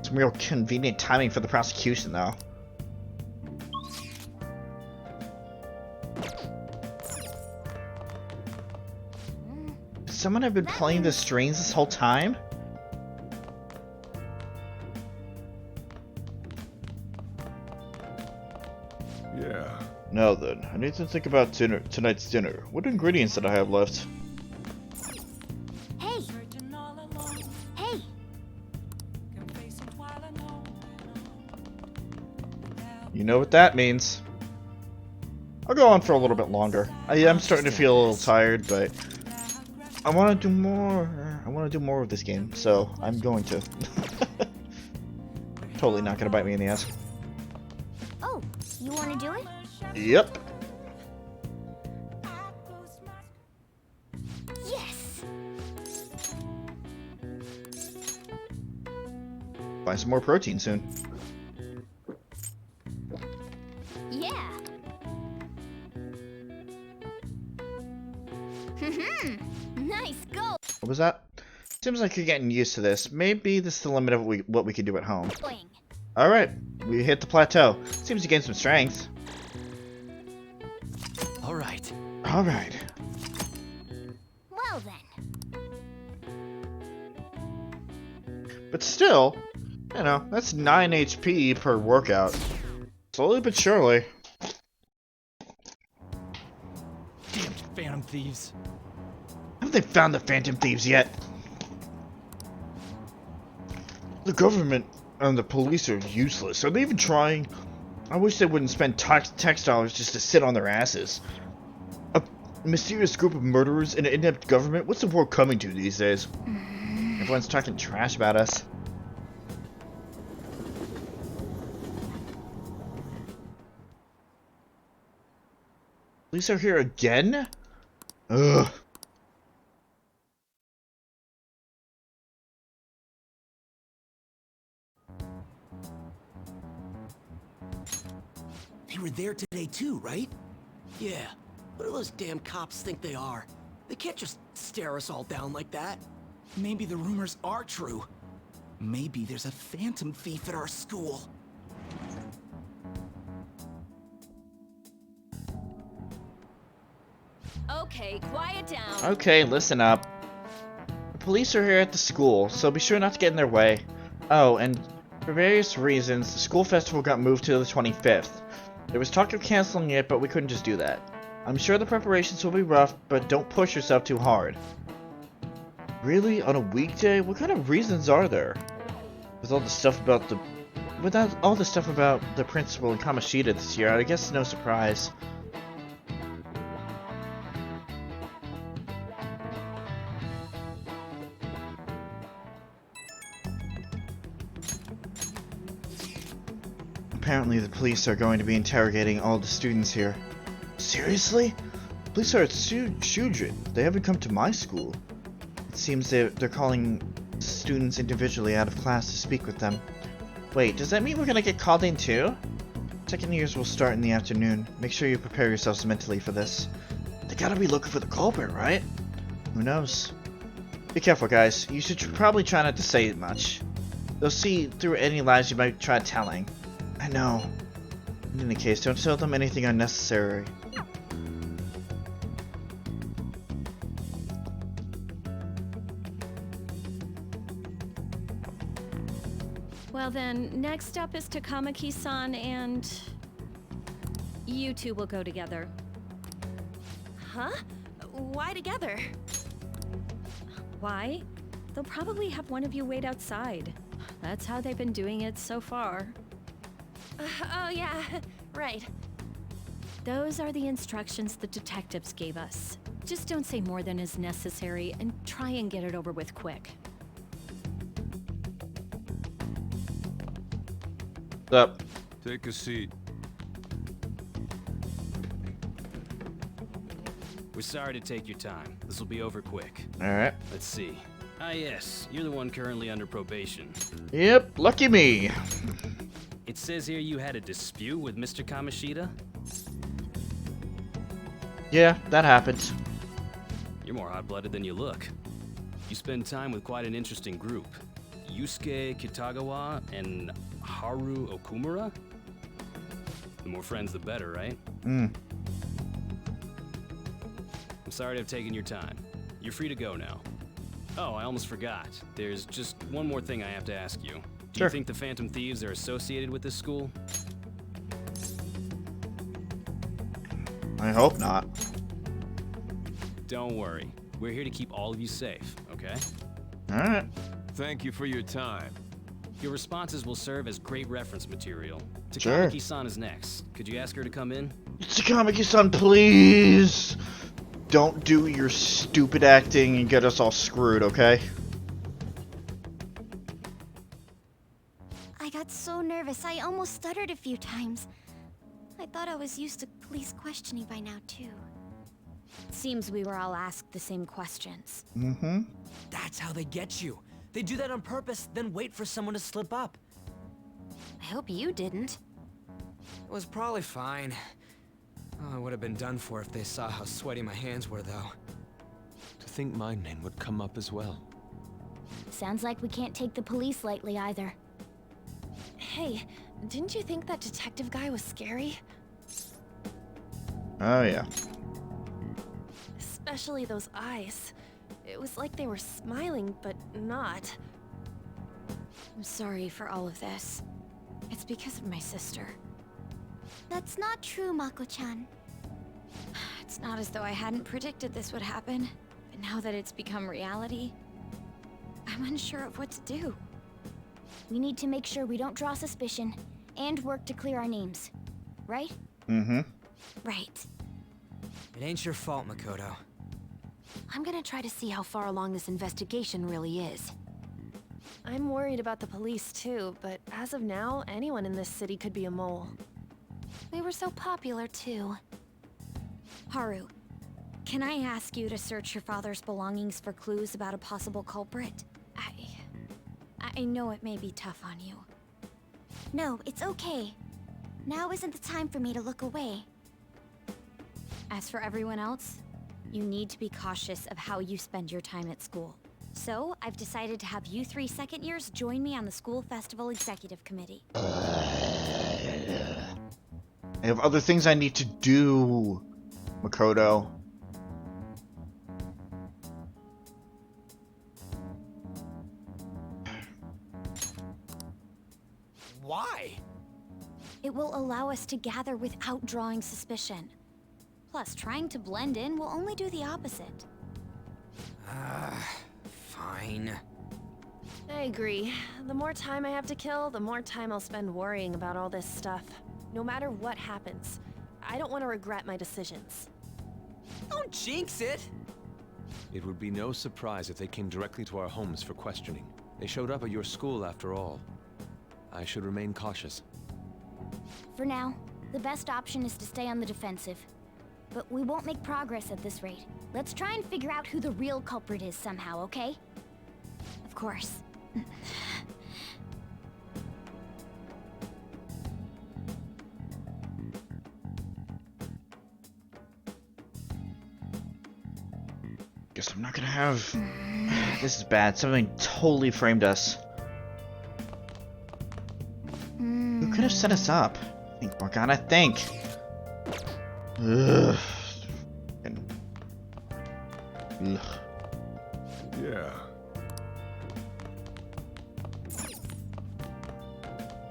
Some real convenient timing for the prosecution, though. Someone have been playing the strings this whole time? Yeah. Now then, I need to think about tonight's dinner. What ingredients did I have left? Hey! Hey! You know what that means. I'll go on for a little bit longer. I am starting to feel a little tired, but I want to do more. I want to do more of this game, so I'm going to. Totally not going to bite me in the ass. Oh, you want to do it? Yep. Yes! find some more protein soon. Yeah. Nice go. What was that? Seems like you're getting used to this. Maybe this is the limit of what we can do at home. Boing. Alright, we hit the plateau. Seems you gained some strength. Alright. Alright. Well then. But still, you know, that's 9 HP per workout. Slowly but surely. Damn Phantom Thieves. Haven't they found the Phantom Thieves yet? The government and the police are useless. Are they even trying? I wish they wouldn't spend tax dollars just to sit on their asses. A mysterious group of murderers and an inept government? What's the world coming to these days? Everyone's talking trash about us. Police are here again? Ugh. They were there today too, right? Yeah. What do those damn cops think they are? They can't just stare us all down like that. Maybe the rumors are true. Maybe there's a phantom thief at our school. Okay, quiet down. Okay, listen up. The police are here at the school, so be sure not to get in their way. Oh, and for various reasons, the school festival got moved to the 25th. There was talk of canceling it, but we couldn't just do that. I'm sure the preparations will be rough, but don't push yourself too hard. Really? On a weekday? What kind of reasons are there? With all the stuff about the... Without all the stuff about the principal and Kamoshida this year, I guess no surprise. Apparently the police are going to be interrogating all the students here. Seriously? The police are at Shujin. They haven't come to my school. It seems they're calling students individually out of class to speak with them. Wait, does that mean we're gonna get called in too? Second years will start in the afternoon. Make sure you prepare yourselves mentally for this. They gotta be looking for the culprit, right? Who knows? Be careful, guys. You should probably try not to say much. They'll see through any lies you might try telling. I know. In any case, don't tell them anything unnecessary. Well then, next up is Takamaki-san and... you two will go together. Huh? Why together? Why? They'll probably have one of you wait outside. That's how they've been doing it so far. Oh yeah, right. Those are the instructions the detectives gave us. Just don't say more than is necessary and try and get it over with quick. Up. Take a seat. We're sorry to take your time. This will be over quick. Alright. Let's see. Ah yes, you're the one currently under probation. Yep, lucky me. It says here you had a dispute with Mr. Kamoshida? Yeah, that happened. You're more hot-blooded than you look. You spend time with quite an interesting group. Yusuke Kitagawa and Haru Okumura? The more friends, the better, right? Mm. I'm sorry to have taken your time. You're free to go now. Oh, I almost forgot. There's just one more thing I have to ask you. Do Sure. you think the Phantom Thieves are associated with this school? I hope not. Don't worry. We're here to keep all of you safe, okay? Alright. Thank you for your time. Your responses will serve as great reference material. Sure. Takamaki-san is next. Could you ask her to come in? Takamaki-san, please! Don't do your stupid acting and get us all screwed, okay? I got so nervous, I almost stuttered a few times. I thought I was used to police questioning by now, too. Seems we were all asked the same questions. Mm-hmm. That's how they get you. They do that on purpose, then wait for someone to slip up. I hope you didn't. It was probably fine. Oh, I would have been done for if they saw how sweaty my hands were, though. To think my name would come up as well. Sounds like we can't take the police lightly either. Hey, didn't you think that detective guy was scary? Oh, yeah. Especially those eyes. It was like they were smiling, but not. I'm sorry for all of this. It's because of my sister. That's not true, Mako-chan. It's not as though I hadn't predicted this would happen, but now that it's become reality, I'm unsure of what to do. We need to make sure we don't draw suspicion, and work to clear our names. Right? Mm-hmm. Right. It ain't your fault, Makoto. I'm gonna try to see how far along this investigation really is. I'm worried about the police too, but as of now, anyone in this city could be a mole. We were so popular too. Haru, can I ask you to search your father's belongings for clues about a possible culprit? I know it may be tough on you. No, it's okay. Now isn't the time for me to look away. As for everyone else, you need to be cautious of how you spend your time at school. So, I've decided to have you 3 second years join me on the school festival executive committee. I have other things I need to do, Makoto. Why? It will allow us to gather without drawing suspicion. Plus, trying to blend in will only do the opposite. Fine. I agree. The more time I have to kill, the more time I'll spend worrying about all this stuff. No matter what happens, I don't want to regret my decisions. Don't jinx it! It would be no surprise if they came directly to our homes for questioning. They showed up at your school after all. I should remain cautious. For now, the best option is to stay on the defensive. But we won't make progress at this rate. Let's try and figure out who the real culprit is somehow, okay? Of course. Guess I'm not gonna have... This is bad. Something totally framed us. Who could have set us up? Think, Morgana, think. Ugh. Ugh. Yeah.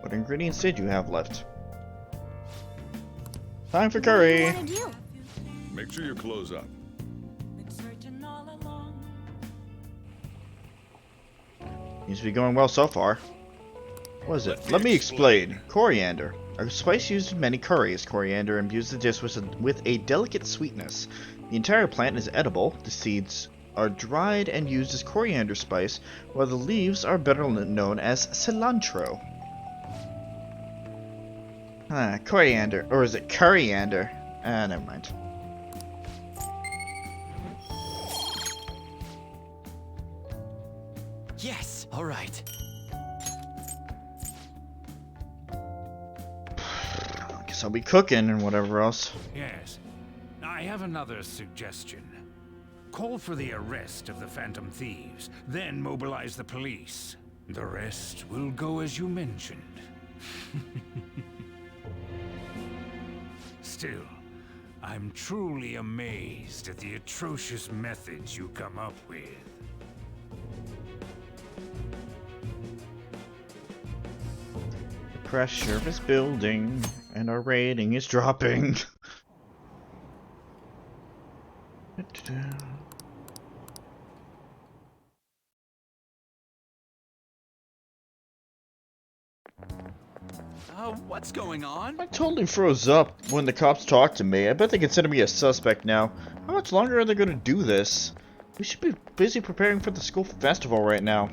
What ingredients did you have left? Time for curry. Make sure you close up. Seems to be going well so far. What is it? Let me explain. Coriander. A spice used in many curries. Coriander imbues the dish with a delicate sweetness. The entire plant is edible. The seeds are dried and used as coriander spice, while the leaves are better known as cilantro. Coriander. Or is it curryander? Never mind. Yes, all right. Guess I'll be cooking and whatever else. Yes. I have another suggestion. Call for the arrest of the Phantom Thieves, then mobilize the police. The rest will go as you mentioned. Still, I'm truly amazed at the atrocious methods you come up with. The pressure is building, and our rating is dropping. What's going on? I totally froze up when the cops talked to me. I bet they consider me a suspect now. How much longer are they going to do this? We should be busy preparing for the school festival right now.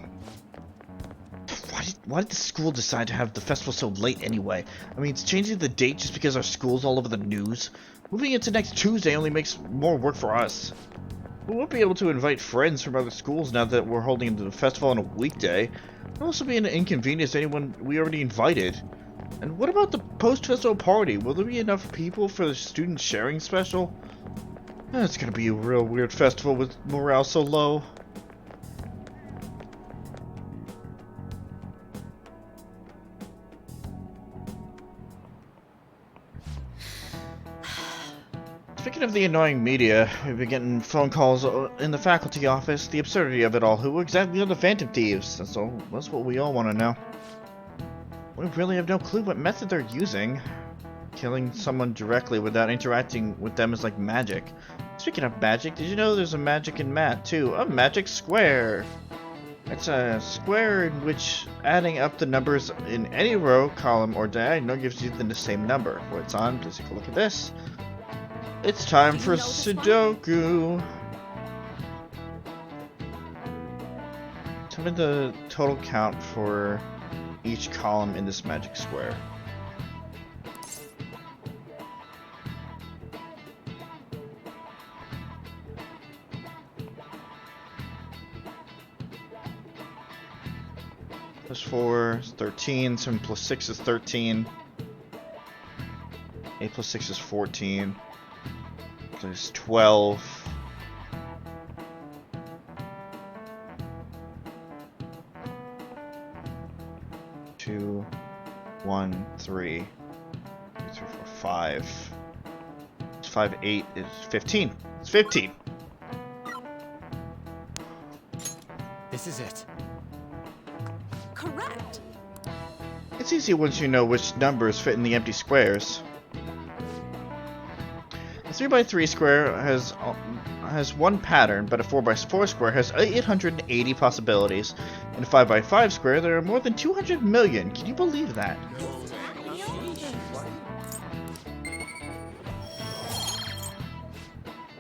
Why did the school decide to have the festival so late anyway? I mean, it's changing the date just because our school's all over the news. Moving it to next Tuesday only makes more work for us. We won't be able to invite friends from other schools now that we're holding the festival on a weekday. It'll also be an inconvenience to anyone we already invited. And what about the post-festival party? Will there be enough people for the student sharing special? It's gonna be a real weird festival with morale so low. Speaking of the annoying media, we've been getting phone calls in the faculty office. The absurdity of it all. Who exactly are the Phantom Thieves? That's what we all want to know. We really have no clue what method they're using. Killing someone directly without interacting with them is like magic. Speaking of magic, did you know there's a magic in math too? A magic square! It's a square in which adding up the numbers in any row, column, or diagonal gives you the same number. For it's on, please take a look at this. It's time for Sudoku! Tell me the total count for each column in this magic square. Plus 4 is 13, 7 plus 6 is 13, 8 plus 6 is 14, plus 12, 2, 1, 3, 2, 3, 4, 5, 5, 8 is 15, it's 15! This is it. Correct. It's easy once you know which numbers fit in the empty squares. A 3x3 square has one pattern, but a 4x4 square has 880 possibilities. In a 5x5 square, there are more than 200 million. Can you believe that?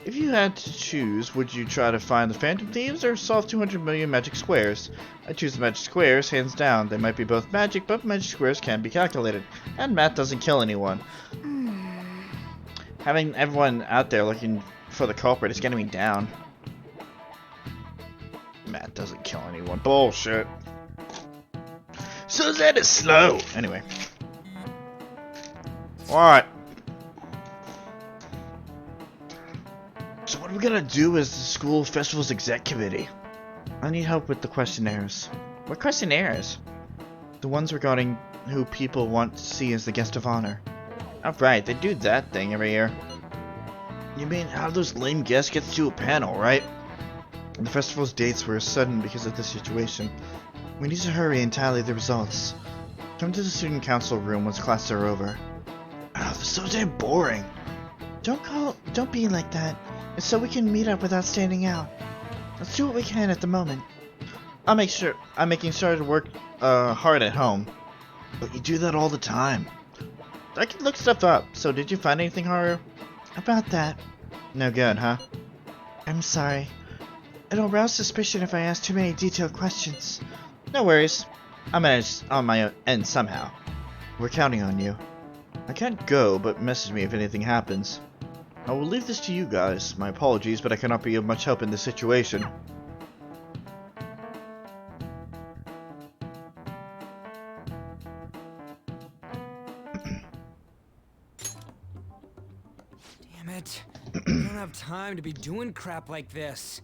If you had to choose, would you try to find the Phantom Thieves or solve 200 million magic squares? I choose the magic squares, hands down. They might be both magic, but magic squares can be calculated, and math doesn't kill anyone. Having everyone out there looking for the culprit is getting me down. Math doesn't kill anyone. Bullshit. So that is slow. Anyway. Alright. So what are we gonna do as the school festival's exec committee? I need help with the questionnaires. What questionnaires? The ones regarding who people want to see as the guest of honor. Oh right, they do that thing every year. You mean how those lame guests get to do a panel, right? The festival's dates were sudden because of the situation. We need to hurry and tally the results. Come to the student council room once classes are over. Oh, this is so damn boring. Don't be like that. It's so we can meet up without standing out. Let's do what we can at the moment. I'm making sure to work hard at home. But you do that all the time. I can look stuff up. So did you find anything, Haru? About that. No good, huh? I'm sorry. It'll arouse suspicion if I ask too many detailed questions. No worries. I'll manage on my end somehow. We're counting on you. I can't go, but message me if anything happens. I will leave this to you guys. My apologies, but I cannot be of much help in this situation. Damn it. I don't have time to be doing crap like this.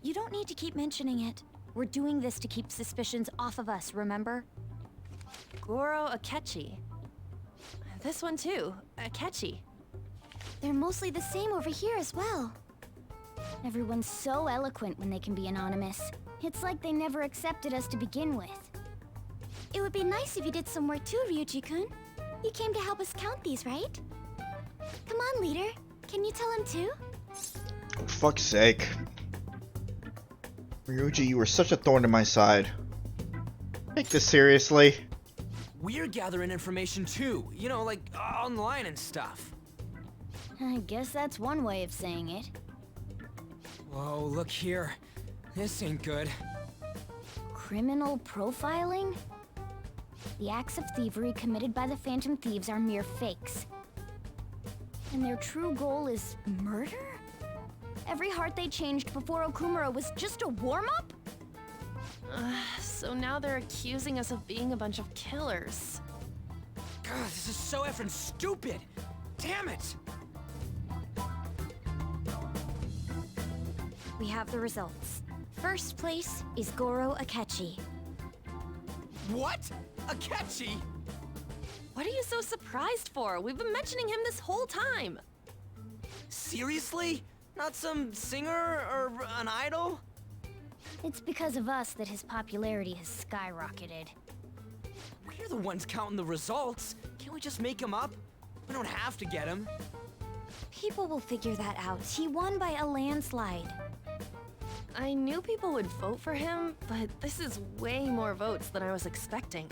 You don't need to keep mentioning it. We're doing this to keep suspicions off of us, remember? Goro Akechi. This one too, Akechi. They're mostly the same over here as well. Everyone's so eloquent when they can be anonymous. It's like they never accepted us to begin with. It would be nice if you did some work too, Ryuji-kun. You came to help us count these, right? Come on, leader. Can you tell him too? For fuck's sake. Ryuji, you were such a thorn in my side. Take this seriously. We're gathering information too, you know, like online and stuff. I guess that's one way of saying it. Whoa, look here. This ain't good. Criminal profiling? The acts of thievery committed by the Phantom Thieves are mere fakes. And their true goal is murder? Every heart they changed before Okumura was just a warm-up? So now they're accusing us of being a bunch of killers. God, this is so effing stupid! Damn it! We have the results. First place is Goro Akechi. What? Akechi? What are you so surprised for? We've been mentioning him this whole time. Seriously? Not some singer or an idol? It's because of us that his popularity has skyrocketed. We're the ones counting the results. Can't we just make him up? We don't have to get him. People will figure that out. He won by a landslide. I knew people would vote for him, but this is way more votes than I was expecting.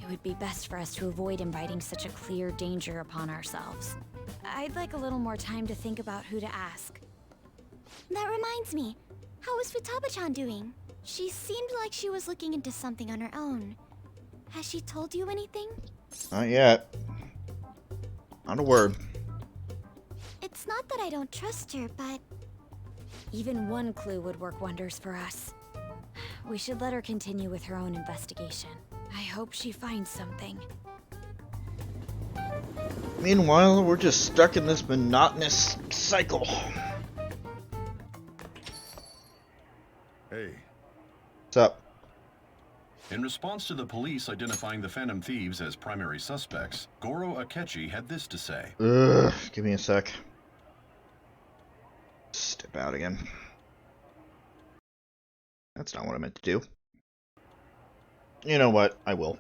It would be best for us to avoid inviting such a clear danger upon ourselves. I'd like a little more time to think about who to ask. That reminds me. How is Futaba-chan doing? She seemed like she was looking into something on her own. Has she told you anything? Not yet. Not a word. It's not that I don't trust her, but... Even one clue would work wonders for us. We should let her continue with her own investigation. I hope she finds something. Meanwhile, we're just stuck in this monotonous cycle. Hey. What's up? In response to the police identifying the Phantom Thieves as primary suspects, Goro Akechi had this to say. Ugh, give me a sec. Step out again. That's not what I meant to do. You know what? I will.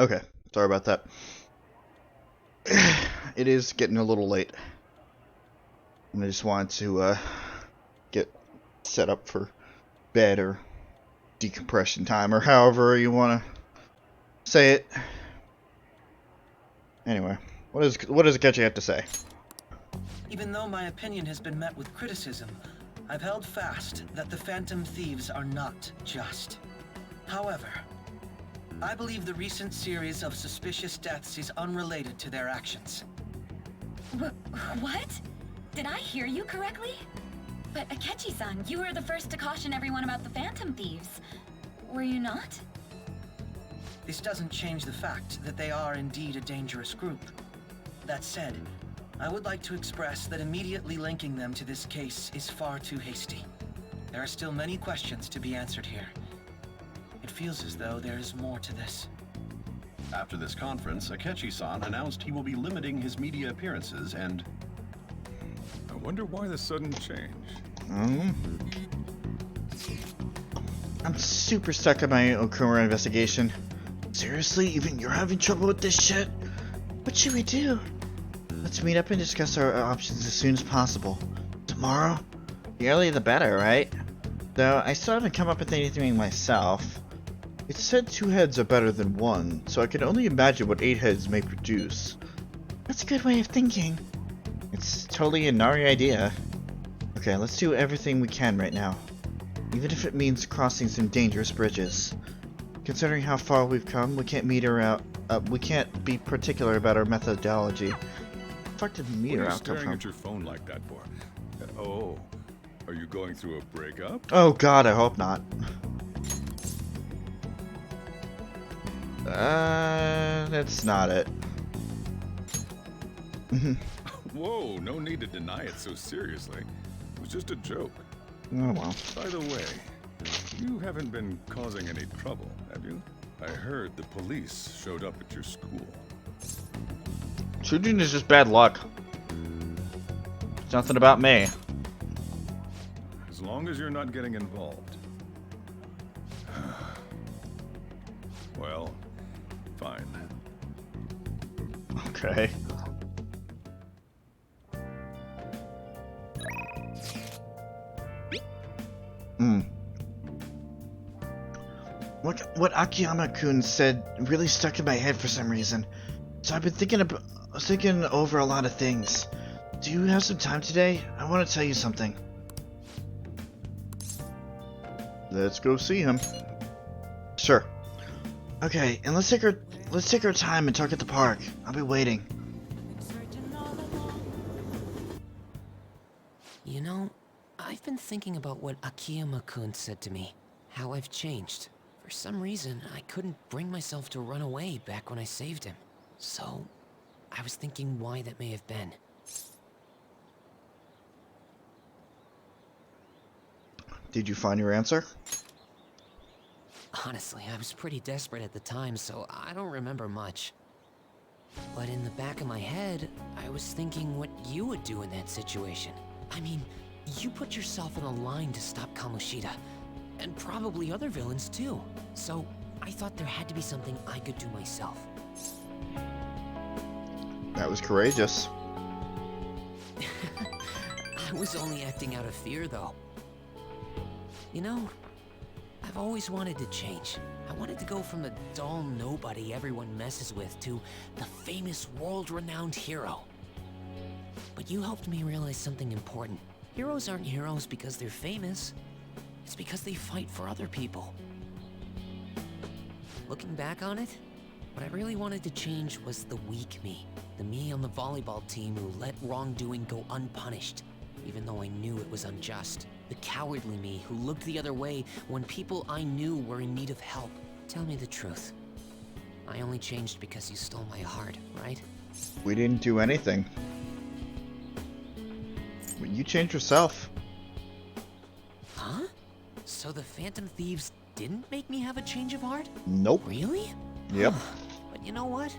Okay, sorry about that. It is getting a little late. And I just wanted to get set up for bed or decompression time, or however you want to say it. Anyway, what does Akechi have to say? Even though my opinion has been met with criticism, I've held fast that the Phantom Thieves are not just. However, I believe the recent series of suspicious deaths is unrelated to their actions. What? Did I hear you correctly? But Akechi-san, you were the first to caution everyone about the Phantom Thieves. Were you not? This doesn't change the fact that they are indeed a dangerous group. That said, I would like to express that immediately linking them to this case is far too hasty. There are still many questions to be answered here. It feels as though there is more to this. After this conference, Akechi-san announced he will be limiting his media appearances and... I wonder why the sudden change. I'm super stuck on my Okumura investigation. Seriously? Even you're having trouble with this shit? What should we do? Let's meet up and discuss our options as soon as possible. Tomorrow? The earlier the better, right? Though I still haven't come up with anything myself. It said 2 heads are better than 1, so I can only imagine what 8 heads may produce. That's a good way of thinking. It's totally a Nari idea. Okay, let's do everything we can right now. Even if it means crossing some dangerous bridges. Considering how far we've come, we can't we can't be particular about our methodology. Where the fuck did the meter out come staring from? at your phone like that for? Oh, are you going through a breakup? Oh god, I hope not. That's not it. Whoa, no need to deny it so seriously. It was just a joke. Oh well. By the way, you haven't been causing any trouble, have you? I heard the police showed up at your school. Shooting is just bad luck. It's nothing about me. As long as you're not getting involved. Well, fine. Okay. What Akiyama-kun said really stuck in my head for some reason. So I've been thinking over a lot of things. Do you have some time today? I want to tell you something. Let's go see him. Sure. Okay, and let's take our time and talk at the park. I'll be waiting. You know, I've been thinking about what Akiyama-kun said to me. How I've changed. For some reason, I couldn't bring myself to run away back when I saved him. So, I was thinking why that may have been. Did you find your answer? Honestly, I was pretty desperate at the time, so I don't remember much. But in the back of my head, I was thinking what you would do in that situation. I mean, you put yourself on the line to stop Kamoshida, and probably other villains too. So, I thought there had to be something I could do myself. That was courageous. I was only acting out of fear, though. You know, I've always wanted to change. I wanted to go from the dull nobody everyone messes with to the famous world-renowned hero. But you helped me realize something important. Heroes aren't heroes because they're famous. It's because they fight for other people. Looking back on it, what I really wanted to change was the weak me. The me on the volleyball team who let wrongdoing go unpunished, even though I knew it was unjust. The cowardly me who looked the other way when people I knew were in need of help. Tell me the truth. I only changed because you stole my heart, right? We didn't do anything. You changed yourself. Huh? So the Phantom Thieves didn't make me have a change of heart? Nope. Really? Yep. But you know what?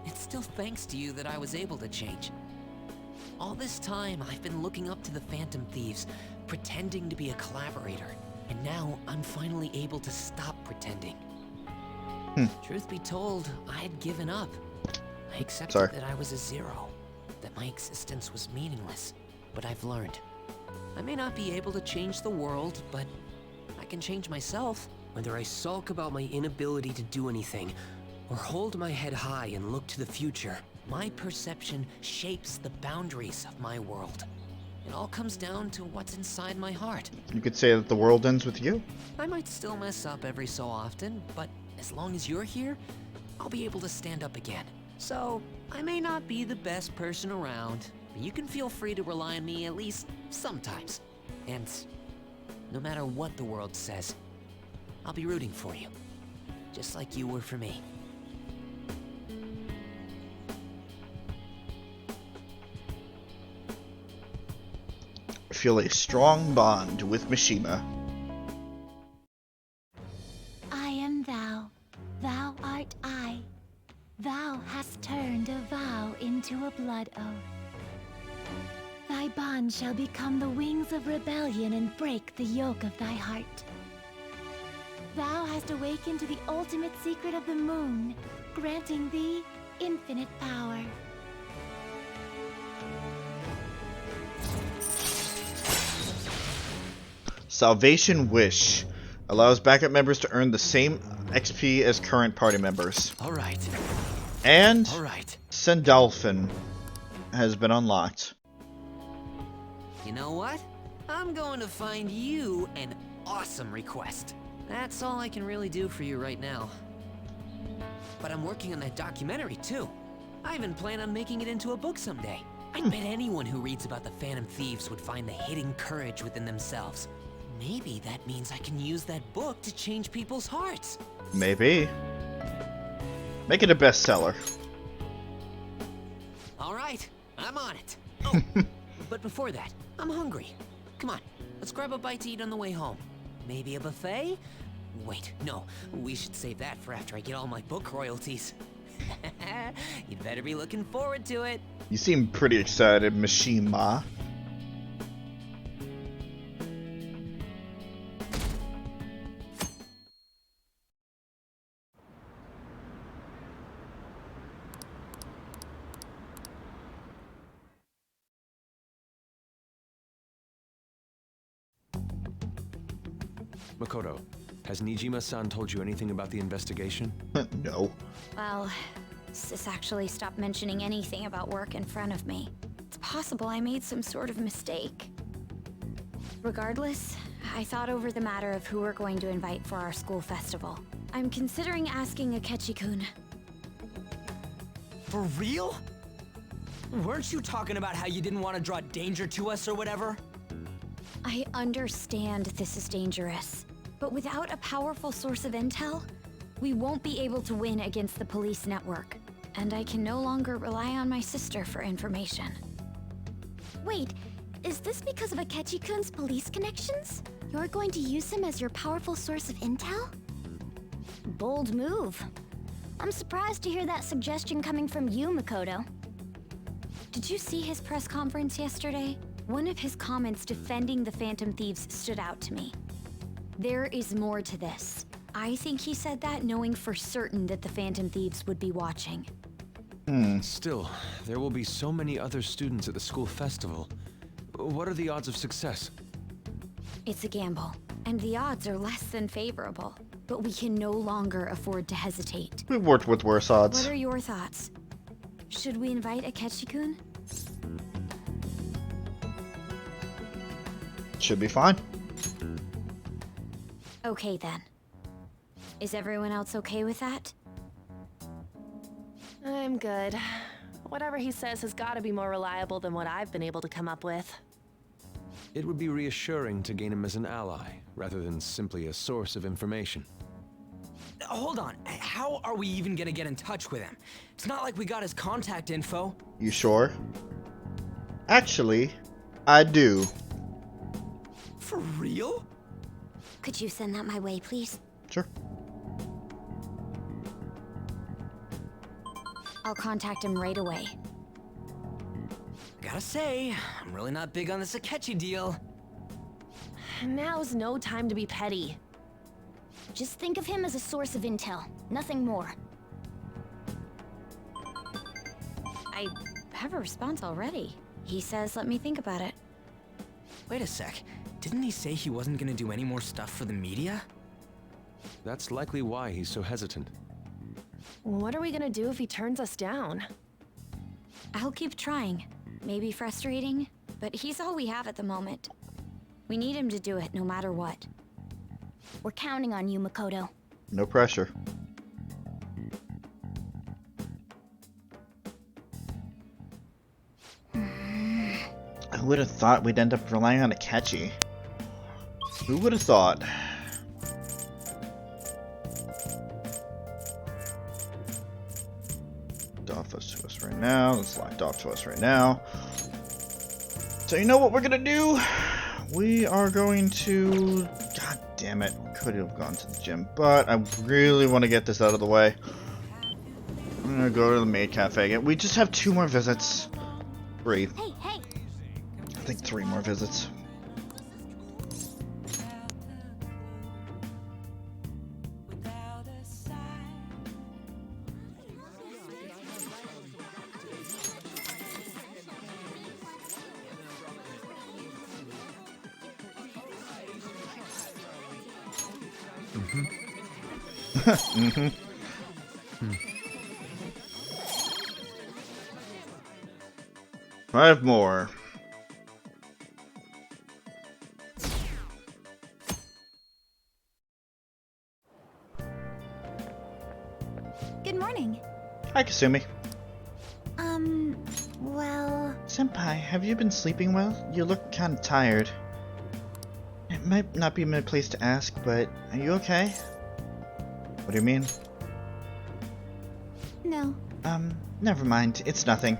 It's still thanks to you that I was able to change. All this time, I've been looking up to the Phantom Thieves, pretending to be a collaborator. And now, I'm finally able to stop pretending. Truth be told, I had given up. I accepted Sorry. that I was a zero, that my existence was meaningless. But I've learned. I may not be able to change the world, but I can change myself. Whether I sulk about my inability to do anything, or hold my head high and look to the future, my perception shapes the boundaries of my world. It all comes down to what's inside my heart. You could say that the world ends with you. I might still mess up every so often, but as long as you're here, I'll be able to stand up again. So, I may not be the best person around, but you can feel free to rely on me at least sometimes. And no matter what the world says, I'll be rooting for you. Just like you were for me. I feel a strong bond with Mishima. I am thou, thou art I. Thou hast turned a vow into a blood oath. Thy bond shall become the wings of rebellion and break the yoke of thy heart. Thou hast awakened to the ultimate secret of the moon, granting thee infinite power. Salvation Wish allows backup members to earn the same XP as current party members. Alright. And Alright. Sendalphin has been unlocked. You know what? I'm going to find you an awesome request. That's all I can really do for you right now. But I'm working on that documentary too. I even plan on making it into a book someday. I bet anyone who reads about the Phantom Thieves would find the hidden courage within themselves. Maybe that means I can use that book to change people's hearts. Maybe. Make it a bestseller. Alright, I'm on it. Oh, but before that, I'm hungry. Come on, let's grab a bite to eat on the way home. Maybe a buffet? Wait, no, we should save that for after I get all my book royalties. You'd better be looking forward to it. You seem pretty excited, Mishima. Makoto, has Nijima-san told you anything about the investigation? No. Well, Sis actually stopped mentioning anything about work in front of me. It's possible I made some sort of mistake. Regardless, I thought over the matter of who we're going to invite for our school festival. I'm considering asking Akechi-kun. For real? Weren't you talking about how you didn't want to draw danger to us or whatever? I understand this is dangerous, but without a powerful source of intel, we won't be able to win against the police network. And I can no longer rely on my sister for information. Wait, is this because of Akechi-kun's police connections? You're going to use him as your powerful source of intel? Bold move. I'm surprised to hear that suggestion coming from you, Makoto. Did you see his press conference yesterday? One of his comments defending the Phantom Thieves stood out to me. There is more to this. I think he said that knowing for certain that the Phantom Thieves would be watching. Still, there will be so many other students at the school festival. What are the odds of success? It's a gamble, and the odds are less than favorable. But we can no longer afford to hesitate. We've worked with worse odds. What are your thoughts? Should we invite Akechi-kun? Should be fine. Okay then. Is everyone else okay with that? I'm good. Whatever he says has got to be more reliable than what I've been able to come up with. It would be reassuring to gain him as an ally, rather than simply a source of information. Hold on, how are we even gonna get in touch with him? It's not like we got his contact info. You sure? Actually, I do. For real? Could you send that my way, please? Sure. I'll contact him right away. Gotta say, I'm really not big on this Akechi deal. Now's no time to be petty. Just think of him as a source of intel, nothing more. I have a response already. He says let me think about it. Wait a sec. Didn't he say he wasn't gonna do any more stuff for the media? That's likely why he's so hesitant. What are we gonna do if he turns us down? I'll keep trying. Maybe frustrating, but he's all we have at the moment. We need him to do it no matter what. We're counting on you, Makoto. No pressure. I would have thought we'd end up relying on Akechi. Who would have thought? Off us to us right now. It's locked off to us right now. So you know what we're gonna do? We are going to... God damn it. Could have gone to the gym, but I really want to get this out of the way. I'm gonna go to the maid cafe again. We just have 2 more visits. 3. Hey, hey! I think 3 more visits. Mm-hmm. 5 more. Good morning. Hi, Kasumi. Well... Senpai, have you been sleeping well? You look kind of tired. It might not be my place to ask, but are you okay? What do you mean? No. Never mind. It's nothing.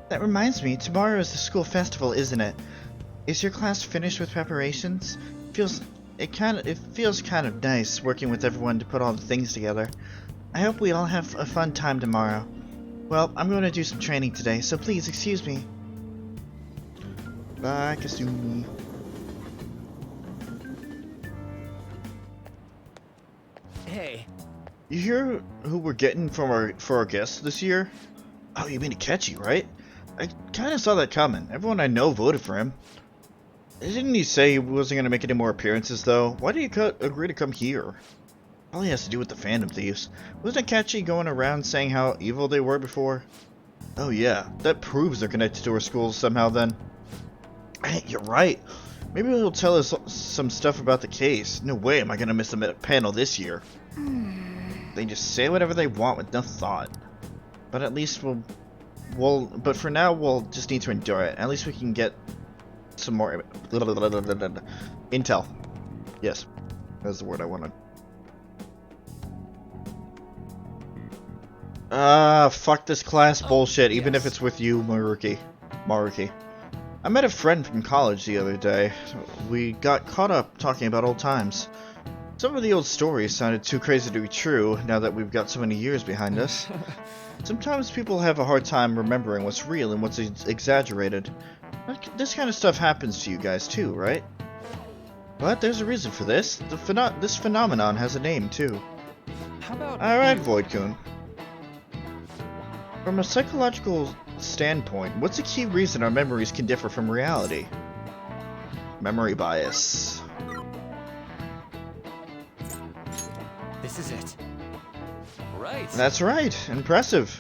That reminds me, tomorrow is the school festival, isn't it? Is your class finished with preparations? It feels kind of nice working with everyone to put all the things together. I hope we all have a fun time tomorrow. Well, I'm going to do some training today, so please excuse me. Bye, Kasumi. Hey. You hear who we're getting for our guests this year? Oh, you mean Akechi, right? I kind of saw that coming. Everyone I know voted for him. Didn't he say he wasn't going to make any more appearances, though? Why did he agree to come here? Probably has to do with the Phantom Thieves. Wasn't Akechi going around saying how evil they were before? Oh yeah, that proves they're connected to our schools somehow then. Hey, you're right. Maybe he'll tell us some stuff about the case. No way am I going to miss a panel this year. They just say whatever they want with no thought. But at least but for now we'll just need to endure it. At least we can get some more intel. Yes, that's the word I wanted. Fuck this class bullshit, even if it's with you, Maruki. I met a friend from college the other day. We got caught up talking about old times. Some of the old stories sounded too crazy to be true now that we've got so many years behind us. Sometimes people have a hard time remembering what's real and what's exaggerated. This kind of stuff happens to you guys too, right? But there's a reason for this. This phenomenon has a name too. How about... Alright, Void-kun. From a psychological standpoint, what's a key reason our memories can differ from reality? Memory bias. This is it. Right. That's right. Impressive.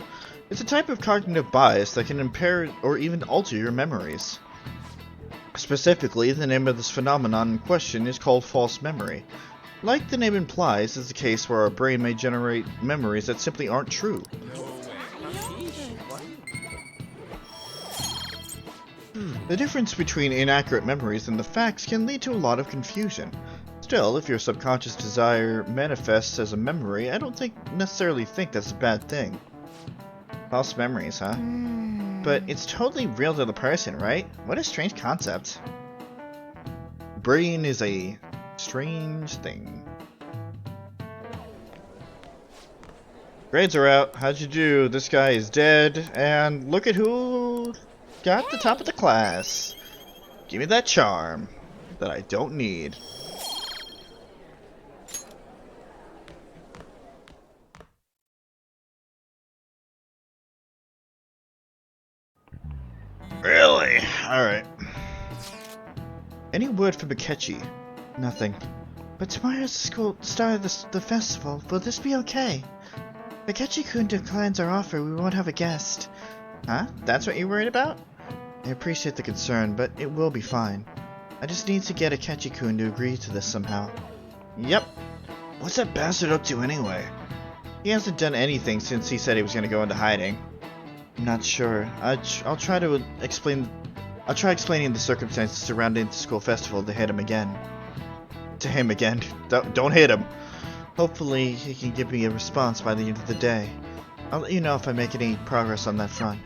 It's a type of cognitive bias that can impair or even alter your memories. Specifically, the name of this phenomenon in question is called false memory. Like the name implies, it's a case where our brain may generate memories that simply aren't true. The difference between inaccurate memories and the facts can lead to a lot of confusion. Still, if your subconscious desire manifests as a memory, I don't necessarily think that's a bad thing. False memories, huh? But it's totally real to the person, right? What a strange concept. Brain is a strange thing. Grades are out. How'd you do? This guy is dead. And look at who got the top of the class. Give me that charm that I don't need. Alright. Any word from Akechi? Nothing. But tomorrow's the school start of the festival. Will this be okay? If Akechi-kun declines our offer, we won't have a guest. Huh? That's what you're worried about? I appreciate the concern, but it will be fine. I just need to get Akechi-kun to agree to this somehow. Yep. What's that bastard up to anyway? He hasn't done anything since he said he was going to go into hiding. I'm not sure. I'll try to explain. I'll try explaining the circumstances surrounding the school festival to him again. Don't hit him. Hopefully he can give me a response by the end of the day. I'll let you know if I make any progress on that front.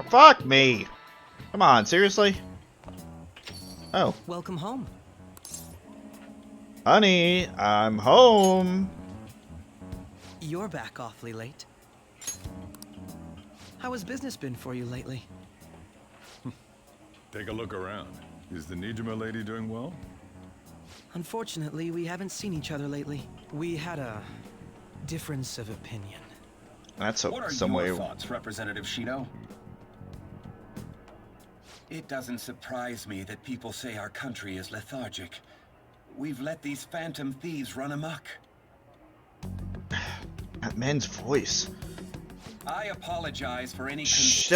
Fuck me! Come on, seriously? Oh. Welcome home. Honey, I'm home. You're back awfully late. How has business been for you lately? Take a look around. Is the Nijima lady doing well? Unfortunately, we haven't seen each other lately. We had a difference of opinion. That's What are your thoughts, Representative Shido? It doesn't surprise me that people say our country is lethargic. We've let these phantom thieves run amok. That man's voice. I apologize for any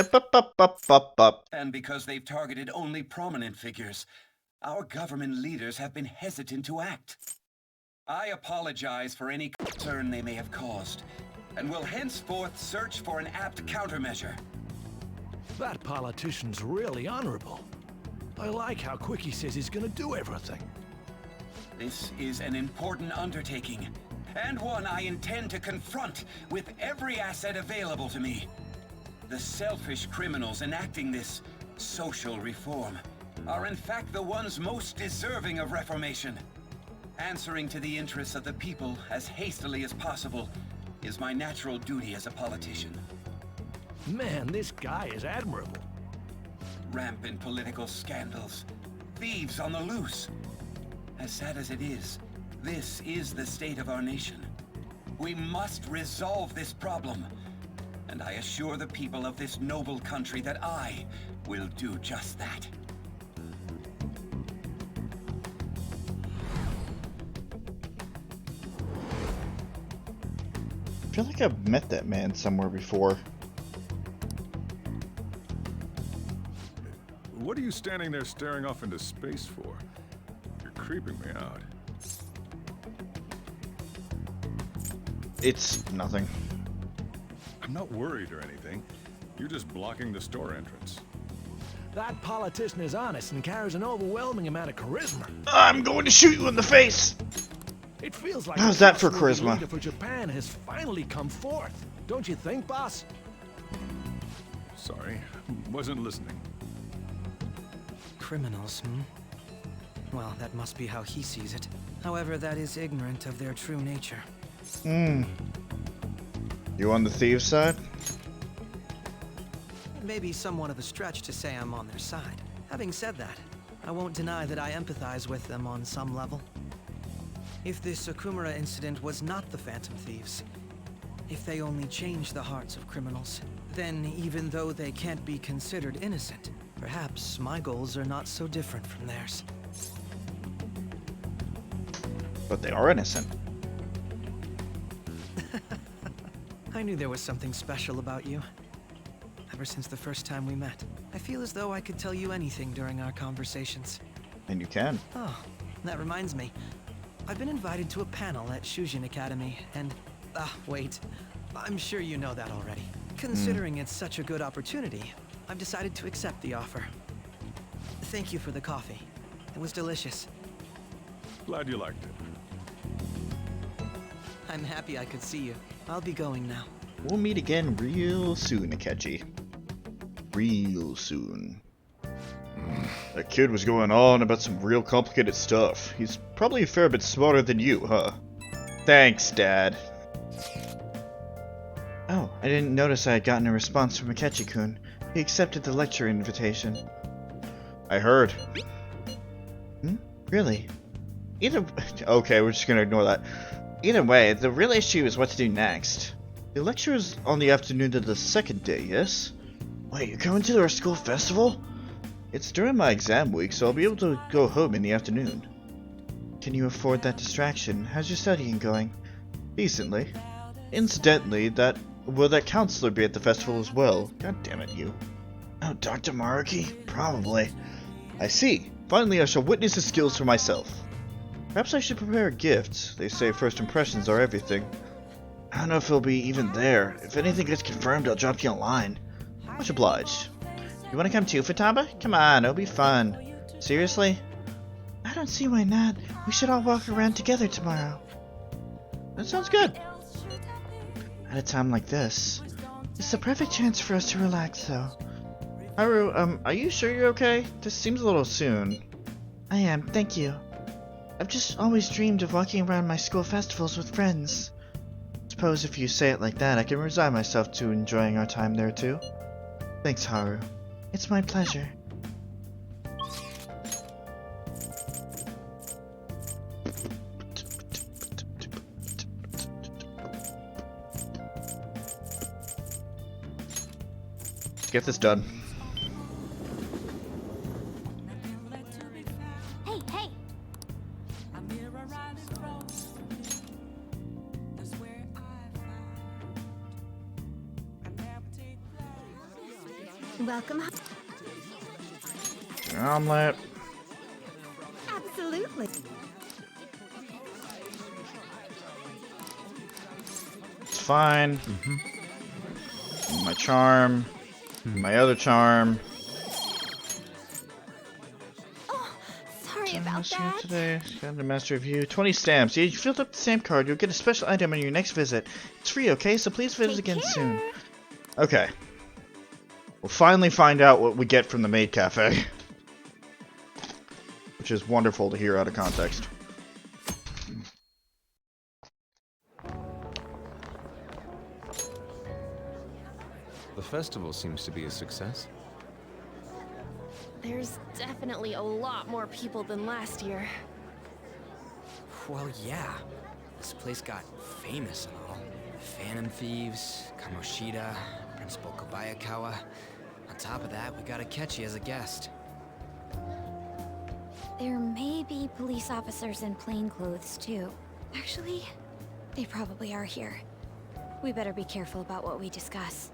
up. And because they've targeted only prominent figures, our government leaders have been hesitant to act. I apologize for any concern they may have caused, and will henceforth search for an apt countermeasure. That politician's really honorable. I like how quick he says he's gonna do everything. This is an important undertaking, and one I intend to confront with every asset available to me. The selfish criminals enacting this social reform are in fact the ones most deserving of reformation. Answering to the interests of the people as hastily as possible is my natural duty as a politician. Man, this guy is admirable. Rampant political scandals, thieves on the loose. As sad as it is, this is the state of our nation. We must resolve this problem, and I assure the people of this noble country that I will do just that. I feel like I've met that man somewhere before. What are you standing there staring off into space for? You're creeping me out. It's nothing. I'm not worried or anything. You're just blocking the store entrance. That politician is honest and carries an overwhelming amount of charisma. I'm going to shoot you in the face! It feels like how's that for the charisma? leader for Japan has finally come forth. Don't you think, boss? Sorry, wasn't listening. Criminals, Well, that must be how he sees it. However, that is ignorant of their true nature. You on the thieves' side? It may be somewhat of a stretch to say I'm on their side. Having said that, I won't deny that I empathize with them on some level. If this Okumura incident was not the Phantom Thieves, if they only change the hearts of criminals, then even though they can't be considered innocent, perhaps my goals are not so different from theirs. But they are innocent. I knew there was something special about you. Ever since the first time we met, I feel as though I could tell you anything during our conversations. And you can. Oh, that reminds me. I've been invited to a panel at Shujin Academy, and... wait. I'm sure you know that already. Considering it's such a good opportunity, I've decided to accept the offer. Thank you for the coffee. It was delicious. Glad you liked it. I'm happy I could see you. I'll be going now. We'll meet again real soon, Akechi. Real soon. That kid was going on about some real complicated stuff. He's probably a fair bit smarter than you, huh? Thanks, Dad. Oh, I didn't notice I had gotten a response from Akechi-kun. He accepted the lecture invitation. I heard. Really? Okay, we're just gonna ignore that. Either way, the real issue is what to do next. The lecture is on the afternoon of the second day, yes? Wait, you're coming to our school festival? It's during my exam week, so I'll be able to go home in the afternoon. Can you afford that distraction? How's your studying going? Decently. Incidentally, that counselor be at the festival as well? God damn it, you. Oh, Dr. Maruki? Probably. I see. Finally, I shall witness his skills for myself. Perhaps I should prepare a gift. They say first impressions are everything. I don't know if he'll be even there. If anything gets confirmed, I'll drop you a line. Much obliged. You want to come too, Futaba? Come on, it'll be fun. Seriously? I don't see why not. We should all walk around together tomorrow. That sounds good. At a time like this, it's the perfect chance for us to relax, though. Haru, are you sure you're okay? This seems a little soon. I am, thank you. I've just always dreamed of walking around my school festivals with friends. Suppose if you say it like that, I can resign myself to enjoying our time there too. Thanks, Haru. It's my pleasure. Let's get this done. Hey! Welcome. Omelet. Absolutely. It's fine. My charm. My other charm. Sorry about that. Today, got the master review. 20 stamps. Yeah, you filled up the stamp card. You'll get a special item on your next visit. It's free, okay? So please visit again soon. Okay. We'll finally find out what we get from the maid cafe. Which is wonderful to hear out of context. The festival seems to be a success. There's definitely a lot more people than last year. Well, yeah. This place got famous and all. Phantom Thieves, Kamoshida, Principal Kobayakawa. On top of that, we got Akechi as a guest. There may be police officers in plain clothes, too. Actually, they probably are here. We better be careful about what we discuss.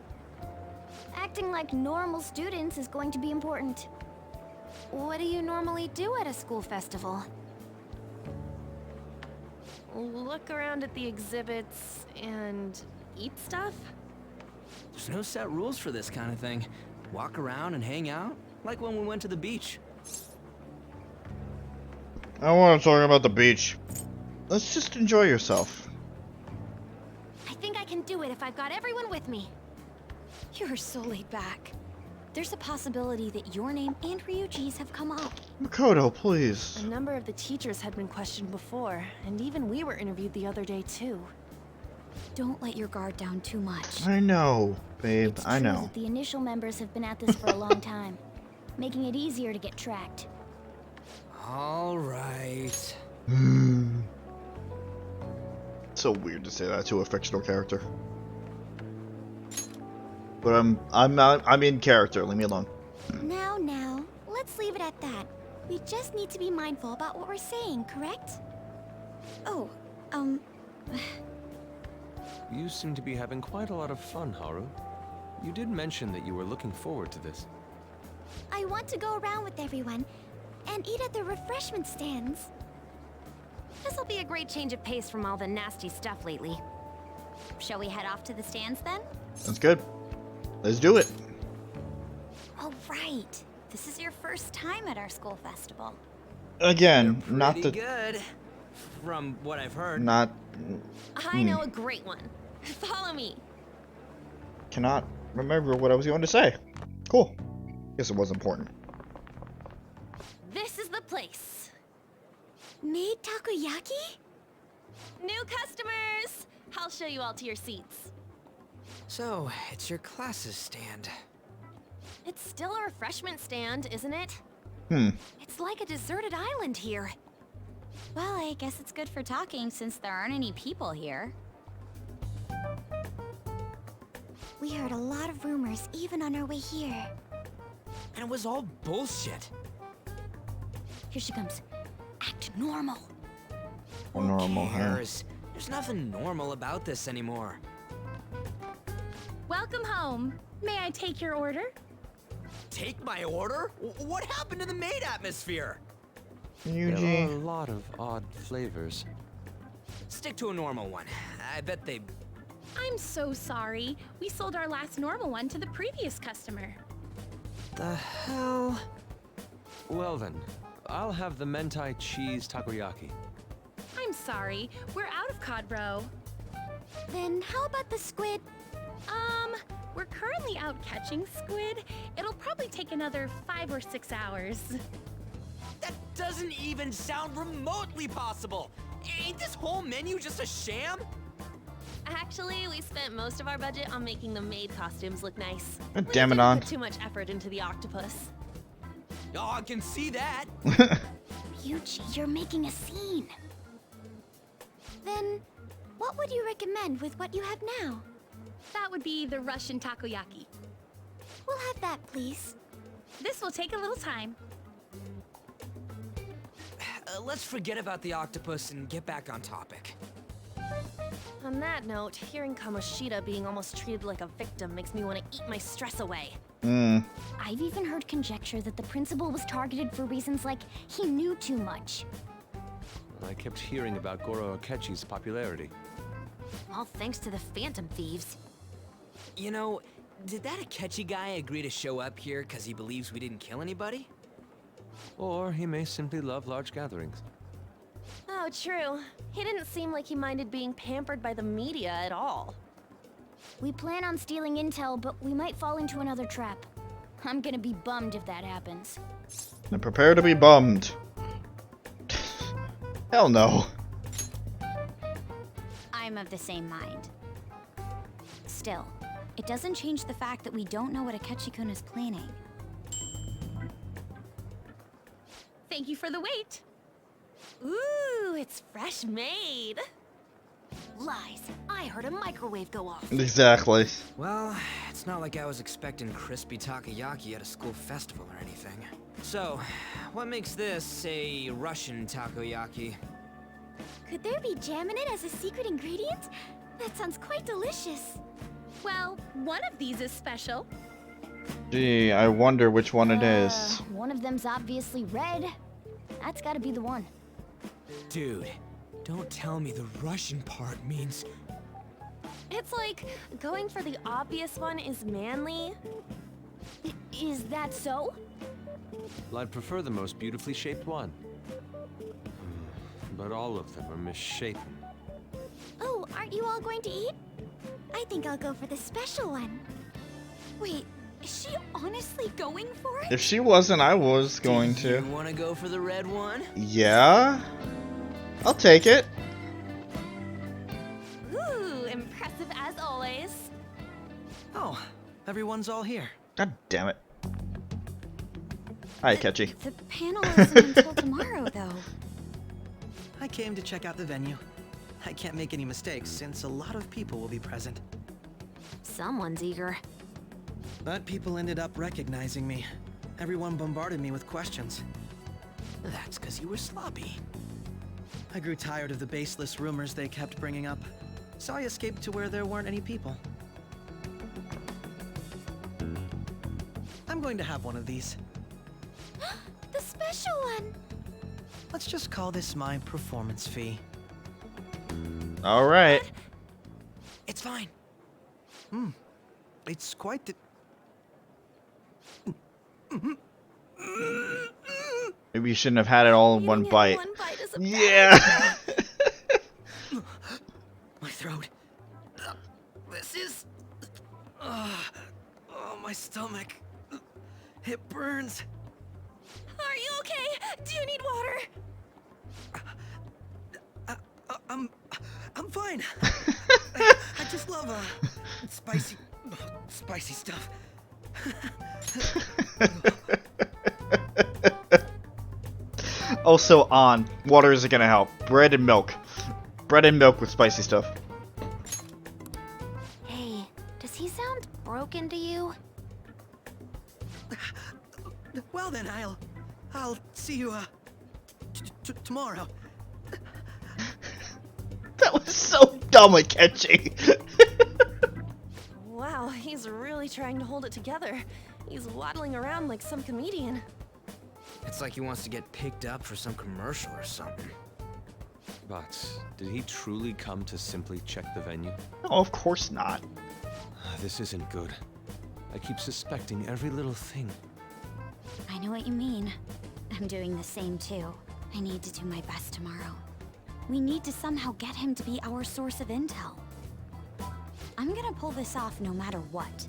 Acting like normal students is going to be important. What do you normally do at a school festival? Look around at the exhibits and eat stuff? There's no set rules for this kind of thing. Walk around and hang out, like when we went to the beach. I don't want to talk about the beach. Let's just enjoy yourself. I think I can do it if I've got everyone with me. You're so laid back. There's a possibility that your name and Ryuji's have come up. Makoto, please. A number of the teachers had been questioned before, and even we were interviewed the other day too. Don't let your guard down too much. I know, babe, It's I true know. that the initial members have been at this for a long time, making it easier to get tracked. All right. So weird to say that to a fictional character. But I'm in character. Leave me alone. Now, let's leave it at that. We just need to be mindful about what we're saying, correct? Oh, You seem to be having quite a lot of fun, Haru. You did mention that you were looking forward to this. I want to go around with everyone and eat at the refreshment stands. This'll be a great change of pace from all the nasty stuff lately. Shall we head off to the stands then? That's good. Let's do it. Oh, right. This is your first time at our school festival. Again, not Pretty the good, from what I've heard. not. I know a great one. Follow me. Cannot remember what I was going to say. Cool. Guess it was important. This is the place. Made takoyaki? New customers! I'll show you all to your seats. So, it's your class's stand. It's still a refreshment stand, isn't it? It's like a deserted island here. Well, I guess it's good for talking since there aren't any people here. We heard a lot of rumors even on our way here. And it was all bullshit. Here she comes. Act normal. Or normal, huh? There's nothing normal about this anymore. Welcome home. May I take your order? Take my order? What happened to the maid atmosphere? There are a lot of odd flavors. Stick to a normal one. I bet they... I'm so sorry. We sold our last normal one to the previous customer. The hell? Well then, I'll have the mentai cheese takoyaki. I'm sorry. We're out of cod roe. Then how about the squid? We're currently out catching squid. It'll probably take another 5 or 6 hours. That doesn't even sound remotely possible. Ain't this whole menu just a sham? Actually, we spent most of our budget on making the maid costumes look nice. God damn it, on. Put too much effort into the octopus. Oh, I can see that. Ryuji, you're making a scene. Then, what would you recommend with what you have now? That would be the Russian takoyaki. We'll have that, please. This will take a little time. Let's forget about the octopus and get back on topic. On that note, hearing Kamoshida being almost treated like a victim makes me want to eat my stress away. I've even heard conjecture that the principal was targeted for reasons like he knew too much. I kept hearing about Goro Akechi's popularity. All thanks to the Phantom Thieves. You know, did that Akechi guy agree to show up here because he believes we didn't kill anybody? Or he may simply love large gatherings. Oh, true. He didn't seem like he minded being pampered by the media at all. We plan on stealing intel, but we might fall into another trap. I'm gonna be bummed if that happens. Then prepare to be bummed. Hell no. I'm of the same mind. Still, it doesn't change the fact that we don't know what Akechi-kun is planning. Thank you for the wait. Ooh, it's fresh made. Lies. I heard a microwave go off. Exactly. Well, it's not like I was expecting crispy takoyaki at a school festival or anything. So, what makes this a Russian takoyaki? Could there be jam in it as a secret ingredient? That sounds quite delicious. Well, one of these is special. Gee, I wonder which one it is. One of them's obviously red. That's gotta be the one. Dude, don't tell me the Russian part means... It's like going for the obvious one is manly. Is that so? Well, I'd prefer the most beautifully shaped one. But all of them are misshapen. Oh, aren't you all going to eat? I think I'll go for the special one. Wait, is she honestly going for it? If she wasn't, I was going to. You wanna go for the red one? Yeah? I'll take it. Ooh, impressive as always. Oh, everyone's all here. God damn it. Hi, Akechi. The panel isn't until tomorrow, though. I came to check out the venue. I can't make any mistakes since a lot of people will be present. Someone's eager. But people ended up recognizing me. Everyone bombarded me with questions. That's because you were sloppy. I grew tired of the baseless rumors they kept bringing up, so I escaped to where there weren't any people. I'm going to have one of these. The special one! Let's just call this my performance fee. Alright. It's fine. It's quite the... Maybe you shouldn't have had it all in one bite. Yeah! My throat. This is... oh, my stomach. It burns. Are you okay? Do you need water? I'm fine. I just love spicy stuff. Also on, water isn't gonna help. Bread and milk. Bread and milk with spicy stuff. Hey, does he sound talking to you? Well then, I'll see you, tomorrow. That was so dumb, Akechi. Wow, he's really trying to hold it together. He's waddling around like some comedian. It's like he wants to get picked up for some commercial or something. But did he truly come to simply check the venue? No, of course not. This isn't good. I keep suspecting every little thing. I know what you mean. I'm doing the same too. I need to do my best tomorrow. We need to somehow get him to be our source of intel. I'm gonna pull this off no matter what.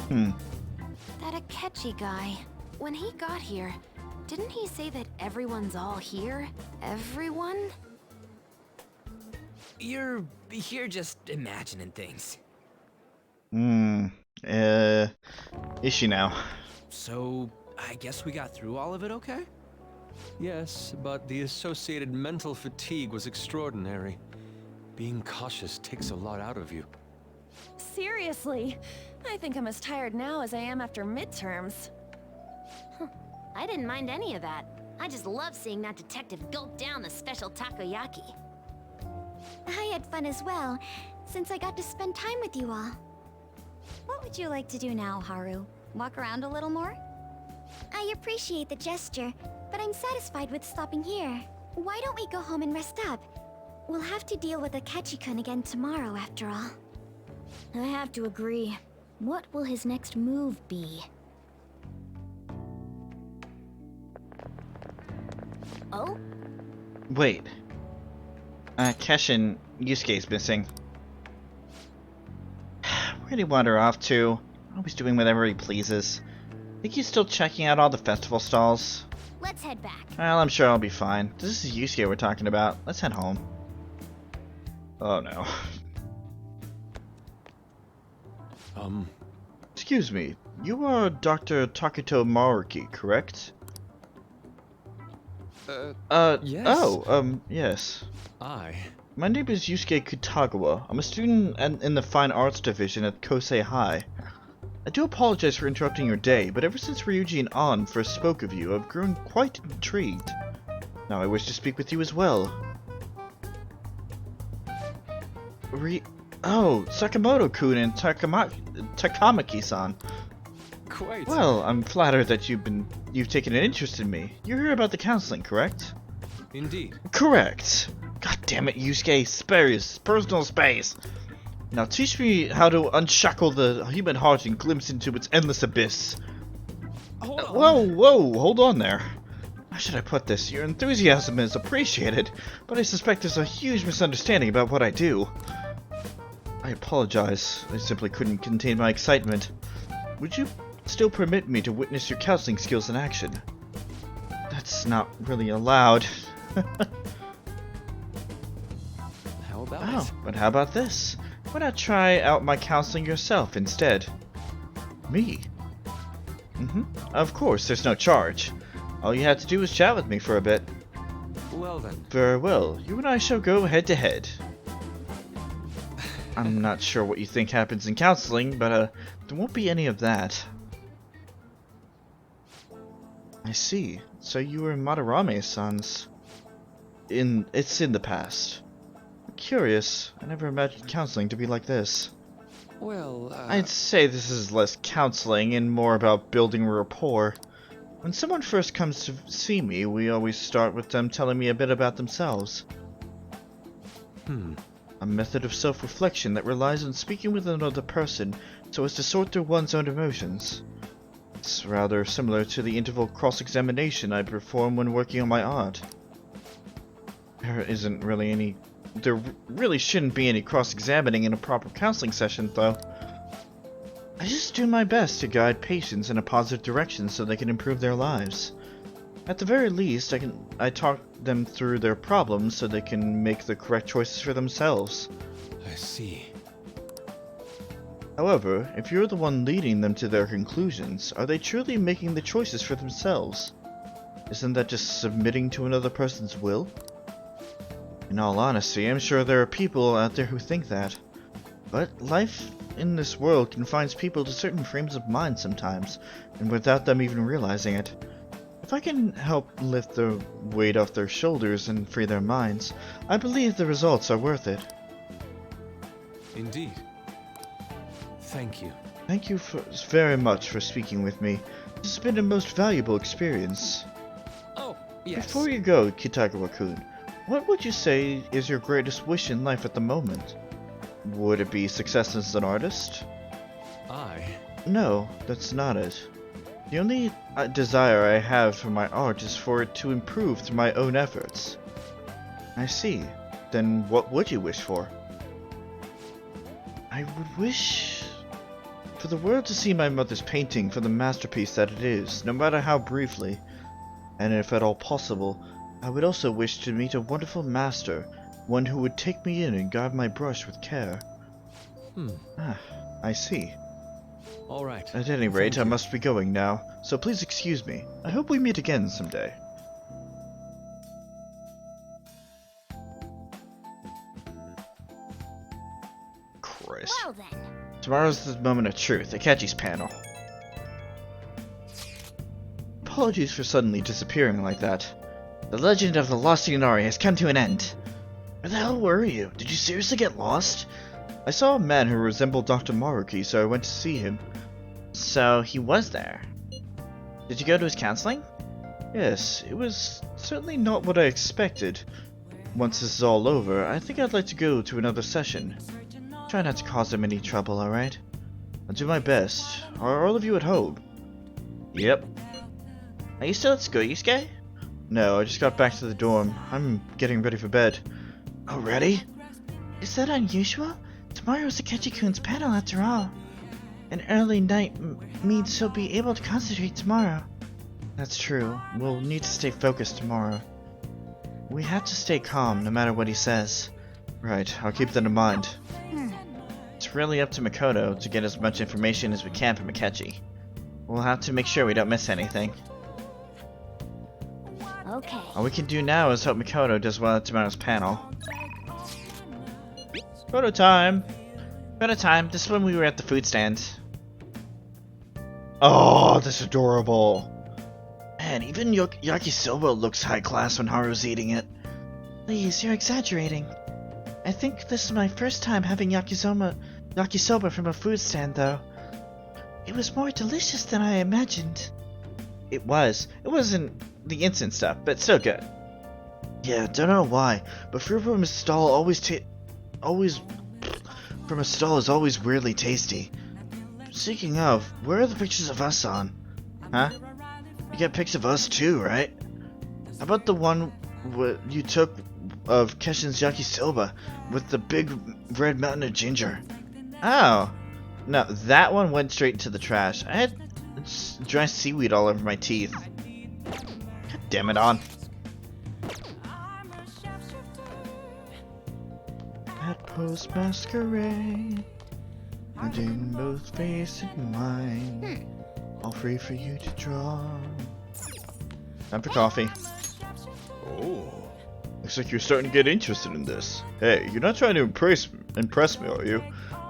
That Akechi guy, when he got here, didn't he say that everyone's all here? Everyone? You're just imagining things. Is she now? So, I guess we got through all of it okay? Yes, but the associated mental fatigue was extraordinary. Being cautious takes a lot out of you. Seriously, I think I'm as tired now as I am after midterms. I didn't mind any of that. I just love seeing that detective gulp down the special takoyaki. I had fun as well, since I got to spend time with you all. What would you like to do now, Haru? Walk around a little more? I appreciate the gesture, but I'm satisfied with stopping here. Why don't we go home and rest up? We'll have to deal with Akechi-kun again tomorrow, after all. I have to agree. What will his next move be? Oh? Wait. Keshin Yusuke's missing. Where'd he wander off to? Always doing whatever he pleases. Think he's still checking out all the festival stalls? Let's head back. Well, I'm sure I'll be fine. This is Yusuke we're talking about. Let's head home. Oh no. Excuse me. You are Dr. Takuto Maruki, correct? Yes. Oh, yes. I. My name is Yusuke Kutagawa. I'm a student in the Fine Arts Division at Kosei High. I do apologize for interrupting your day, but ever since Ryuji and An first spoke of you, I've grown quite intrigued. Now I wish to speak with you as well. Oh, Sakamoto-kun and Takamaki-san. Quite. Well, I'm flattered that you've taken an interest in me. You're here about the counseling, correct? Indeed. Correct. God damn it, Yusuke. Space. Personal space. Now teach me how to unshackle the human heart and glimpse into its endless abyss. Whoa, hold on there. How should I put this? Your enthusiasm is appreciated, but I suspect there's a huge misunderstanding about what I do. I apologize. I simply couldn't contain my excitement. Would you still permit me to witness your counseling skills in action? That's not really allowed. How about it? But how about this? Why not try out my counseling yourself instead? Me? Of course, there's no charge. All you have to do is chat with me for a bit. Well then. Very well. You and I shall go head to head. I'm not sure what you think happens in counseling, but there won't be any of that. I see. So you were Madarame-san's. It's in the past. I'm curious. I never imagined counseling to be like this. Well, I'd say this is less counseling and more about building rapport. When someone first comes to see me, we always start with them telling me a bit about themselves. A method of self-reflection that relies on speaking with another person so as to sort through one's own emotions. It's rather similar to the interval cross-examination I perform when working on my art. There really shouldn't be any cross-examining in a proper counseling session, though. I just do my best to guide patients in a positive direction so they can improve their lives. At the very least, I talk them through their problems so they can make the correct choices for themselves. I see. However, if you're the one leading them to their conclusions, are they truly making the choices for themselves? Isn't that just submitting to another person's will? In all honesty, I'm sure there are people out there who think that. But life in this world confines people to certain frames of mind sometimes, and without them even realizing it. If I can help lift the weight off their shoulders and free their minds, I believe the results are worth it. Indeed. Thank you. Thank you very much for speaking with me. This has been a most valuable experience. Oh, yes. Before you go, Kitagawa-kun, what would you say is your greatest wish in life at the moment? Would it be success as an artist? No, that's not it. The only desire I have for my art is for it to improve through my own efforts. I see. Then what would you wish for? I would wish for the world to see my mother's painting for the masterpiece that it is, no matter how briefly. And if at all possible, I would also wish to meet a wonderful master, one who would take me in and guide my brush with care. I see. All right. At any rate, I must be going now, so please excuse me. I hope we meet again someday. Christ. Well then. Tomorrow's the moment of truth, Akechi's panel. Apologies for suddenly disappearing like that. The legend of the Lost Yunari has come to an end. Where the hell were you? Did you seriously get lost? I saw a man who resembled Dr. Maruki, so I went to see him. So, he was there. Did you go to his counseling? Yes, it was certainly not what I expected. Once this is all over, I think I'd like to go to another session. Try not to cause him any trouble, alright? I'll do my best. Are all of you at home? Yep. Are you still at school, Yusuke? No, I just got back to the dorm. I'm getting ready for bed. Already? Is that unusual? Tomorrow's Akechi-kun's panel after all. An early night means he'll be able to concentrate tomorrow. That's true. We'll need to stay focused tomorrow. We have to stay calm no matter what he says. Right, I'll keep that in mind. It's really up to Makoto to get as much information as we can from Akechi. We'll have to make sure we don't miss anything. Okay. All we can do now is hope Makoto does well at tomorrow's panel. Photo time! Photo time, this is when we were at the food stand. Oh, that's adorable! Man, even yakisoba looks high class when Haru's eating it. Please, you're exaggerating. I think this is my first time having yakisoba from a food stand, though. It was more delicious than I imagined. It was. It wasn't the instant stuff, but still good. Yeah, don't know why, but fruit from a stall is always weirdly tasty. Speaking of, where are the pictures of us on? Huh? You got pics of us too, right? How about the one you took of Keshin's yakisoba with the big red mountain of ginger? Oh. No, that one went straight into the trash. I had dry seaweed all over my teeth. God damn it, on. At post masquerade, and in both face and mind, all free for you to draw. Time for coffee. Oh, looks like you're starting to get interested in this. Hey, you're not trying to impress me, are you?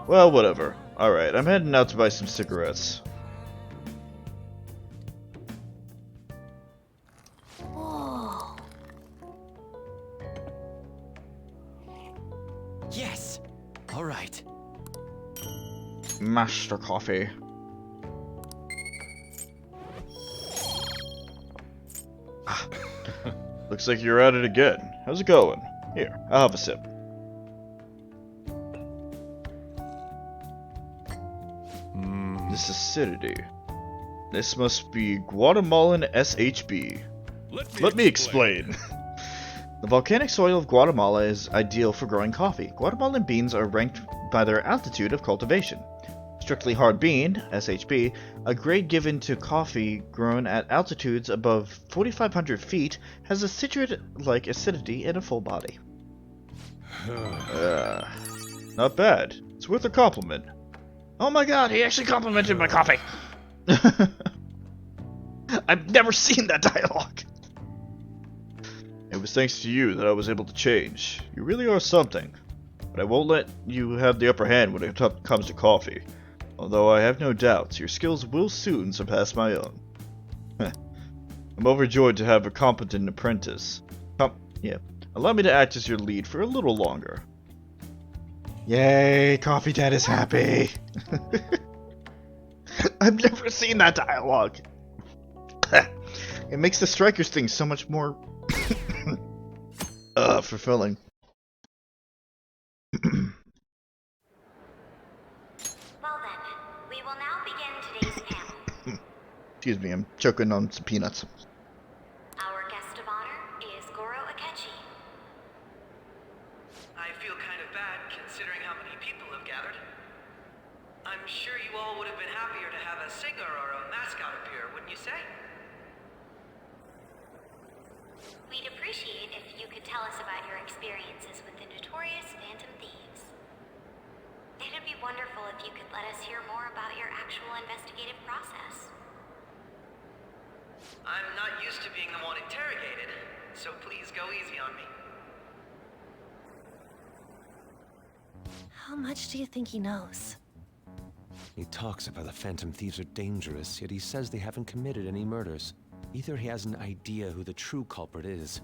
Well, whatever. Alright, I'm heading out to buy some cigarettes. Whoa. Yes! Alright. Master coffee. Looks like you're at it again. How's it going? Here, I'll have a sip. This acidity. This must be Guatemalan SHB. Let me explain. The volcanic soil of Guatemala is ideal for growing coffee. Guatemalan beans are ranked by their altitude of cultivation. Strictly hard bean, SHB, a grade given to coffee grown at altitudes above 4,500 feet, has a citrate-like acidity and a full body. Not bad. It's worth a compliment. Oh my god, he actually complimented my coffee! I've never seen that dialogue! It was thanks to you that I was able to change. You really are something. but I won't let you have the upper hand when it comes to coffee. Although I have no doubts, your skills will soon surpass my own. I'm overjoyed to have a competent apprentice. Yeah. Allow me to act as your lead for a little longer. Yay, Coffee Dad is happy! I've never seen that dialogue! It makes the Strikers thing so much more fulfilling. Well then, we will now begin today's panel. Excuse me, I'm choking on some peanuts. Our guest of honor is Goro Akechi. I feel kind of bad considering how many people have gathered. I'm sure you all would have been happier to have a singer or a mascot appear, wouldn't you say? We'd appreciate if you could tell us about your experiences with the notorious Phantom Thieves. It'd be wonderful if you could let us hear more about your actual investigative process. I'm not used to being the one interrogated, so please go easy on me. How much do you think he knows? He talks about the Phantom Thieves are dangerous, yet he says they haven't committed any murders. Either he has an idea who the true culprit is,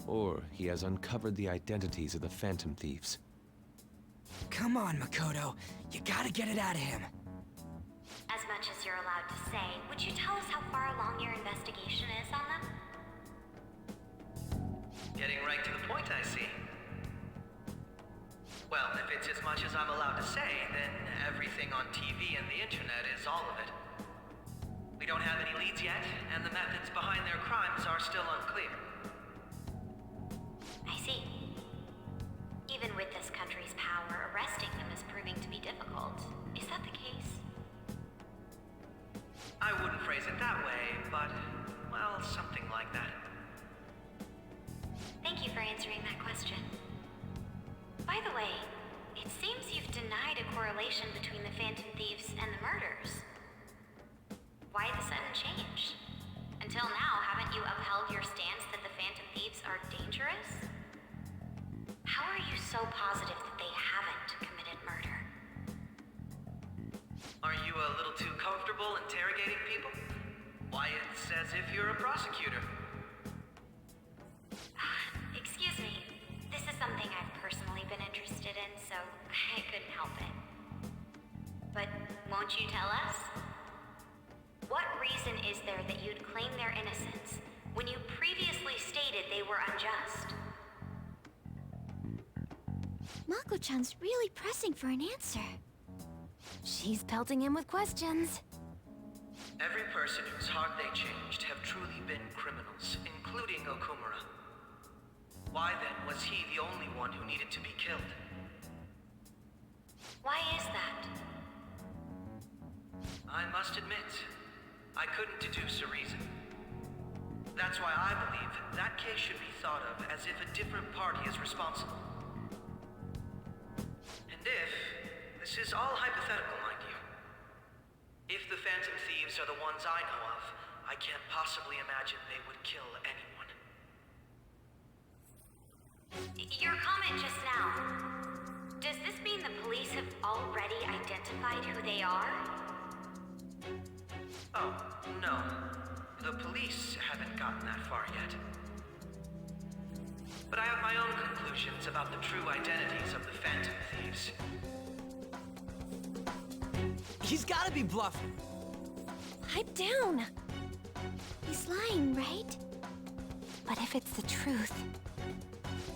or he has uncovered the identities of the Phantom Thieves. Come on, Makoto. You gotta get it out of him. As much as you're allowed to say, would you tell us how far along your investigation is on them? Getting right to the point, I see. Well, if it's as much as I'm allowed to say, then everything on TV and the internet is all of it. We don't have any leads yet, and the methods behind their crimes are still unclear. I see. Even with this country's power, arresting them is proving to be difficult. Is that the case? I wouldn't phrase it that way, but, well, something like that. Thank you for answering that question. By the way, it seems you've denied a correlation between the Phantom Thieves and the murders. Why the sudden change? Until now, haven't you upheld your stance that the Phantom Thieves are dangerous? How are you so positive that they haven't committed murder? Are you a little too comfortable interrogating people? Why, it's as if you're a prosecutor. Excuse me. This is something I've personally been interested in, so I couldn't help it. But won't you tell us? What reason is there that you'd claim their innocence when you previously stated they were unjust? Mako-chan's really pressing for an answer. She's pelting him with questions. Every person whose heart they changed have truly been criminals, including Okumura. Why then was he the only one who needed to be killed? Why is that? I must admit, I couldn't deduce a reason. That's why I believe that case should be thought of as if a different party is responsible. And if, this is all hypothetical, mind you, if the Phantom Thieves are the ones I know of, I can't possibly imagine they would kill anyone. Your comment just now, does this mean the police have already identified who they are? Oh, no. The police haven't gotten that far yet. But I have my own conclusions about the true identities of the Phantom Thieves. He's gotta be bluffing. Pipe down. He's lying, right? But if it's the truth...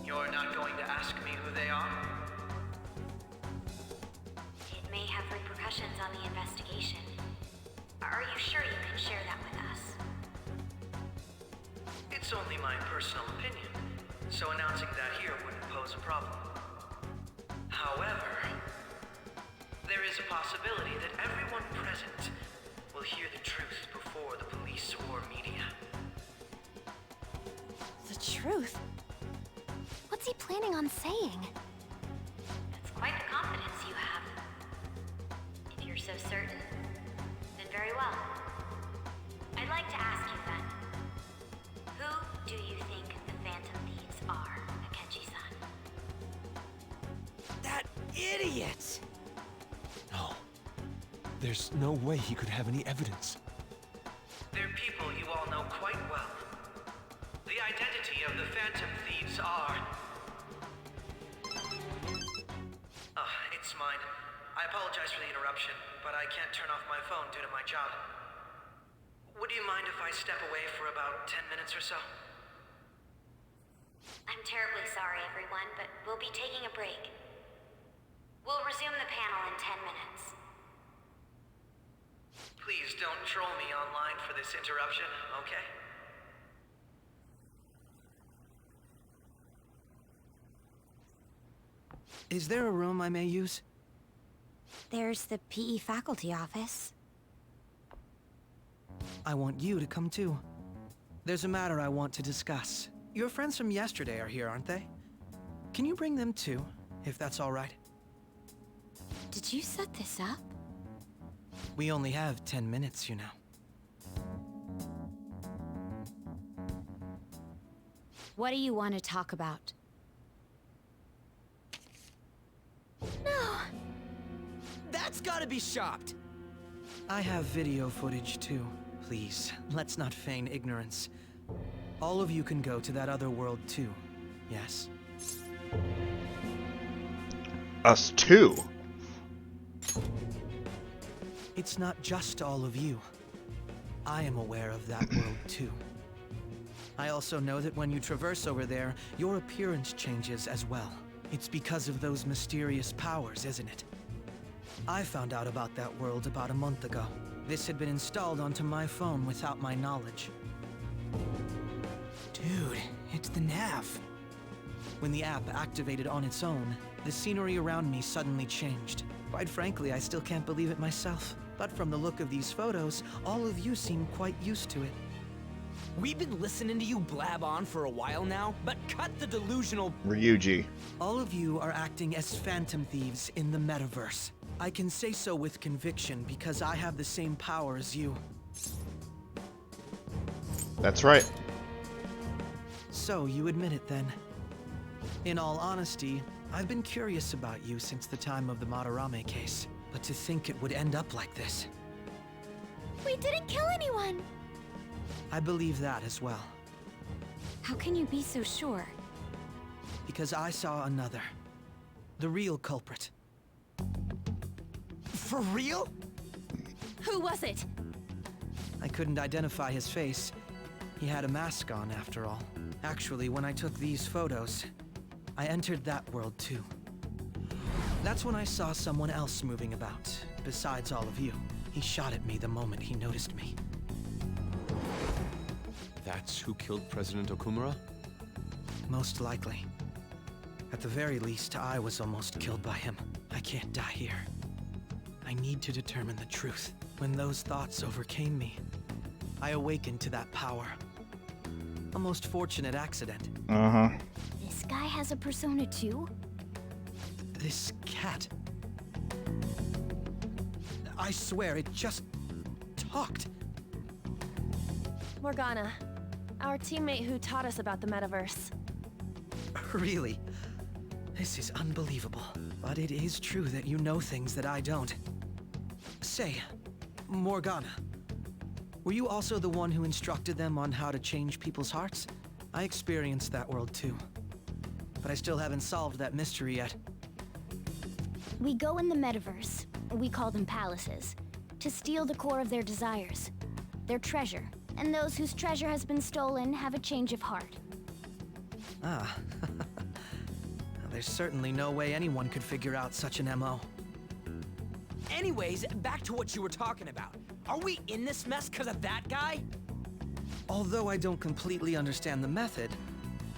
You're not going to ask me who they are? It may have repercussions on the investigation. Are you sure you can share that with us? It's only my personal opinion, so announcing that here wouldn't pose a problem. However, there is a possibility that everyone present will hear the truth before the police or media. The truth? What's he planning on saying? That's quite the confidence you have. If you're so certain, then very well. I'd like to ask you then, who do you think the Phantom Thieves are, Akechi-san? idiot! No. There's no way he could have any evidence. They're people you all know quite well. The identity of the Phantom Thieves are... it's mine. I apologize for the interruption, but I can't turn off my phone due to my job. Would you mind if I step away for about 10 minutes or so? I'm terribly sorry, everyone, but we'll be taking a break. We'll resume the panel in 10 minutes. Please don't troll me online for this interruption, okay? Is there a room I may use? There's the PE faculty office. I want you to come too. There's a matter I want to discuss. Your friends from yesterday are here, aren't they? Can you bring them too, if that's all right? Did you set this up? We only have 10 minutes, you know. What do you want to talk about? No! That's gotta be shopped! I have video footage too. Please, let's not feign ignorance. All of you can go to that other world too, yes? Us too? It's not just all of you. I am aware of that world too. I also know that when you traverse over there, your appearance changes as well. It's because of those mysterious powers, isn't it? I found out about that world about a month ago. This had been installed onto my phone without my knowledge. Dude, it's the nav. When the app activated on its own, the scenery around me suddenly changed. Quite frankly, I still can't believe it myself. But from the look of these photos, all of you seem quite used to it. We've been listening to you blab on for a while now, but cut the delusional... Ryuji. All of you are acting as Phantom Thieves in the metaverse. I can say so with conviction because I have the same power as you. That's right. So you admit it then. In all honesty, I've been curious about you since the time of the Madarame case. But to think it would end up like this. We didn't kill anyone! I believe that as well. How can you be so sure? Because I saw another. The real culprit. For real? Who was it? I couldn't identify his face. He had a mask on, after all. Actually, when I took these photos, I entered that world too. That's when I saw someone else moving about, besides all of you. He shot at me the moment he noticed me. That's who killed President Okumura? Most likely. At the very least, I was almost killed by him. I can't die here. I need to determine the truth. When those thoughts overcame me, I awakened to that power. A most fortunate accident. Uh-huh. This guy has a persona too? This cat. I swear, it just talked. Morgana, our teammate who taught us about the metaverse. Really? This is unbelievable. But it is true that you know things that I don't. Say, Morgana, were you also the one who instructed them on how to change people's hearts? I experienced that world too. But I still haven't solved that mystery yet. We go in the metaverse, we call them palaces, to steal the core of their desires, their treasure, and those whose treasure has been stolen have a change of heart. Ah. There's certainly no way anyone could figure out such an MO. Anyways, back to what you were talking about. Are we in this mess because of that guy? Although I don't completely understand the method,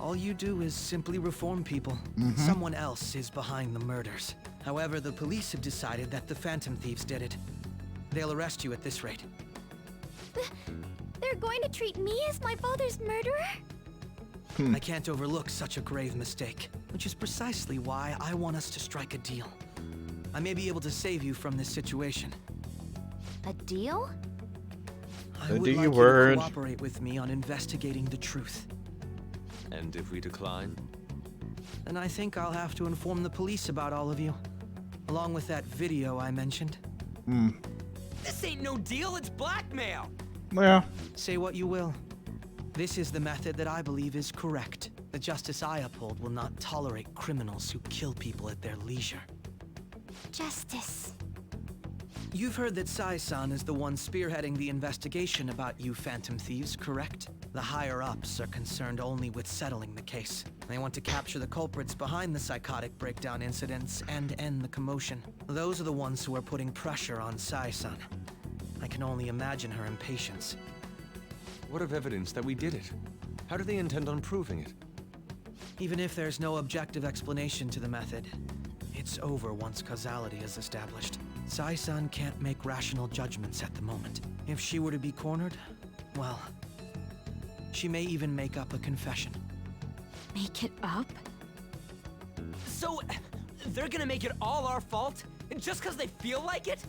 all you do is simply reform people. Someone else is behind the murders. However, the police have decided that the Phantom Thieves did it. They'll arrest you at this rate. They're going to treat me as my father's murderer? I can't overlook such a grave mistake, which is precisely why I want us to strike a deal. I may be able to save you from this situation. A deal? I would like you to cooperate with me on investigating the truth. And if we decline? Then I think I'll have to inform the police about all of you. along with that video I mentioned. This ain't no deal, it's blackmail! Well, say what you will. This is the method that I believe is correct. The justice I uphold will not tolerate criminals who kill people at their leisure. Justice. You've heard that Sai-san is the one spearheading the investigation about you Phantom Thieves, correct? The higher-ups are concerned only with settling the case. They want to capture the culprits behind the psychotic breakdown incidents and end the commotion. Those are the ones who are putting pressure on Sai-san. I can only imagine her impatience. What of evidence that we did it? How do they intend on proving it? Even if there's no objective explanation to the method, it's over once causality is established. Sai-san can't make rational judgments at the moment. If she were to be cornered, well, she may even make up a confession. Make it up? So, they're gonna make it all our fault? Just because they feel like it?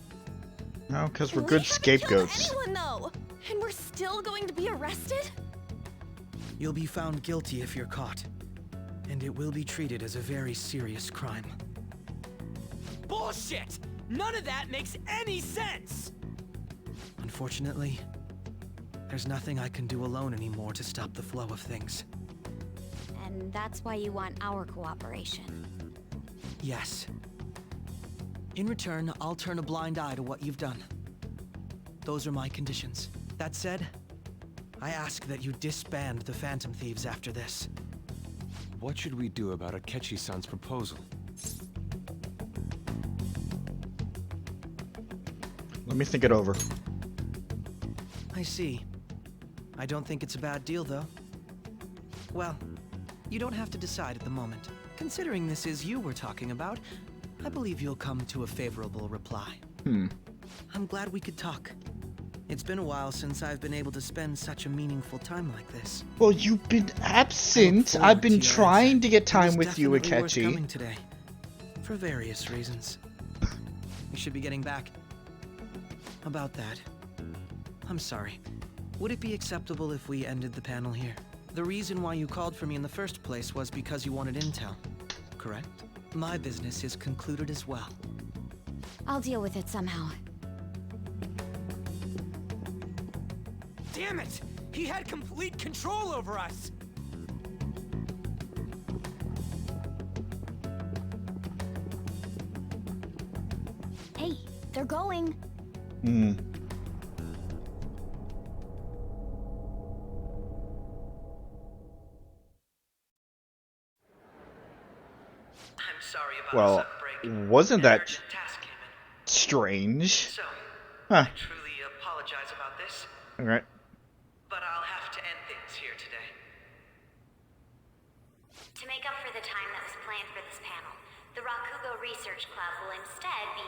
No, because we're good scapegoats. Anyone though, and we're still going to be arrested? You'll be found guilty if you're caught, and it will be treated as a very serious crime. Bullshit! None of that makes any sense! Unfortunately, there's nothing I can do alone anymore to stop the flow of things. And that's why you want our cooperation. Yes. In return, I'll turn a blind eye to what you've done. Those are my conditions. That said, I ask that you disband the Phantom Thieves after this. What should we do about Akechi-san's proposal? Let me think it over. I see. I don't think it's a bad deal, though. Well, you don't have to decide at the moment. Considering this is you we're talking about, I believe you'll come to a favorable reply. I'm glad we could talk. It's been a while since I've been able to spend such a meaningful time like this. Well, you've been absent. I've been trying to get time with you, Definitely worth Akechi. coming today, for various reasons. We should be getting back. About that, I'm sorry. Would it be acceptable if we ended the panel here? The reason why you called for me in the first place was because you wanted intel, correct? My business is concluded as well. I'll deal with it somehow. Damn it! He had complete control over us! Hey, they're going. Hmm. I'm sorry about Well, the sudden break. wasn't An that urgent task came in. strange? So, Huh. I truly apologize about this, Alright. but I'll have to end things here today. To make up for the time that was planned for this panel, the Rakugo Research Club will instead be...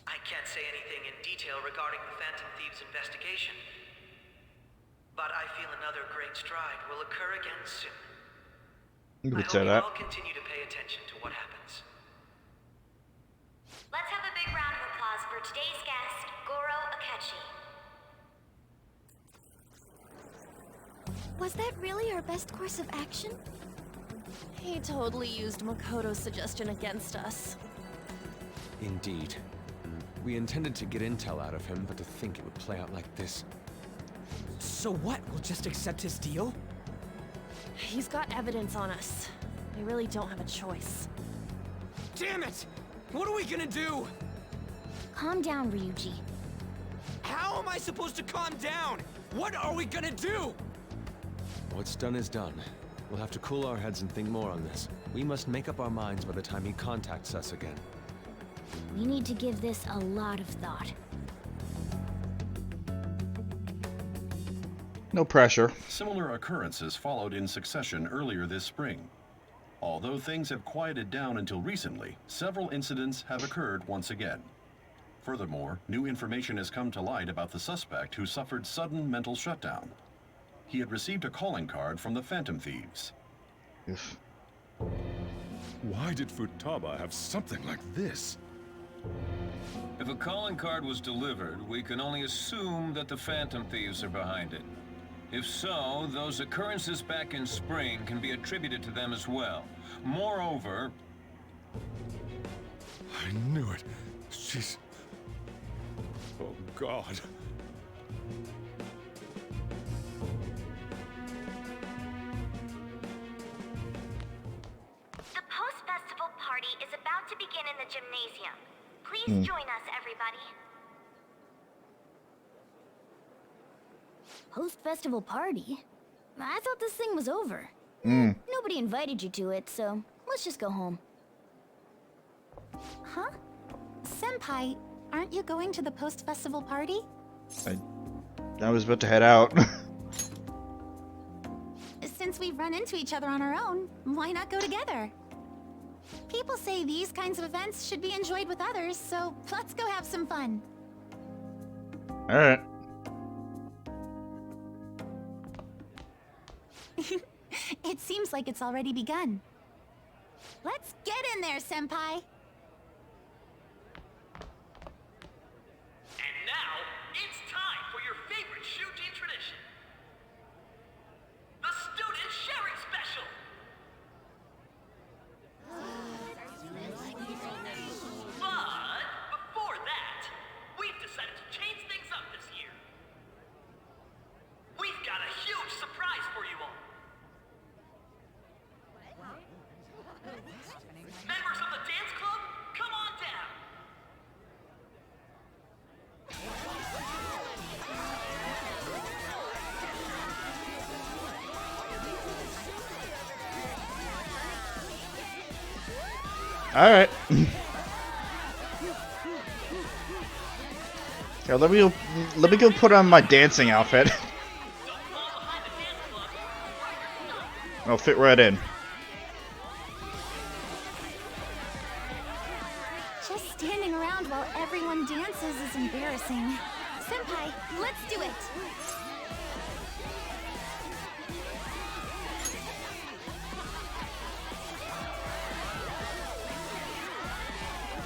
I can't say anything in detail regarding the Phantom Thieves investigation, but I feel another great stride will occur again soon. You I could hope say you that. all continue to pay attention to what happens. Let's have a big round of applause for today's guest, Goro Akechi. Was that really our best course of action? He totally used Makoto's suggestion against us. Indeed. We intended to get intel out of him, but to think it would play out like this. So what? We'll just accept his deal? He's got evidence on us. We really don't have a choice. Damn it! What are we gonna do? Calm down, Ryuji. How am I supposed to calm down? What are we gonna do? What's done is done. We'll have to cool our heads and think more on this. We must make up our minds by the time he contacts us again. We need to give this a lot of thought. No pressure. Similar occurrences followed in succession earlier this spring. Although things have quieted down until recently, several incidents have occurred once again. Furthermore, new information has come to light about the suspect who suffered sudden mental shutdown. He had received a calling card from the Phantom Thieves. Why did Futaba have something like this? If a calling card was delivered, we can only assume that the Phantom Thieves are behind it. If so, those occurrences back in spring can be attributed to them as well. Moreover... I knew it. She's... Oh, God. The post-festival party is about to begin in the gymnasium. Please join us, everybody. Post-festival party? I thought this thing was over. Nobody invited you to it, so let's just go home. Huh? Senpai, aren't you going to the post-festival party? I was about to head out. Since we've run into each other on our own, why not go together? People say these kinds of events should be enjoyed with others, so let's go have some fun. Alright. It seems like it's already begun. Let's get in there, Senpai! And now, it's time for your favorite Shuji tradition. The Student Sharing Special! But, before that, we've decided to change things up this year. We've got a huge surprise for you all. Members of the dance club, come on down! Alright. Yeah, let me go put on my dancing outfit. I'll fit right in. Just standing around while everyone dances is embarrassing. Senpai, let's do it!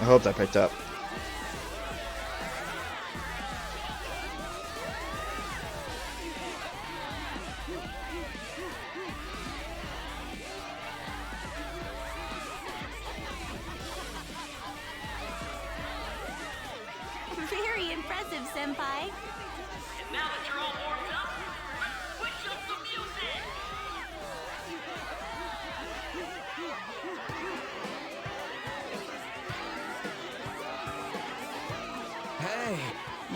I hope that picked up. Very impressive, Senpai. And now that you're all warmed up, let's switch up the music! Hey,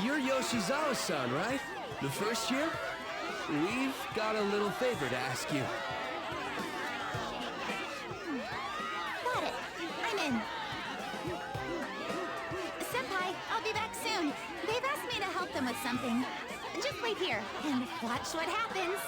you're Yoshizawa-san, right? The first year? We've got a little favor to ask you. Got it. I'm in. Senpai, I'll be back soon. They've asked me to help them with something. Just wait here and watch what happens.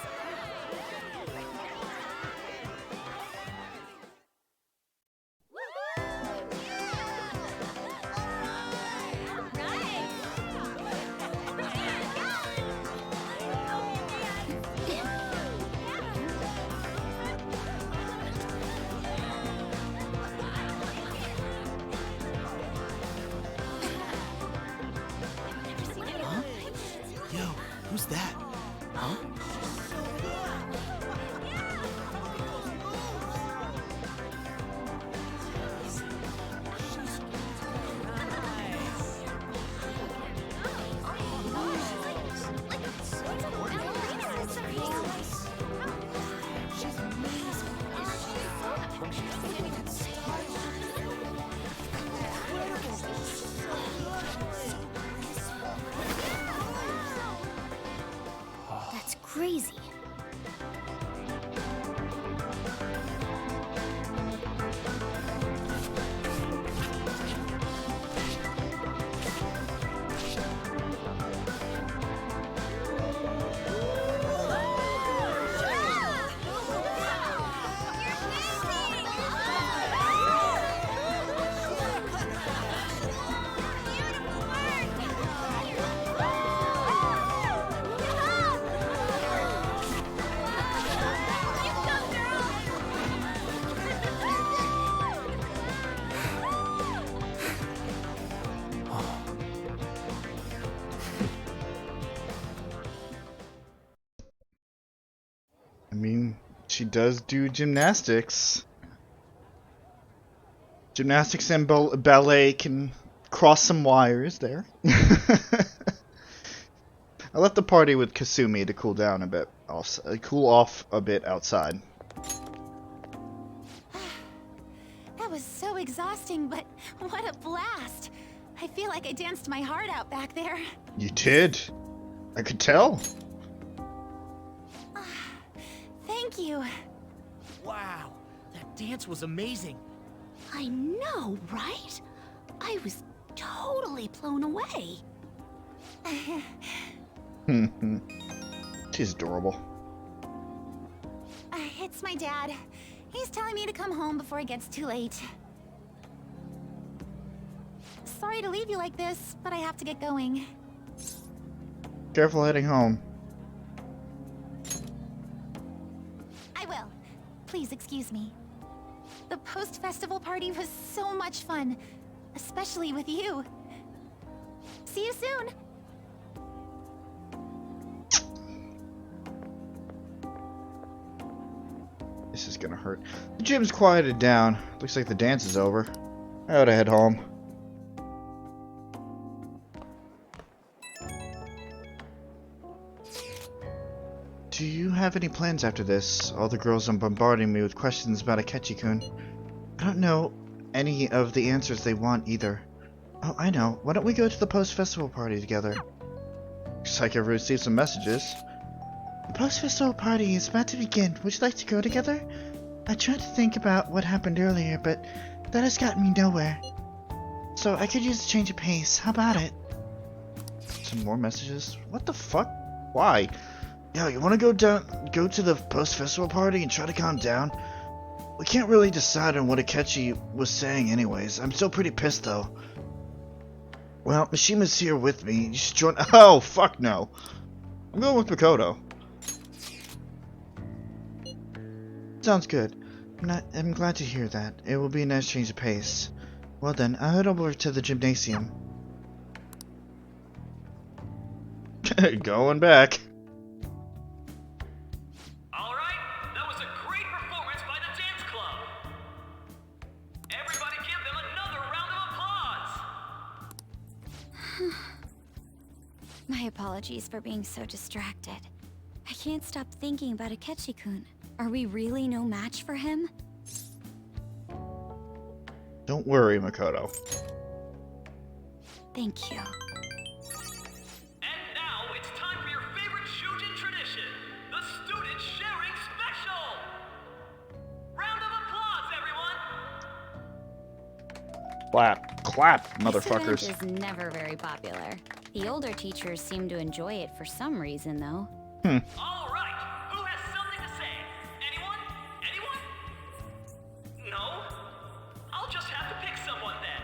Yo, who's that? Huh? That's crazy. I mean, she does do gymnastics. Gymnastics and ballet can cross some wires there. I left the party with Kasumi to cool down a bit, cool off a bit outside. That was so exhausting, but what a blast! I feel like I danced my heart out back there. You did. I could tell. Thank you. Wow, that dance was amazing. I know, right? I was totally blown away. She's adorable. It's my dad. He's telling me to come home before it gets too late. Sorry to leave you like this, but I have to get going. Careful heading home. I will. Please excuse me. The post-festival party was so much fun, especially with you. See you soon. This is gonna hurt. The gym's quieted down. Looks like the dance is over. I ought to head home. Do you have any plans after this? All the girls are bombarding me with questions about Akechi-kun. I don't know any of the answers they want either. Oh, I know. Why don't we go to the post-festival party together? Looks like I've received some messages. The post-festival party is about to begin. Would you like to go together? I tried to think about what happened earlier, but that has gotten me nowhere. So I could use a change of pace. How about it? Some more messages? What the fuck? Why? Yo, you wanna go to the post-festival party and try to calm down? We can't really decide on what Akechi was saying anyways. I'm still pretty pissed though. Well, Mishima's here with me. You should join— Oh, fuck no. I'm going with Makoto. Sounds good. I'm glad to hear that. It will be a nice change of pace. Well then, I'll head over to the gymnasium. Going back. My apologies for being so distracted. I can't stop thinking about Akechi-kun. Are we really no match for him? Don't worry, Makoto. Thank you. And now it's time for your favorite Shujin tradition, the Student Sharing Special! Round of applause, everyone! Clap. Clap, This motherfuckers. event is never very popular. The older teachers seem to enjoy it for some reason, though. All right, who has something to say? Anyone? Anyone? No? I'll just have to pick someone then.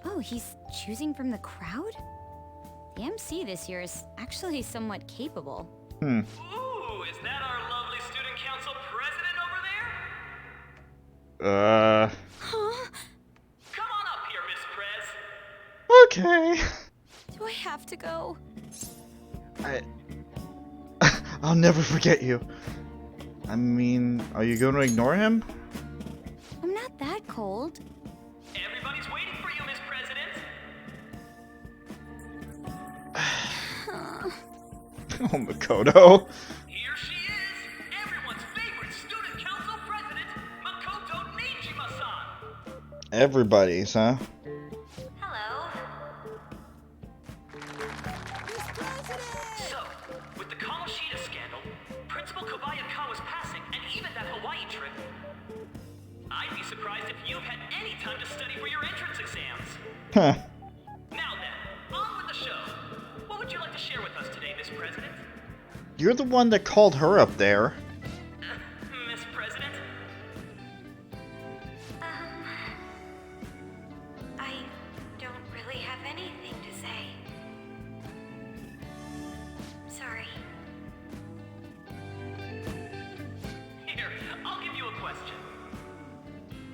Oh, he's choosing from the crowd? The MC this year is actually somewhat capable. Ooh, is that our lovely student council president over there? Huh? Come on up here, Miss Prez. Okay. Do I have to go? I'll never forget you. I mean, are you going to ignore him? I'm not that cold. Everybody's waiting for you, Miss President. Oh, Makoto. Here she is, everyone's favorite student council president, Makoto Nijima-san. Everybody's, huh? So, with the Kamoshida scandal, Principal Kobayakawa's passing, and even that Hawaii trip, I'd be surprised if you've had any time to study for your entrance exams. Huh. Now then, on with the show. What would you like to share with us today, Miss President? You're the one that called her up there. Miss President? I don't really have anything to say. Sorry. Here, I'll give you a question.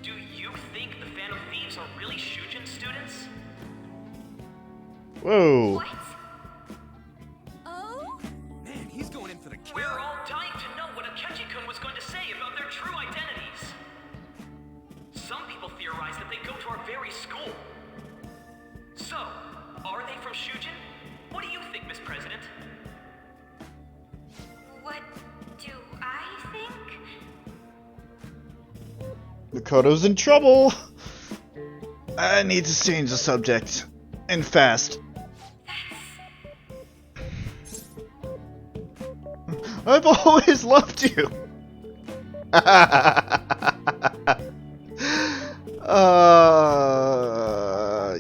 Do you think the Phantom Thieves are really Shujin students? Whoa. What? Man, he's going in for the kill. We're all dying to know what Akechi-kun was going to say about their true identities. Are they from Shujin? What do you think, Miss President? What do I think? Makoto's in trouble! I need to change the subject. And fast. I've always loved you!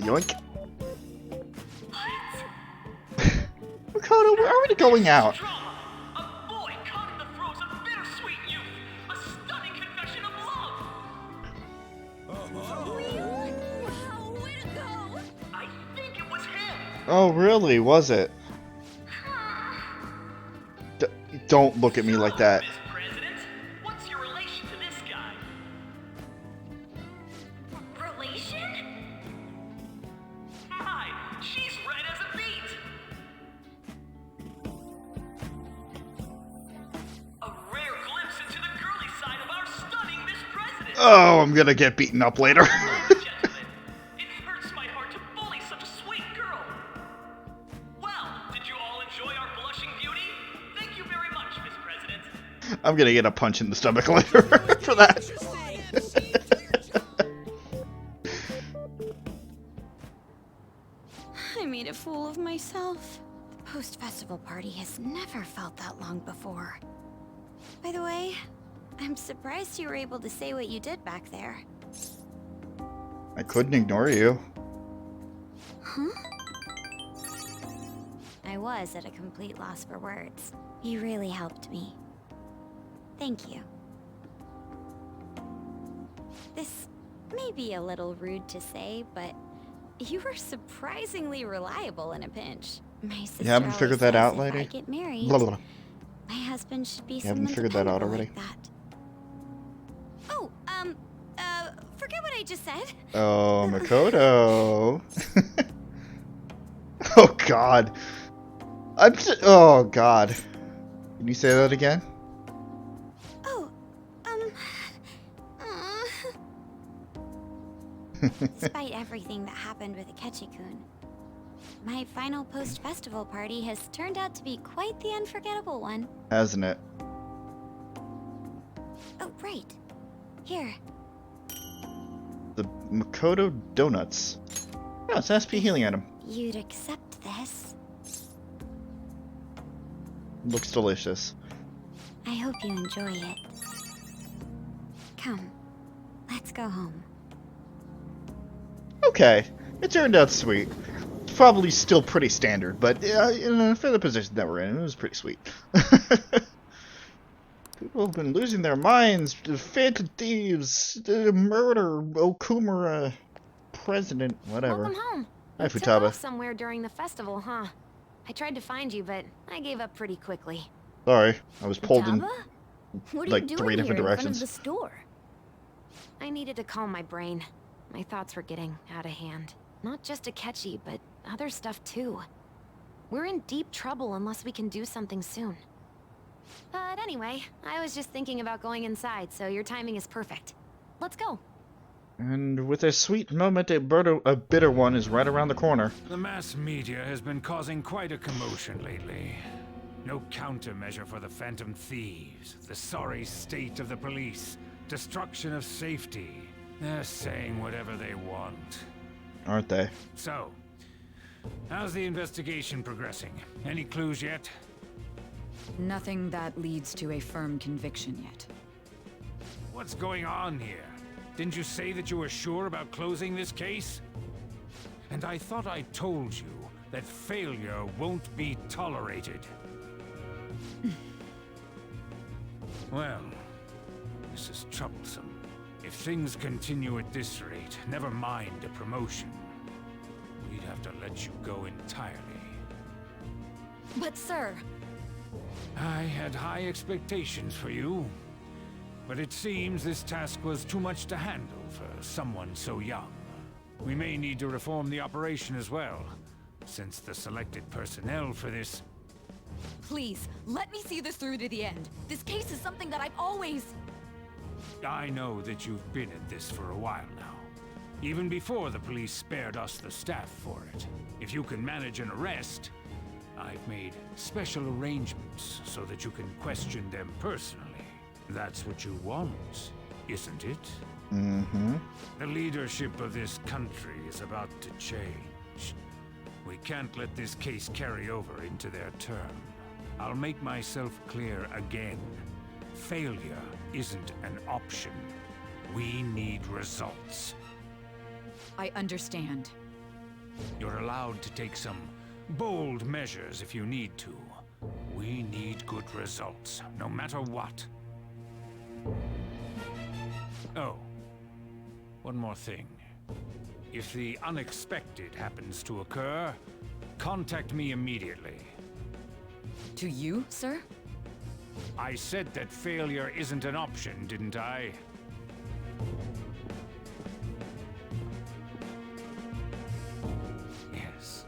Yoink. Makoto, we're already going out. Oh, really? Was it? Don't look at me like that. Miss President, what's your relation to this guy? Relation? My, she's red as a beet. A rare glimpse into the girly side of our stunning Miss President. Oh, I'm gonna get beaten up later. I'm gonna get a punch in the stomach later for that. I made a fool of myself. The post-festival party has never felt that long before. By the way, I'm surprised you were able to say what you did back there. I couldn't ignore you. Huh? I was at a complete loss for words. You really helped me. Thank you. This may be a little rude to say, but you were surprisingly reliable in a pinch. My sister You haven't figured that out, lady? If I get married, Blah, blah, blah. my husband should be You someone haven't figured that out dependable already? like that. Oh, forget what I just said. Oh, Makoto. Oh, God. Oh, God. Can you say that again? Despite everything that happened with Akechi-kun, my final post-festival party has turned out to be quite the unforgettable one. Hasn't it? Oh, right. Here. The Makoto Donuts. Oh, it's an SP healing item. You'd accept this. Looks delicious. I hope you enjoy it. Come, let's go home. Okay, it turned out sweet. It's probably still pretty standard, but for the position that we're in, it was pretty sweet. People have been losing their minds. The Phantom Thieves, the murder, Okumura, president, whatever. Welcome home. Hi, You took Futaba. off somewhere during the festival, huh? I tried to find you, but I gave up pretty quickly. Sorry, I was pulled in What are like you doing 3 different here directions. in front of the store? I needed to calm my brain. My thoughts were getting out of hand. Not just Akechi, but other stuff too. We're in deep trouble unless we can do something soon. But anyway, I was just thinking about going inside, so your timing is perfect. Let's go. And with a sweet moment, a bitter one is right around the corner. The mass media has been causing quite a commotion lately. No countermeasure for the Phantom Thieves, the sorry state of the police, destruction of safety. They're saying whatever they want. Aren't they? So, how's the investigation progressing? Any clues yet? Nothing that leads to a firm conviction yet. What's going on here? Didn't you say that you were sure about closing this case? And I thought I told you that failure won't be tolerated. Well, this is troublesome. If things continue at this rate, never mind a promotion. We'd have to let you go entirely. But sir... I had high expectations for you. But it seems this task was too much to handle for someone so young. We may need to reform the operation as well, since the selected personnel for this... Please, let me see this through to the end. This case is something that I've always... I know that you've been at this for a while now. even before the police spared us the staff for it. If you can manage an arrest, I've made special arrangements so that you can question them personally. That's what you want, isn't it? Mm-hmm. The leadership of this country is about to change. We can't let this case carry over into their term. I'll make myself clear again. Failure isn't an option. We need results. I understand. You're allowed to take some bold measures if you need to. We need good results, no matter what. Oh, one more thing. If the unexpected happens to occur, contact me immediately. To you, sir? I said that failure isn't an option, didn't I? Yes.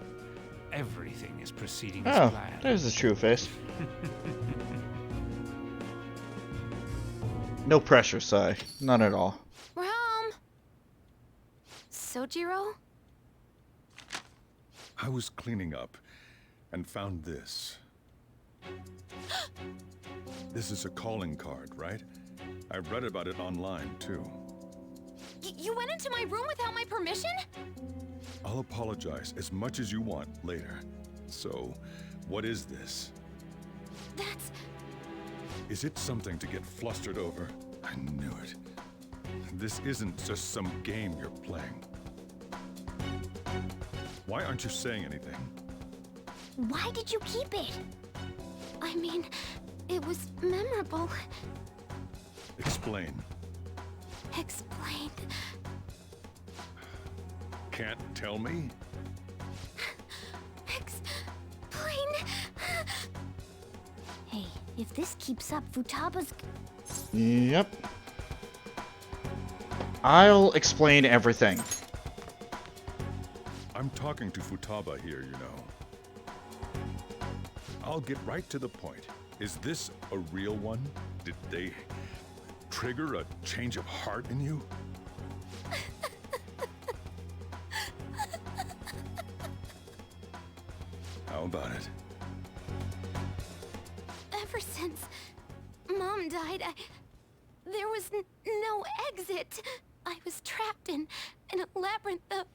Everything is proceeding as Oh, planned. there's the true face. No pressure, Sai. None at all. We're home. Sojiro? I was cleaning up and found this. This is a calling card, right? I read about it online, too. You went into my room without my permission? I'll apologize as much as you want later. So, what is this? That's... Is it something to get flustered over? I knew it. This isn't just some game you're playing. Why aren't you saying anything? Why did you keep it? I mean, it was memorable. Explain. Explain. Can't tell me? Explain. Hey, if this keeps up, Futaba's... Yep. I'll explain everything. I'm talking to Futaba here, you know. I'll get right to the point. Is this a real one? Did they trigger a change of heart in you? How about it? Ever since Mom died, there was no exit. I was trapped in a labyrinth of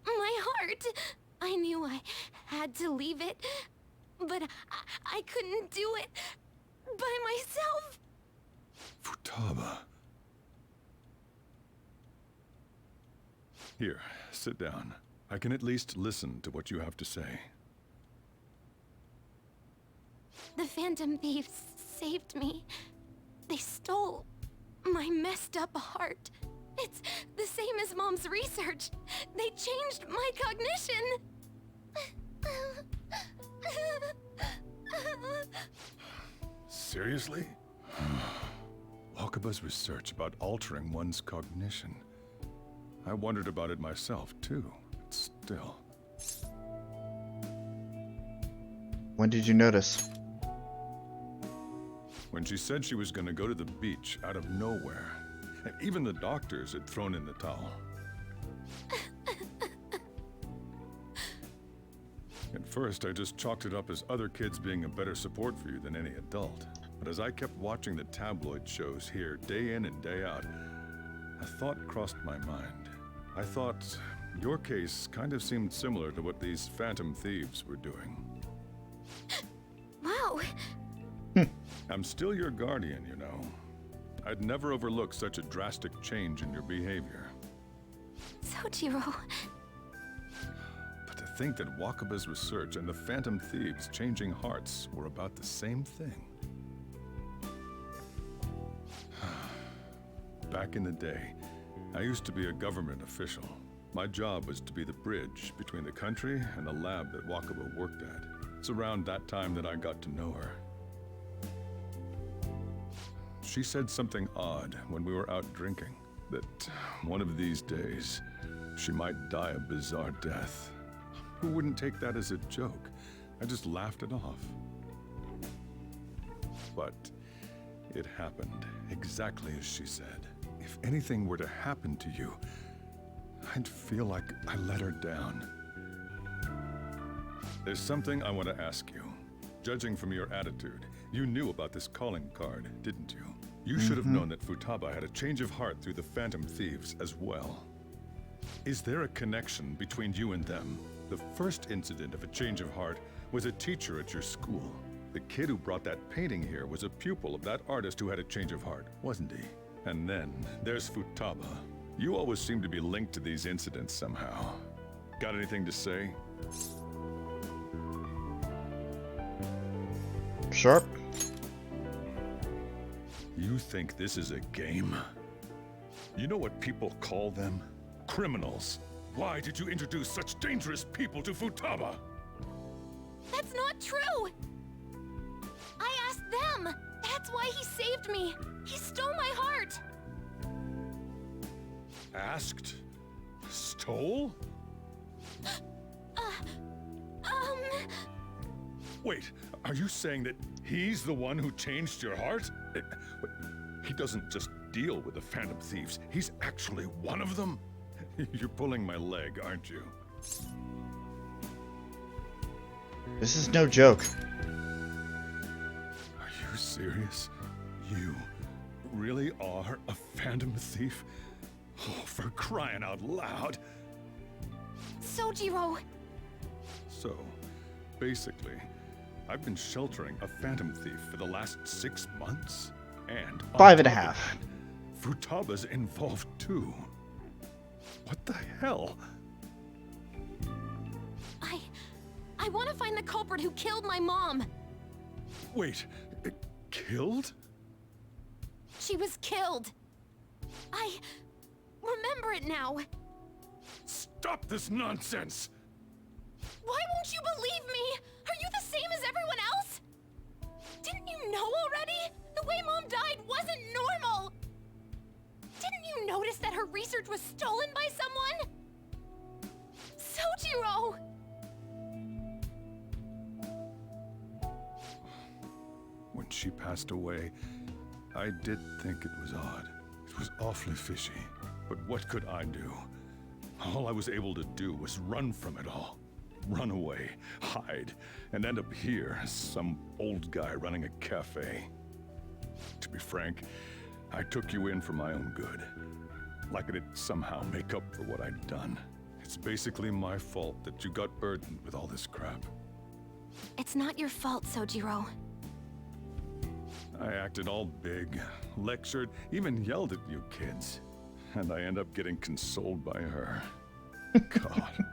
my heart. I knew I had to leave it, but I couldn't do it by myself. Futaba. Here, sit down. I can at least listen to what you have to say. The Phantom Thieves saved me. They stole my messed up heart. It's the same as Mom's research. They changed my cognition. Seriously? Wakaba's research about altering one's cognition. I wondered about it myself, too. But still. When did you notice? When she said she was going to go to the beach out of nowhere. And even the doctors had thrown in the towel. At first, I just chalked it up as other kids being a better support for you than any adult. But as I kept watching the tabloid shows here, day in and day out, a thought crossed my mind. I thought your case kind of seemed similar to what these Phantom Thieves were doing. Wow. I'm still your guardian, you know. I'd never overlook such a drastic change in your behavior. Sojiro. But to think that Wakaba's research and the Phantom Thieves changing hearts were about the same thing. Back in the day, I used to be a government official. My job was to be the bridge between the country and the lab that Wakaba worked at. It's around that time that I got to know her. She said something odd when we were out drinking, that one of these days, she might die a bizarre death. Who wouldn't take that as a joke? I just laughed it off. But it happened exactly as she said. If anything were to happen to you, I'd feel like I let her down. There's something I want to ask you. Judging from your attitude, you knew about this calling card, didn't you? You should have known that Futaba had a change of heart through the Phantom Thieves as well. Is there a connection between you and them? The first incident of a change of heart was a teacher at your school. The kid who brought that painting here was a pupil of that artist who had a change of heart, wasn't he? And then there's Futaba. You always seem to be linked to these incidents somehow. Got anything to say? Sharp. You think this is a game? You know what people call them? Criminals. Why did you introduce such dangerous people to Futaba? That's not true! I asked them! That's why he saved me! He stole my heart! Asked? Stole? Wait, are you saying that he's the one who changed your heart? He doesn't just deal with the Phantom Thieves, he's actually one of them? You're pulling my leg, aren't you? This is no joke. Are you serious? You really are a Phantom Thief? Oh, for crying out loud! Sojiro! So, basically, I've been sheltering a Phantom Thief for the last 6 months, and 5.5. Futaba's involved too. What the hell? I want to find the culprit who killed my mom! Wait, killed? She was killed! I remember it now! Stop this nonsense! Why won't you believe me? Are you the same as everyone else? Didn't you know already? The way Mom died wasn't normal! Didn't you notice that her research was stolen by someone? Sojiro! When she passed away, I did think it was odd. It was awfully fishy. But what could I do? All I was able to do was run from it all. Run away, hide, and end up here as some old guy running a cafe. To be frank, I took you in for my own good. Like it'd somehow make up for what I'd done. It's basically my fault that you got burdened with all this crap. It's not your fault, Sojiro. I acted all big, lectured, even yelled at you kids. And I end up getting consoled by her. God,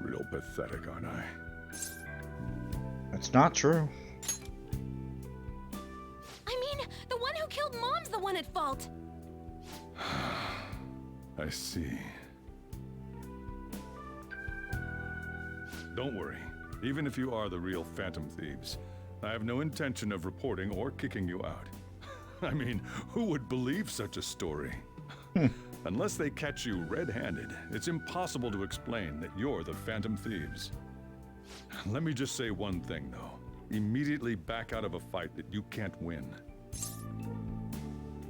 real pathetic, aren't I? That's not true. I mean, the one who killed Mom's the one at fault! I see. Don't worry. Even if you are the real Phantom Thieves, I have no intention of reporting or kicking you out. I mean, who would believe such a story? Unless they catch you red-handed, it's impossible to explain that you're the Phantom Thieves. Let me just say one thing, though. Immediately back out of a fight that you can't win.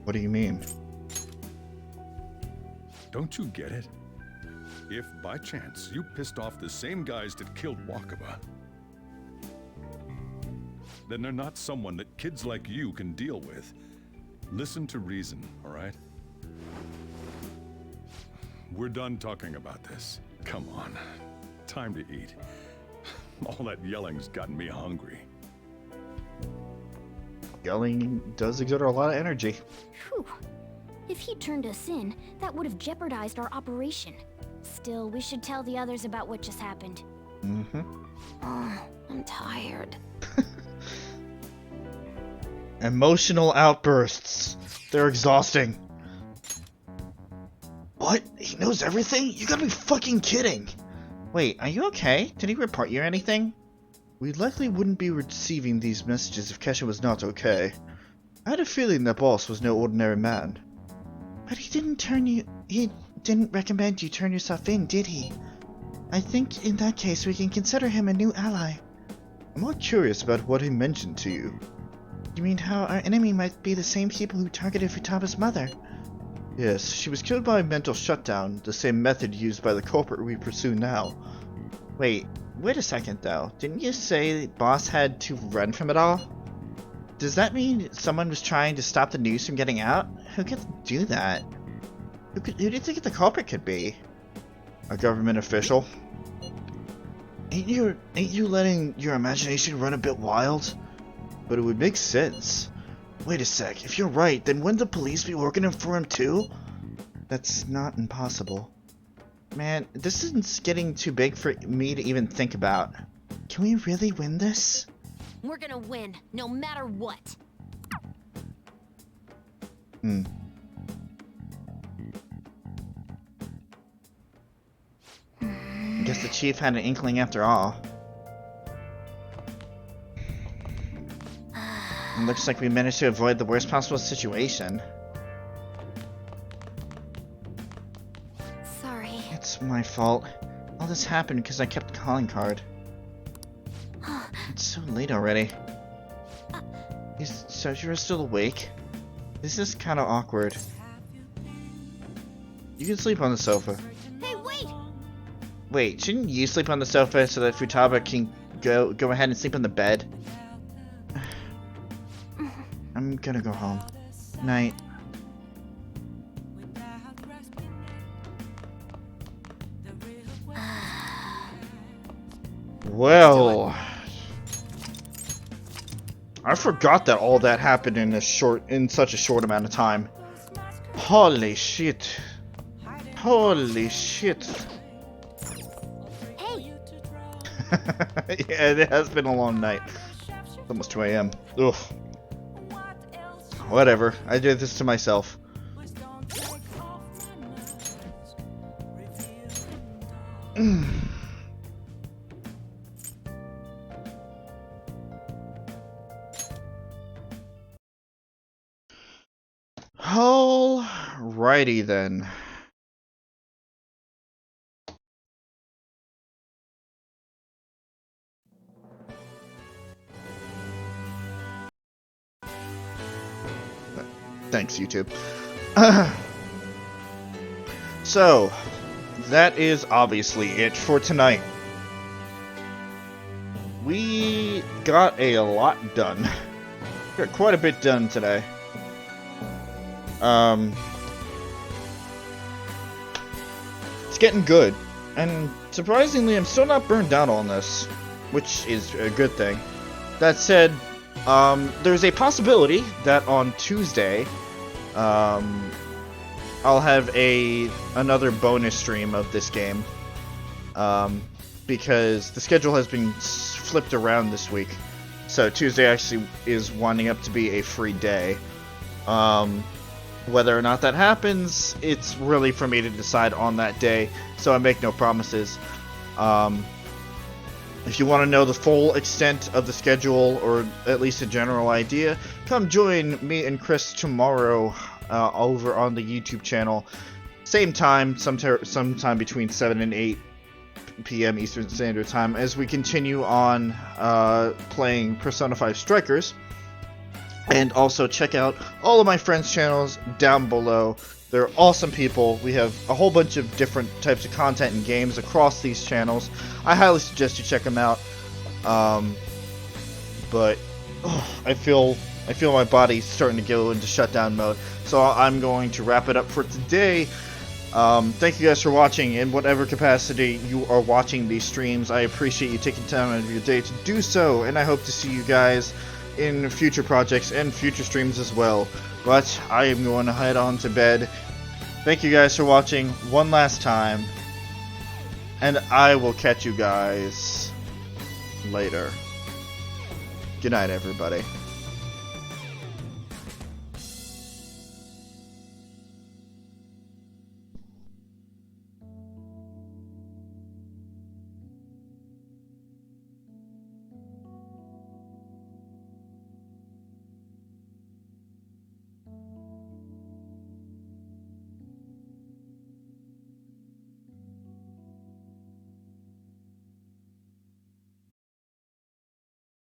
What do you mean? Don't you get it? If, by chance, you pissed off the same guys that killed Wakaba, then they're not someone that kids like you can deal with. Listen to reason, all right? We're done talking about this. Come on. Time to eat. All that yelling's gotten me hungry. Yelling does exert a lot of energy. Whew. If he turned us in, that would have jeopardized our operation. Still, we should tell the others about what just happened. Mm-hmm. Oh, I'm tired. Emotional outbursts. They're exhausting. What? He knows everything? You gotta be fucking kidding! Wait, are you okay? Did he report you or anything? We likely wouldn't be receiving these messages if Kesha was not okay. I had a feeling that boss was no ordinary man. But he didn't recommend you turn yourself in, did he? I think in that case we can consider him a new ally. I'm more curious about what he mentioned to you. You mean how our enemy might be the same people who targeted Futaba's mother? Yes, she was killed by mental shutdown, the same method used by the culprit we pursue now. Wait a second though. Didn't you say Boss had to run from it all? Does that mean someone was trying to stop the news from getting out? Who could do that? Who do you think the culprit could be? A government official? Ain't you letting your imagination run a bit wild? But it would make sense. Wait a sec, if you're right, then wouldn't the police be working for him too? That's not impossible. Man, this is getting too big for me to even think about. Can we really win this? We're gonna win, no matter what. I guess the chief had an inkling after all. It looks like we managed to avoid the worst possible situation. Sorry. It's my fault. All this happened because I kept the calling card. It's so late already. Is Sojiro still awake? This is kind of awkward. You can sleep on the sofa. Hey, wait! Wait, shouldn't you sleep on the sofa so that Futaba can go ahead and sleep on the bed? I'm gonna go home. Night. Well, I forgot that all that happened in such a short amount of time. Holy shit. Holy shit. Hey. Yeah, it has been a long night. It's almost 2 AM. Ugh. Whatever, I did this to myself. Alrighty then. Thanks, YouTube. So, that is obviously it for tonight. We got a lot done. Got quite a bit done today. It's getting good. And surprisingly, I'm still not burned out on this, which is a good thing. That said, there's a possibility that on Tuesday, I'll have another bonus stream of this game, because the schedule has been flipped around this week. So Tuesday actually is winding up to be a free day. Whether or not that happens, it's really for me to decide on that day, so I make no promises. If you want to know the full extent of the schedule, or at least a general idea, come join me and Chris tomorrow over on the YouTube channel. Same time, sometime between 7 and 8 p.m. Eastern Standard Time, as we continue on playing Persona 5 Strikers. And also check out all of my friends' channels down below. They're awesome people. We have a whole bunch of different types of content and games across these channels. I highly suggest you check them out. But I feel my body starting to go into shutdown mode. So I'm going to wrap it up for today. Thank you guys for watching in whatever capacity you are watching these streams. I appreciate you taking time out of your day to do so, and I hope to see you guys in future projects and future streams as well. But I am going to head on to bed. Thank you guys for watching one last time, and I will catch you guys later. Good night, everybody.